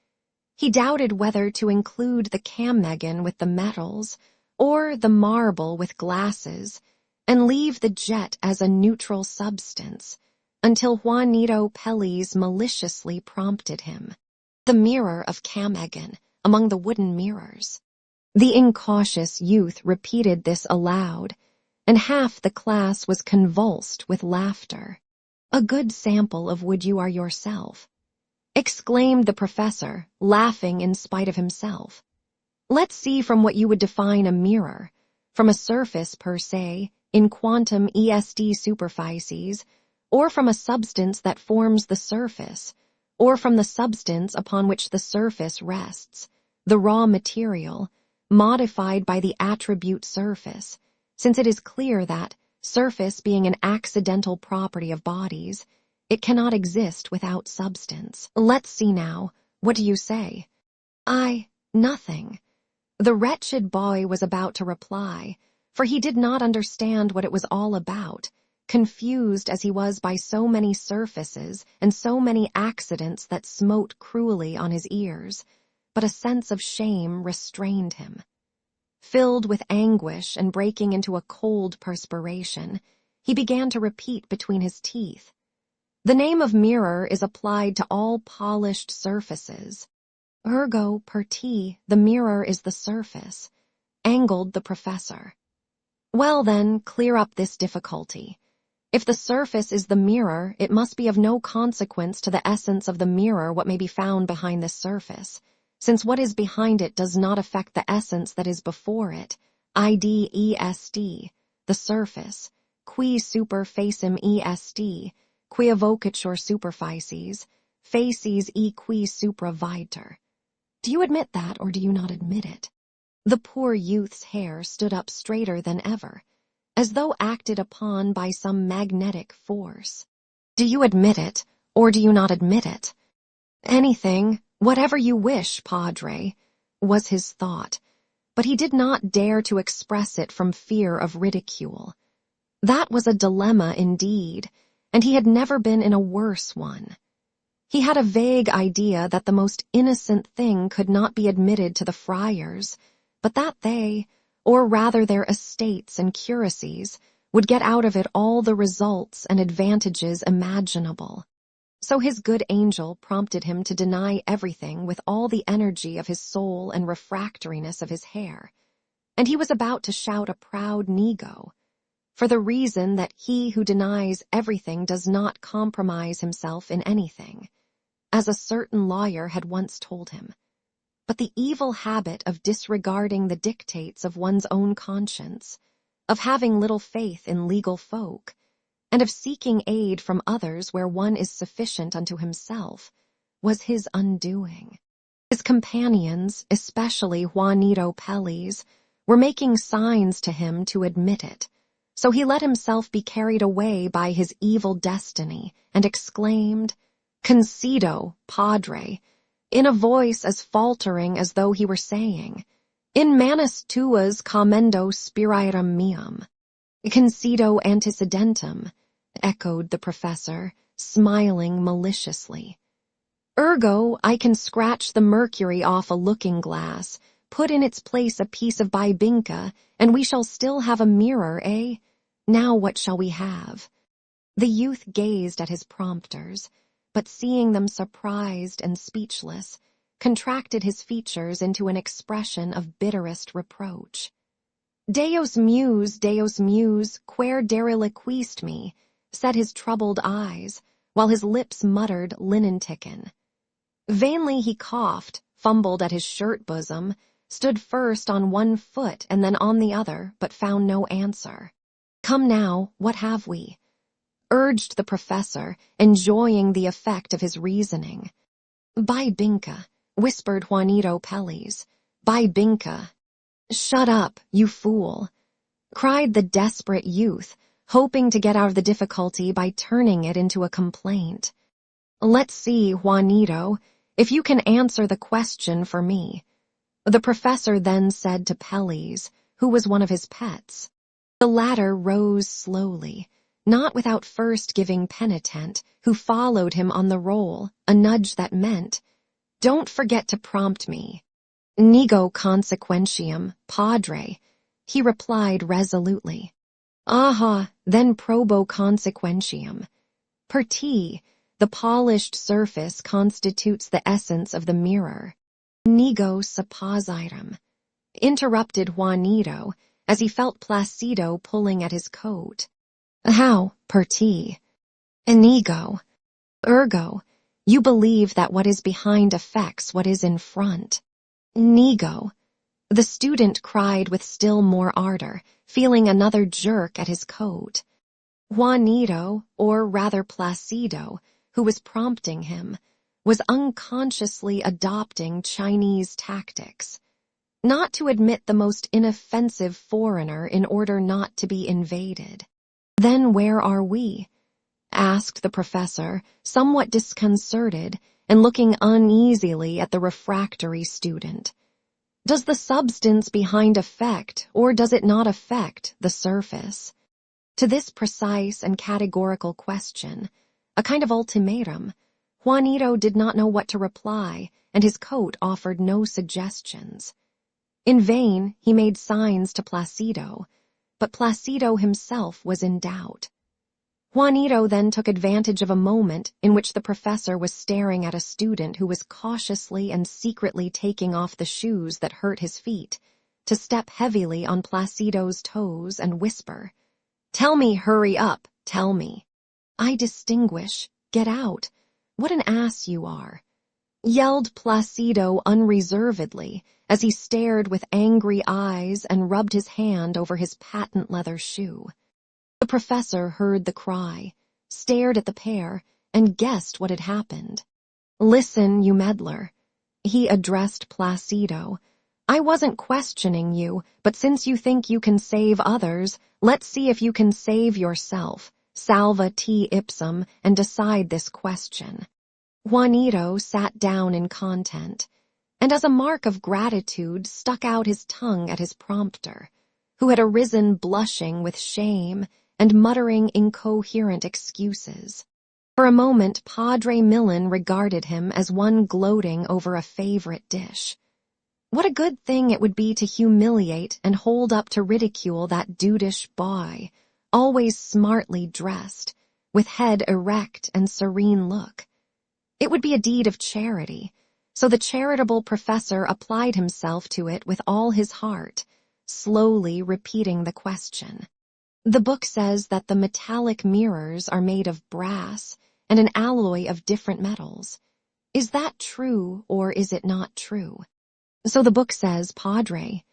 He doubted whether to include the cammegan with the metals or the marble with glasses and leave the jet as a neutral substance until Juanito Pelliz maliciously prompted him. The mirror of cammegan among the wooden mirrors. The incautious youth repeated this aloud, and half the class was convulsed with laughter. "A good sample of would you are yourself," exclaimed the professor, laughing in spite of himself. "Let's see from what you would define a mirror, from a surface per se, in quantum est superficies, or from a substance that forms the surface, or from the substance upon which the surface rests, the raw material, modified by the attribute surface, since it is clear that, surface being an accidental property of bodies, it cannot exist without substance. Let's see now, what do you say?" Nothing." The wretched boy was about to reply, for he did not understand what it was all about, confused as he was by so many surfaces and so many accidents that smote cruelly on his ears, but a sense of shame restrained him. Filled with anguish and breaking into a cold perspiration, he began to repeat between his teeth, "The name of mirror is applied to all polished surfaces. Ergo, per te, the mirror is the surface," angled the professor. "Well then, clear up this difficulty. If the surface is the mirror, it must be of no consequence to the essence of the mirror what may be found behind this surface, since what is behind it does not affect the essence that is before it, idest, the surface, qui super facem est, quia vocatur superficies, facies e qui supra viter. Do you admit that, or do you not admit it?" The poor youth's hair stood up straighter than ever, as though acted upon by some magnetic force. "Do you admit it, or do you not admit it?" "Anything, whatever you wish, Padre," was his thought, but he did not dare to express it from fear of ridicule. That was a dilemma indeed, and he had never been in a worse one. He had a vague idea that the most innocent thing could not be admitted to the friars, but that they, or rather their estates and curacies, would get out of it all the results and advantages imaginable. So his good angel prompted him to deny everything with all the energy of his soul and refractoriness of his hair, and he was about to shout a proud nego, for the reason that he who denies everything does not compromise himself in anything, as a certain lawyer had once told him. But the evil habit of disregarding the dictates of one's own conscience, of having little faith in legal folk, and of seeking aid from others where one is sufficient unto himself, was his undoing. His companions, especially Juanito Pelliz, were making signs to him to admit it, so he let himself be carried away by his evil destiny and exclaimed, "Concedo, Padre," in a voice as faltering as though he were saying, "In manus tuas commendo spiritum meum." "Concedo antecedentem," echoed the professor, smiling maliciously. "Ergo, I can scratch the mercury off a looking-glass, put in its place a piece of bibinca, and we shall still have a mirror, eh? Now what shall we have?" The youth gazed at his prompters, but seeing them surprised and speechless, contracted his features into an expression of bitterest reproach. Deus meus, quer dereliquist me," said his troubled eyes, while his lips muttered linenticken. Vainly he coughed, fumbled at his shirt bosom, stood first on one foot and then on the other, but found no answer. "Come now, what have we?" urged the professor, enjoying the effect of his reasoning. "Bibinca," whispered Juanito Pelliz. "Bibinca." "Shut up, you fool," cried the desperate youth, hoping to get out of the difficulty by turning it into a complaint. "Let's see, Juanito, if you can answer the question for me," the professor then said to Pelliz, who was one of his pets. The latter rose slowly, not without first giving penitent, who followed him on the roll, a nudge that meant, "Don't forget to prompt me." "Nego consequentiam, padre," he replied resolutely. "Aha, then probo consequentiam." Per te, the polished surface constitutes the essence of the mirror. "Nego suppositum," interrupted Juanito, as he felt Placido pulling at his coat. "How, per te?" "Inigo. Ergo, you believe that what is behind affects what is in front." "Nego," the student cried with still more ardor, feeling another jerk at his coat. Juanito, or rather Placido, who was prompting him, was unconsciously adopting Chinese tactics. Not to admit the most inoffensive foreigner in order not to be invaded. "Then where are we?" asked the professor, somewhat disconcerted and looking uneasily at the refractory student. "Does the substance behind affect, or does it not affect, the surface?" To this precise and categorical question, a kind of ultimatum, Juanito did not know what to reply, and his coat offered no suggestions. In vain he made signs to Placido, but Placido himself was in doubt. Juanito then took advantage of a moment in which the professor was staring at a student who was cautiously and secretly taking off the shoes that hurt his feet, to step heavily on Placido's toes and whisper, "Tell me, hurry up, tell me." "I distinguish, get out. What an ass you are," yelled Placido unreservedly as he stared with angry eyes and rubbed his hand over his patent leather shoe. The professor heard the cry, stared at the pair, and guessed what had happened. "Listen, you meddler," he addressed Placido. "I wasn't questioning you, but since you think you can save others, let's see if you can save yourself. Salva te ipsum, and decide this question." Juanito sat down in content, and as a mark of gratitude stuck out his tongue at his prompter, who had arisen blushing with shame and muttering incoherent excuses. For a moment Padre Millen regarded him as one gloating over a favorite dish. What a good thing it would be to humiliate and hold up to ridicule that dudish boy, always smartly dressed, with head erect and serene look. It would be a deed of charity, so the charitable professor applied himself to it with all his heart, slowly repeating the question. "The book says that the metallic mirrors are made of brass and an alloy of different metals. Is that true, or is it not true?" "So the book says, Padre.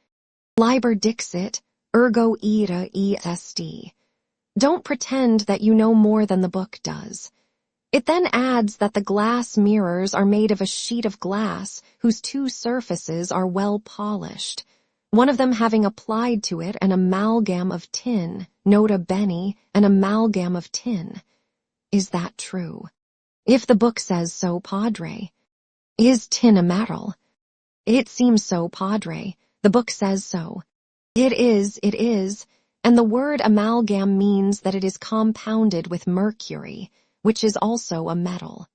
Liber dixit, ergo ira est. Don't pretend that you know more than the book does. It then adds that the glass mirrors are made of a sheet of glass whose two surfaces are well polished, one of them having applied to it an amalgam of tin, nota bene, an amalgam of tin. Is that true?" "If the book says so, Padre." "Is tin a metal?" "It seems so, Padre. The book says so." It is, and the word amalgam means that it is compounded with mercury, which is also a metal.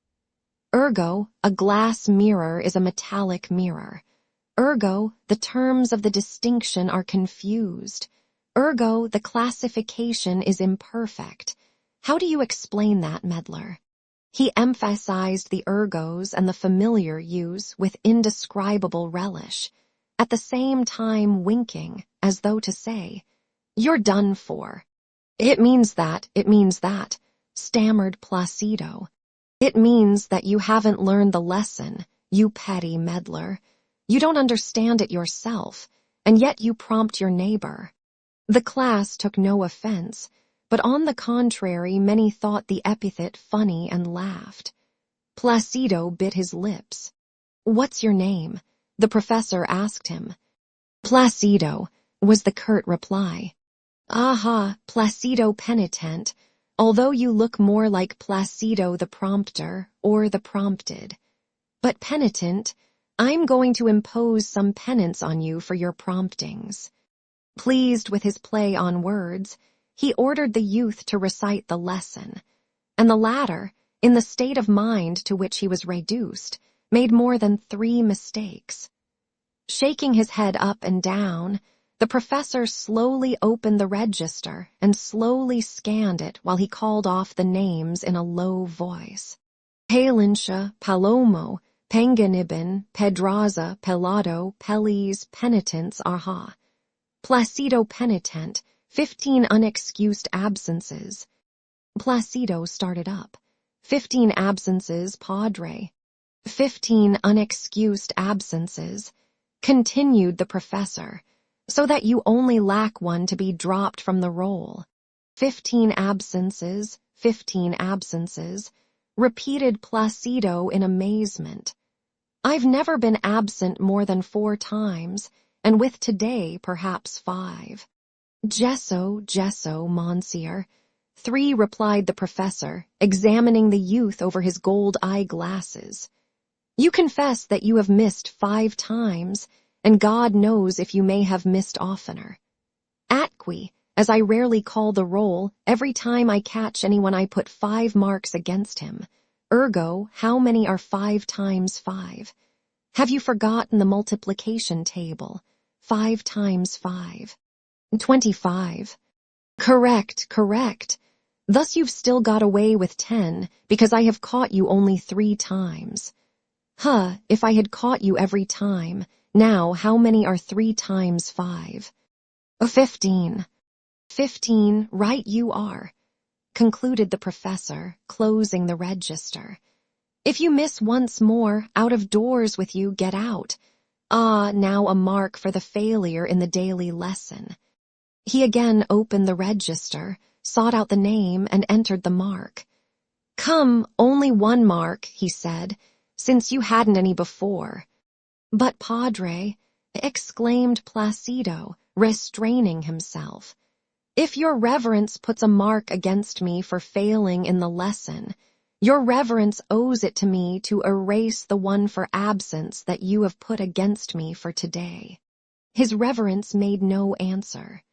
Ergo, a glass mirror is a metallic mirror. Ergo, the terms of the distinction are confused. Ergo, the classification is imperfect. How do you explain that, meddler?" He emphasized the ergos and the familiar use with indescribable relish, at the same time winking, as though to say, "You're done for." It means that," stammered Placido. "It means that you haven't learned the lesson, you petty meddler. You don't understand it yourself, and yet you prompt your neighbor." The class took no offense, but on the contrary many thought the epithet funny and laughed. Placido bit his lips. "What's your name?" the professor asked him. "Placido," was the curt reply. "Aha, Placido penitent, although you look more like Placido the prompter or the prompted. But penitent, I'm going to impose some penance on you for your promptings." Pleased with his play on words, He ordered the youth to recite the lesson, and the latter, in the state of mind to which he was reduced, made more than 3 mistakes. Shaking his head up and down, the professor slowly opened the register and slowly scanned it while he called off the names in a low voice. Palencia, Palomo, Panganibin, Pedraza, Pelado, Pelis, Penitents, Arha. Placido Penitent, 15 unexcused absences. Placido started up. 15 absences, Padre. 15 unexcused absences, continued the professor, so that you only lack one to be dropped from the roll. 15 absences, 15 absences, repeated Placido in amazement. I've never been absent more than 4 times, and with today perhaps 5. Gesso, Monsieur. 3, replied the professor, examining the youth over his gold eye-glasses. You confess that you have missed 5 times, and God knows if you may have missed oftener. Atqui, as I rarely call the roll, every time I catch anyone I put 5 marks against him. Ergo, how many are 5 times 5? Have you forgotten the multiplication table? 5 times 5. 25. Correct. Thus you've still got away with 10, because I have caught you only 3 times. If I had caught you every time, now how many are 3 times 5? 15. 15, right you are, concluded the professor, closing the register. If you miss once more, out of doors with you, get out. Now a mark for the failure in the daily lesson. He again opened the register, sought out the name, and entered the mark. Come, only 1 mark, he said, since you hadn't any before. But, Padre, exclaimed Placido, restraining himself, if your reverence puts a mark against me for failing in the lesson, your reverence owes it to me to erase the one for absence that you have put against me for today. His reverence made no answer.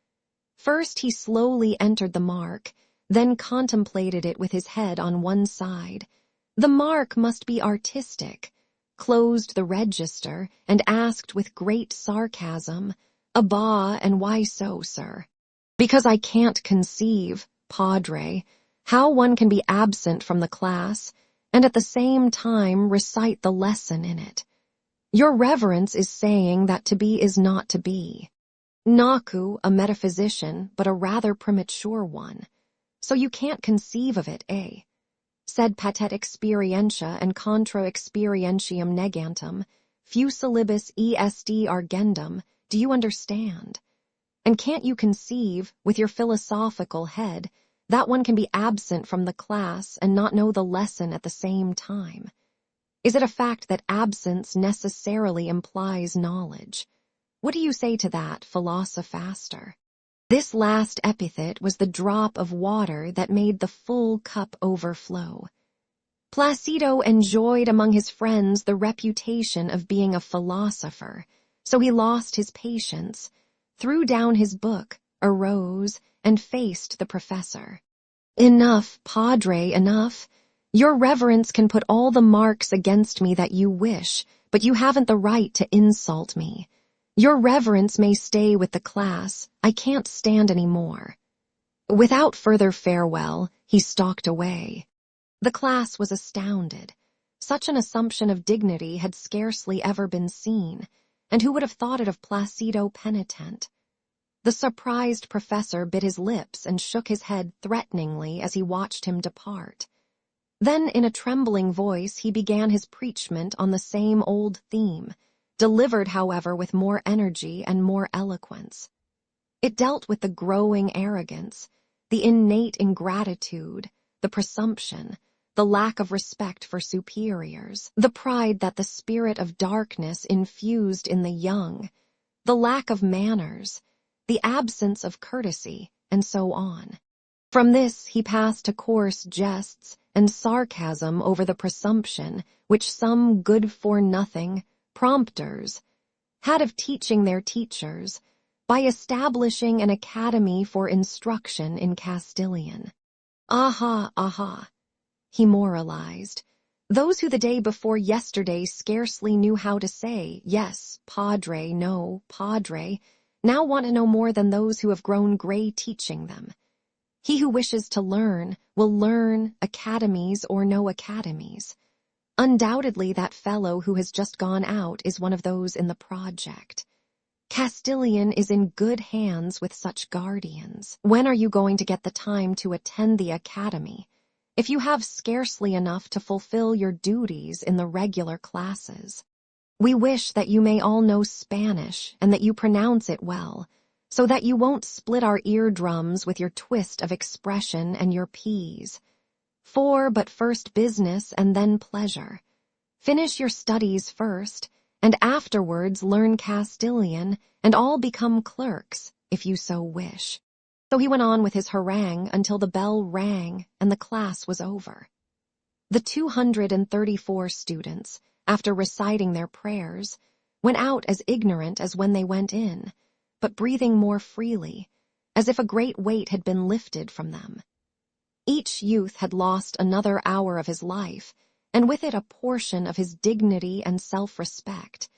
First he slowly entered the mark, then contemplated it with his head on one side. The mark must be artistic, closed the register, and asked with great sarcasm, "Abba, and why so, sir?" "Because I can't conceive, Padre, how one can be absent from the class, and at the same time recite the lesson in it. Your reverence is saying that to be is not to be. Naku, a metaphysician, but a rather premature one. So you can't conceive of it, eh? Sed patet experientia and contra experientiam negantum, fusilibus est argendum, do you understand? And can't you conceive, with your philosophical head, that one can be absent from the class and not know the lesson at the same time? Is it a fact that absence necessarily implies knowledge? What do you say to that, philosophaster?" This last epithet was the drop of water that made the full cup overflow. Placido enjoyed among his friends the reputation of being a philosopher, so he lost his patience, threw down his book, arose, and faced the professor. "Enough, Padre, enough. Your reverence can put all the marks against me that you wish, but you haven't the right to insult me. Your reverence may stay with the class. I can't stand any more." Without further farewell, he stalked away. The class was astounded. Such an assumption of dignity had scarcely ever been seen, and who would have thought it of Placido Penitent? The surprised professor bit his lips and shook his head threateningly as he watched him depart. Then, in a trembling voice, he began his preachment on the same old theme, delivered, however, with more energy and more eloquence. It dealt with the growing arrogance, the innate ingratitude, the presumption, the lack of respect for superiors, the pride that the spirit of darkness infused in the young, the lack of manners, the absence of courtesy, and so on. From this he passed to coarse jests and sarcasm over the presumption which some good-for-nothing prompters had of teaching their teachers by establishing an academy for instruction in Castilian. Aha, aha, he moralized. Those who the day before yesterday scarcely knew how to say, yes, padre, no, padre, now want to know more than those who have grown gray teaching them. He who wishes to learn will learn, academies or no academies. Undoubtedly that fellow who has just gone out is one of those in the project. Castilian is in good hands with such guardians. When are you going to get the time to attend the academy, if you have scarcely enough to fulfill your duties in the regular classes? We wish that you may all know Spanish and that you pronounce it well, so that you won't split our eardrums with your twist of expression and your P's. But first business and then pleasure. Finish your studies first, and afterwards learn Castilian, and all become clerks, if you so wish. So he went on with his harangue until the bell rang and the class was over. The 234 students, after reciting their prayers, went out as ignorant as when they went in, but breathing more freely, as if a great weight had been lifted from them. Each youth had lost another hour of his life, and with it a portion of his dignity and self-respect,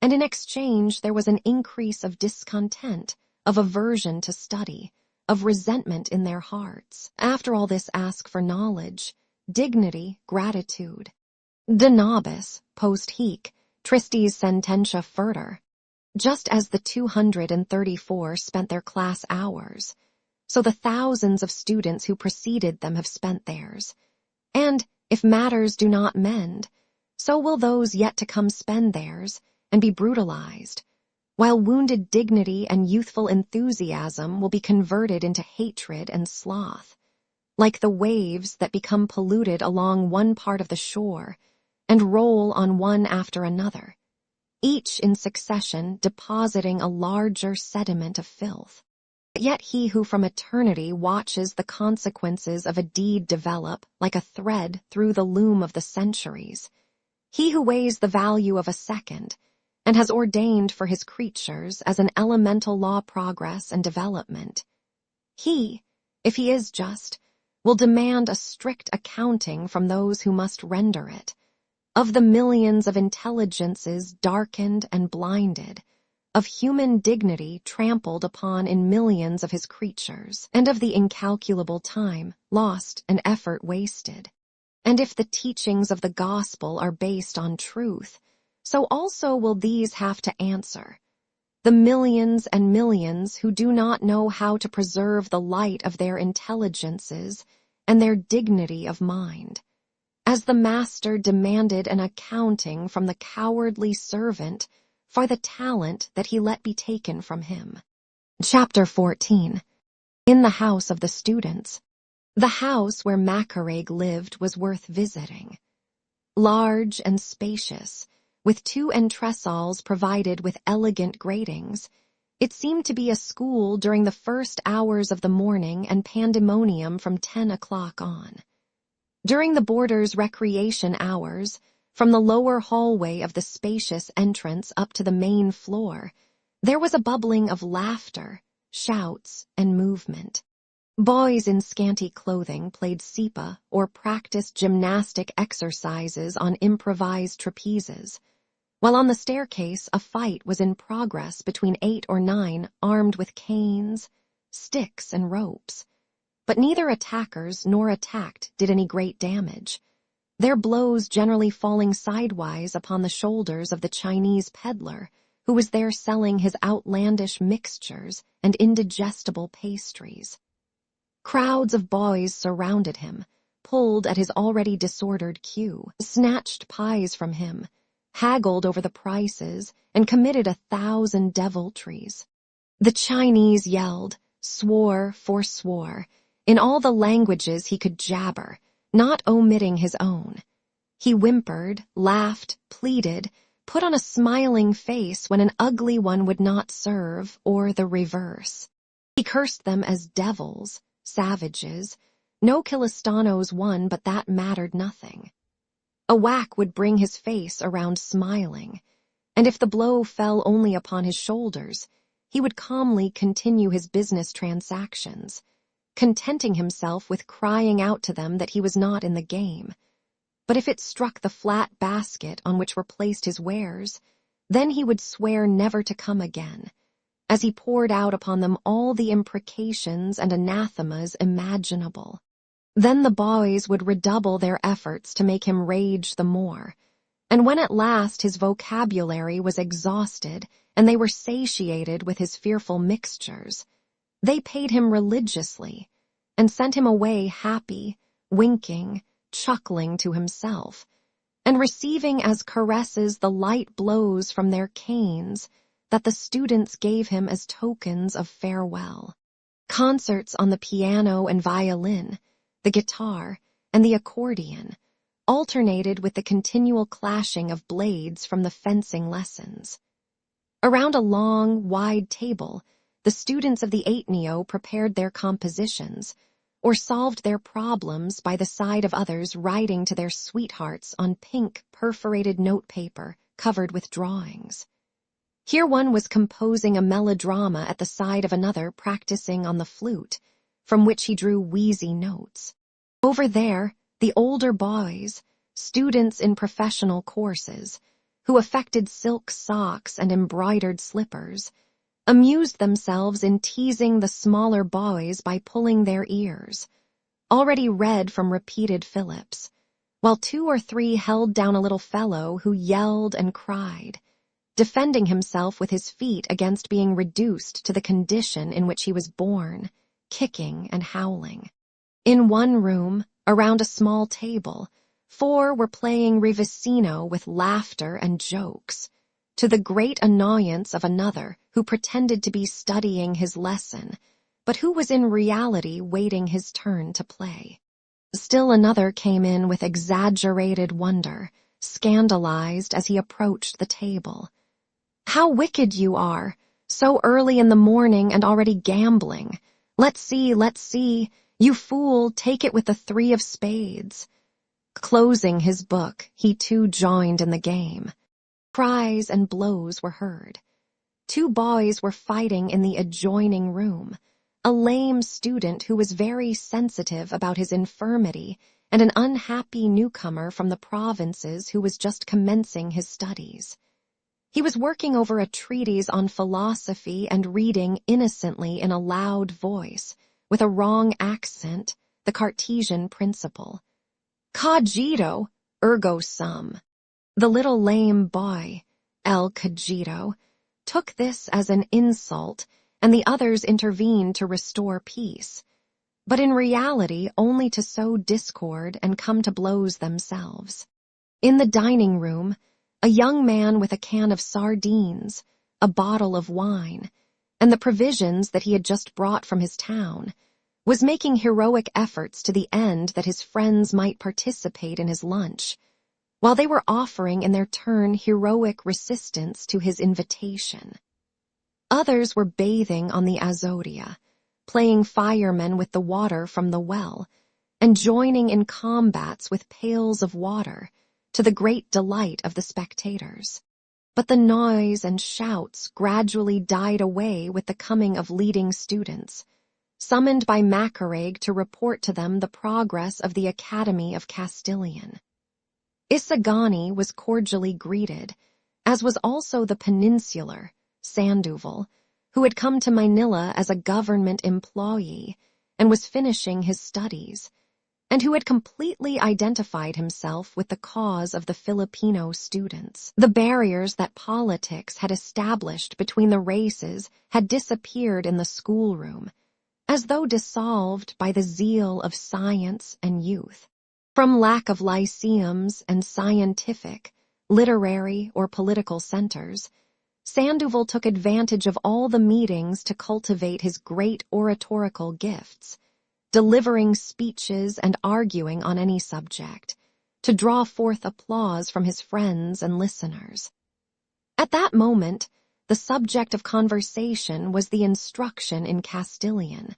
and in exchange there was an increase of discontent, of aversion to study, of resentment in their hearts. After all this ask for knowledge, dignity, gratitude. De nobis, post hic, tristis sententia furter. Just as the 234 spent their class hours, so the thousands of students who preceded them have spent theirs. And, if matters do not mend, so will those yet to come spend theirs, and be brutalized, while wounded dignity and youthful enthusiasm will be converted into hatred and sloth, like the waves that become polluted along one part of the shore, and roll on one after another, each in succession depositing a larger sediment of filth. Yet he who from eternity watches the consequences of a deed develop like a thread through the loom of the centuries, he who weighs the value of a second, and has ordained for his creatures as an elemental law progress and development, he, if he is just, will demand a strict accounting from those who must render it, of the millions of intelligences darkened and blinded, of human dignity trampled upon in millions of his creatures, and of the incalculable time lost and effort wasted. And if the teachings of the gospel are based on truth, so also will these have to answer. The millions and millions who do not know how to preserve the light of their intelligences and their dignity of mind, as the master demanded an accounting from the cowardly servant for the talent that he let be taken from him. Chapter 14. In the house of the students. The house where Macareg lived was worth visiting. Large and spacious, with 2 entressols provided with elegant gratings, it seemed to be a school during the first hours of the morning and pandemonium from 10 o'clock on. During the boarders' recreation hours, from the lower hallway of the spacious entrance up to the main floor, there was a bubbling of laughter, shouts, and movement. Boys in scanty clothing played sipa or practiced gymnastic exercises on improvised trapezes, while on the staircase a fight was in progress between 8 or 9 armed with canes, sticks, and ropes. But neither attackers nor attacked did any great damage, their blows generally falling sidewise upon the shoulders of the Chinese peddler, who was there selling his outlandish mixtures and indigestible pastries. Crowds of boys surrounded him, pulled at his already disordered queue, snatched pies from him, haggled over the prices, and committed 1,000 deviltries. The Chinese yelled, swore, forswore, in all the languages he could jabber, not omitting his own. He whimpered, laughed, pleaded, put on a smiling face when an ugly one would not serve, or the reverse. He cursed them as devils, savages. No Kilistanos won, but that mattered nothing. A whack would bring his face around smiling, and if the blow fell only upon his shoulders, he would calmly continue his business transactions, contenting himself with crying out to them that he was not in the game. But if it struck the flat basket on which were placed his wares, then he would swear never to come again, as he poured out upon them all the imprecations and anathemas imaginable. Then the boys would redouble their efforts to make him rage the more, and when at last his vocabulary was exhausted and they were satiated with his fearful mixtures, they paid him religiously and sent him away happy, winking, chuckling to himself, and receiving as caresses the light blows from their canes that the students gave him as tokens of farewell. Concerts on the piano and violin, the guitar, and the accordion alternated with the continual clashing of blades from the fencing lessons. Around a long, wide table, the students of the Ateneo prepared their compositions, or solved their problems by the side of others writing to their sweethearts on pink, perforated notepaper covered with drawings. Here one was composing a melodrama at the side of another practicing on the flute, from which he drew wheezy notes. Over there, the older boys, students in professional courses, who affected silk socks and embroidered slippers, amused themselves in teasing the smaller boys by pulling their ears, already red from repeated fillips, while 2 or 3 held down a little fellow who yelled and cried, defending himself with his feet against being reduced to the condition in which he was born, kicking and howling. In one room, around a small table, 4 were playing rivesino with laughter and jokes, to the great annoyance of another who pretended to be studying his lesson, but who was in reality waiting his turn to play. Still another came in with exaggerated wonder, scandalized as he approached the table. "How wicked you are! So early in the morning and already gambling! Let's see! You fool, take it with the 3 of spades!" Closing his book, he too joined in the game. Cries and blows were heard. 2 boys were fighting in the adjoining room, a lame student who was very sensitive about his infirmity, and an unhappy newcomer from the provinces who was just commencing his studies. He was working over a treatise on philosophy and reading innocently in a loud voice, with a wrong accent, the Cartesian principle. Cogito, ergo sum. The little lame boy, El Cogito, took this as an insult, and the others intervened to restore peace, but in reality only to sow discord and come to blows themselves. In the dining room, a young man with a can of sardines, a bottle of wine, and the provisions that he had just brought from his town, was making heroic efforts to the end that his friends might participate in his lunch, while they were offering in their turn heroic resistance to his invitation. Others were bathing on the Azotea, playing firemen with the water from the well, and joining in combats with pails of water, to the great delight of the spectators. But the noise and shouts gradually died away with the coming of leading students, summoned by Macaraeg to report to them the progress of the Academy of Castilian. Isagani was cordially greeted, as was also the peninsular, Sandoval, who had come to Manila as a government employee and was finishing his studies, and who had completely identified himself with the cause of the Filipino students. The barriers that politics had established between the races had disappeared in the schoolroom, as though dissolved by the zeal of science and youth. From lack of lyceums and scientific, literary, or political centers, Sandoval took advantage of all the meetings to cultivate his great oratorical gifts, delivering speeches and arguing on any subject, to draw forth applause from his friends and listeners. At that moment, the subject of conversation was the instruction in Castilian,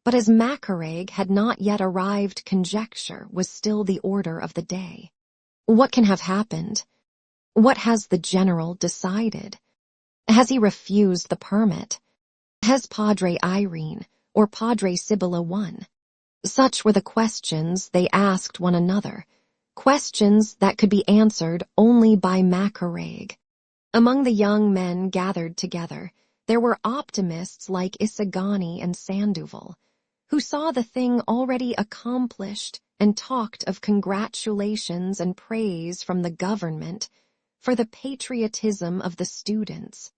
but as Macaraeg had not yet arrived, conjecture was still the order of the day. What can have happened? What has the general decided? Has he refused the permit? Has Padre Irene or Padre Sibylla won? Such were the questions they asked one another, questions that could be answered only by Macareg. Among the young men gathered together, there were optimists like Isagani and Sandoval, who saw the thing already accomplished and talked of congratulations and praise from the government for the patriotism of the students.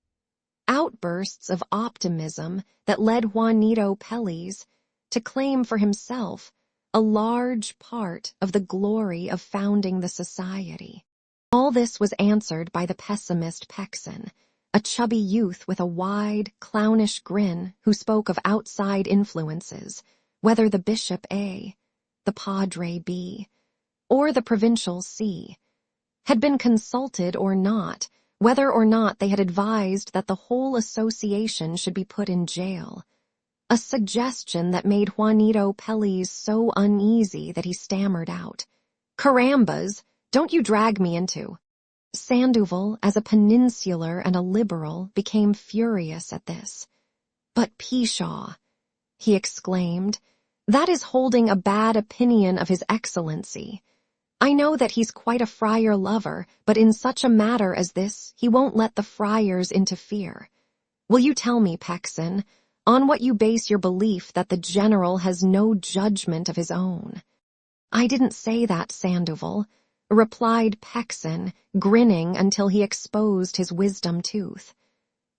Outbursts of optimism that led Juanito Pelliz to claim for himself a large part of the glory of founding the society. All this was answered by the pessimist Pexon, a chubby youth with a wide, clownish grin who spoke of outside influences, whether the bishop A, the padre B, or the provincial C, had been consulted or not, whether or not they had advised that the whole association should be put in jail. A suggestion that made Juanito Pelliz so uneasy that he stammered out, "Carambas, don't you drag me into." Sandoval, as a peninsular and a liberal, became furious at this. "But Pshaw," he exclaimed, "that is holding a bad opinion of His Excellency. I know that he's quite a friar lover, but in such a matter as this, he won't let the friars interfere. Will you tell me, Pexon, on what you base your belief that the general has no judgment of his own?" "I didn't say that, Sandoval," replied Pexon, grinning until he exposed his wisdom tooth.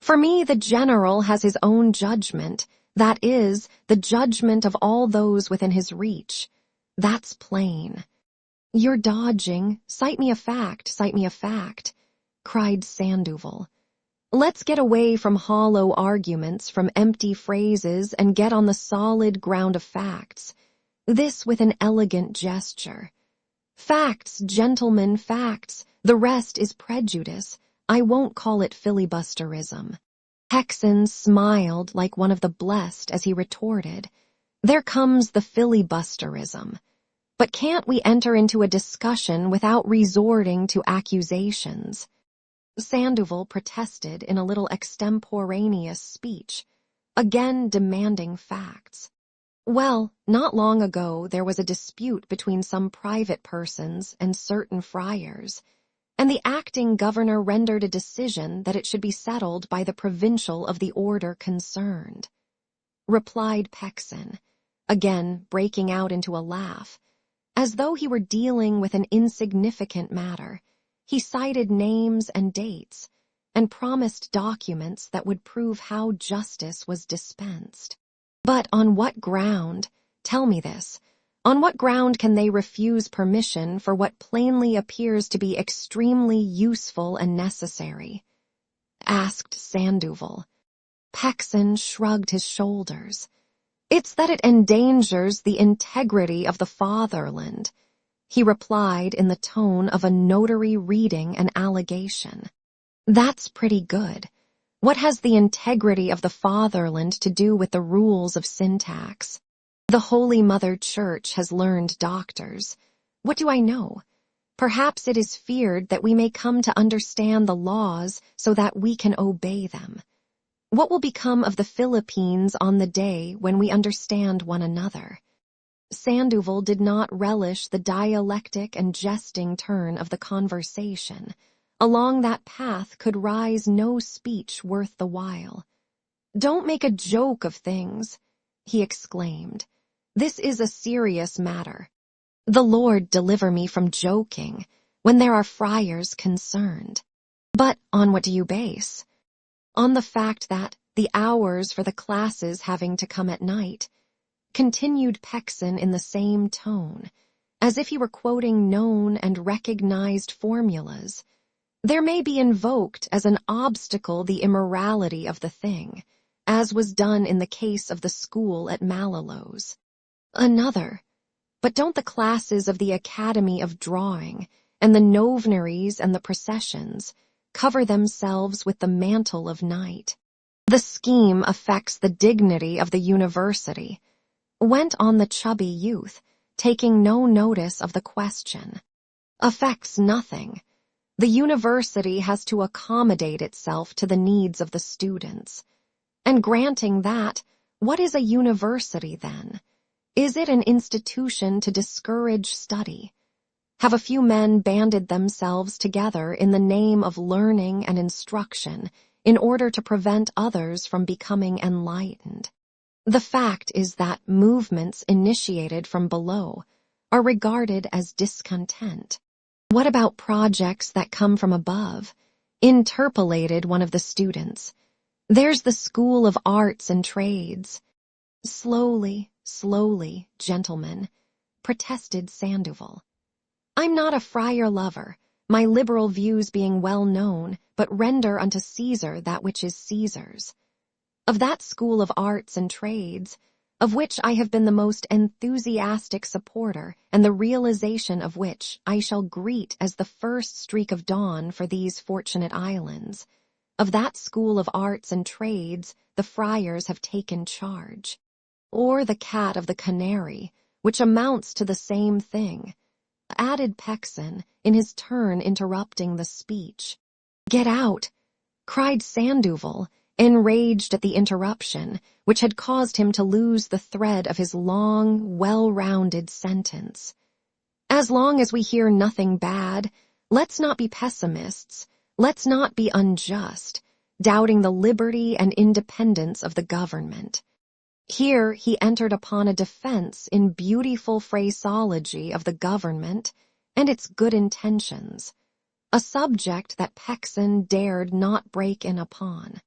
"For me, the general has his own judgment, that is, the judgment of all those within his reach. That's plain." "You're dodging. Cite me a fact, cried Sandoval. "Let's get away from hollow arguments, from empty phrases, and get on the solid ground of facts." This with an elegant gesture. "Facts, gentlemen, facts. The rest is prejudice. I won't call it filibusterism." Pexon smiled like one of the blessed as he retorted, "There comes the filibusterism. But can't we enter into a discussion without resorting to accusations?" Sandoval protested in a little extemporaneous speech, again demanding facts. "Well, not long ago there was a dispute between some private persons and certain friars, and the acting governor rendered a decision that it should be settled by the provincial of the order concerned," replied Pexon, again breaking out into a laugh. As though he were dealing with an insignificant matter, he cited names and dates, and promised documents that would prove how justice was dispensed. "But on what ground, tell me this, on what ground can they refuse permission for what plainly appears to be extremely useful and necessary?" asked Sandoval. Pexon shrugged his shoulders. "It's that it endangers the integrity of the fatherland," he replied in the tone of a notary reading an allegation. "That's pretty good. What has the integrity of the fatherland to do with the rules of syntax? The Holy Mother Church has learned doctors. What do I know? Perhaps it is feared that we may come to understand the laws so that we can obey them. What will become of the Philippines on the day when we understand one another?" Sandoval did not relish the dialectic and jesting turn of the conversation. Along that path could rise no speech worth the while. "Don't make a joke of things," he exclaimed. "This is a serious matter. The Lord deliver me from joking when there are friars concerned." "But on what do you base?" "On the fact that the hours for the classes having to come at night," continued Pexon in the same tone, as if he were quoting known and recognized formulas, "there may be invoked as an obstacle the immorality of the thing, as was done in the case of the school at Malilos." Another, "But don't the classes of the Academy of Drawing, and the novenaries and the processions, cover themselves with the mantle of night? The scheme affects the dignity of the university," went on the chubby youth, taking no notice of the question. "Affects nothing. The university has to accommodate itself to the needs of the students. And granting that, what is a university then? Is it an institution to discourage study? Have a few men banded themselves together in the name of learning and instruction in order to prevent others from becoming enlightened? The fact is that movements initiated from below are regarded as discontent. What about projects that come from above? Interpolated one of the students. There's the School of Arts and Trades. Slowly, slowly, gentlemen, protested Sandoval. I'm not a friar lover, my liberal views being well known, but render unto Caesar that which is Caesar's. Of that School of Arts and Trades, of which I have been the most enthusiastic supporter, and the realization of which I shall greet as the first streak of dawn for these fortunate islands, of that School of Arts and Trades the friars have taken charge. Or the cat of the canary, which amounts to the same thing, added Pexon, in his turn interrupting the speech. Get out, cried Sandoval, enraged at the interruption, which had caused him to lose the thread of his long, well-rounded sentence. As long as we hear nothing bad, let's not be pessimists, let's not be unjust, doubting the liberty and independence of the government. Here he entered upon a defense in beautiful phraseology of the government and its good intentions, a subject that Pexon dared not break in upon.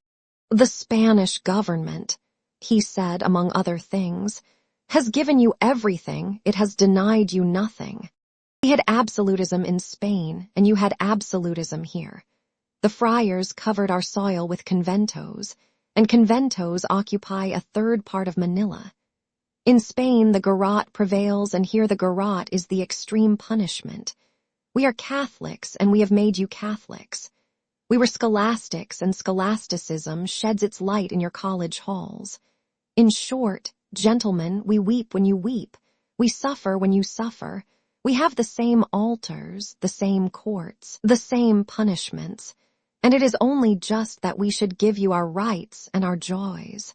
The Spanish government, he said among other things, has given you everything, it has denied you nothing. We had absolutism in Spain, and you had absolutism here. The friars covered our soil with conventos, and conventos occupy a third part of Manila. In Spain the garrote prevails, and here the garrote is the extreme punishment. We are Catholics, and we have made you Catholics. We were scholastics, and scholasticism sheds its light in your college halls. In short, gentlemen, we weep when you weep. We suffer when you suffer. We have the same altars, the same courts, the same punishments, and it is only just that we should give you our rights and our joys.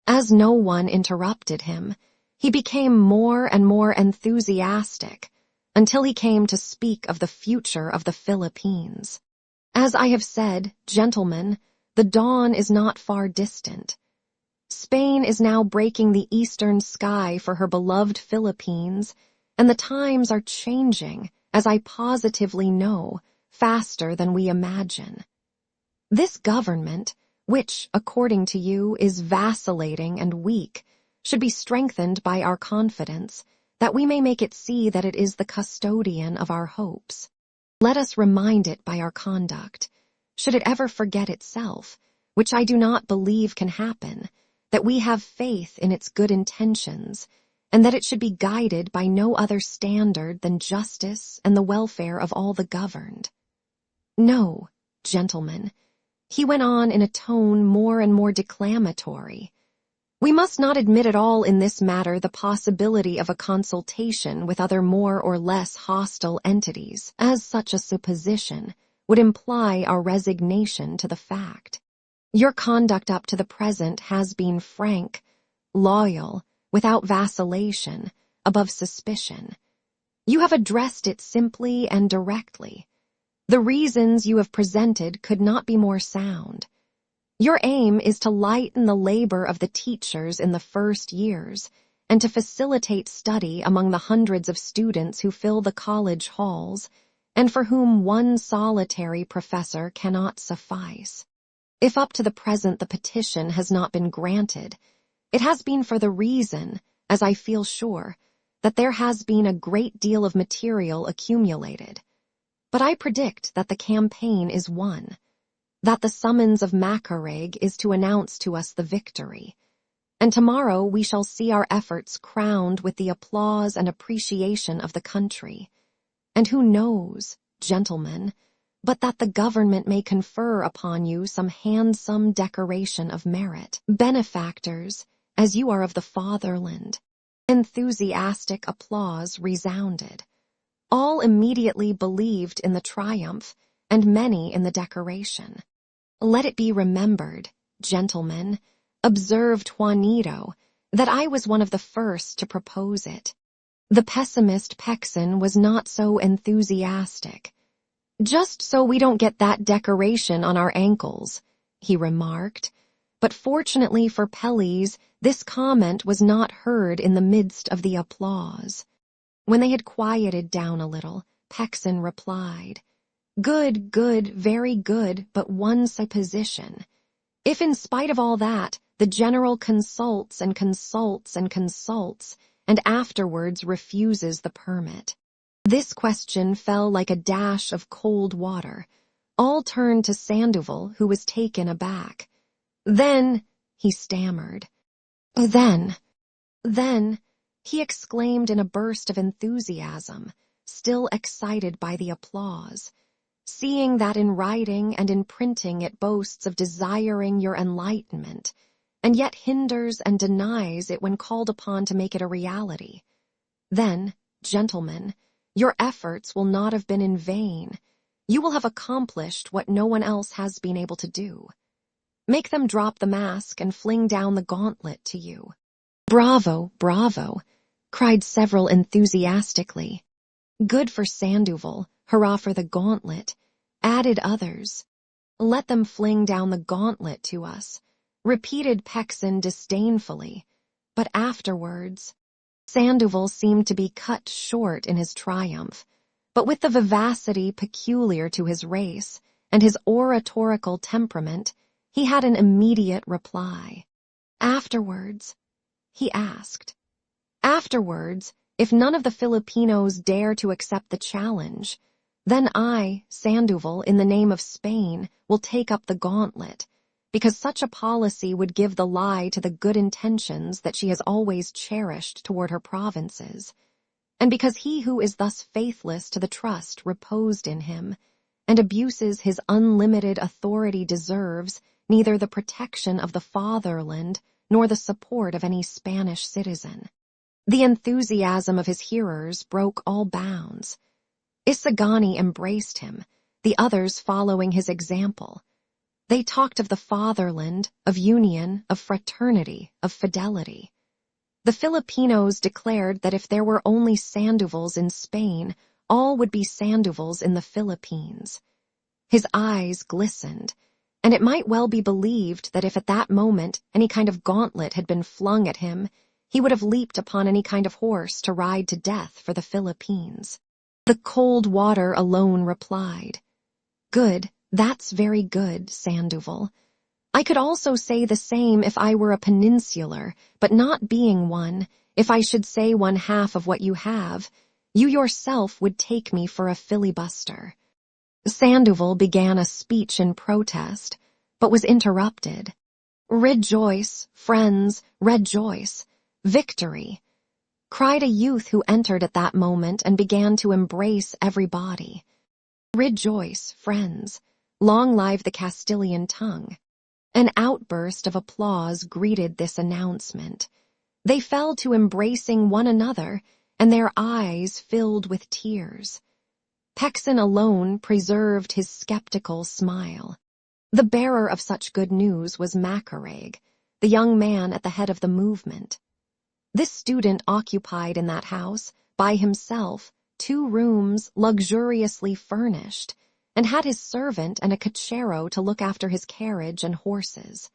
As no one interrupted him, he became more and more enthusiastic until he came to speak of the future of the Philippines. As I have said, gentlemen, the dawn is not far distant. Spain is now breaking the eastern sky for her beloved Philippines, and the times are changing, as I positively know, faster than we imagine. This government, which, according to you, is vacillating and weak, should be strengthened by our confidence, that we may make it see that it is the custodian of our hopes. Let us remind it by our conduct, should it ever forget itself, which I do not believe can happen, that we have faith in its good intentions, and that it should be guided by no other standard than justice and the welfare of all the governed. No, gentlemen, he went on in a tone more and more declamatory. We must not admit at all in this matter the possibility of a consultation with other more or less hostile entities, as such a supposition would imply our resignation to the fact. Your conduct up to the present has been frank, loyal, without vacillation, above suspicion. You have addressed it simply and directly. The reasons you have presented could not be more sound. Your aim is to lighten the labor of the teachers in the first years, and to facilitate study among the hundreds of students who fill the college halls, and for whom one solitary professor cannot suffice. If up to the present the petition has not been granted, it has been for the reason, as I feel sure, that there has been a great deal of material accumulated. But I predict that the campaign is won, that the summons of Macareg is to announce to us the victory, and tomorrow we shall see our efforts crowned with the applause and appreciation of the country. And who knows, gentlemen, but that the government may confer upon you some handsome decoration of merit, benefactors, as you are of the fatherland. Enthusiastic applause resounded. All immediately believed in the triumph, and many in the decoration. Let it be remembered, gentlemen, observed Juanito, that I was one of the first to propose it. The pessimist Pexin was not so enthusiastic. "Just so we don't get that decoration on our ankles," he remarked. But fortunately for Pellies, this comment was not heard in the midst of the applause. When they had quieted down a little, Pexin replied, "Good, good, very good, but one supposition. If in spite of all that, the general consults and consults and consults, and afterwards refuses the permit." This question fell like a dash of cold water. All turned to Sandoval, who was taken aback. "Then," he stammered. Then, he exclaimed in a burst of enthusiasm, still excited by the applause. "Seeing that in writing and in printing it boasts of desiring your enlightenment, and yet hinders and denies it when called upon to make it a reality, then, gentlemen, your efforts will not have been in vain. You will have accomplished what no one else has been able to do. Make them drop the mask and fling down the gauntlet to you." "Bravo, bravo," cried several enthusiastically. "Good for Sandoval, hurrah for the gauntlet," added others. "Let them fling down the gauntlet to us," repeated Pexin disdainfully. But afterwards, Sandoval seemed to be cut short in his triumph, but with the vivacity peculiar to his race and his oratorical temperament, he had an immediate reply. "Afterwards?" he asked. "Afterwards, if none of the Filipinos dare to accept the challenge, then I, Sandoval, in the name of Spain, will take up the gauntlet, because such a policy would give the lie to the good intentions that she has always cherished toward her provinces, and because he who is thus faithless to the trust reposed in him, and abuses his unlimited authority deserves neither the protection of the fatherland nor the support of any Spanish citizen." The enthusiasm of his hearers broke all bounds. Isagani embraced him, the others following his example. They talked of the fatherland, of union, of fraternity, of fidelity. The Filipinos declared that if there were only Sandovals in Spain, all would be Sandovals in the Philippines. His eyes glistened, and it might well be believed that if at that moment any kind of gauntlet had been flung at him, he would have leaped upon any kind of horse to ride to death for the Philippines. The cold water alone replied, "Good, that's very good, Sandoval. I could also say the same if I were a peninsular, but not being one, if I should say one half of what you have, you yourself would take me for a filibuster." Sandoval began a speech in protest, but was interrupted. "Rejoice, friends, rejoice! Victory!" cried a youth who entered at that moment and began to embrace everybody. "Rejoice, friends! Long live the Castilian tongue!" An outburst of applause greeted this announcement. They fell to embracing one another, and their eyes filled with tears. Pexin alone preserved his skeptical smile. The bearer of such good news was Macareg, the young man at the head of the movement. This student occupied in that house, by himself, 2 rooms luxuriously furnished, and had his servant and a cochero to look after his carriage and horses.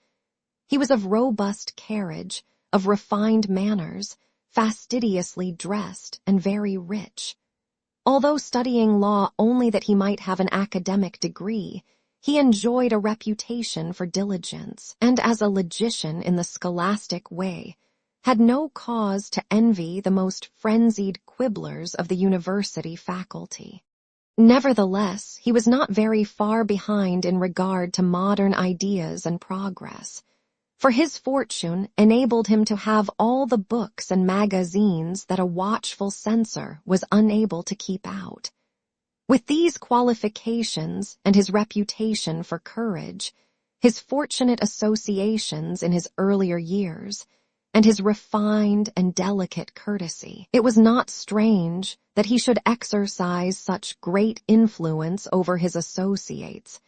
He was of robust carriage, of refined manners, fastidiously dressed, and very rich. Although studying law only that he might have an academic degree, he enjoyed a reputation for diligence, and as a logician in the scholastic way, had no cause to envy the most frenzied quibblers of the university faculty. Nevertheless, he was not very far behind in regard to modern ideas and progress, for his fortune enabled him to have all the books and magazines that a watchful censor was unable to keep out. With these qualifications and his reputation for courage, his fortunate associations in his earlier years, and his refined and delicate courtesy, it was not strange that he should exercise such great influence over his associates,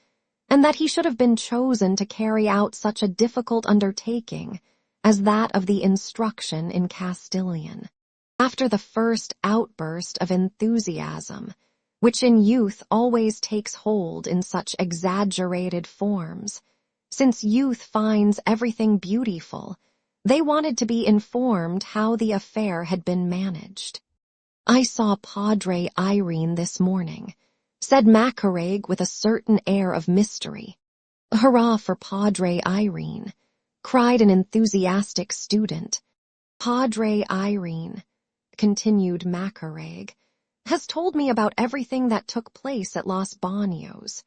and that he should have been chosen to carry out such a difficult undertaking as that of the instruction in Castilian. After the first outburst of enthusiasm, which in youth always takes hold in such exaggerated forms, since youth finds everything beautiful, they wanted to be informed how the affair had been managed. "I saw Padre Irene this morning," said Macaraeg with a certain air of mystery. "Hurrah for Padre Irene," cried an enthusiastic student. "Padre Irene," continued Macaraeg, "has told me about everything that took place at Los Baños.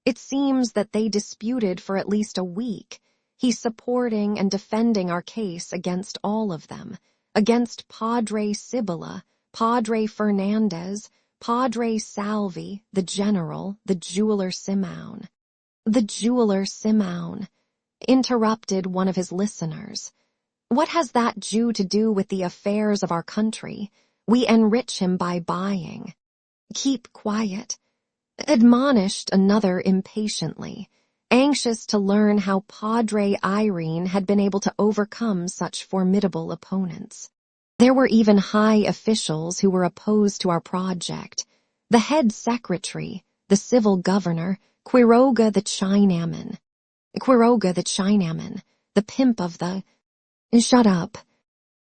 It seems that they disputed for at least a week, he supporting and defending our case against all of them, against Padre Sibylla, Padre Fernandez, Padre Salvi, the general, the jeweler Simeon." "The jeweler Simeon," interrupted one of his listeners. "What has that Jew to do with the affairs of our country? We enrich him by buying." "Keep quiet," admonished another impatiently, anxious to learn how Padre Irene had been able to overcome such formidable opponents. There were even high officials who were opposed to our project. The head secretary, the civil governor, Quiroga the Chinaman. Quiroga the Chinaman, the pimp of the— "Shut up."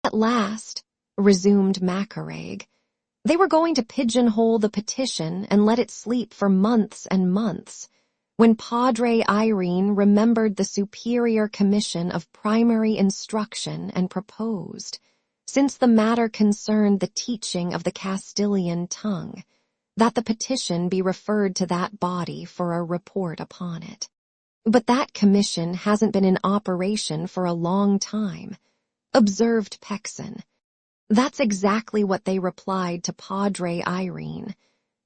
"At last," resumed Macaraeg, "they were going to pigeonhole the petition and let it sleep for months and months, when Padre Irene remembered the Superior Commission of Primary Instruction and proposed, since the matter concerned the teaching of the Castilian tongue, that the petition be referred to that body for a report upon it. But that commission hasn't been in operation for a long time," observed Pexon. "That's exactly what they replied to Padre Irene,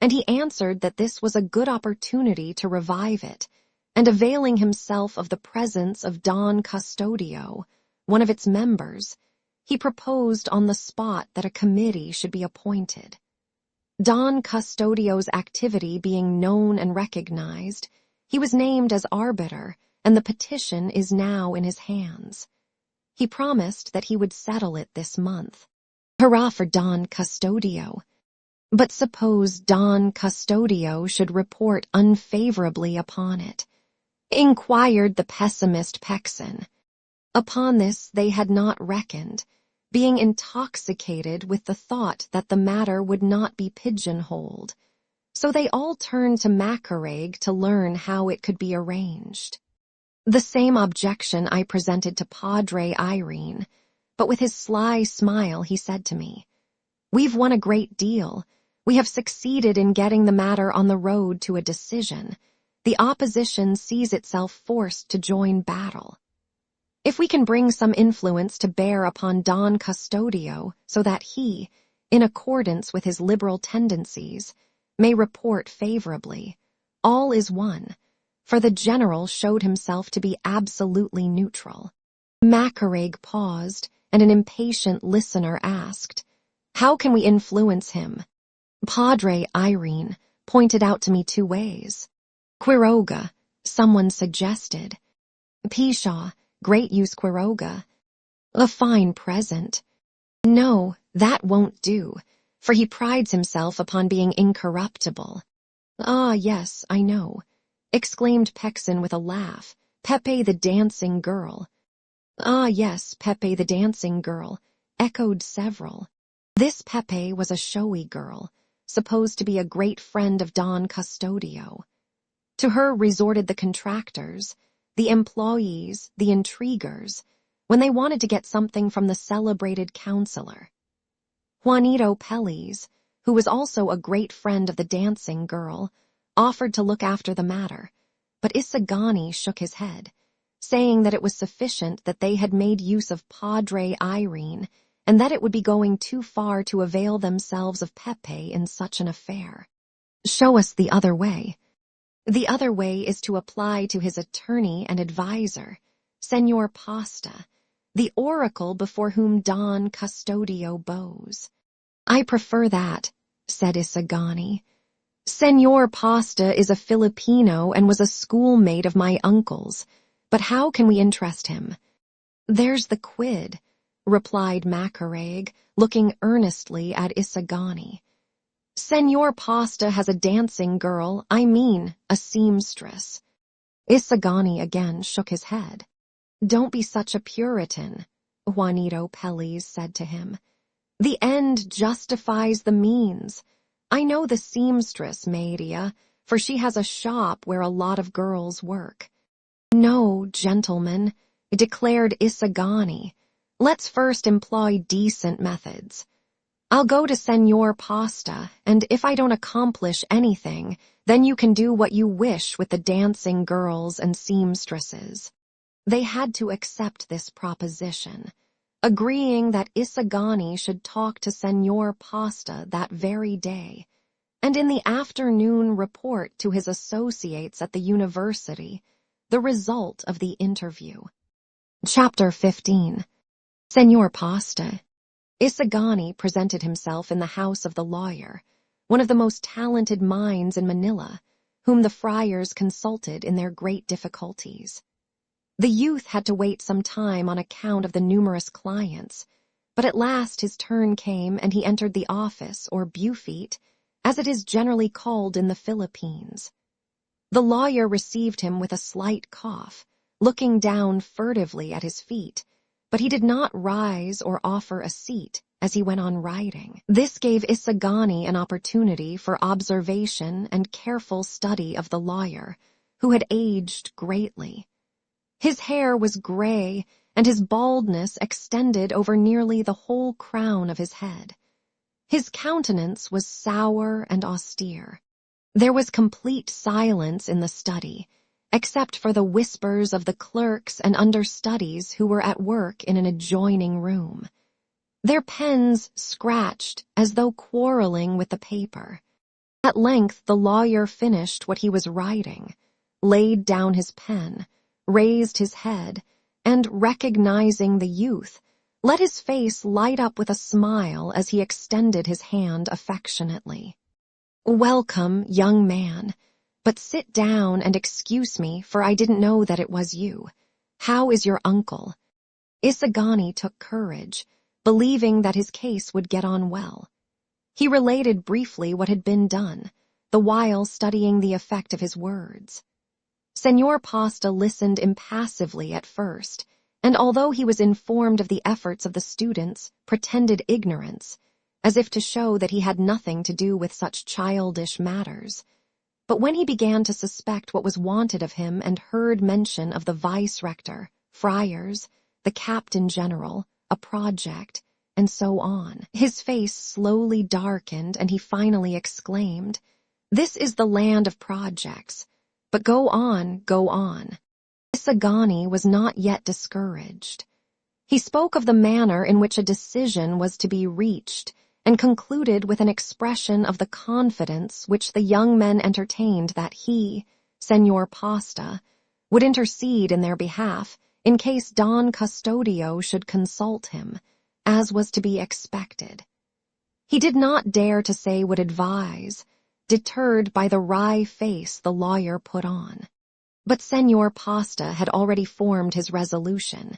and he answered that this was a good opportunity to revive it, and availing himself of the presence of Don Custodio, one of its members, he proposed on the spot that a committee should be appointed. Don Custodio's activity being known and recognized, he was named as arbiter, and the petition is now in his hands. He promised that he would settle it this month. Hurrah for Don Custodio. But suppose Don Custodio should report unfavorably upon it?" inquired the pessimist Pexon. Upon this they had not reckoned, being intoxicated with the thought that the matter would not be pigeonholed. So they all turned to Macaraeg to learn how it could be arranged. The same objection I presented to Padre Irene, but with his sly smile he said to me, "We've won a great deal. We have succeeded in getting the matter on the road to a decision. The opposition sees itself forced to join battle. If we can bring some influence to bear upon Don Custodio so that he, in accordance with his liberal tendencies, may report favorably, all is won, for the general showed himself to be absolutely neutral." Macaraeg paused, and an impatient listener asked, "How can we influence him?" Padre Irene pointed out to me 2 ways. "Quiroga," someone suggested. "Pshaw, great use Quiroga. A fine present." "No, that won't do, for he prides himself upon being incorruptible." "Ah, yes, I know," exclaimed Pexon with a laugh. "Pepe the dancing girl." "Ah, yes, Pepe the dancing girl," echoed several. This Pepe was a showy girl, supposed to be a great friend of Don Custodio. To her resorted the contractors, the employees, the intriguers, when they wanted to get something from the celebrated counselor. Juanito Peles, who was also a great friend of the dancing girl, offered to look after the matter, but Isagani shook his head, saying that it was sufficient that they had made use of Padre Irene, and that it would be going too far to avail themselves of Pepe in such an affair. "Show us the other way." "The other way is to apply to his attorney and adviser, Senor Pasta, the oracle before whom Don Custodio bows." "I prefer that," said Isagani. Senor Pasta is a Filipino and was a schoolmate of my uncle's, but how can we interest him? There's the quid, replied Macarag, looking earnestly at Isagani. Senor Pasta has a dancing girl, a seamstress. Isagani again shook his head. Don't be such a Puritan, Juanito Peles said to him. The end justifies the means. I know the seamstress, Maria, for she has a shop where a lot of girls work. No, gentlemen, declared Isagani. Let's first employ decent methods. I'll go to Senor Pasta, and if I don't accomplish anything, then you can do what you wish with the dancing girls and seamstresses. They had to accept this proposition, agreeing that Isagani should talk to Senor Pasta that very day, and in the afternoon report to his associates at the university the result of the interview. Chapter 15. Senor Pasta. Isagani presented himself in the house of the lawyer, one of the most talented minds in Manila, whom the friars consulted in their great difficulties. The youth had to wait some time on account of the numerous clients, but at last his turn came and he entered the office, or bufete, as it is generally called in the Philippines. The lawyer received him with a slight cough, looking down furtively at his feet, but he did not rise or offer a seat as he went on writing. This gave Isagani an opportunity for observation and careful study of the lawyer, who had aged greatly. His hair was gray, and his baldness extended over nearly the whole crown of his head. His countenance was sour and austere. There was complete silence in the study, except for the whispers of the clerks and understudies who were at work in an adjoining room. Their pens scratched as though quarreling with the paper. At length the lawyer finished what he was writing, laid down his pen, raised his head, and, recognizing the youth, let his face light up with a smile as he extended his hand affectionately. Welcome, young man. But sit down and excuse me, for I didn't know that it was you. How is your uncle? Isagani took courage, believing that his case would get on well. He related briefly what had been done, the while studying the effect of his words. Senor Pasta listened impassively at first, and although he was informed of the efforts of the students, pretended ignorance, as if to show that he had nothing to do with such childish matters. But when he began to suspect what was wanted of him and heard mention of the vice-rector, friars, the captain general, a project, and so on, his face slowly darkened and he finally exclaimed, "This is the land of projects. But go on, go on." Isagani was not yet discouraged. He spoke of the manner in which a decision was to be reached, and concluded with an expression of the confidence which the young men entertained that he, Senor Pasta, would intercede in their behalf in case Don Custodio should consult him, as was to be expected. He did not dare to say would advise, deterred by the wry face the lawyer put on. But Senor Pasta had already formed his resolution,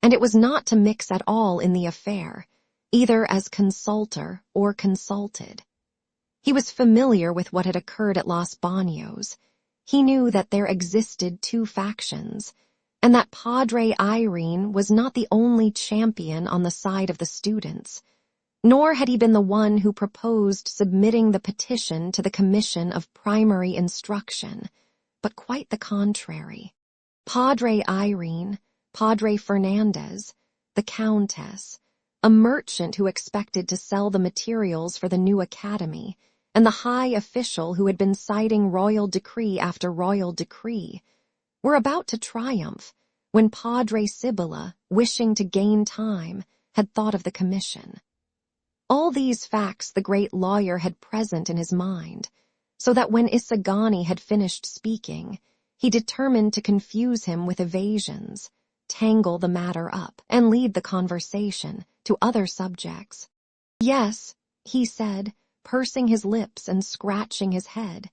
and it was not to mix at all in the affair, either as consultor or consulted. He was familiar with what had occurred at Los Baños. He knew that there existed two factions, and that Padre Irene was not the only champion on the side of the students, nor had he been the one who proposed submitting the petition to the Commission of Primary Instruction, but quite the contrary. Padre Irene, Padre Fernandez, the Countess, a merchant who expected to sell the materials for the new academy, and the high official who had been citing royal decree after royal decree, were about to triumph when Padre Sibylla, wishing to gain time, had thought of the commission. All these facts the great lawyer had present in his mind, so that when Isagani had finished speaking, he determined to confuse him with evasions, tangle the matter up, and lead the conversation to other subjects. Yes, he said, pursing his lips and scratching his head.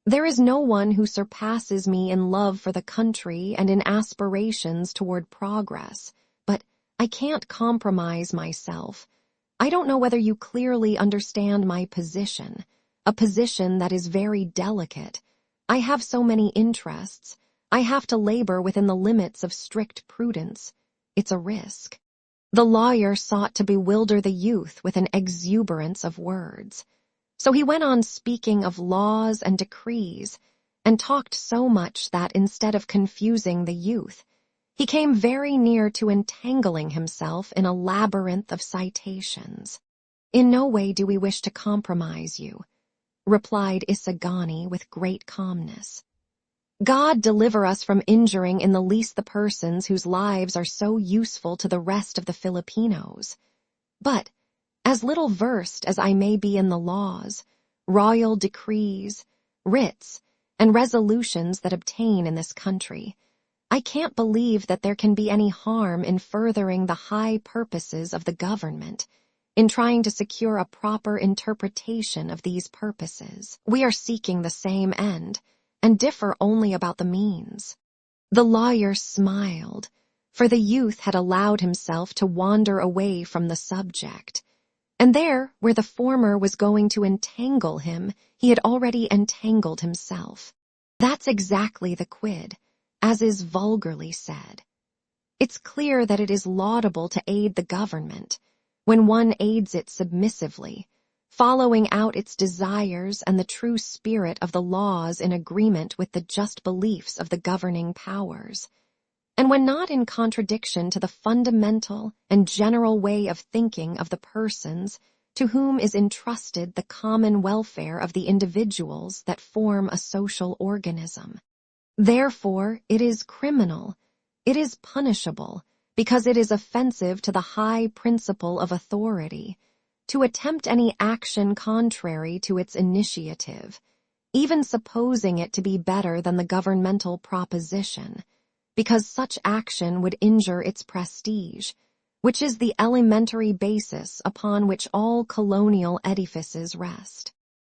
"There is no one who surpasses me in love for the country and in aspirations toward progress, but I can't compromise myself. I don't know whether you clearly understand my position, a position that is very delicate. I have so many interests. I have to labor within the limits of strict prudence. It's a risk." The lawyer sought to bewilder the youth with an exuberance of words. So he went on speaking of laws and decrees, and talked so much that instead of confusing the youth, he came very near to entangling himself in a labyrinth of citations. "In no way do we wish to compromise you," replied Isagani with great calmness. "God deliver us from injuring in the least the persons whose lives are so useful to the rest of the Filipinos. But, as little versed as I may be in the laws, royal decrees, writs, and resolutions that obtain in this country, I can't believe that there can be any harm in furthering the high purposes of the government, in trying to secure a proper interpretation of these purposes. We are seeking the same end, and differ only about the means." The lawyer smiled, for the youth had allowed himself to wander away from the subject, and there, where the former was going to entangle him, he had already entangled himself. That's exactly the quid, as is vulgarly said. It's clear that it is laudable to aid the government, when one aids it submissively, following out its desires and the true spirit of the laws in agreement with the just beliefs of the governing powers, and when not in contradiction to the fundamental and general way of thinking of the persons to whom is entrusted the common welfare of the individuals that form a social organism. Therefore, it is criminal, it is punishable, because it is offensive to the high principle of authority, to attempt any action contrary to its initiative, even supposing it to be better than the governmental proposition, because such action would injure its prestige, which is the elementary basis upon which all colonial edifices rest.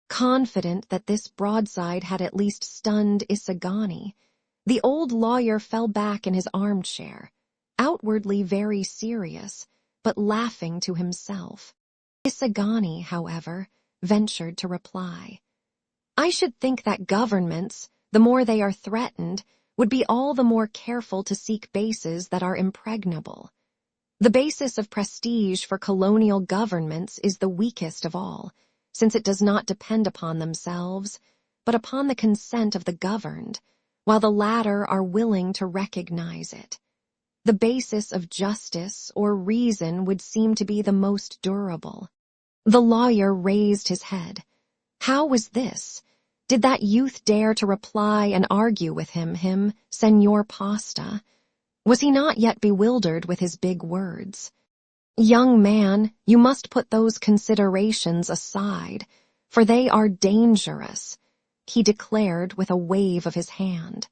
Confident that this broadside had at least stunned Isagani, the old lawyer fell back in his armchair, outwardly very serious, but laughing to himself. Isagani, however, ventured to reply. "I should think that governments, the more they are threatened, would be all the more careful to seek bases that are impregnable. The basis of prestige for colonial governments is the weakest of all, since it does not depend upon themselves, but upon the consent of the governed, while the latter are willing to recognize it. The basis of justice or reason would seem to be the most durable." The lawyer raised his head. How was this? Did that youth dare to reply and argue with him, Senor Pasta? Was he not yet bewildered with his big words? "Young man, you must put those considerations aside, for they are dangerous," he declared with a wave of his hand.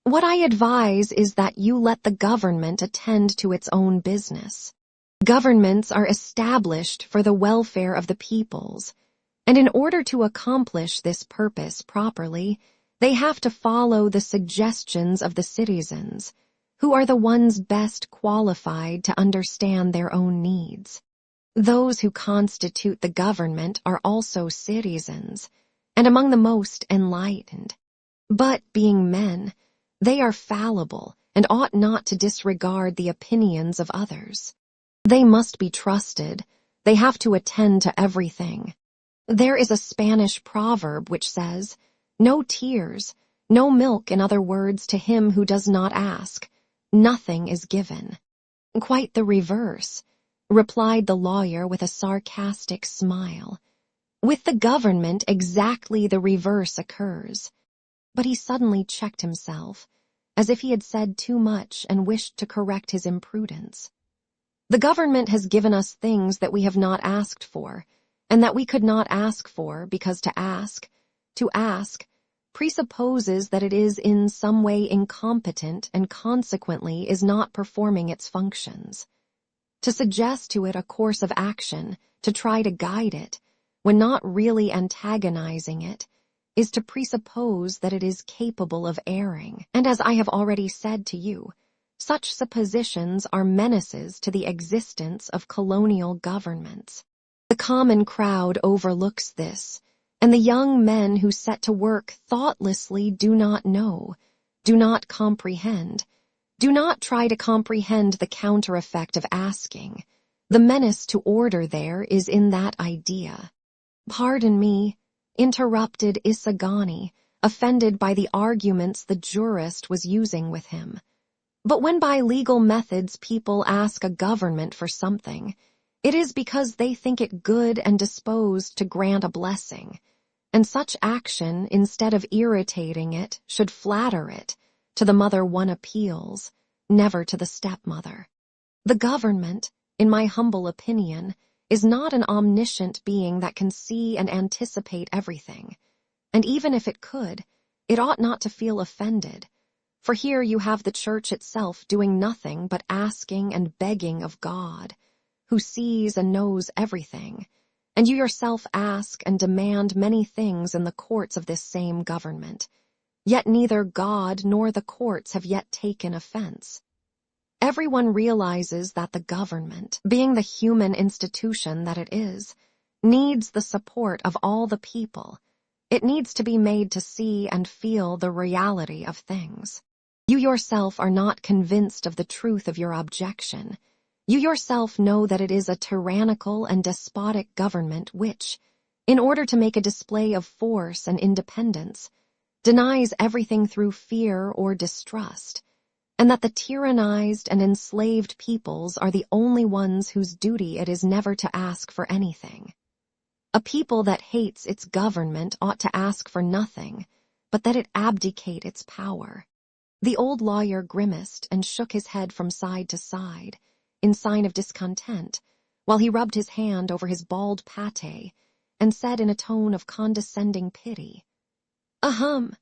"What I advise is that you let the government attend to its own business. Governments are established for the welfare of the peoples, and in order to accomplish this purpose properly, they have to follow the suggestions of the citizens, who are the ones best qualified to understand their own needs. Those who constitute the government are also citizens, and among the most enlightened. But, being men, they are fallible and ought not to disregard the opinions of others. They must be trusted. They have to attend to everything. There is a Spanish proverb which says, 'No tears, no milk,' in other words, to him who does not ask. Nothing is given." "Quite the reverse," replied the lawyer with a sarcastic smile. "With the government exactly the reverse occurs." But he suddenly checked himself, as if he had said too much and wished to correct his imprudence. "The government has given us things that we have not asked for, and that we could not ask for, because to ask, presupposes that it is in some way incompetent and consequently is not performing its functions. To suggest to it a course of action, to try to guide it, when not really antagonizing it, is to presuppose that it is capable of erring. And as I have already said to you, such suppositions are menaces to the existence of colonial governments. The common crowd overlooks this, and the young men who set to work thoughtlessly do not know, do not comprehend, do not try to comprehend the counter-effect of asking. The menace to order there is in that idea. Pardon me, interrupted Isagani, offended by the arguments the jurist was using with him. But when by legal methods people ask a government for something, it is because they think it good and disposed to grant a blessing, and such action, instead of irritating it, should flatter it. To the mother one appeals, never to the stepmother. The government, in my humble opinion, is not an omniscient being that can see and anticipate everything, and even if it could, it ought not to feel offended, for here you have the Church itself doing nothing but asking and begging of God, who sees and knows everything, and you yourself ask and demand many things in the courts of this same government, yet neither God nor the courts have yet taken offense. Everyone realizes that the government, being the human institution that it is, needs the support of all the people. It needs to be made to see and feel the reality of things. You yourself are not convinced of the truth of your objection. You yourself know that it is a tyrannical and despotic government which, in order to make a display of force and independence, denies everything through fear or distrust, and that the tyrannized and enslaved peoples are the only ones whose duty it is never to ask for anything. A people that hates its government ought to ask for nothing, but that it abdicate its power. The old lawyer grimaced and shook his head from side to side, in sign of discontent, while he rubbed his hand over his bald pate, and said in a tone of condescending pity, "Ahem.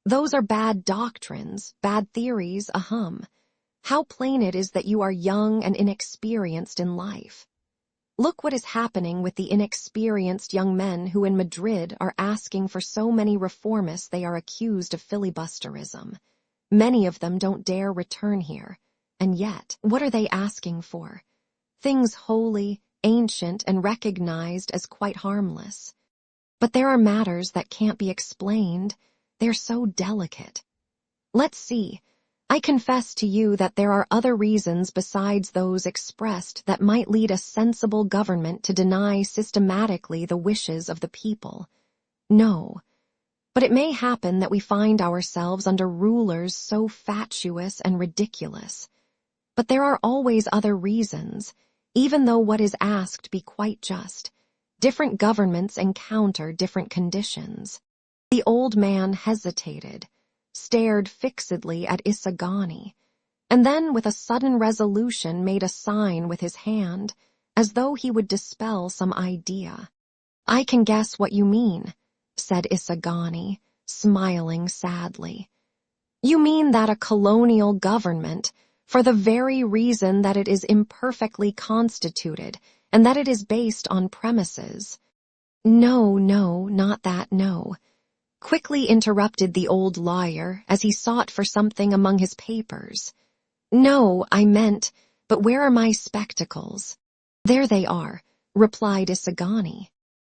Those are bad doctrines, bad theories, ahem. How plain it is that you are young and inexperienced in life. Look what is happening with the inexperienced young men who in Madrid are asking for so many reformists they are accused of filibusterism. Many of them don't dare return here, and yet, what are they asking for? Things holy, ancient, and recognized as quite harmless. But there are matters that can't be explained. They're so delicate. Let's see. I confess to you that there are other reasons besides those expressed that might lead a sensible government to deny systematically the wishes of the people. No. But it may happen that we find ourselves under rulers so fatuous and ridiculous. But there are always other reasons, even though what is asked be quite just. Different governments encounter different conditions. The old man hesitated, stared fixedly at Isagani, and then with a sudden resolution made a sign with his hand, as though he would dispel some idea. "I can guess what you mean," said Isagani, smiling sadly. "You mean that a colonial government, for the very reason that it is imperfectly constituted and that it is based on premises—" "No, not that, no," quickly interrupted the old lawyer as he sought for something among his papers. "No, I meant, but where are my spectacles?" "There they are," replied Isagani.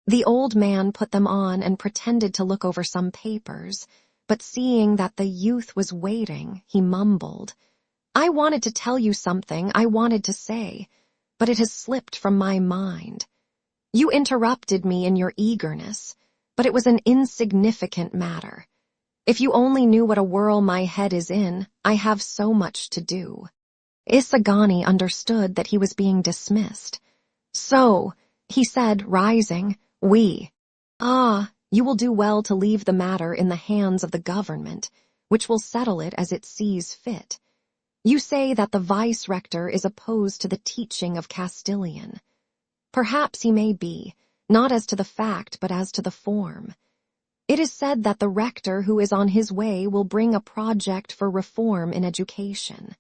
The old man put them on and pretended to look over some papers, but seeing that the youth was waiting, he mumbled, "I wanted to tell you something I wanted to say, but it has slipped from my mind. You interrupted me in your eagerness, but it was an insignificant matter. If you only knew what a whirl my head is in, I have so much to do." Isagani understood that he was being dismissed. "So," he said, rising, you will do well to leave the matter in the hands of the government, which will settle it as it sees fit. You say that the vice-rector is opposed to the teaching of Castilian. Perhaps he may be, not as to the fact but as to the form. It is said that the rector who is on his way will bring a project for reform in education.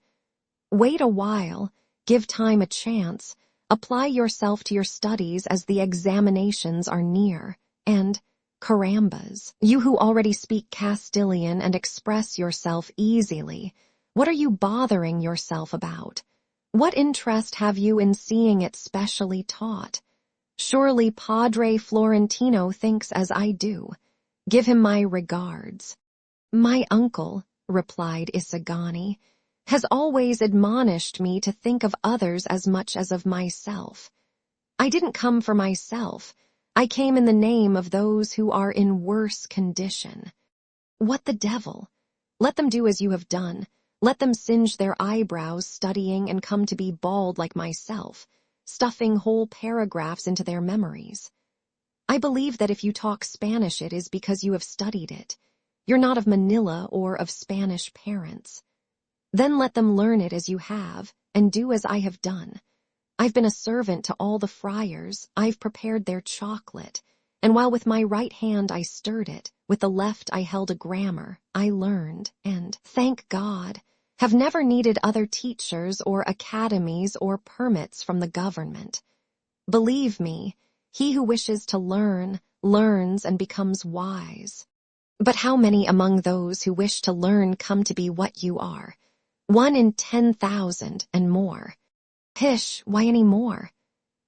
Wait a while, give time a chance, Apply yourself to your studies as the examinations are near, and carambas, you who already speak Castilian and express yourself easily, what are you bothering yourself about? What interest have you in seeing it specially taught? Surely Padre Florentino thinks as I do. Give him my regards. My uncle, replied Isagani, has always admonished me to think of others as much as of myself. I didn't come for myself. I came in the name of those who are in worse condition. What the devil? Let them do as you have done. Let them singe their eyebrows studying and come to be bald like myself, stuffing whole paragraphs into their memories. I believe that if you talk Spanish it is because you have studied it. You're not of Manila or of Spanish parents. Then let them learn it as you have, and do as I have done. I've been a servant to all the friars, I've prepared their chocolate, and while with my right hand I stirred it, with the left I held a grammar, I learned, and, thank God, have never needed other teachers or academies or permits from the government. Believe me, he who wishes to learn, learns and becomes wise. But how many among those who wish to learn come to be what you are? 1 in 10,000 and more. Pish, why any more?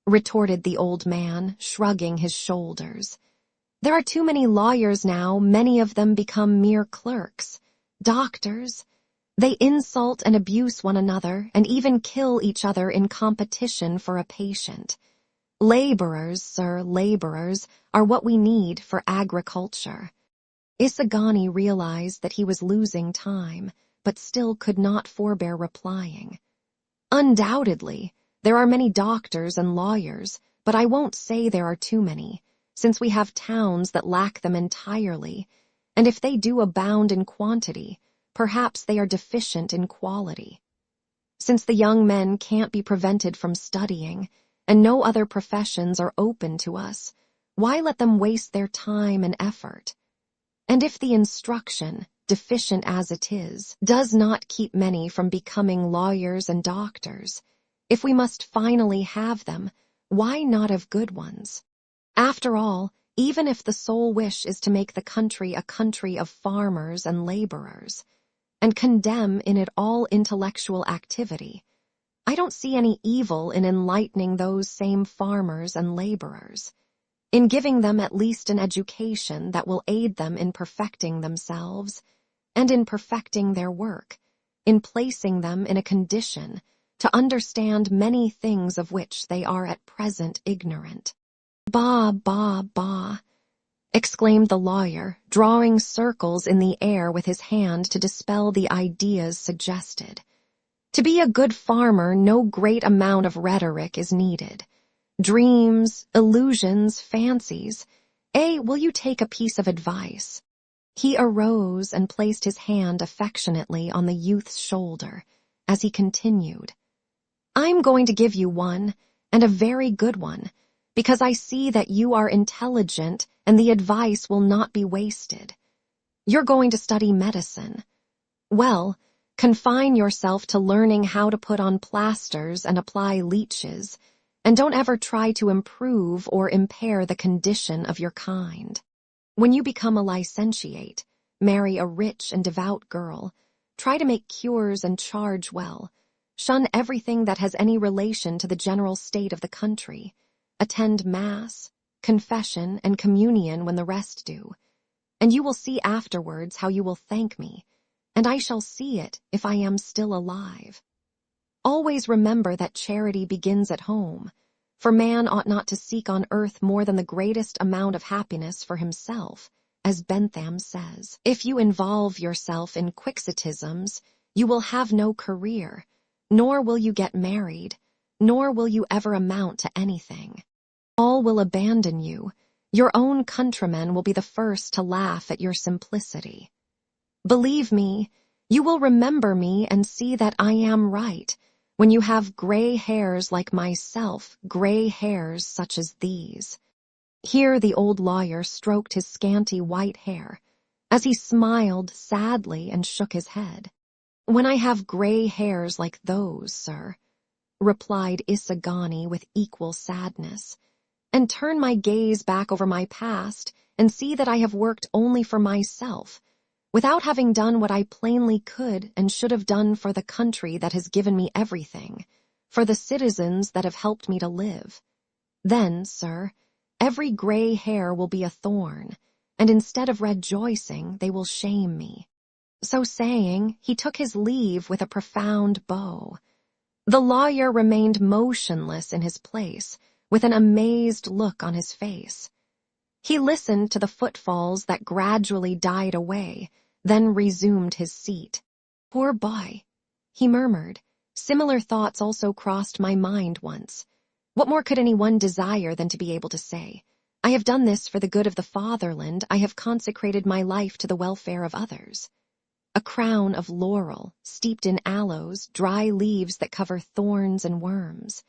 Retorted the old man, shrugging his shoulders. There are too many lawyers now, many of them become mere clerks. Doctors. They insult and abuse one another and even kill each other in competition for a patient. Laborers, sir, laborers, are what we need for agriculture. Isagani realized that he was losing time, but still could not forbear replying. Undoubtedly, there are many doctors and lawyers, but I won't say there are too many, since we have towns that lack them entirely, and if they do abound in quantity, perhaps they are deficient in quality. Since the young men can't be prevented from studying, and no other professions are open to us, why let them waste their time and effort? And if the instruction, deficient as it is, does not keep many from becoming lawyers and doctors, if we must finally have them, why not of good ones? After all, even if the sole wish is to make the country a country of farmers and laborers, and condemn in it all intellectual activity, I don't see any evil in enlightening those same farmers and laborers, in giving them at least an education that will aid them in perfecting themselves, and in perfecting their work, in placing them in a condition to understand many things of which they are at present ignorant. Bah, bah, bah, exclaimed the lawyer, drawing circles in the air with his hand to dispel the ideas suggested. To be a good farmer, no great amount of rhetoric is needed. Dreams, illusions, fancies. Will you take a piece of advice? He arose and placed his hand affectionately on the youth's shoulder as he continued. I'm going to give you one, and a very good one, because I see that you are intelligent and the advice will not be wasted. You're going to study medicine. Well, confine yourself to learning how to put on plasters and apply leeches, and don't ever try to improve or impair the condition of your kind. When you become a licentiate, marry a rich and devout girl, try to make cures and charge well, shun everything that has any relation to the general state of the country, attend mass, confession, and communion when the rest do, and you will see afterwards how you will thank me, and I shall see it if I am still alive. Always remember that charity begins at home, for man ought not to seek on earth more than the greatest amount of happiness for himself, as Bentham says. If you involve yourself in quixotisms, you will have no career, nor will you get married, nor will you ever amount to anything. All will abandon you. Your own countrymen will be the first to laugh at your simplicity. Believe me, you will remember me and see that I am right, when you have gray hairs like myself, gray hairs such as these. Here the old lawyer stroked his scanty white hair, as he smiled sadly and shook his head. When I have gray hairs like those, sir, replied Isagani with equal sadness, and turn my gaze back over my past and see that I have worked only for myself, without having done what I plainly could and should have done for the country that has given me everything, for the citizens that have helped me to live. Then, sir, every gray hair will be a thorn, and instead of rejoicing, they will shame me." So saying, he took his leave with a profound bow. The lawyer remained motionless in his place, with an amazed look on his face. He listened to the footfalls that gradually died away, then resumed his seat. "Poor boy," he murmured. "Similar thoughts also crossed my mind once. What more could anyone desire than to be able to say, 'I have done this for the good of the fatherland, I have consecrated my life to the welfare of others'? A crown of laurel, steeped in aloes, dry leaves that cover thorns and worms.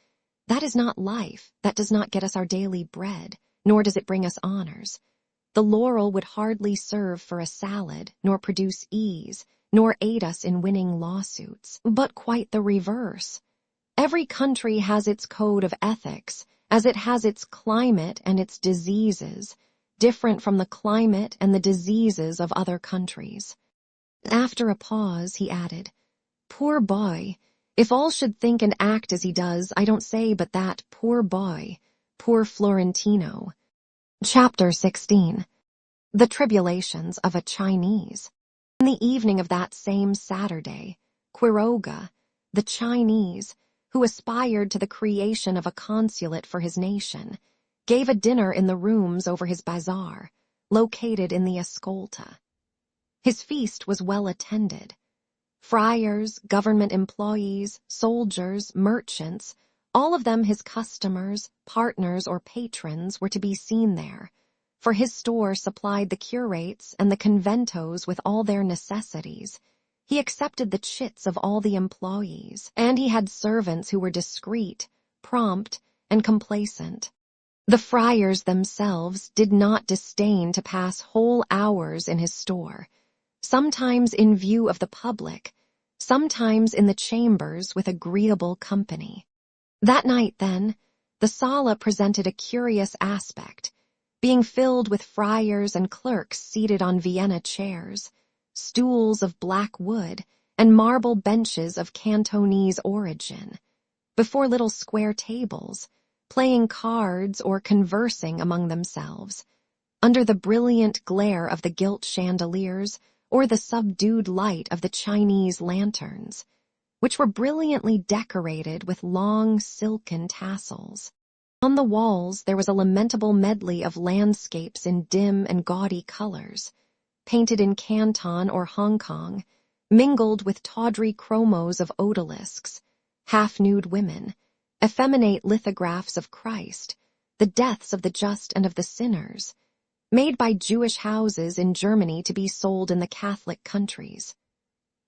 That is not life, that does not get us our daily bread, nor does it bring us honors. The laurel would hardly serve for a salad, nor produce ease, nor aid us in winning lawsuits, but quite the reverse. Every country has its code of ethics, as it has its climate and its diseases, different from the climate and the diseases of other countries." After a pause, he added, "Poor boy, if all should think and act as he does, I don't say but that, poor boy, poor Florentino." Chapter 16. The Tribulations of a Chinese. In the evening of that same Saturday, Quiroga, the Chinese, who aspired to the creation of a consulate for his nation, gave a dinner in the rooms over his bazaar, located in the Escolta. His feast was well attended. Friars, government employees, soldiers, merchants, all of them his customers, partners, or patrons were to be seen there, for his store supplied the curates and the conventos with all their necessities. He accepted the chits of all the employees, and he had servants who were discreet, prompt, and complacent. The friars themselves did not disdain to pass whole hours in his store, sometimes in view of the public, sometimes in the chambers with agreeable company. That night, then, the sala presented a curious aspect, being filled with friars and clerks seated on Vienna chairs, stools of black wood, and marble benches of Cantonese origin, before little square tables, playing cards or conversing among themselves, under the brilliant glare of the gilt chandeliers or the subdued light of the Chinese lanterns, which were brilliantly decorated with long silken tassels. On the walls there was a lamentable medley of landscapes in dim and gaudy colors, painted in Canton or Hong Kong, mingled with tawdry chromos of odalisques, half-nude women, effeminate lithographs of Christ, the deaths of the just and of the sinners, made by Jewish houses in Germany to be sold in the Catholic countries.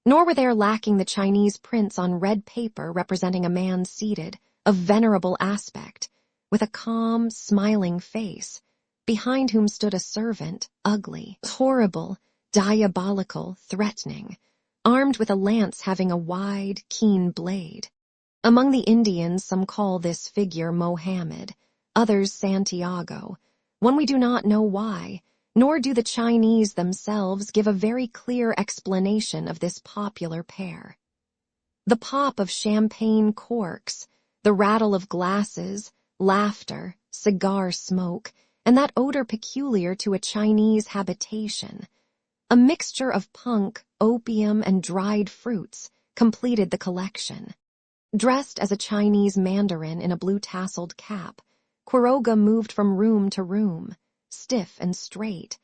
Nor were there lacking the Chinese prints on red paper representing a man seated, of venerable aspect, with a calm, smiling face, behind whom stood a servant, ugly, horrible, diabolical, threatening, armed with a lance having a wide, keen blade. Among the Indians some call this figure Mohammed, others Santiago, one we do not know why, nor do the Chinese themselves give a very clear explanation of this popular pair. The pop of champagne corks, the rattle of glasses, laughter, cigar smoke, and that odor peculiar to a Chinese habitation, a mixture of punk, opium, and dried fruits, completed the collection. Dressed as a Chinese mandarin in a blue-tasseled cap, Quiroga moved from room to room, stiff and straight,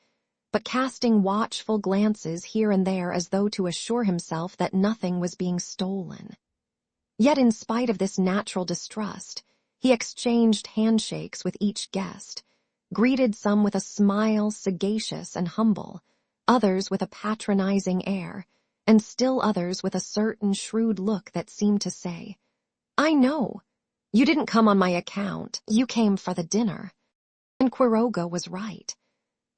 but casting watchful glances here and there as though to assure himself that nothing was being stolen. Yet in spite of this natural distrust, he exchanged handshakes with each guest, greeted some with a smile sagacious and humble, others with a patronizing air, and still others with a certain shrewd look that seemed to say, "I know. You didn't come on my account, you came for the dinner." And Quiroga was right.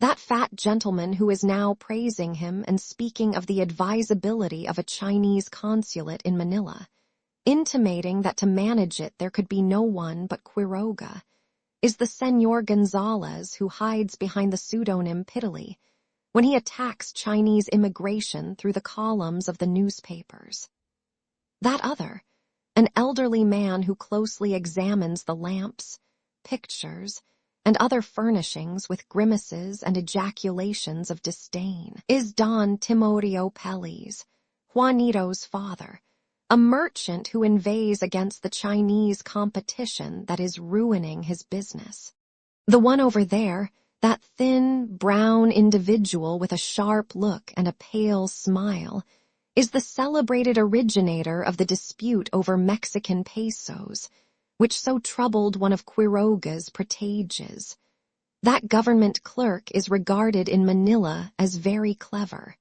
That fat gentleman who is now praising him and speaking of the advisability of a Chinese consulate in Manila, intimating that to manage it there could be no one but Quiroga, is the Señor González who hides behind the pseudonym Pitilly when he attacks Chinese immigration through the columns of the newspapers. That other, an elderly man who closely examines the lamps, pictures, and other furnishings with grimaces and ejaculations of disdain, is Don Timoteo Pelliz, Juanito's father, a merchant who inveighs against the Chinese competition that is ruining his business. The one over there, that thin, brown individual with a sharp look and a pale smile, is the celebrated originator of the dispute over Mexican pesos, which so troubled one of Quiroga's proteges. That government clerk is regarded in Manila as very clever.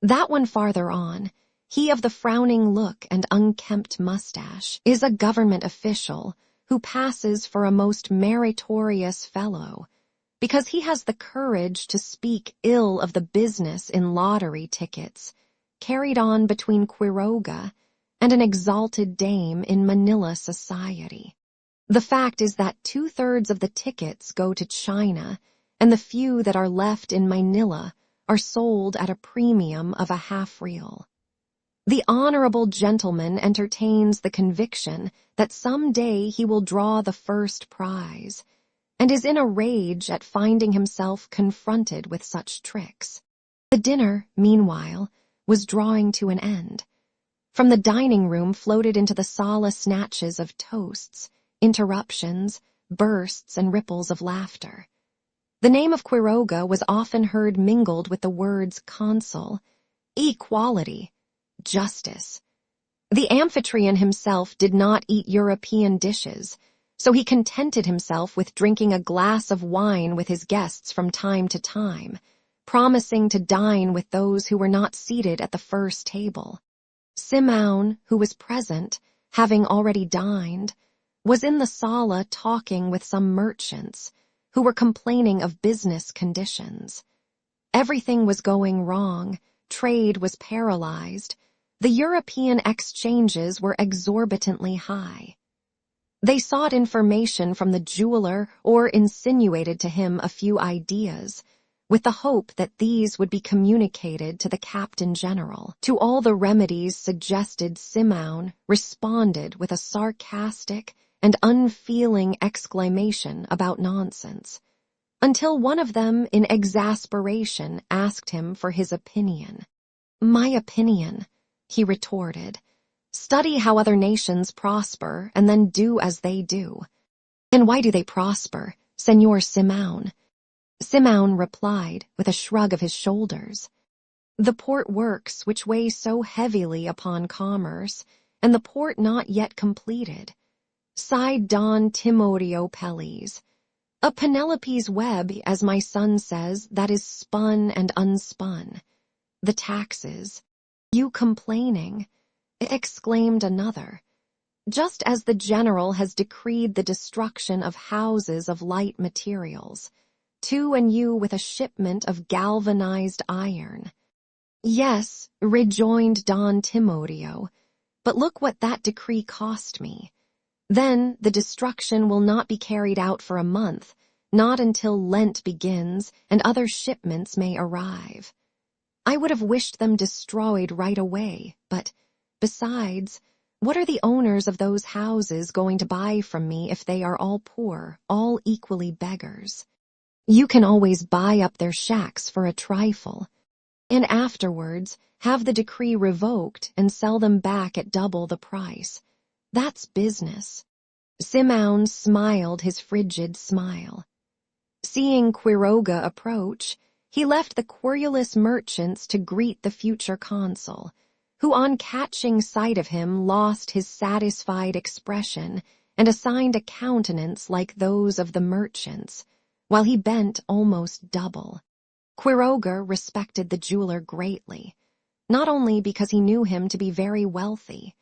That one farther on, he of the frowning look and unkempt mustache, is a government official who passes for a most meritorious fellow, because he has the courage to speak ill of the business in lottery tickets, carried on between Quiroga and an exalted dame in Manila society. The fact is that 2/3 of the tickets go to China, and the few that are left in Manila are sold at a premium of a half-real. The honorable gentleman entertains the conviction that some day he will draw the first prize, and is in a rage at finding himself confronted with such tricks. The dinner, meanwhile, was drawing to an end. From the dining room floated into the sala snatches of toasts, interruptions, bursts, and ripples of laughter. The name of Quiroga was often heard mingled with the words consul, equality, justice. The amphitryon himself did not eat European dishes, so he contented himself with drinking a glass of wine with his guests from time to time, promising to dine with those who were not seated at the first table. Simeon, who was present, having already dined, was in the sala talking with some merchants, who were complaining of business conditions. Everything was going wrong, trade was paralyzed, the European exchanges were exorbitantly high. They sought information from the jeweler or insinuated to him a few ideas, with the hope that these would be communicated to the Captain General. To all the remedies suggested, Simeon responded with a sarcastic and unfeeling exclamation about nonsense, until one of them in exasperation asked him for his opinion. "My opinion," he retorted. "Study how other nations prosper and then do as they do." "And why do they prosper, Señor Simeon?" Simeon replied with a shrug of his shoulders. "The port works which weigh so heavily upon commerce, and the port not yet completed," sighed Don Timoteo Pelliz. "A Penelope's web, as my son says, that is spun and unspun. The taxes." "You complaining," exclaimed another. "Just as the general has decreed the destruction of houses of light materials, and you with a shipment of galvanized iron." "Yes," rejoined Don Timoteo, "but look what that decree cost me. Then the destruction will not be carried out for a month, not until Lent begins and other shipments may arrive. I would have wished them destroyed right away, but, besides, what are the owners of those houses going to buy from me if they are all poor, all equally beggars? You can always buy up their shacks for a trifle, and afterwards have the decree revoked and sell them back at double the price. That's business." Simeon smiled his frigid smile. Seeing Quiroga approach, he left the querulous merchants to greet the future consul, who on catching sight of him lost his satisfied expression and assigned a countenance like those of the merchants, while he bent almost double. Quiroga respected the jeweler greatly, not only because he knew him to be very wealthy,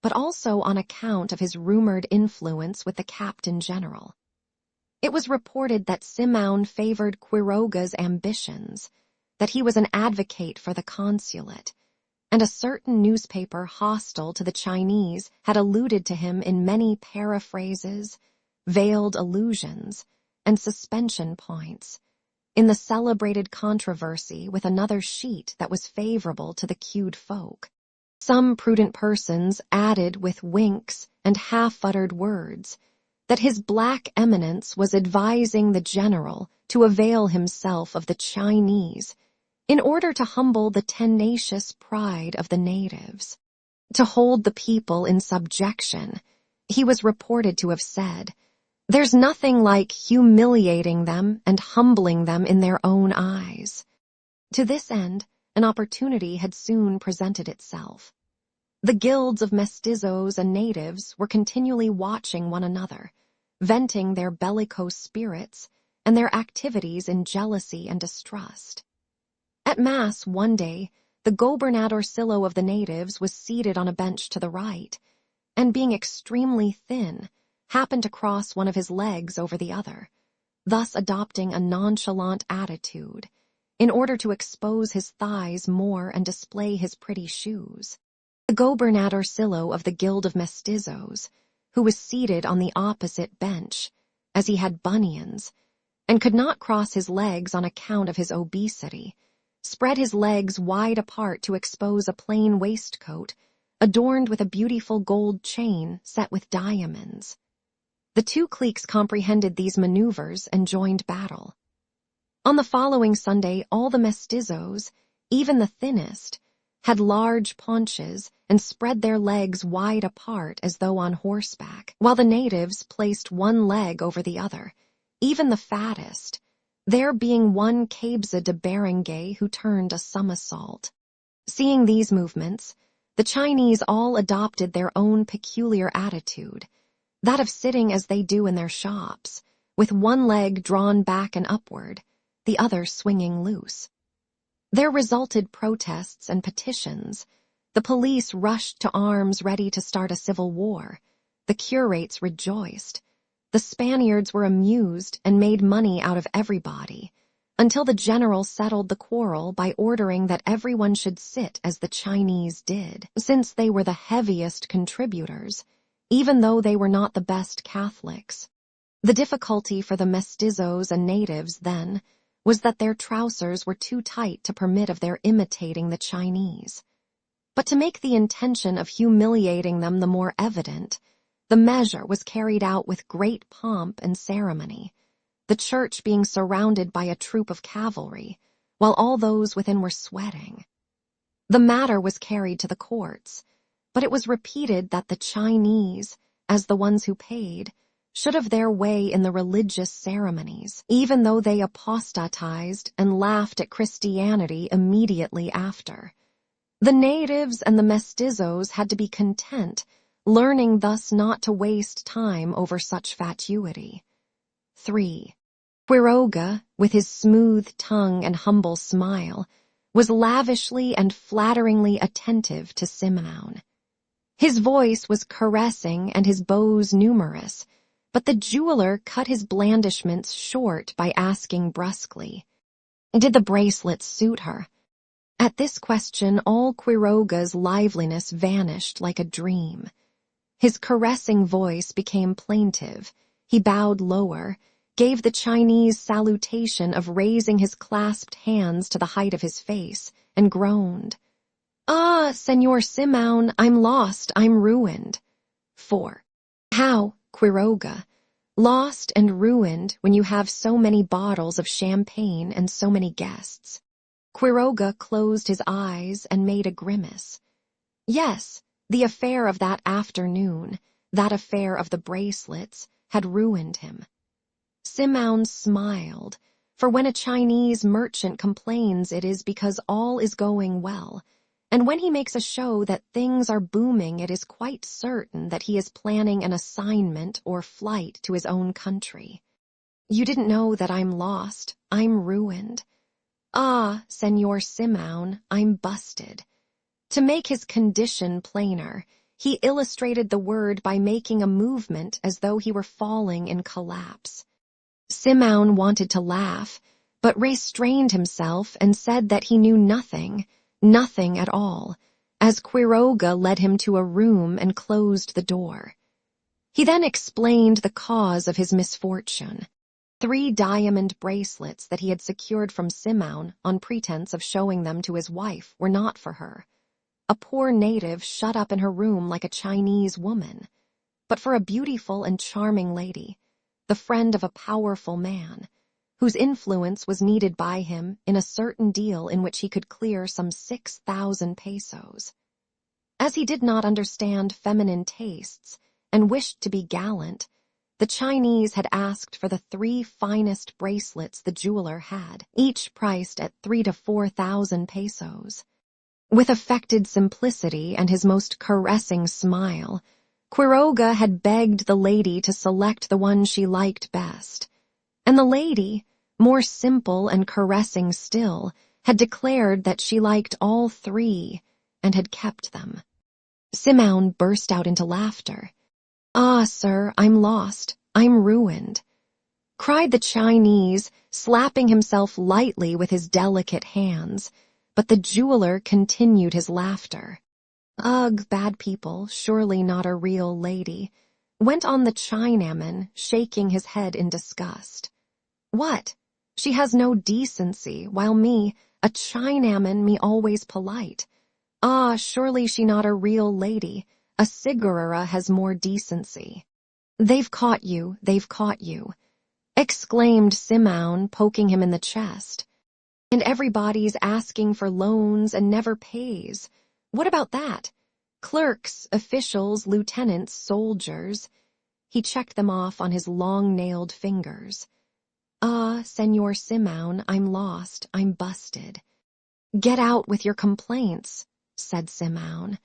but also on account of his rumored influence with the Captain General. It was reported that Simeon favored Quiroga's ambitions, that he was an advocate for the consulate, and a certain newspaper hostile to the Chinese had alluded to him in many paraphrases, veiled allusions, and suspension points, in the celebrated controversy with another sheet that was favorable to the cued folk. Some prudent persons added with winks and half-uttered words that his black eminence was advising the general to avail himself of the Chinese in order to humble the tenacious pride of the natives, to hold the people in subjection. He was reported to have said, "There's nothing like humiliating them and humbling them in their own eyes." To this end, an opportunity had soon presented itself. The guilds of mestizos and natives were continually watching one another, venting their bellicose spirits and their activities in jealousy and distrust. At Mass one day, the gobernadorcillo of the natives was seated on a bench to the right, and being extremely thin, happened to cross one of his legs over the other, thus adopting a nonchalant attitude, in order to expose his thighs more and display his pretty shoes. The gobernadorcillo of the Guild of Mestizos, who was seated on the opposite bench, as he had bunions, and could not cross his legs on account of his obesity, spread his legs wide apart to expose a plain waistcoat adorned with a beautiful gold chain set with diamonds. The two cliques comprehended these maneuvers and joined battle. On the following Sunday, all the mestizos, even the thinnest, had large paunches and spread their legs wide apart as though on horseback, while the natives placed one leg over the other, even the fattest, there being one Cabeza de Barangay who turned a somersault. Seeing these movements, the Chinese all adopted their own peculiar attitude, that of sitting as they do in their shops, with one leg drawn back and upward, the other swinging loose. There resulted protests and petitions. The police rushed to arms ready to start a civil war. The curates rejoiced. The Spaniards were amused and made money out of everybody, until the general settled the quarrel by ordering that everyone should sit as the Chinese did, since they were the heaviest contributors, even though they were not the best Catholics. The difficulty for the mestizos and natives, then, was that their trousers were too tight to permit of their imitating the Chinese. But to make the intention of humiliating them the more evident, the measure was carried out with great pomp and ceremony, the church being surrounded by a troop of cavalry, while all those within were sweating. The matter was carried to the courts, but it was repeated that the Chinese, as the ones who paid, should have their way in the religious ceremonies, even though they apostatized and laughed at Christianity immediately after. The natives and the mestizos had to be content, learning thus not to waste time over such fatuity. 3. Quiroga, with his smooth tongue and humble smile, was lavishly and flatteringly attentive to Simeon. His voice was caressing and his bows numerous, but the jeweler cut his blandishments short by asking brusquely, "Did the bracelets suit her?" At this question all Quiroga's liveliness vanished like a dream. His caressing voice became plaintive. He bowed lower, gave the Chinese salutation of raising his clasped hands to the height of his face, and groaned, "Ah, Senor Simeon, I'm lost, I'm ruined." 4. How, Quiroga, lost and ruined when you have so many bottles of champagne and so many guests? Quiroga closed his eyes and made a grimace. Yes, the affair of that afternoon, that affair of the bracelets, had ruined him. Simeon smiled, for when a Chinese merchant complains it is because all is going well, and when he makes a show that things are booming it is quite certain that he is planning an assignment or flight to his own country. "You didn't know that I'm lost, I'm ruined. Ah, Senor Simeon, I'm busted." To make his condition plainer, he illustrated the word by making a movement as though he were falling in collapse. Simeon wanted to laugh, but restrained himself and said that he knew nothing at all, as Quiroga led him to a room and closed the door. He then explained the cause of his misfortune. 3 diamond bracelets that he had secured from Simão on pretense of showing them to his wife were not for her, a poor native shut up in her room like a Chinese woman, but for a beautiful and charming lady, the friend of a powerful man, whose influence was needed by him in a certain deal in which he could clear some 6,000 pesos. As he did not understand feminine tastes and wished to be gallant, the Chinese had asked for the 3 finest bracelets the jeweler had, each priced at 3,000 to 4,000 pesos. With affected simplicity and his most caressing smile, Quiroga had begged the lady to select the one she liked best, and the lady, more simple and caressing still, had declared that she liked all 3 and had kept them. Simão burst out into laughter. "Ah, sir, I'm lost, I'm ruined," cried the Chinese, slapping himself lightly with his delicate hands, but the jeweler continued his laughter. "Ugh, bad people, surely not a real lady," went on the Chinaman, shaking his head in disgust. "What? She has no decency, while me, a Chinaman, me always polite. Ah, surely she not a real lady, a Sigurara has more decency." They've caught you," exclaimed Simão, poking him in the chest. "And everybody's asking for loans and never pays. What about that? Clerks, officials, lieutenants, soldiers." He checked them off on his long-nailed fingers. "Ah, Señor Simão, I'm lost, I'm busted." "Get out with your complaints," said Simão.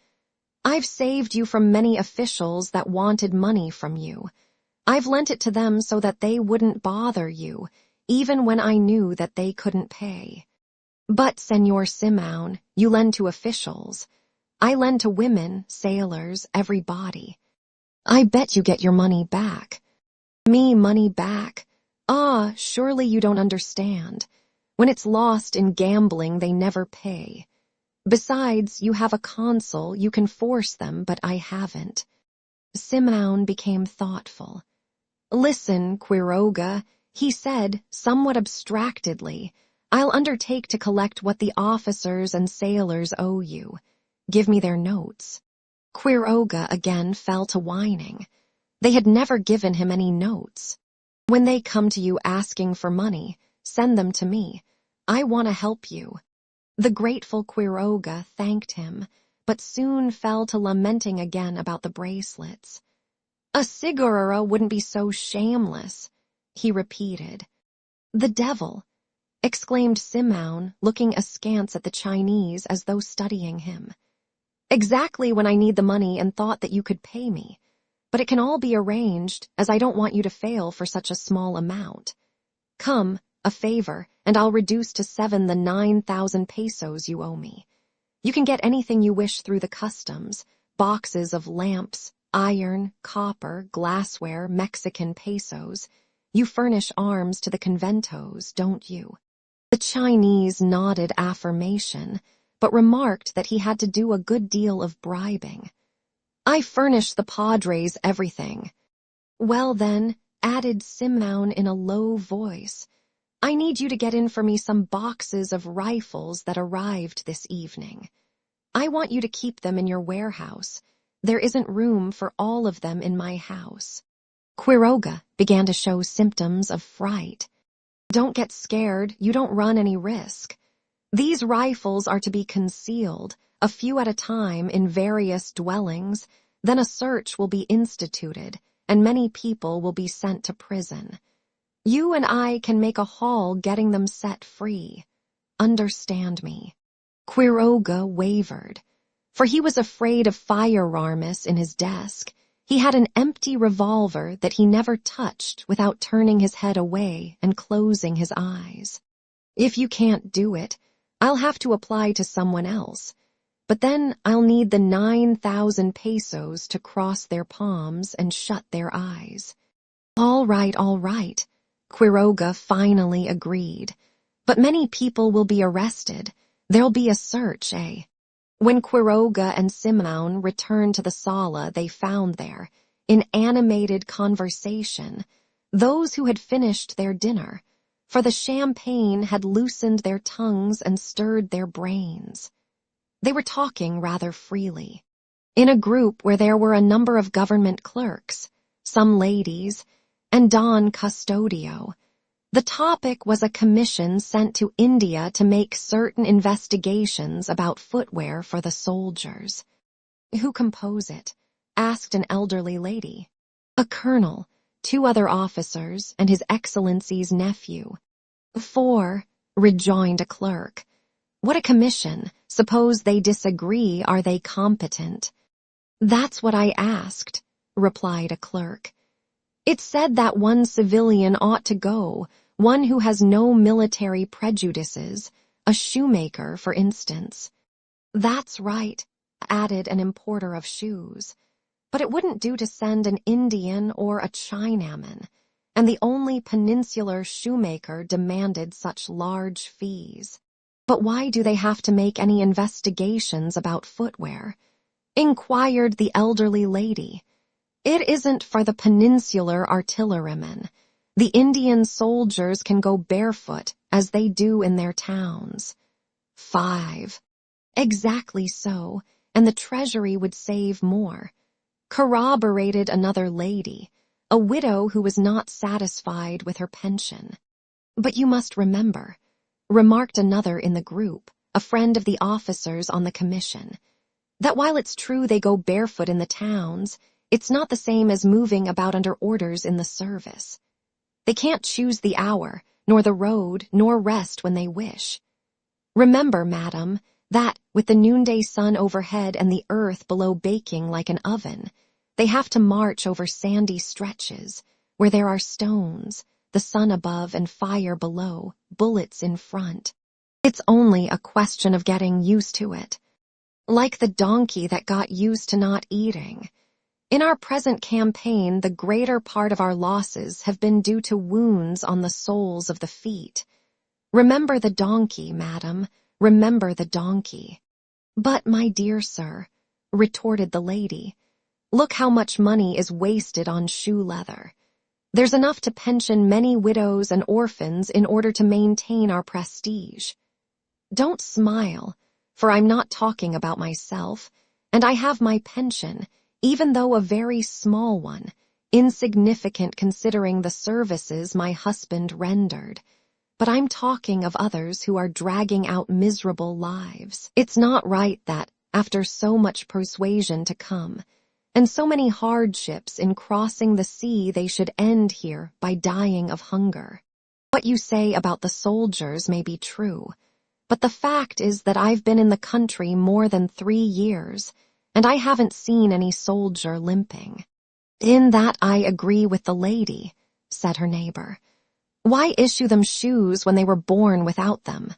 "I've saved you from many officials that wanted money from you. I've lent it to them so that they wouldn't bother you, even when I knew that they couldn't pay. But, Señor Simão, you lend to officials. I lend to women, sailors, everybody. I bet you get your money back." "Me money back? Ah, surely you don't understand. When it's lost in gambling, they never pay. Besides, you have a consul, you can force them, but I haven't." Simão became thoughtful. "Listen, Quiroga," he said, somewhat abstractedly, "I'll undertake to collect what the officers and sailors owe you. Give me their notes." Quiroga again fell to whining. They had never given him any notes. "When they come to you asking for money, send them to me. I want to help you." The grateful Quiroga thanked him, but soon fell to lamenting again about the bracelets. "A Sigurara wouldn't be so shameless," he repeated. "The devil!" exclaimed Simão, looking askance at the Chinese as though studying him. "Exactly when I need the money and thought that you could pay me. But it can all be arranged, as I don't want you to fail for such a small amount. Come, a favor, and I'll reduce to 7 the 9,000 pesos you owe me. You can get anything you wish through the customs, boxes of lamps, iron, copper, glassware, Mexican pesos. You furnish arms to the conventos, don't you?" The Chinese nodded affirmation, but remarked that he had to do a good deal of bribing. "I furnish the padres everything." "Well then," added Simão in a low voice, "I need you to get in for me some boxes of rifles that arrived this evening. I want you to keep them in your warehouse. There isn't room for all of them in my house." Quiroga began to show symptoms of fright. "Don't get scared, you don't run any risk. These rifles are to be concealed, a few at a time, in various dwellings, then a search will be instituted, and many people will be sent to prison. You and I can make a haul getting them set free. Understand me." Quiroga wavered, for he was afraid of firearms in his desk. He had an empty revolver that he never touched without turning his head away and closing his eyes. "If you can't do it, I'll have to apply to someone else. But then I'll need the 9,000 pesos to cross their palms and shut their eyes." All right, Quiroga finally agreed. "But many people will be arrested. There'll be a search, eh?" When Quiroga and Simone returned to the sala they found there, in animated conversation, those who had finished their dinner, for the champagne had loosened their tongues and stirred their brains. They were talking rather freely. In a group where there were a number of government clerks, some ladies, and Don Custodio, the topic was a commission sent to India to make certain investigations about footwear for the soldiers. "Who compose it?" asked an elderly lady. "A colonel, 2 other officers, and His Excellency's nephew." "4," rejoined a clerk. "What a commission! Suppose they disagree, are they competent?" "That's what I asked," replied a clerk. "It said that one civilian ought to go, one who has no military prejudices, a shoemaker, for instance." "That's right," added an importer of shoes. "But it wouldn't do to send an Indian or a Chinaman, and the only peninsular shoemaker demanded such large fees." "But why do they have to make any investigations about footwear?" inquired the elderly lady. "It isn't for the peninsular artillerymen. The Indian soldiers can go barefoot, as they do in their towns." 5. "Exactly so, and the treasury would save more," corroborated another lady, a widow who was not satisfied with her pension. "But you must remember," remarked another in the group, a friend of the officers on the commission, "that while it's true they go barefoot in the towns, it's not the same as moving about under orders in the service. They can't choose the hour, nor the road, nor rest when they wish. Remember, madam, that, with the noonday sun overhead and the earth below baking like an oven, they have to march over sandy stretches, where there are stones, the sun above and fire below, bullets in front. It's only a question of getting used to it. Like the donkey that got used to not eating. In our present campaign, the greater part of our losses have been due to wounds on the soles of the feet. Remember the donkey, madam, remember the donkey." "But, my dear sir," retorted the lady, "look how much money is wasted on shoe leather. There's enough to pension many widows and orphans in order to maintain our prestige. Don't smile, for I'm not talking about myself, and I have my pension, even though a very small one, insignificant considering the services my husband rendered. But I'm talking of others who are dragging out miserable lives. It's not right that, after so much persuasion to come, and so many hardships in crossing the sea, they should end here by dying of hunger. What you say about the soldiers may be true, but the fact is that I've been in the country more than 3 years, and I haven't seen any soldier limping." "In that I agree with the lady," said her neighbor. "Why issue them shoes when they were born without them?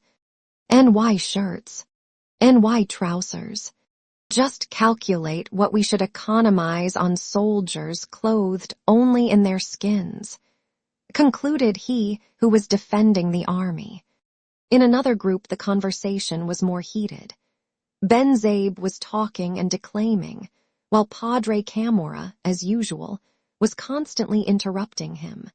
And why shirts? And why trousers? Just calculate what we should economize on soldiers clothed only in their skins," concluded he who was defending the army. In another group the conversation was more heated. Benzabe was talking and declaiming, while Padre Camorra, as usual, was constantly interrupting him.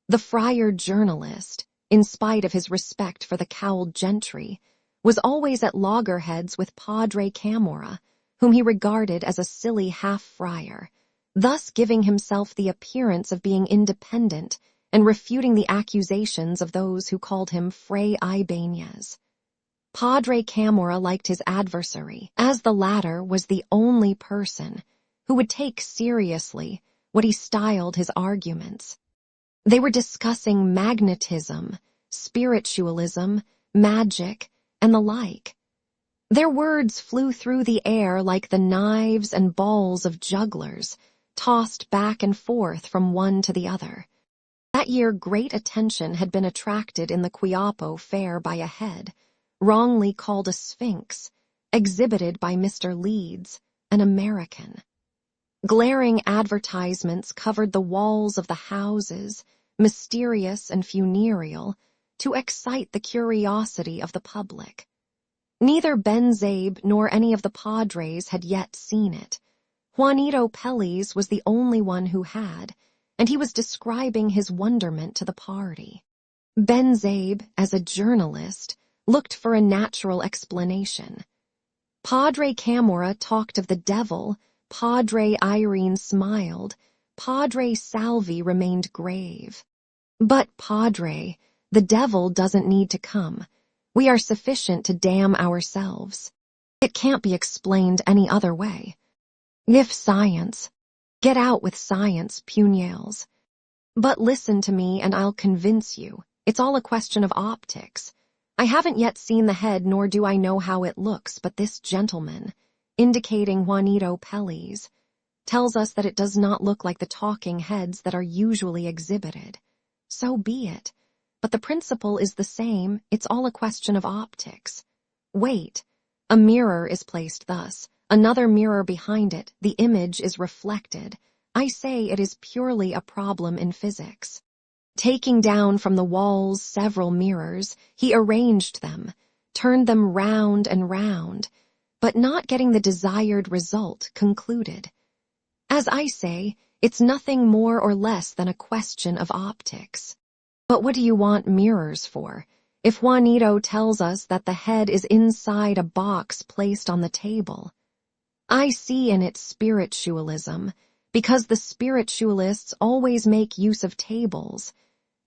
The friar journalist, in spite of his respect for the cowled gentry, was always at loggerheads with Padre Camorra, whom he regarded as a silly half-friar, thus giving himself the appearance of being independent and refuting the accusations of those who called him Fray Ibanez. Padre Camorra liked his adversary, as the latter was the only person who would take seriously what he styled his arguments. They were discussing magnetism, spiritualism, magic, and the like. Their words flew through the air like the knives and balls of jugglers, tossed back and forth from one to the other. That year great attention had been attracted in the Quiapo fair by a head, wrongly called a sphinx, exhibited by Mr. Leeds, an American. Glaring advertisements covered the walls of the houses, mysterious and funereal, to excite the curiosity of the public. Neither Benzabe nor any of the padres had yet seen it. Juanito Peles was the only one who had, and he was describing his wonderment to the party. Benzabe, as a journalist, looked for a natural explanation. Padre Camorra talked of the devil, Padre Irene smiled, Padre Salvi remained grave. But, Padre, the devil doesn't need to come. We are sufficient to damn ourselves. It can't be explained any other way. If science, get out with science, pugnales. But listen to me and I'll convince you. It's all a question of optics. I haven't yet seen the head nor do I know how it looks, but this gentleman, indicating Juanito Peles, tells us that it does not look like the talking heads that are usually exhibited. So be it. But the principle is the same, it's all a question of optics. Wait, a mirror is placed thus, another mirror behind it, the image is reflected. I say it is purely a problem in physics. Taking down from the walls several mirrors, he arranged them, turned them round and round, but not getting the desired result, concluded. As I say, it's nothing more or less than a question of optics. But what do you want mirrors for? If Juanito tells us that the head is inside a box placed on the table, I see in it spiritualism, because the spiritualists always make use of tables,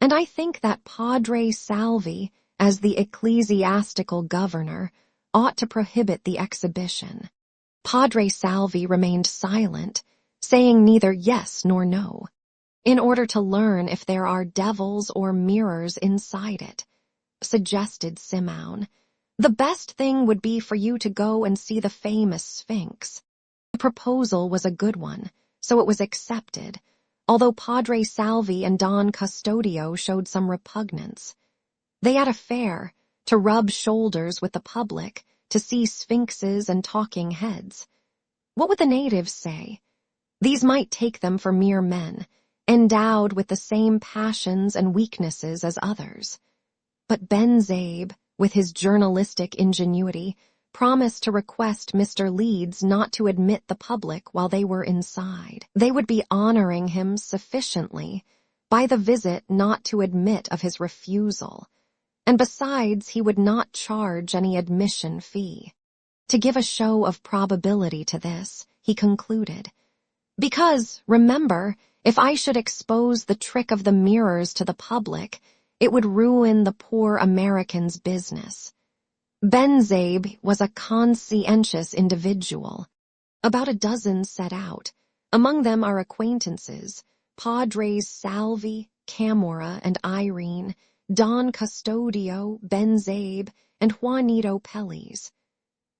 and I think that Padre Salvi, as the ecclesiastical governor, ought to prohibit the exhibition. Padre Salvi remained silent, saying neither yes nor no, in order to learn if there are devils or mirrors inside it, suggested Simeon. The best thing would be for you to go and see the famous Sphinx. The proposal was a good one, so it was accepted, although Padre Salvi and Don Custodio showed some repugnance. They had a fair, to rub shoulders with the public, to see sphinxes and talking heads. What would the natives say? These might take them for mere men, endowed with the same passions and weaknesses as others. But Benzabe, with his journalistic ingenuity, promised to request Mr. Leeds not to admit the public while they were inside. They would be honoring him sufficiently by the visit not to admit of his refusal, and besides he would not charge any admission fee. To give a show of probability to this, he concluded, because, remember, if I should expose the trick of the mirrors to the public, it would ruin the poor American's business. Benzabe was a conscientious individual. About a dozen set out. Among them are acquaintances, Padres Salvi, Camorra, and Irene, Don Custodio, Benzabe, and Juanito Peles.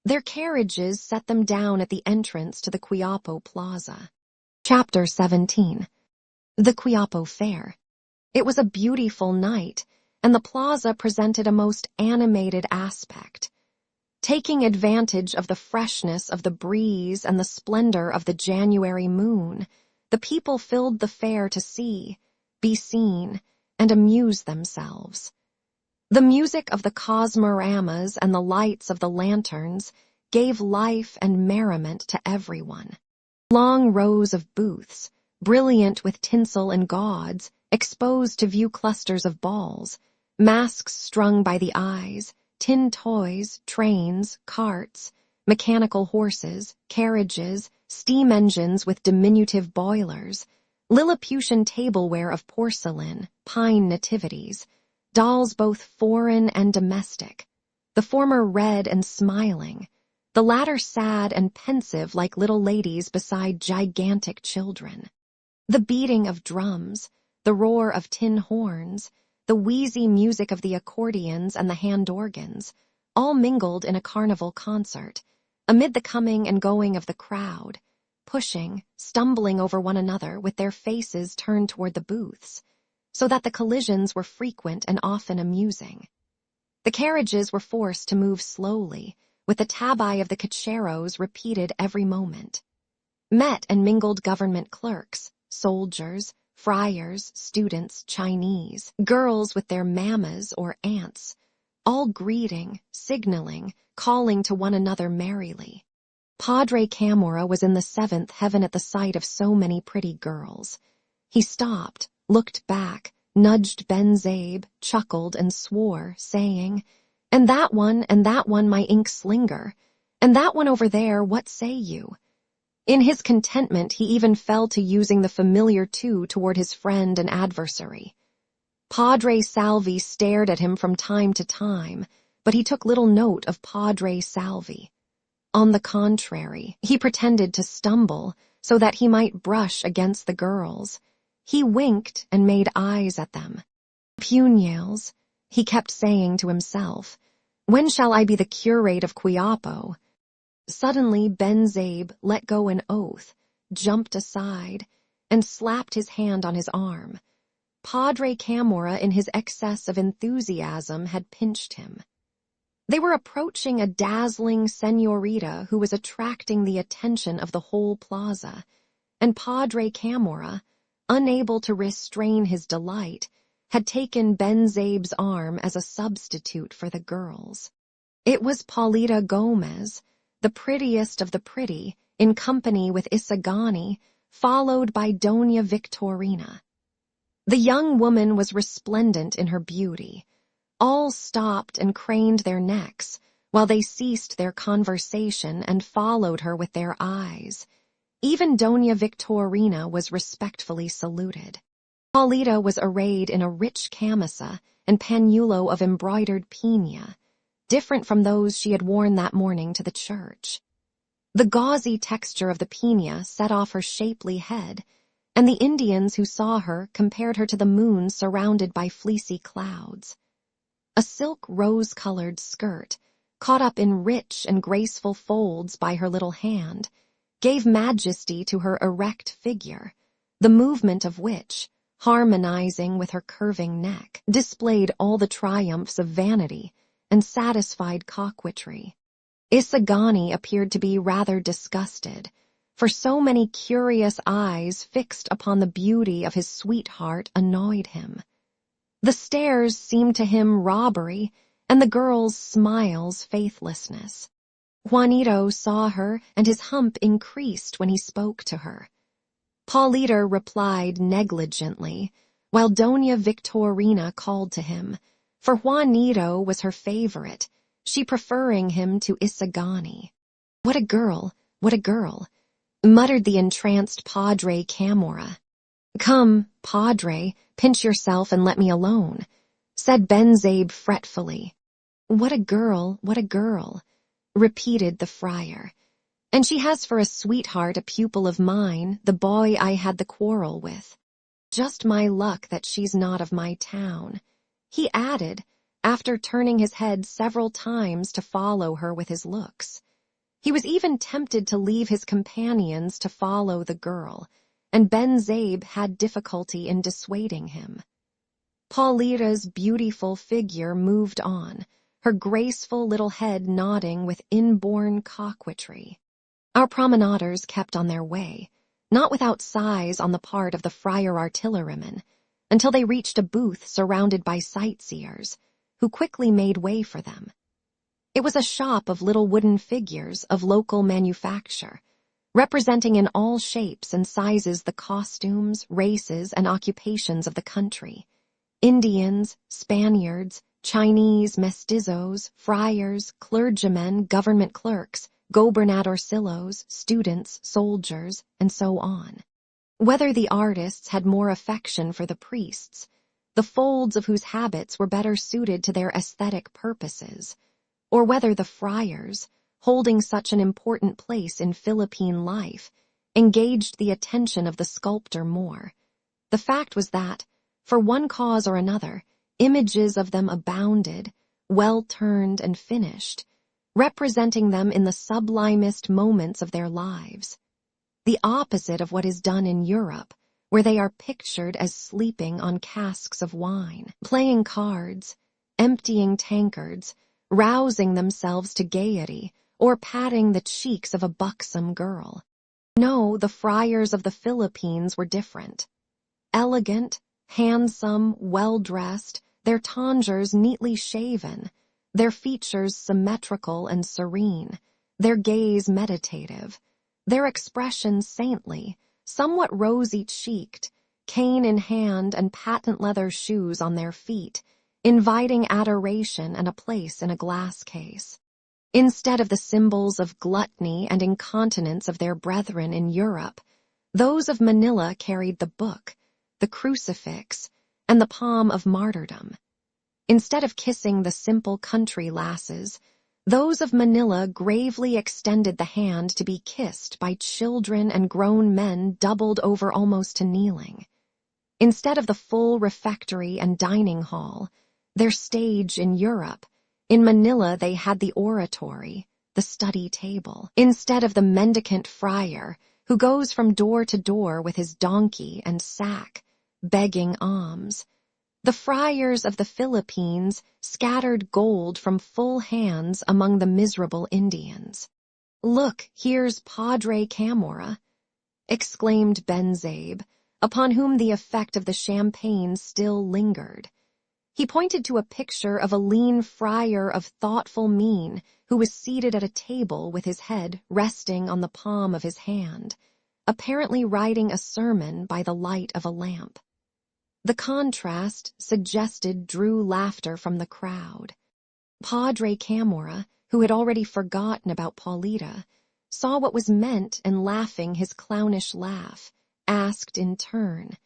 Their carriages set them down at the entrance to the Quiapo Plaza. Chapter 17. The Quiapo Fair. It was a beautiful night, and the plaza presented a most animated aspect. Taking advantage of the freshness of the breeze and the splendor of the January moon, the people filled the fair to see, be seen, and amuse themselves. The music of the cosmoramas and the lights of the lanterns gave life and merriment to everyone. Long rows of booths, brilliant with tinsel and gauds, exposed to view clusters of balls, masks strung by the eyes, tin toys, trains, carts, mechanical horses, carriages, steam engines with diminutive boilers, Lilliputian tableware of porcelain, pine nativities, dolls both foreign and domestic, the former red and smiling, the latter sad and pensive like little ladies beside gigantic children. The beating of drums, the roar of tin horns, the wheezy music of the accordions and the hand organs, all mingled in a carnival concert, amid the coming and going of the crowd, pushing, stumbling over one another with their faces turned toward the booths, so that the collisions were frequent and often amusing. The carriages were forced to move slowly, with the tabai of the cacheros repeated every moment. Met and mingled government clerks, soldiers, friars, students, Chinese, girls with their mammas or aunts, all greeting, signaling, calling to one another merrily. Padre Camorra was in the seventh heaven at the sight of so many pretty girls. He stopped, looked back, nudged Ben Zabe, chuckled and swore, saying, and that one, my ink slinger, and that one over there, what say you? In his contentment, he even fell to using the familiar too toward his friend and adversary. Padre Salvi stared at him from time to time, but he took little note of Padre Salvi. On the contrary, he pretended to stumble so that he might brush against the girls. He winked and made eyes at them. Puñals, he kept saying to himself, when shall I be the curate of Quiapo? Suddenly Ben Zabe let go an oath, jumped aside, and slapped his hand on his arm. Padre Camorra, in his excess of enthusiasm, had pinched him. They were approaching a dazzling señorita who was attracting the attention of the whole plaza, and Padre Camorra, unable to restrain his delight, had taken Ben Zabe's arm as a substitute for the girls. It was Paulita Gomez, the prettiest of the pretty, in company with Isagani, followed by Doña Victorina. The young woman was resplendent in her beauty. All stopped and craned their necks, while they ceased their conversation and followed her with their eyes. Even Doña Victorina was respectfully saluted. Paulita was arrayed in a rich camisa and pañuelo of embroidered piña, different from those she had worn that morning to the church. The gauzy texture of the piña set off her shapely head, and the Indians who saw her compared her to the moon surrounded by fleecy clouds. A silk rose-colored skirt, caught up in rich and graceful folds by her little hand, gave majesty to her erect figure, the movement of which, harmonizing with her curving neck, displayed all the triumphs of vanity and satisfied coquetry. Isagani appeared to be rather disgusted, for so many curious eyes fixed upon the beauty of his sweetheart annoyed him. The stares seemed to him robbery, and the girls' smiles faithlessness. Juanito saw her, and his hump increased when he spoke to her. Paulita replied negligently, while Doña Victorina called to him, for Juanito was her favorite, she preferring him to Isagani. What a girl, muttered the entranced Padre Camorra. Come, Padre, pinch yourself and let me alone, said Ben Zabe fretfully. What a girl, repeated the friar. And she has for a sweetheart a pupil of mine, the boy I had the quarrel with. Just my luck that she's not of my town, he added, after turning his head several times to follow her with his looks. He was even tempted to leave his companions to follow the girl, and Ben Zabe had difficulty in dissuading him. Paulita's beautiful figure moved on, her graceful little head nodding with inborn coquetry. Our promenaders kept on their way, not without sighs on the part of the friar artilleryman, until they reached a booth surrounded by sightseers, who quickly made way for them. It was a shop of little wooden figures of local manufacture, representing in all shapes and sizes the costumes, races, and occupations of the country. Indians, Spaniards, Chinese, mestizos, friars, clergymen, government clerks, gobernadorcillos, students, soldiers, and so on. Whether the artists had more affection for the priests, the folds of whose habits were better suited to their aesthetic purposes, or whether the friars, holding such an important place in Philippine life, engaged the attention of the sculptor more. The fact was that, for one cause or another, images of them abounded, well turned and finished, representing them in the sublimest moments of their lives. The opposite of what is done in Europe, where they are pictured as sleeping on casks of wine, playing cards, emptying tankards, rousing themselves to gaiety, or patting the cheeks of a buxom girl. No, the friars of the Philippines were different. Elegant, handsome, well-dressed, their tonsures neatly shaven, their features symmetrical and serene, their gaze meditative, their expression saintly, somewhat rosy-cheeked, cane in hand and patent leather shoes on their feet, inviting adoration and a place in a glass case. Instead of the symbols of gluttony and incontinence of their brethren in Europe, those of Manila carried the book, the crucifix, and the palm of martyrdom. Instead of kissing the simple country lasses, those of Manila gravely extended the hand to be kissed by children and grown men doubled over almost to kneeling. Instead of the full refectory and dining hall, their stage in Europe, in Manila they had the oratory, the study table. Instead of the mendicant friar, who goes from door to door with his donkey and sack, begging alms, the friars of the Philippines scattered gold from full hands among the miserable Indians. "Look, here's Padre Camorra," exclaimed Ben-Zabe, upon whom the effect of the champagne still lingered. He pointed to a picture of a lean friar of thoughtful mien who was seated at a table with his head resting on the palm of his hand, apparently writing a sermon by the light of a lamp. The contrast suggested drew laughter from the crowd. Padre Camorra, who had already forgotten about Paulita, saw what was meant and laughing his clownish laugh, asked in turn,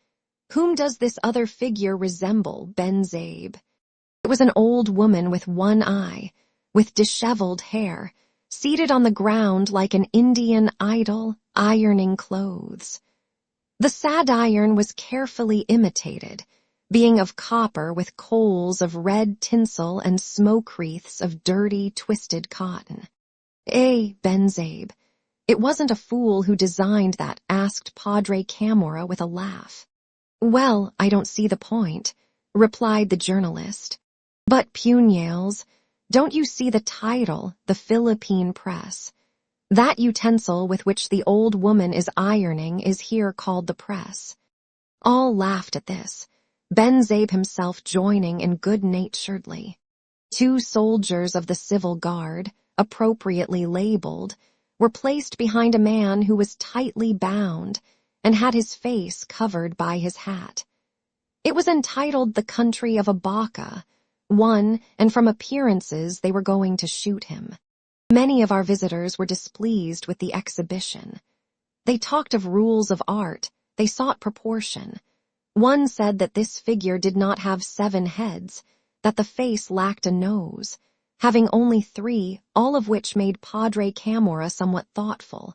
"Whom does this other figure resemble, Ben-Zabe?" It was an old woman with one eye, with disheveled hair, seated on the ground like an Indian idol, ironing clothes. The sad iron was carefully imitated, being of copper with coals of red tinsel and smoke wreaths of dirty, twisted cotton. Ben-Zabe, it wasn't a fool who designed that, asked Padre Camorra with a laugh. "Well, I don't see the point," replied the journalist. "But pugnales, don't you see the title, the Philippine press? That utensil with which the old woman is ironing is here called the press." All laughed at this, Ben-Zabe himself joining in good-naturedly. Two soldiers of the civil guard, appropriately labeled, were placed behind a man who was tightly bound and had his face covered by his hat. It was entitled The Country of Abaca, and from appearances they were going to shoot him. Many of our visitors were displeased with the exhibition. They talked of rules of art, they sought proportion. One said that this figure did not have 7 heads, that the face lacked a nose, having only 3, all of which made Padre Camorra somewhat thoughtful,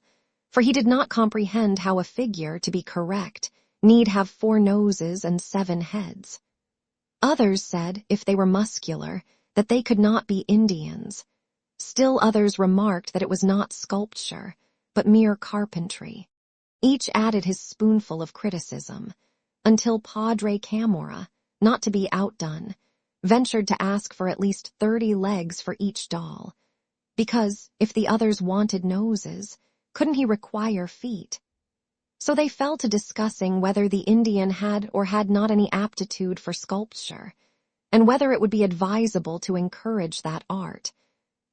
for he did not comprehend how a figure, to be correct, need have 4 noses and 7 heads. Others said, if they were muscular, that they could not be Indians. Still others remarked that it was not sculpture, but mere carpentry. Each added his spoonful of criticism, until Padre Camorra, not to be outdone, ventured to ask for at least 30 legs for each doll, because, if the others wanted noses, couldn't he require feet? So they fell to discussing whether the Indian had or had not any aptitude for sculpture, and whether it would be advisable to encourage that art,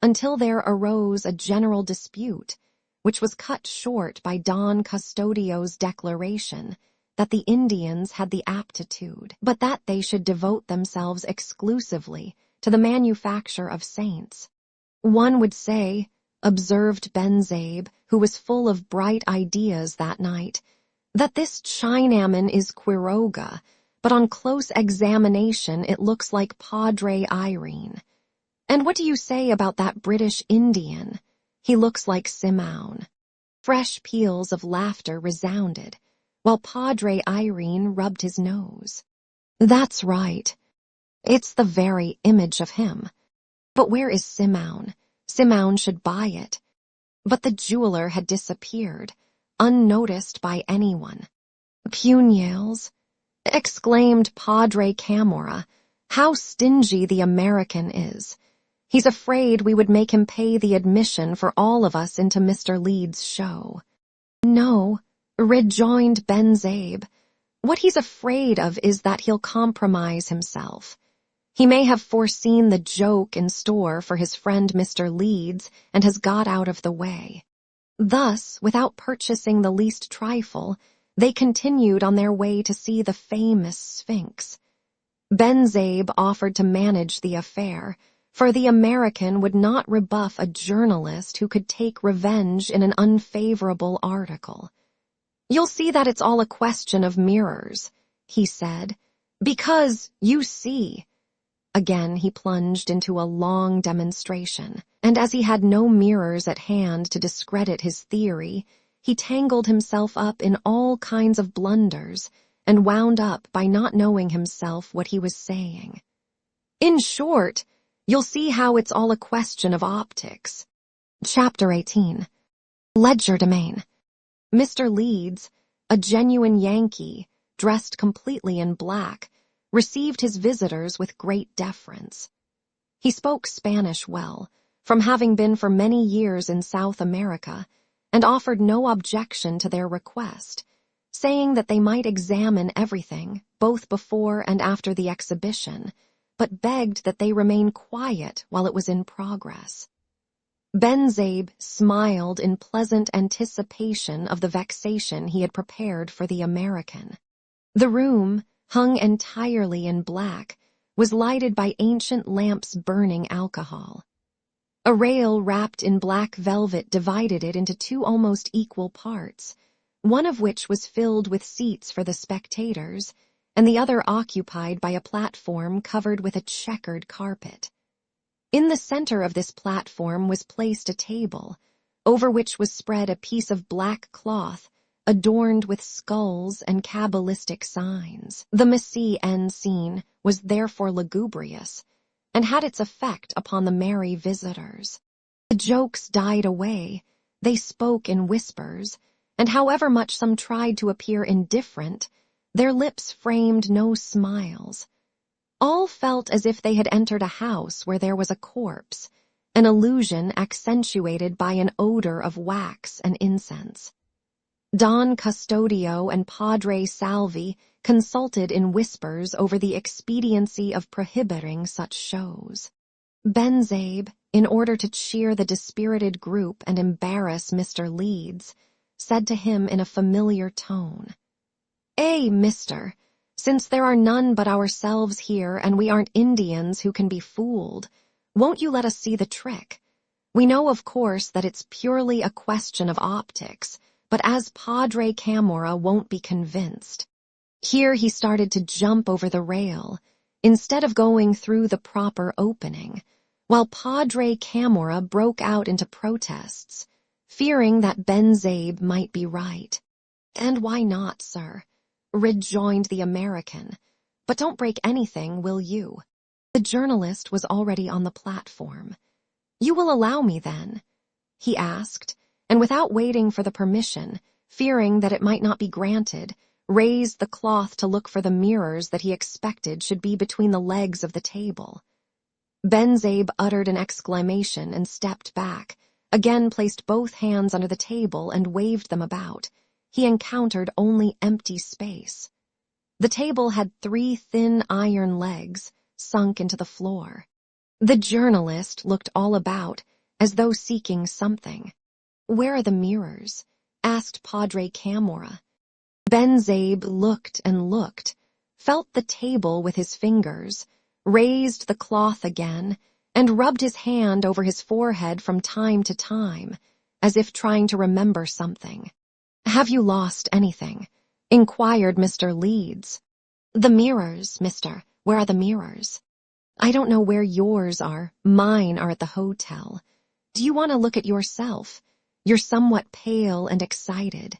until there arose a general dispute, which was cut short by Don Custodio's declaration that the Indians had the aptitude, but that they should devote themselves exclusively to the manufacture of saints. One would say, observed Ben-Zabe, who was full of bright ideas that night, that this Chinaman is Quiroga, but on close examination it looks like Padre Irene. And what do you say about that British Indian? He looks like Simeon. Fresh peals of laughter resounded, while Padre Irene rubbed his nose. That's right. It's the very image of him. But where is Simeon? Simeon should buy it. But the jeweler had disappeared, unnoticed by anyone. "Pugnales," exclaimed Padre Camorra, "how stingy the American is. He's afraid we would make him pay the admission for all of us into Mr. Leeds' show." "No," rejoined Ben-Zabe. "What he's afraid of is that he'll compromise himself. He may have foreseen the joke in store for his friend Mr. Leeds and has got out of the way. Thus, without purchasing the least trifle, they continued on their way to see the famous Sphinx. Benzabe offered to manage the affair, for the American would not rebuff a journalist who could take revenge in an unfavorable article. "You'll see that it's all a question of mirrors," he said, "because, you see—" Again he plunged into a long demonstration, and as he had no mirrors at hand to discredit his theory, he tangled himself up in all kinds of blunders and wound up by not knowing himself what he was saying. "In short, you'll see how it's all a question of optics." Chapter 18. Legerdemain. Mr. Leeds, a genuine Yankee, dressed completely in black, received his visitors with great deference. He spoke Spanish well, from having been for many years in South America, and offered no objection to their request, saying that they might examine everything, both before and after the exhibition, but begged that they remain quiet while it was in progress. Benzabe smiled in pleasant anticipation of the vexation he had prepared for the American. The room, hung entirely in black, was lighted by ancient lamps burning alcohol. A rail wrapped in black velvet divided it into two almost equal parts, one of which was filled with seats for the spectators, and the other occupied by a platform covered with a checkered carpet. In the center of this platform was placed a table, over which was spread a piece of black cloth adorned with skulls and cabalistic signs. The mise-en scene was therefore lugubrious, and had its effect upon the merry visitors. The jokes died away, they spoke in whispers, and however much some tried to appear indifferent, their lips framed no smiles. All felt as if they had entered a house where there was a corpse, an illusion accentuated by an odor of wax and incense. Don Custodio and Padre Salvi consulted in whispers over the expediency of prohibiting such shows. Benzabe, in order to cheer the dispirited group and embarrass Mr. Leeds, said to him in a familiar tone, mister, since there are none but ourselves here and we aren't Indians who can be fooled, won't you let us see the trick? We know, of course, that it's purely a question of optics, but as Padre Camorra won't be convinced." Here he started to jump over the rail, instead of going through the proper opening, while Padre Camorra broke out into protests, fearing that Benzabe might be right. "And why not, sir?" rejoined the American. "But don't break anything, will you?" The journalist was already on the platform. "You will allow me, then?" he asked, and without waiting for the permission, fearing that it might not be granted, raised the cloth to look for the mirrors that he expected should be between the legs of the table. Benzabe uttered an exclamation and stepped back, again placed both hands under the table and waved them about. He encountered only empty space. The table had 3 thin iron legs, sunk into the floor. The journalist looked all about, as though seeking something. "Where are the mirrors?" asked Padre Camorra. Benzabe looked and looked, felt the table with his fingers, raised the cloth again, and rubbed his hand over his forehead from time to time, as if trying to remember something. "Have you lost anything?" inquired Mr. Leeds. "The mirrors, mister. Where are the mirrors?" "I don't know where yours are. Mine are at the hotel. Do you want to look at yourself? You're somewhat pale and excited."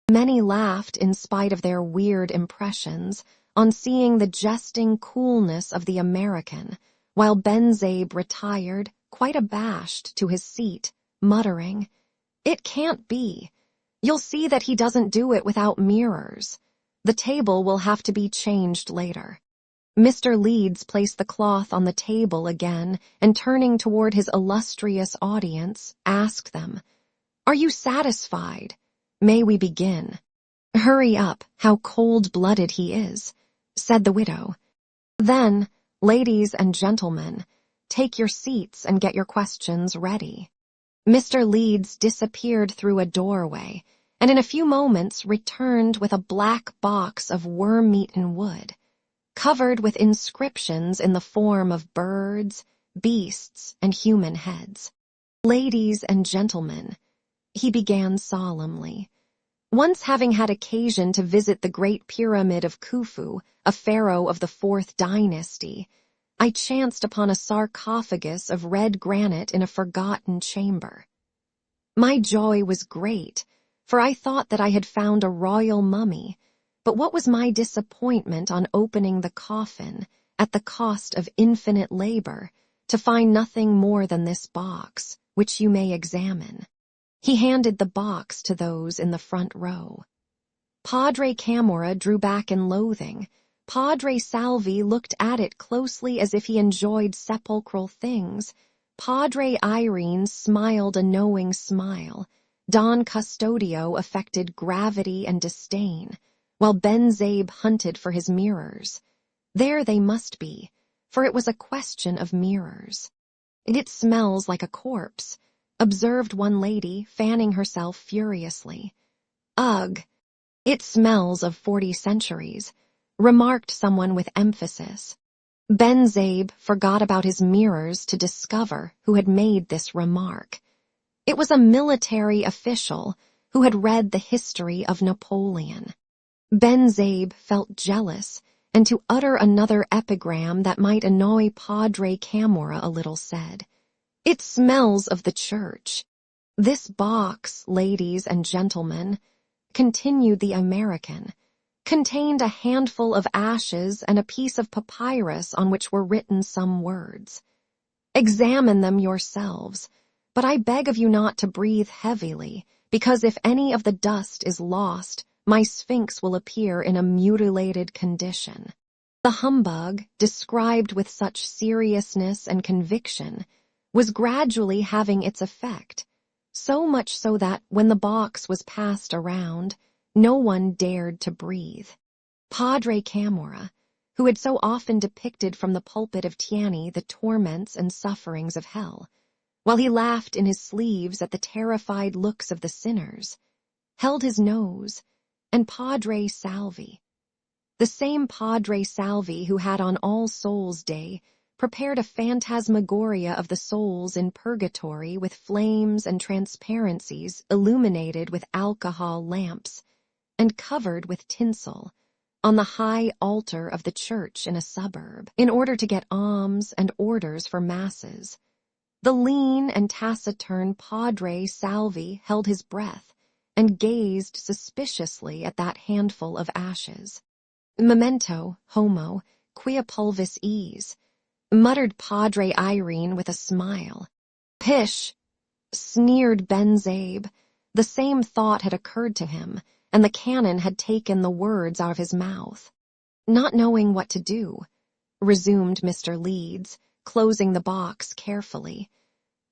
Many laughed in spite of their weird impressions on seeing the jesting coolness of the American, while Benzabe retired, quite abashed, to his seat, muttering, "It can't be. You'll see that he doesn't do it without mirrors. The table will have to be changed later." Mr. Leeds placed the cloth on the table again and, turning toward his illustrious audience, asked them, "Are you satisfied? May we begin?" "Hurry up, how cold-blooded he is," said the widow. Then, Ladies and gentlemen, take your seats and get your questions ready. Mr. Leeds disappeared through a doorway, and in a few moments returned with a black box of worm-eaten wood, covered with inscriptions in the form of birds, beasts, and human heads. Ladies and gentlemen, he began solemnly, once having had occasion to visit the Great Pyramid of Khufu, a pharaoh of the 4th dynasty, I chanced upon a sarcophagus of red granite in a forgotten chamber. My joy was great, for I thought that I had found a royal mummy, but what was my disappointment on opening the coffin, at the cost of infinite labor, to find nothing more than this box, which you may examine. He handed the box to those in the front row. Padre Camorra drew back in loathing. Padre Salvi looked at it closely as if he enjoyed sepulchral things. Padre Irene smiled a knowing smile. Don Custodio affected gravity and disdain, while Ben Zabe hunted for his mirrors. There they must be, for it was a question of mirrors. "It smells like a corpse," observed one lady, fanning herself furiously. "Ugh, it smells of 40 centuries," remarked someone with emphasis. Ben Zabe forgot about his mirrors to discover who had made this remark. It was a military official who had read the history of Napoleon. Ben Zabe felt jealous, and to utter another epigram that might annoy Padre Camorra a little said, "It smells of the church." "This box, ladies and gentlemen," continued the American, "contained a handful of ashes and a piece of papyrus on which were written some words. Examine them yourselves, but I beg of you not to breathe heavily, because if any of the dust is lost, my sphinx will appear in a mutilated condition." The humbug, described with such seriousness and conviction, was gradually having its effect, so much so that, when the box was passed around, no one dared to breathe. Padre Camorra, who had so often depicted from the pulpit of Tiani the torments and sufferings of hell, while he laughed in his sleeves at the terrified looks of the sinners, held his nose, and Padre Salvi, the same Padre Salvi who had on All Souls' Day prepared a phantasmagoria of the souls in purgatory with flames and transparencies illuminated with alcohol lamps and covered with tinsel, on the high altar of the church in a suburb, in order to get alms and orders for masses. The lean and taciturn Padre Salvi held his breath and gazed suspiciously at that handful of ashes. "Memento, homo, quia pulvis es," muttered Padre Irene with a smile. "Pish!" sneered Ben Zabe. The same thought had occurred to him, and the canon had taken the words out of his mouth. "Not knowing what to do," resumed Mr. Leeds, closing the box carefully,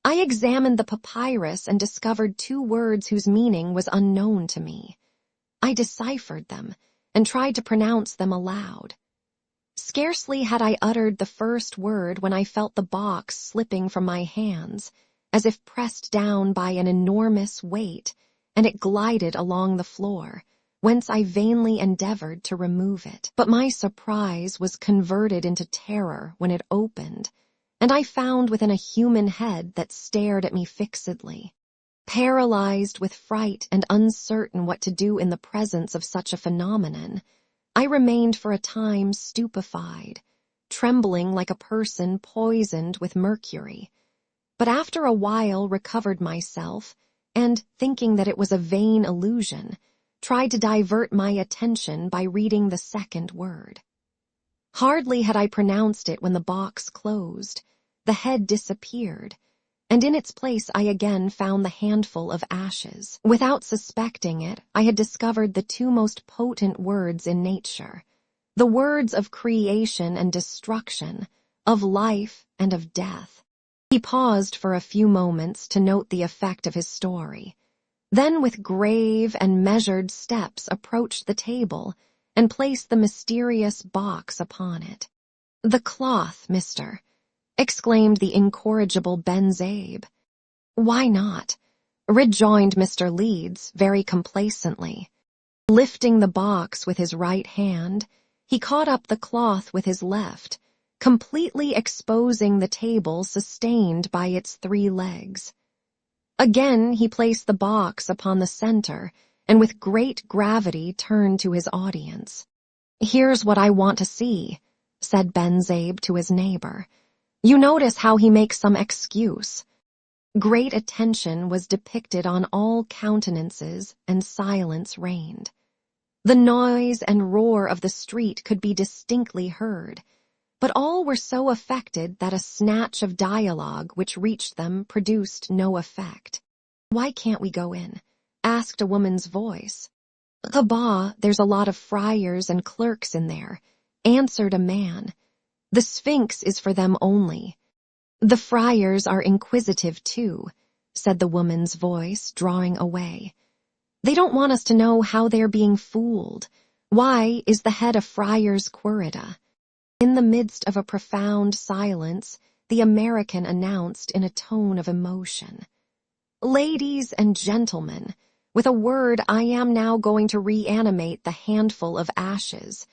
"I examined the papyrus and discovered 2 words whose meaning was unknown to me. I deciphered them and tried to pronounce them aloud. Scarcely had I uttered the first word when I felt the box slipping from my hands, as if pressed down by an enormous weight, and it glided along the floor, whence I vainly endeavored to remove it. But my surprise was converted into terror when it opened, and I found within a human head that stared at me fixedly. Paralyzed with fright and uncertain what to do in the presence of such a phenomenon, I remained for a time stupefied, trembling like a person poisoned with mercury, but after a while recovered myself, and, thinking that it was a vain illusion, tried to divert my attention by reading the second word. Hardly had I pronounced it when the box closed, the head disappeared, and in its place I again found the handful of ashes. Without suspecting it, I had discovered the 2 most potent words in nature, the words of creation and destruction, of life and of death. He paused for a few moments to note the effect of his story, then with grave and measured steps approached the table and placed the mysterious box upon it. "The cloth, mister," exclaimed the incorrigible Ben-Zabe. "Why not?" rejoined Mr. Leeds very complacently. Lifting the box with his right hand, he caught up the cloth with his left, completely exposing the table sustained by its 3 legs. Again he placed the box upon the center and with great gravity turned to his audience. "Here's what I want to see," said Ben-Zabe to his neighbor. "You notice how he makes some excuse." Great attention was depicted on all countenances and silence reigned. The noise and roar of the street could be distinctly heard, but all were so affected that a snatch of dialogue which reached them produced no effect. "Why can't we go in?" asked a woman's voice. "Bah, there's a lot of friars and clerks in there," answered a man. "The Sphinx is for them only." "The friars are inquisitive too," said the woman's voice, drawing away. "They don't want us to know how they're being fooled. Why is the head a friar's querida?" In the midst of a profound silence, the American announced in a tone of emotion, "Ladies and gentlemen, with a word I am now going to reanimate the handful of ashes,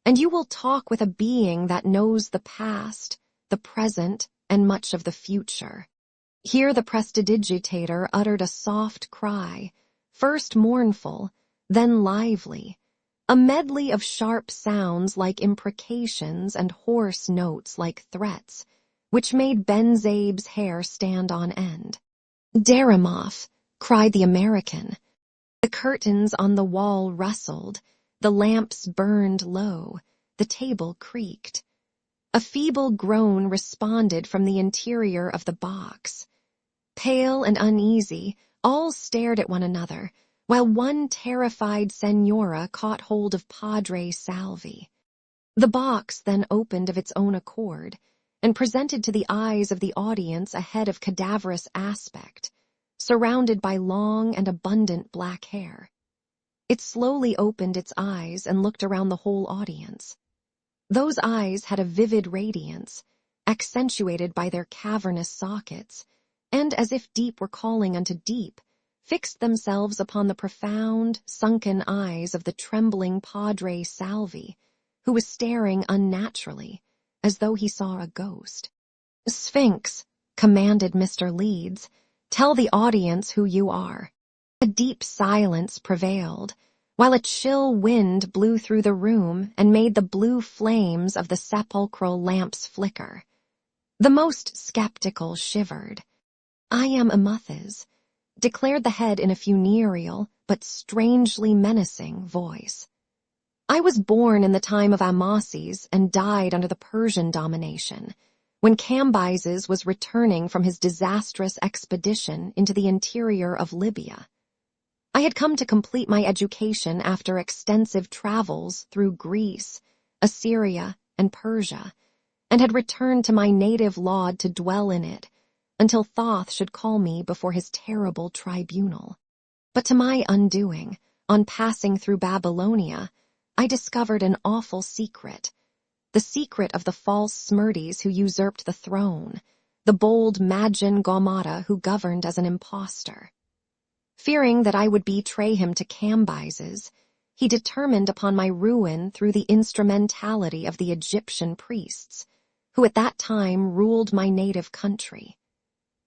and you will talk with a being that knows the past, the present, and much of the future." Here the prestidigitator uttered a soft cry, first mournful, then lively, a medley of sharp sounds like imprecations and hoarse notes like threats, which made Ben-Zabe's hair stand on end. "Daramoff," cried the American. The curtains on the wall rustled, the lamps burned low, the table creaked. A feeble groan responded from the interior of the box. Pale and uneasy, all stared at one another, while one terrified senora caught hold of Padre Salvi. The box then opened of its own accord, and presented to the eyes of the audience a head of cadaverous aspect, surrounded by long and abundant black hair. It slowly opened its eyes and looked around the whole audience. Those eyes had a vivid radiance, accentuated by their cavernous sockets, and, as if deep were calling unto deep, fixed themselves upon the profound, sunken eyes of the trembling Padre Salvi, who was staring unnaturally, as though he saw a ghost. "Sphinx," commanded Mr. Leeds, "tell the audience who you are." A deep silence prevailed, while a chill wind blew through the room and made the blue flames of the sepulchral lamps flicker. The most skeptical shivered. "I am Amuthes," declared the head in a funereal but strangely menacing voice. "I was born in the time of Amasis and died under the Persian domination, when Cambyses was returning from his disastrous expedition into the interior of Libya. I had come to complete my education after extensive travels through Greece, Assyria, and Persia, and had returned to my native Laud to dwell in it, until Thoth should call me before his terrible tribunal. But to my undoing, on passing through Babylonia, I discovered an awful secret, the secret of the false Smyrtis who usurped the throne, the bold Magian Gaumata who governed as an impostor. Fearing that I would betray him to Cambyses, he determined upon my ruin through the instrumentality of the Egyptian priests, who at that time ruled my native country.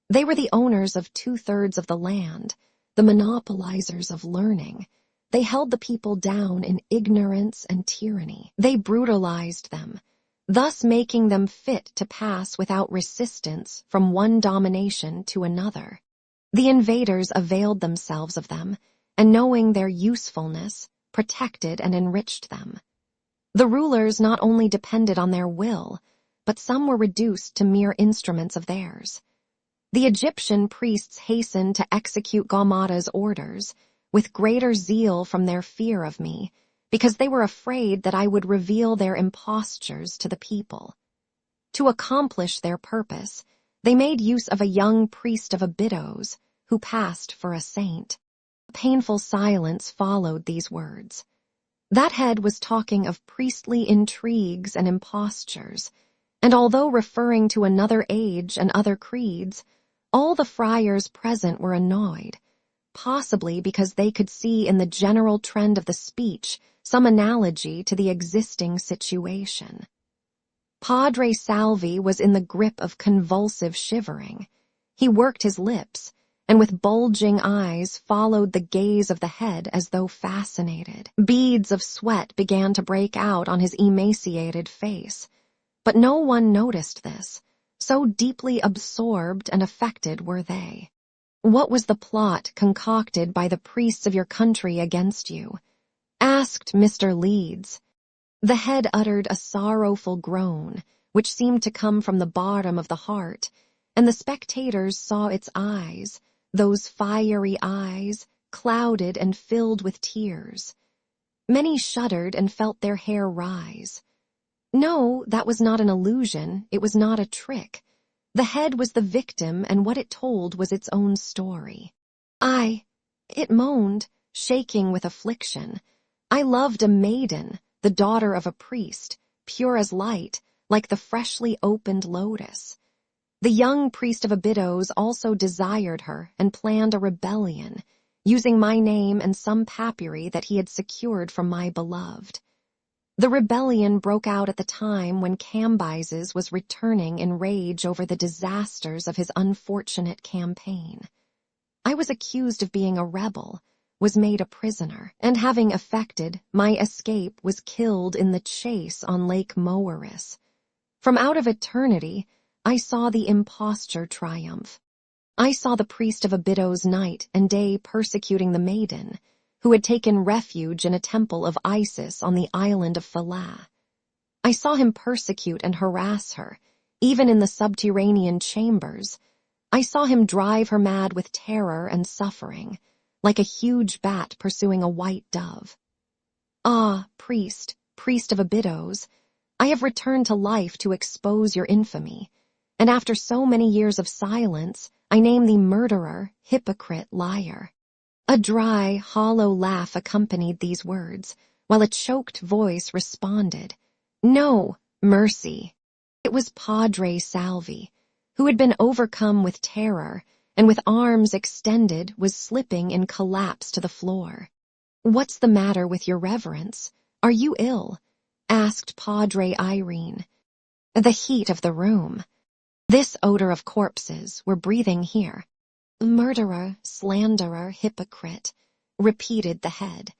They were the owners of 2/3 of the land, the monopolizers of learning. They held the people down in ignorance and tyranny. They brutalized them, thus making them fit to pass without resistance from one domination to another. The invaders availed themselves of them, and knowing their usefulness, protected and enriched them. The rulers not only depended on their will, but some were reduced to mere instruments of theirs. The Egyptian priests hastened to execute Gaumata's orders, with greater zeal from their fear of me, because they were afraid that I would reveal their impostures to the people. To accomplish their purpose, they made use of a young priest of Abydos, who passed for a saint. A painful silence followed these words. That head was talking of priestly intrigues and impostures, and although referring to another age and other creeds, all the friars present were annoyed, possibly because they could see in the general trend of the speech some analogy to the existing situation. Padre Salvi was in the grip of convulsive shivering. He worked his lips, and with bulging eyes followed the gaze of the head as though fascinated. Beads of sweat began to break out on his emaciated face, but no one noticed this, so deeply absorbed and affected were they. What was the plot concocted by the priests of your country against you? Asked Mr. Leeds. The head uttered a sorrowful groan, which seemed to come from the bottom of the heart, and the spectators saw its eyes, those fiery eyes, clouded and filled with tears. Many shuddered and felt their hair rise. No, that was not an illusion, it was not a trick. The head was the victim, and what it told was its own story. It moaned, shaking with affliction. I loved a maiden, the daughter of a priest, pure as light, like the freshly opened lotus. The young priest of Abydos also desired her and planned a rebellion, using my name and some papyri that he had secured from my beloved. The rebellion broke out at the time when Cambyses was returning in rage over the disasters of his unfortunate campaign. I was accused of being a rebel, was made a prisoner, and having effected my escape was killed in the chase on Lake Moeris. From out of eternity, I saw the imposture triumph. I saw the priest of Abydos night and day persecuting the maiden, who had taken refuge in a temple of Isis on the island of Falah. I saw him persecute and harass her, even in the subterranean chambers. I saw him drive her mad with terror and suffering, like a huge bat pursuing a white dove. Ah, priest of Abydos, I have returned to life to expose your infamy, and after so many years of silence, I name thee murderer, hypocrite, liar. A dry, hollow laugh accompanied these words, while a choked voice responded, No, mercy. It was Padre Salvi, who had been overcome with terror, and with arms extended was slipping in collapse to the floor. What's the matter with your reverence? Are you ill? Asked Padre Irene. The heat of the room. This odor of corpses we're breathing here. Murderer, slanderer, hypocrite, repeated the head.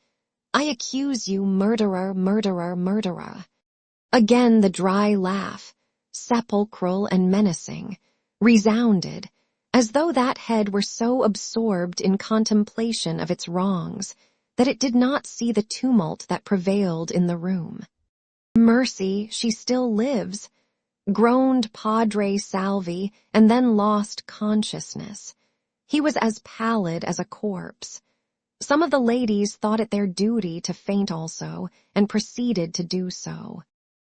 I accuse you, murderer, murderer, murderer. Again the dry laugh, sepulchral and menacing, resounded, as though that head were so absorbed in contemplation of its wrongs that it did not see the tumult that prevailed in the room. Mercy, she still lives, groaned Padre Salvi, and then lost consciousness. He was as pallid as a corpse. Some of the ladies thought it their duty to faint also, and proceeded to do so.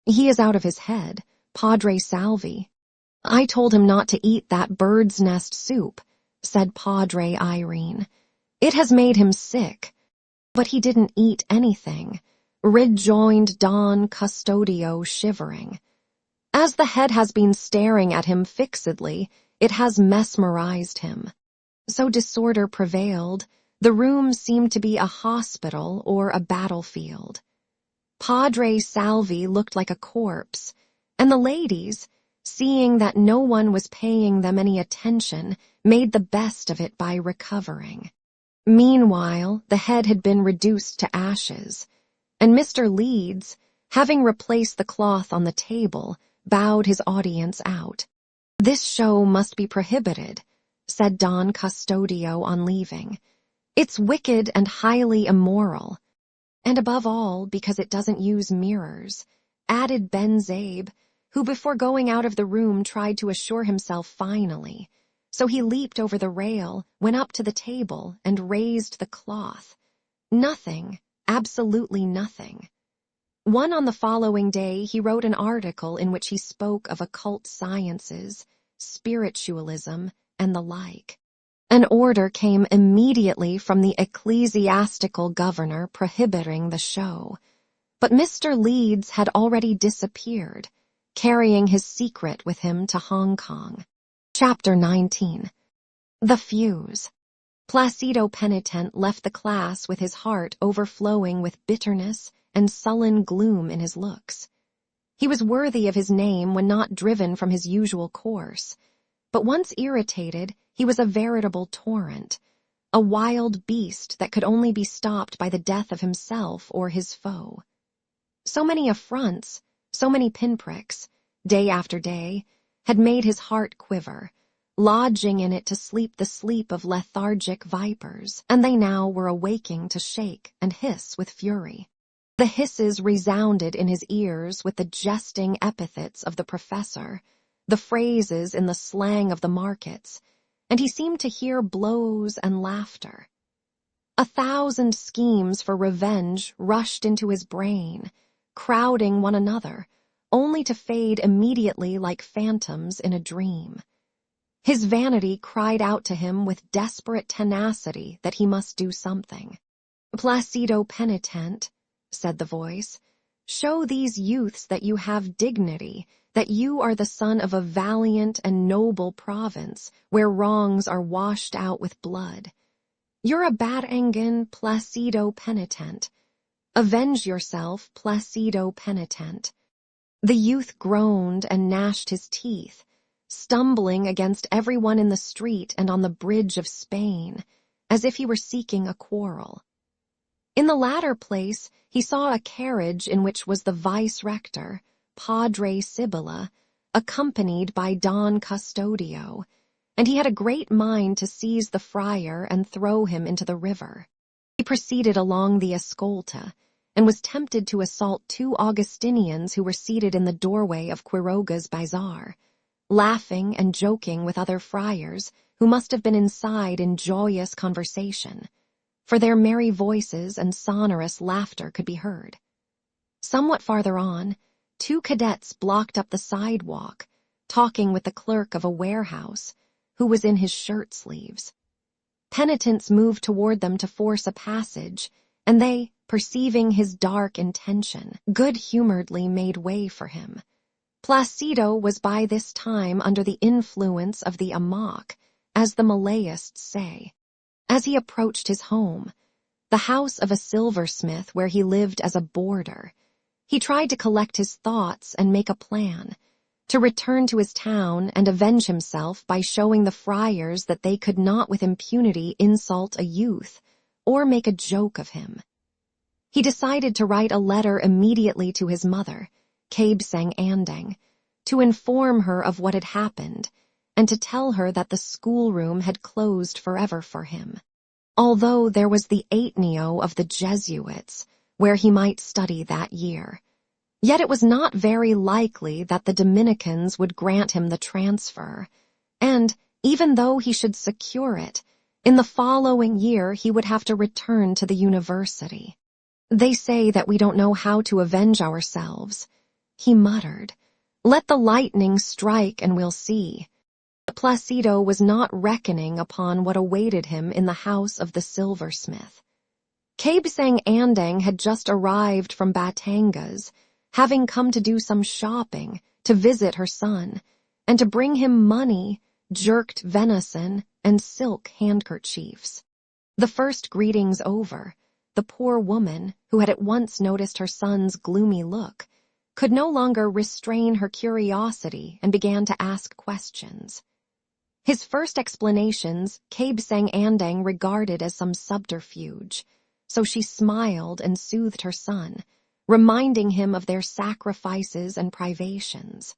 He is out of his head, Padre Salvi. I told him not to eat that bird's nest soup, said Padre Irene. It has made him sick. But he didn't eat anything, rejoined Don Custodio, shivering. As the head has been staring at him fixedly, it has mesmerized him. So disorder prevailed, the room seemed to be a hospital or a battlefield. Padre Salvi looked like a corpse, and the ladies, seeing that no one was paying them any attention, made the best of it by recovering. Meanwhile, the head had been reduced to ashes, and Mr. Leeds, having replaced the cloth on the table, bowed his audience out. This show must be prohibited, said Don Custodio on leaving. It's wicked and highly immoral. And above all, because it doesn't use mirrors, added Ben Zabe, who before going out of the room tried to assure himself finally. So he leaped over the rail, went up to the table, and raised the cloth. Nothing, absolutely nothing. On the following day, he wrote an article in which he spoke of occult sciences, spiritualism, and the like. An order came immediately from the ecclesiastical governor prohibiting the show. But Mr. Leeds had already disappeared, carrying his secret with him to Hong Kong. Chapter 19. The Fuse. Placido Penitent left the class with his heart overflowing with bitterness and sullen gloom in his looks. He was worthy of his name when not driven from his usual course, but once irritated, he was a veritable torrent, a wild beast that could only be stopped by the death of himself or his foe. So many affronts, so many pinpricks, day after day, had made his heart quiver, lodging in it to sleep the sleep of lethargic vipers, and they now were awaking to shake and hiss with fury. The hisses resounded in his ears with the jesting epithets of the professor, the phrases in the slang of the markets, and he seemed to hear blows and laughter. 1,000 schemes for revenge rushed into his brain, crowding one another, only to fade immediately like phantoms in a dream. His vanity cried out to him with desperate tenacity that he must do something. "Placido Penitent," said the voice, "show these youths that you have dignity, that you are the son of a valiant and noble province, where wrongs are washed out with blood. You're a Batangan Placido Penitent. Avenge yourself, Placido Penitent." The youth groaned and gnashed his teeth, stumbling against everyone in the street and on the bridge of Spain, as if he were seeking a quarrel. In the latter place he saw a carriage in which was the vice-rector, Padre Sibylla, accompanied by Don Custodio, and he had a great mind to seize the friar and throw him into the river. He proceeded along the Escolta, and was tempted to assault 2 Augustinians who were seated in the doorway of Quiroga's bazaar, laughing and joking with other friars who must have been inside in joyous conversation, for their merry voices and sonorous laughter could be heard. Somewhat farther on, 2 cadets blocked up the sidewalk, talking with the clerk of a warehouse, who was in his shirt sleeves. Penitents moved toward them to force a passage, and they, perceiving his dark intention, good-humoredly made way for him. Placido was by this time under the influence of the amok, as the Malayists say. As he approached his home, the house of a silversmith where he lived as a boarder, he tried to collect his thoughts and make a plan, to return to his town and avenge himself by showing the friars that they could not with impunity insult a youth or make a joke of him. He decided to write a letter immediately to his mother, Kabsang Andang, to inform her of what had happened and to tell her that the schoolroom had closed forever for him, although there was the Ateneo of the Jesuits where he might study that year. Yet it was not very likely that the Dominicans would grant him the transfer, and, even though he should secure it, in the following year he would have to return to the university. "They say that we don't know how to avenge ourselves," he muttered. "Let the lightning strike and we'll see." Placido was not reckoning upon what awaited him in the house of the silversmith. Kabsang Andang had just arrived from Batangas, having come to do some shopping, to visit her son, and to bring him money, jerked venison, and silk handkerchiefs. The first greetings over, the poor woman, who had at once noticed her son's gloomy look, could no longer restrain her curiosity and began to ask questions. His first explanations Kabsang Andang regarded as some subterfuge, so she smiled and soothed her son, reminding him of their sacrifices and privations.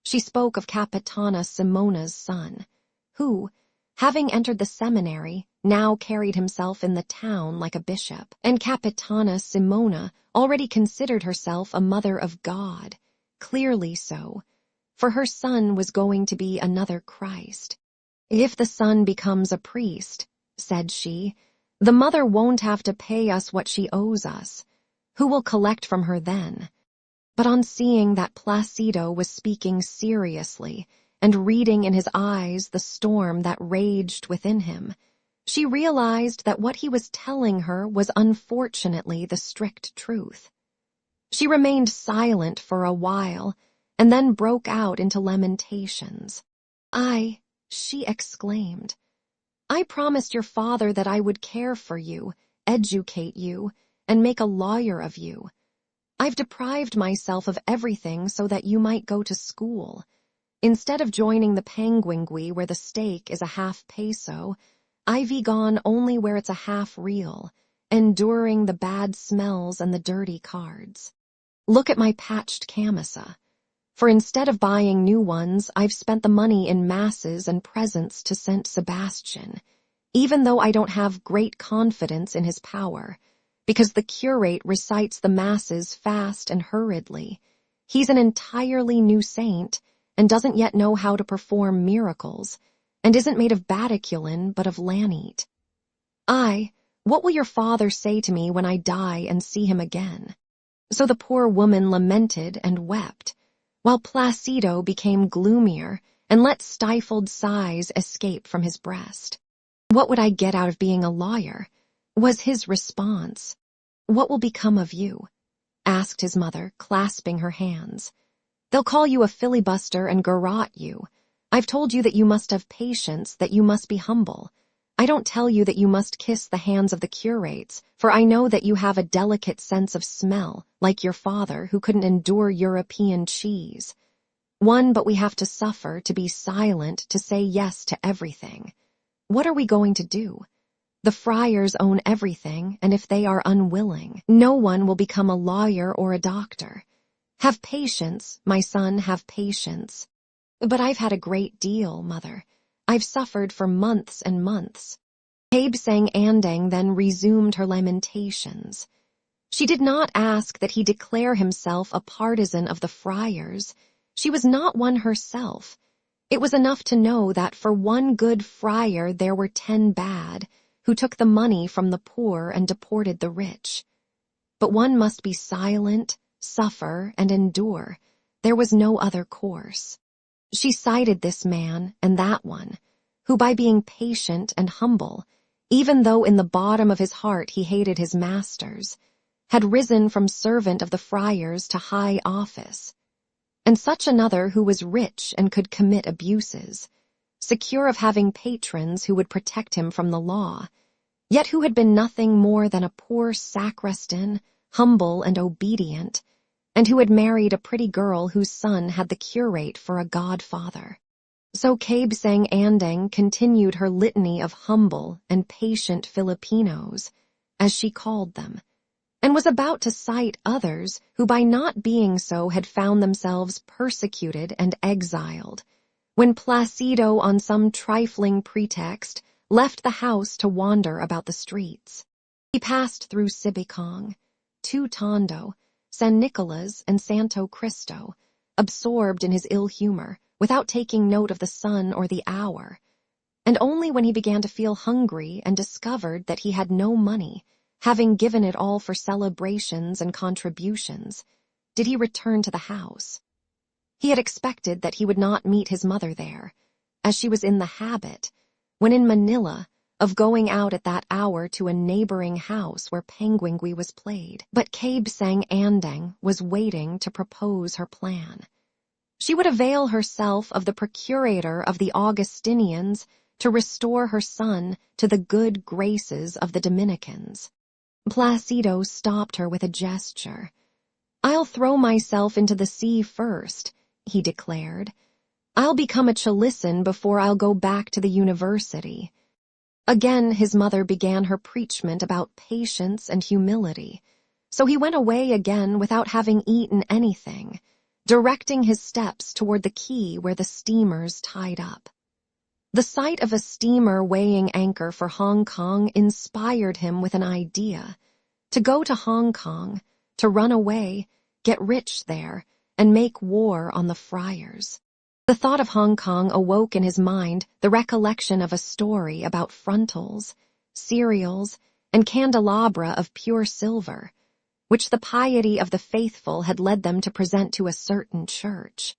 She spoke of Capitana Simona's son, who, having entered the seminary, now carried himself in the town like a bishop, and Capitana Simona already considered herself a mother of God, clearly so, for her son was going to be another Christ. "If the son becomes a priest," said she, "the mother won't have to pay us what she owes us. Who will collect from her then?" But on seeing that Placido was speaking seriously and reading in his eyes the storm that raged within him, she realized that what he was telling her was unfortunately the strict truth. She remained silent for a while, and then broke out into lamentations. She exclaimed, I promised your father that I would care for you, educate you, and make a lawyer of you. I've deprived myself of everything so that you might go to school. Instead of joining the penguingui where the stake is a half peso, I've gone only where it's a half real, enduring the bad smells and the dirty cards. Look at my patched camisa. For instead of buying new ones, I've spent the money in masses and presents to Saint Sebastian, even though I don't have great confidence in his power, because the curate recites the masses fast and hurriedly. He's an entirely new saint and doesn't yet know how to perform miracles, and isn't made of baticulin but of lanite. What will your father say to me when I die and see him again? So the poor woman lamented and wept, while Placido became gloomier and let stifled sighs escape from his breast. What would I get out of being a lawyer? Was his response. What will become of you? Asked his mother, clasping her hands. They'll call you a filibuster and garrote you. I've told you that you must have patience, that you must be humble. I don't tell you that you must kiss the hands of the curates, for I know that you have a delicate sense of smell, like your father, who couldn't endure European cheese. But we have to suffer, to be silent, to say yes to everything. What are we going to do? The friars own everything, and if they are unwilling, no one will become a lawyer or a doctor. Have patience, my son, have patience. But I've had a great deal, mother. I've suffered for months and months. Kabsang Andang then resumed her lamentations. She did not ask that he declare himself a partisan of the friars. She was not one herself. It was enough to know that for one good friar there were 10 bad, who took the money from the poor and deported the rich. But one must be silent, suffer, and endure. There was no other course. She cited this man and that one, who by being patient and humble, even though in the bottom of his heart he hated his masters, had risen from servant of the friars to high office, and such another who was rich and could commit abuses, secure of having patrons who would protect him from the law, yet who had been nothing more than a poor sacristan, humble and obedient, and who had married a pretty girl whose son had the curate for a godfather. So Kabsang Andang continued her litany of humble and patient Filipinos, as she called them, and was about to cite others who by not being so had found themselves persecuted and exiled, when Placido on some trifling pretext left the house to wander about the streets. He passed through Sibicong, Tondo, San Nicolas, and Santo Cristo, absorbed in his ill humor, without taking note of the sun or the hour, and only when he began to feel hungry and discovered that he had no money, having given it all for celebrations and contributions, did he return to the house. He had expected that he would not meet his mother there, as she was in the habit, when in Manila, of going out at that hour to a neighboring house where penguingui was played. But Kabsang Andang was waiting to propose her plan. She would avail herself of the procurator of the Augustinians to restore her son to the good graces of the Dominicans. Placido stopped her with a gesture. I'll throw myself into the sea first, he declared. I'll become a Chalisan before I'll go back to the university. Again his mother began her preachment about patience and humility, so he went away again without having eaten anything, directing his steps toward the quay where the steamers tied up. The sight of a steamer weighing anchor for Hong Kong inspired him with an idea: to go to Hong Kong, to run away, get rich there, and make war on the friars. The thought of Hong Kong awoke in his mind the recollection of a story about frontals, cereals, and candelabra of pure silver, which the piety of the faithful had led them to present to a certain church.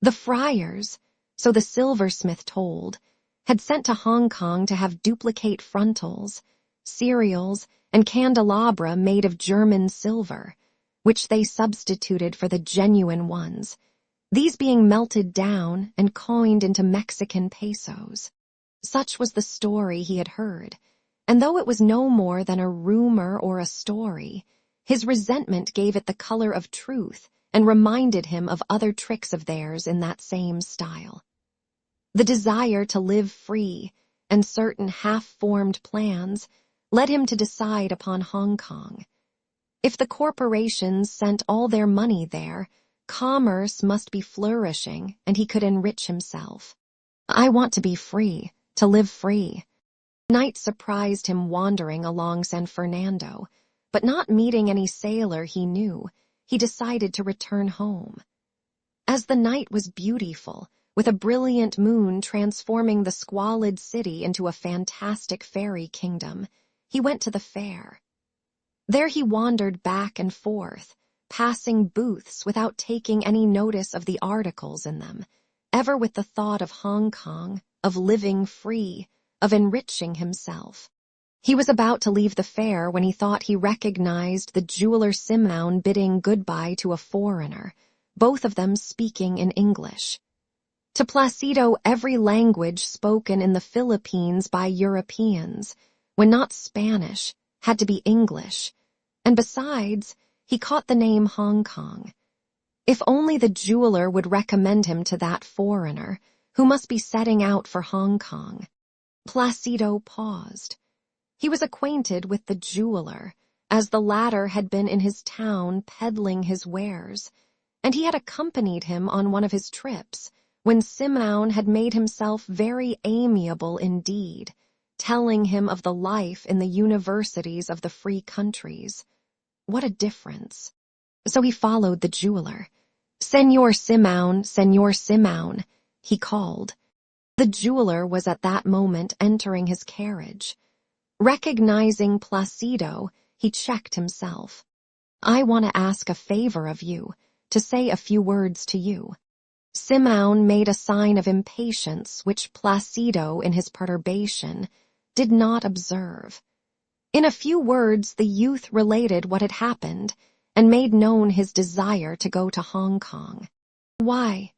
The friars, so the silversmith told, had sent to Hong Kong to have duplicate frontals, cereals, and candelabra made of German silver, which they substituted for the genuine ones, these being melted down and coined into Mexican pesos. Such was the story he had heard, and though it was no more than a rumor or a story, his resentment gave it the color of truth and reminded him of other tricks of theirs in that same style. The desire to live free and certain half-formed plans led him to decide upon Hong Kong. If the corporations sent all their money there, commerce must be flourishing and he could enrich himself. I want to be free, to live free. Night surprised him wandering along San Fernando, but not meeting any sailor he knew, he decided to return home. As the night was beautiful, with a brilliant moon transforming the squalid city into a fantastic fairy kingdom, he went to the fair. There he wandered back and forth, passing booths without taking any notice of the articles in them, ever with the thought of Hong Kong, of living free, of enriching himself. He was about to leave the fair when he thought he recognized the jeweler Simeon bidding goodbye to a foreigner, both of them speaking in English. To Placido, every language spoken in the Philippines by Europeans, when not Spanish, had to be English, and besides, he caught the name Hong Kong. If only the jeweler would recommend him to that foreigner, who must be setting out for Hong Kong. Placido paused. He was acquainted with the jeweler, as the latter had been in his town peddling his wares, and he had accompanied him on one of his trips, when Simeon had made himself very amiable indeed, telling him of the life in the universities of the free countries. What a difference. So he followed the jeweler. "Señor Simeon," he called. The jeweler was at that moment entering his carriage. Recognizing Placido, he checked himself. "I want to ask a favor of you, to say a few words to you." Simeon made a sign of impatience which Placido, in his perturbation, did not observe. In a few words the youth related what had happened and made known his desire to go to Hong Kong. "Why?"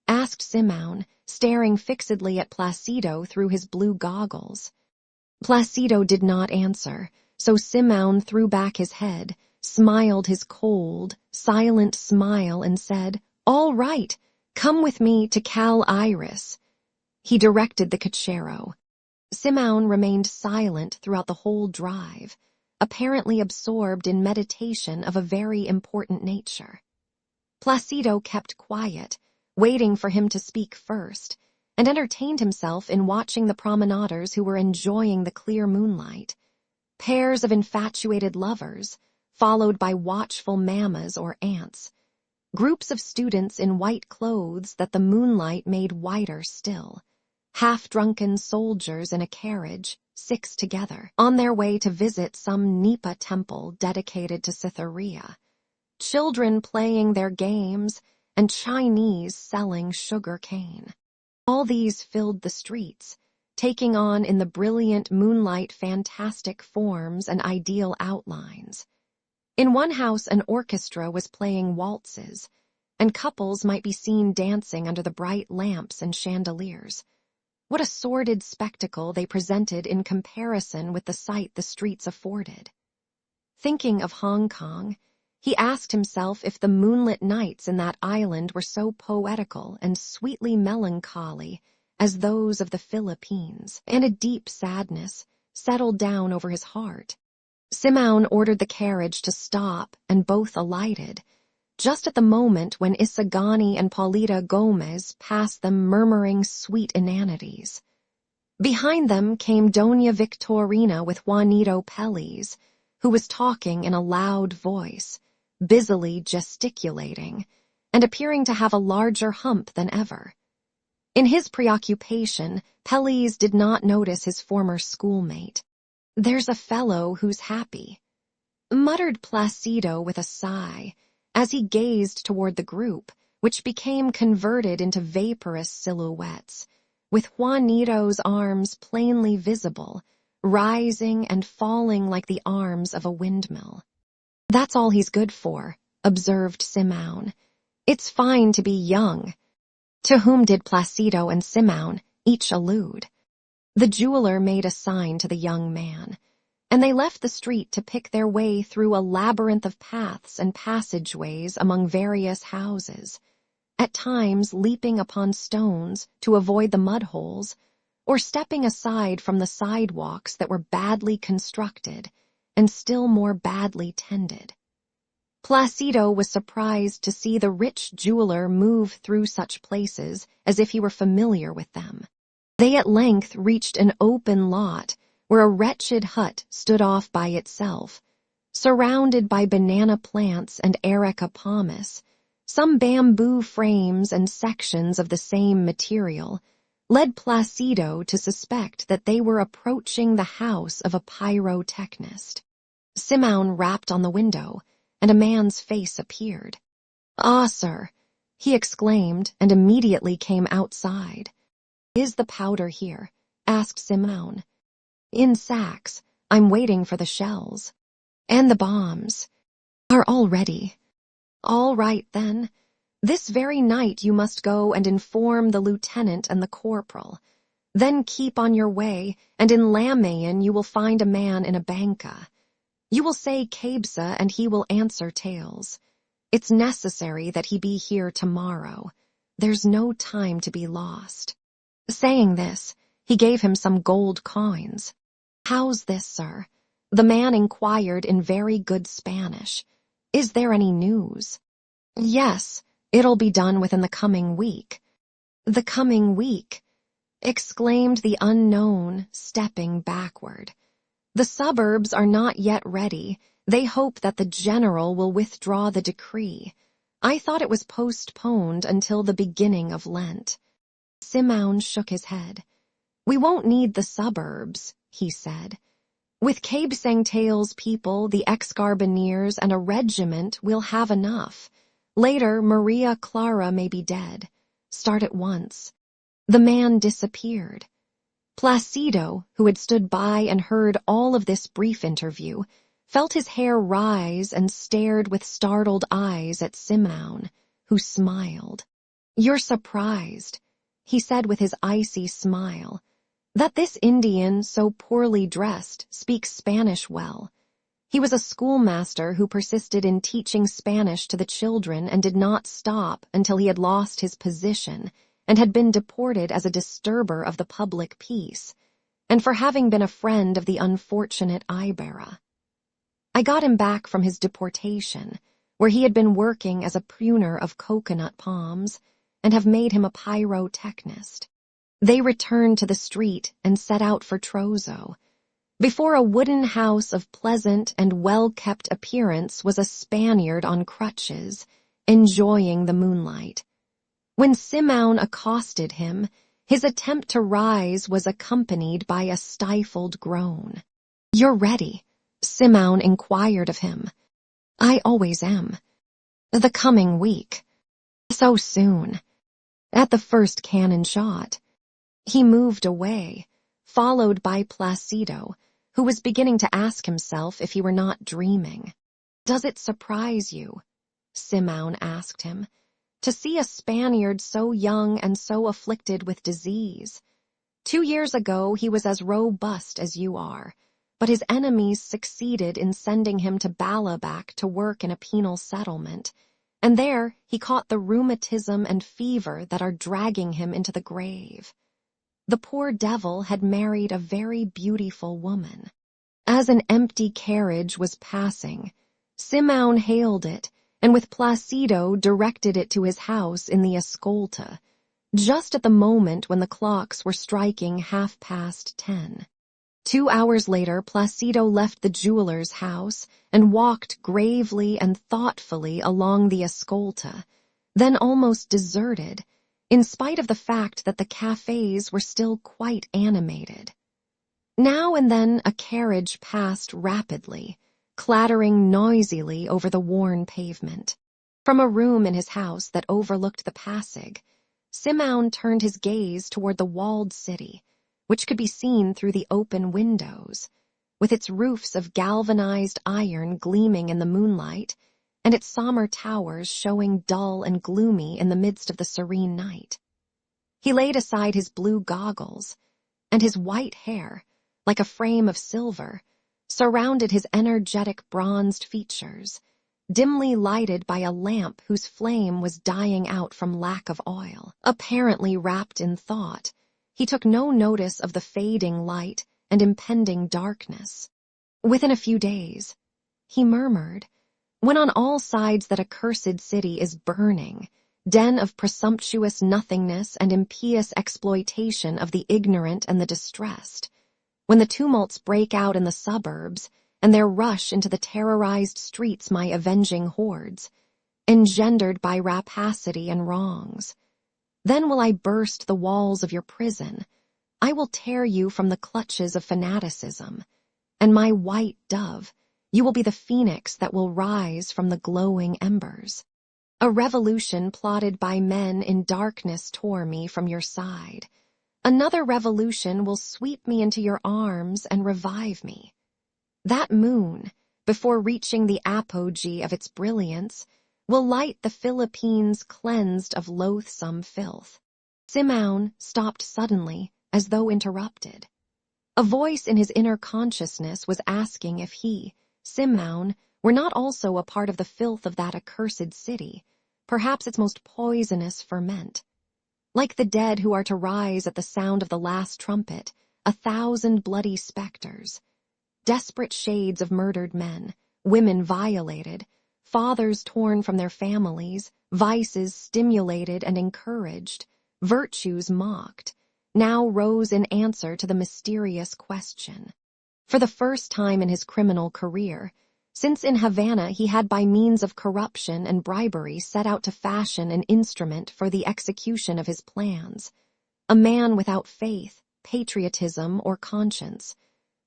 asked Simeon, staring fixedly at Placido through his blue goggles. Placido did not answer, so Simeon threw back his head, smiled his cold, silent smile and said, "All right, come with me to Cal Iris." He directed the cochero. Simeon remained silent throughout the whole drive, apparently absorbed in meditation of a very important nature. Placido kept quiet, waiting for him to speak first, and entertained himself in watching the promenaders who were enjoying the clear moonlight. Pairs of infatuated lovers, followed by watchful mammas or aunts. Groups of students in white clothes that the moonlight made whiter still. Half-drunken soldiers in a carriage, 6 together, on their way to visit some Nipa temple dedicated to Cytherea. Children playing their games, and Chinese selling sugar cane. All these filled the streets, taking on in the brilliant moonlight fantastic forms and ideal outlines. In one house an orchestra was playing waltzes, and couples might be seen dancing under the bright lamps and chandeliers. What a sordid spectacle they presented in comparison with the sight the streets afforded. Thinking of Hong Kong, he asked himself if the moonlit nights in that island were so poetical and sweetly melancholy as those of the Philippines, and a deep sadness settled down over his heart. Simeon ordered the carriage to stop, and both alighted, just at the moment when Isagani and Paulita Gomez passed them murmuring sweet inanities. Behind them came Doña Victorina with Juanito Pelliz, who was talking in a loud voice, busily gesticulating, and appearing to have a larger hump than ever. In his preoccupation, Pelliz did not notice his former schoolmate. "There's a fellow who's happy," muttered Placido with a sigh, as he gazed toward the group, which became converted into vaporous silhouettes, with Juanito's arms plainly visible, rising and falling like the arms of a windmill. "That's all he's good for," observed Simeon. It's fine to be young. To whom did Placido and Simão each allude? The jeweler made a sign to the young man, and they left the street to pick their way through a labyrinth of paths and passageways among various houses, at times leaping upon stones to avoid the mud holes, or stepping aside from the sidewalks that were badly constructed and still more badly tended. Placido was surprised to see the rich jeweler move through such places as if he were familiar with them. They at length reached an open lot where a wretched hut stood off by itself, surrounded by banana plants and erica palmas. Some bamboo frames and sections of the same material led Placido to suspect that they were approaching the house of a pyrotechnist. Simão rapped on the window, and a man's face appeared. "Ah, sir," he exclaimed, and immediately came outside. "Is the powder here?" asked Simão. "In sacks. I'm waiting for the shells." "And the bombs are all ready." "All right, then. This very night you must go and inform the lieutenant and the corporal. Then keep on your way, and in Lamayan you will find a man in a banca. You will say Cabsa, and he will answer tales. It's necessary that he be here tomorrow. There's no time to be lost." Saying this, he gave him some gold coins. "How's this, sir?" The man inquired in very good Spanish. "Is there any news?" "Yes, it'll be done within the coming week." "The coming week?" exclaimed the unknown, stepping backward. "The suburbs are not yet ready. They hope that the general will withdraw the decree. I thought it was postponed until the beginning of Lent." Simão shook his head. "We won't need the suburbs," he said. "With Cabsang Tales people, the ex-carbineers, and a regiment, we'll have enough. Later, Maria Clara may be dead. Start at once." The man disappeared. Placido, who had stood by and heard all of this brief interview, felt his hair rise and stared with startled eyes at Simão, who smiled. "You're surprised," he said with his icy smile, "that this Indian, so poorly dressed, speaks Spanish well. He was a schoolmaster who persisted in teaching Spanish to the children and did not stop until he had lost his position and had been deported as a disturber of the public peace, and for having been a friend of the unfortunate Ibarra. I got him back from his deportation, where he had been working as a pruner of coconut palms, and have made him a pyrotechnist." They returned to the street and set out for Trozo. Before a wooden house of pleasant and well-kept appearance was a Spaniard on crutches, enjoying the moonlight. When Simão accosted him, his attempt to rise was accompanied by a stifled groan. "You're ready?" Simão inquired of him. "I always am." "The coming week?" "So soon?" "At the first cannon shot." He moved away, followed by Placido, who was beginning to ask himself if he were not dreaming. "Does it surprise you," Simão asked him, "to see a Spaniard so young and so afflicted with disease? 2 years ago he was as robust as you are, but his enemies succeeded in sending him to Balabac to work in a penal settlement, and there he caught the rheumatism and fever that are dragging him into the grave. The poor devil had married a very beautiful woman. As an empty carriage was passing, Simão hailed it, and with Placido directed it to his house in the Escolta, just at the moment when the clocks were striking 10:30. 2 hours later, Placido left the jeweler's house and walked gravely and thoughtfully along the Escolta, then almost deserted, in spite of the fact that the cafes were still quite animated. Now and then a carriage passed rapidly, clattering noisily over the worn pavement. From a room in his house that overlooked the Pasig, Simão turned his gaze toward the walled city, which could be seen through the open windows, with its roofs of galvanized iron gleaming in the moonlight, and its somber towers showing dull and gloomy in the midst of the serene night. He laid aside his blue goggles, and his white hair, like a frame of silver, surrounded his energetic bronzed features, dimly lighted by a lamp whose flame was dying out from lack of oil. Apparently wrapped in thought, he took no notice of the fading light and impending darkness. Within a few days, he murmured, "When on all sides that accursed city is burning, den of presumptuous nothingness and impious exploitation of the ignorant and the distressed, when the tumults break out in the suburbs, and there rush into the terrorized streets my avenging hordes, engendered by rapacity and wrongs, then will I burst the walls of your prison, I will tear you from the clutches of fanaticism, and my white dove, you will be the phoenix that will rise from the glowing embers. A revolution plotted by men in darkness tore me from your side. Another revolution will sweep me into your arms and revive me. That moon, before reaching the apogee of its brilliance, will light the Philippines cleansed of loathsome filth." Simeon stopped suddenly, as though interrupted. A voice in his inner consciousness was asking if he, Simeon, were not also a part of the filth of that accursed city, perhaps its most poisonous ferment. Like the dead who are to rise at the sound of the last trumpet, 1,000 bloody specters, desperate shades of murdered men, women violated, fathers torn from their families, vices stimulated and encouraged, virtues mocked, now rose in answer to the mysterious question. For the first time in his criminal career, since in Havana he had by means of corruption and bribery set out to fashion an instrument for the execution of his plans, a man without faith, patriotism, or conscience,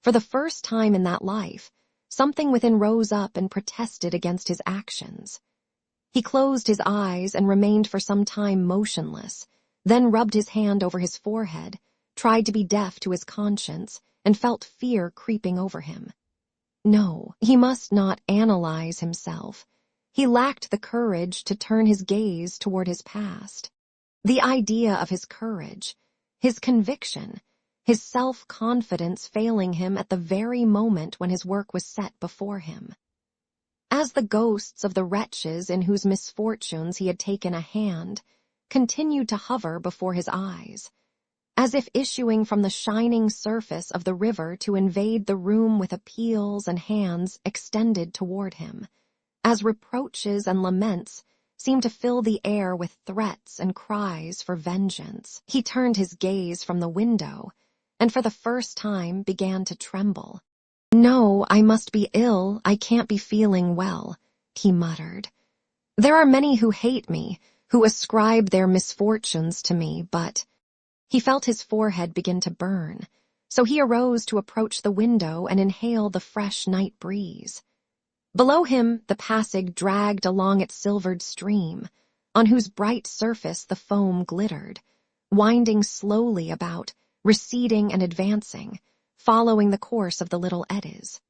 for the first time in that life, something within rose up and protested against his actions. He closed his eyes and remained for some time motionless, then rubbed his hand over his forehead, tried to be deaf to his conscience, and felt fear creeping over him. No, he must not analyze himself. He lacked the courage to turn his gaze toward his past. The idea of his courage, his conviction, his self-confidence failing him at the very moment when his work was set before him. As the ghosts of the wretches in whose misfortunes he had taken a hand continued to hover before his eyes, as if issuing from the shining surface of the river to invade the room with appeals and hands extended toward him, as reproaches and laments seemed to fill the air with threats and cries for vengeance. He turned his gaze from the window, and for the first time began to tremble. "No, I must be ill, I can't be feeling well," he muttered. "There are many who hate me, who ascribe their misfortunes to me, but—" He felt his forehead begin to burn, so he arose to approach the window and inhale the fresh night breeze. Below him the Pasig dragged along its silvered stream, on whose bright surface the foam glittered, winding slowly about, receding and advancing, following the course of the little eddies.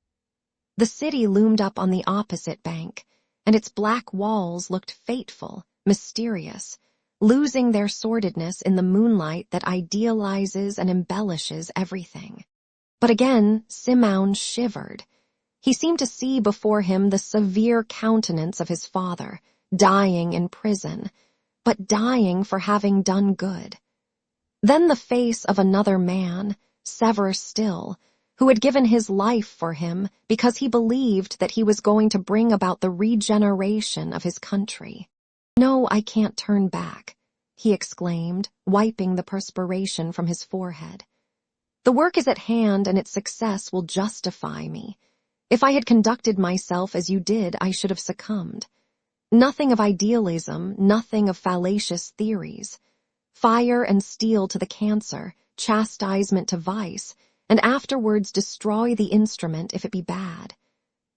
The city loomed up on the opposite bank, and its black walls looked fateful, mysterious, losing their sordidness in the moonlight that idealizes and embellishes everything. But again, Simeon shivered. He seemed to see before him the severe countenance of his father, dying in prison, but dying for having done good. Then the face of another man, severer still, who had given his life for him because he believed that he was going to bring about the regeneration of his country. "No, I can't turn back," he exclaimed, wiping the perspiration from his forehead. "The work is at hand and its success will justify me. If I had conducted myself as you did, I should have succumbed. Nothing of idealism, nothing of fallacious theories. Fire and steel to the cancer, chastisement to vice, and afterwards destroy the instrument if it be bad.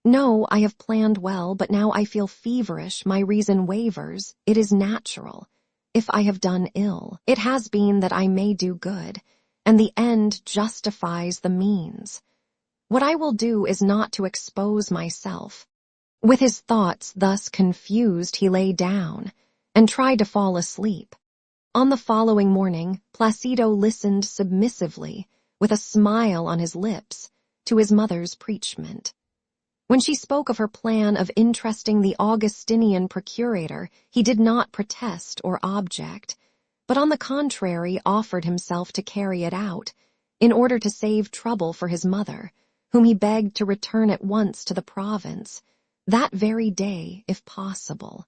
No, I have planned well, but now I feel feverish, my reason wavers, it is natural. If I have done ill, it has been that I may do good, and the end justifies the means. What I will do is not to expose myself, With his thoughts thus confused, he lay down and tried to fall asleep. On the following morning, Placido listened submissively, with a smile on his lips, to his mother's preachment. When she spoke of her plan of interesting the Augustinian procurator, he did not protest or object, but on the contrary offered himself to carry it out, in order to save trouble for his mother, whom he begged to return at once to the province, that very day, if possible.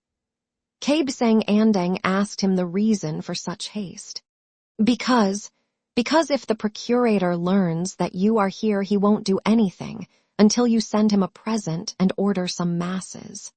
Kabsang Andang asked him the reason for such haste. Because if the procurator learns that you are here, he won't do anything until you send him a present and order some masses.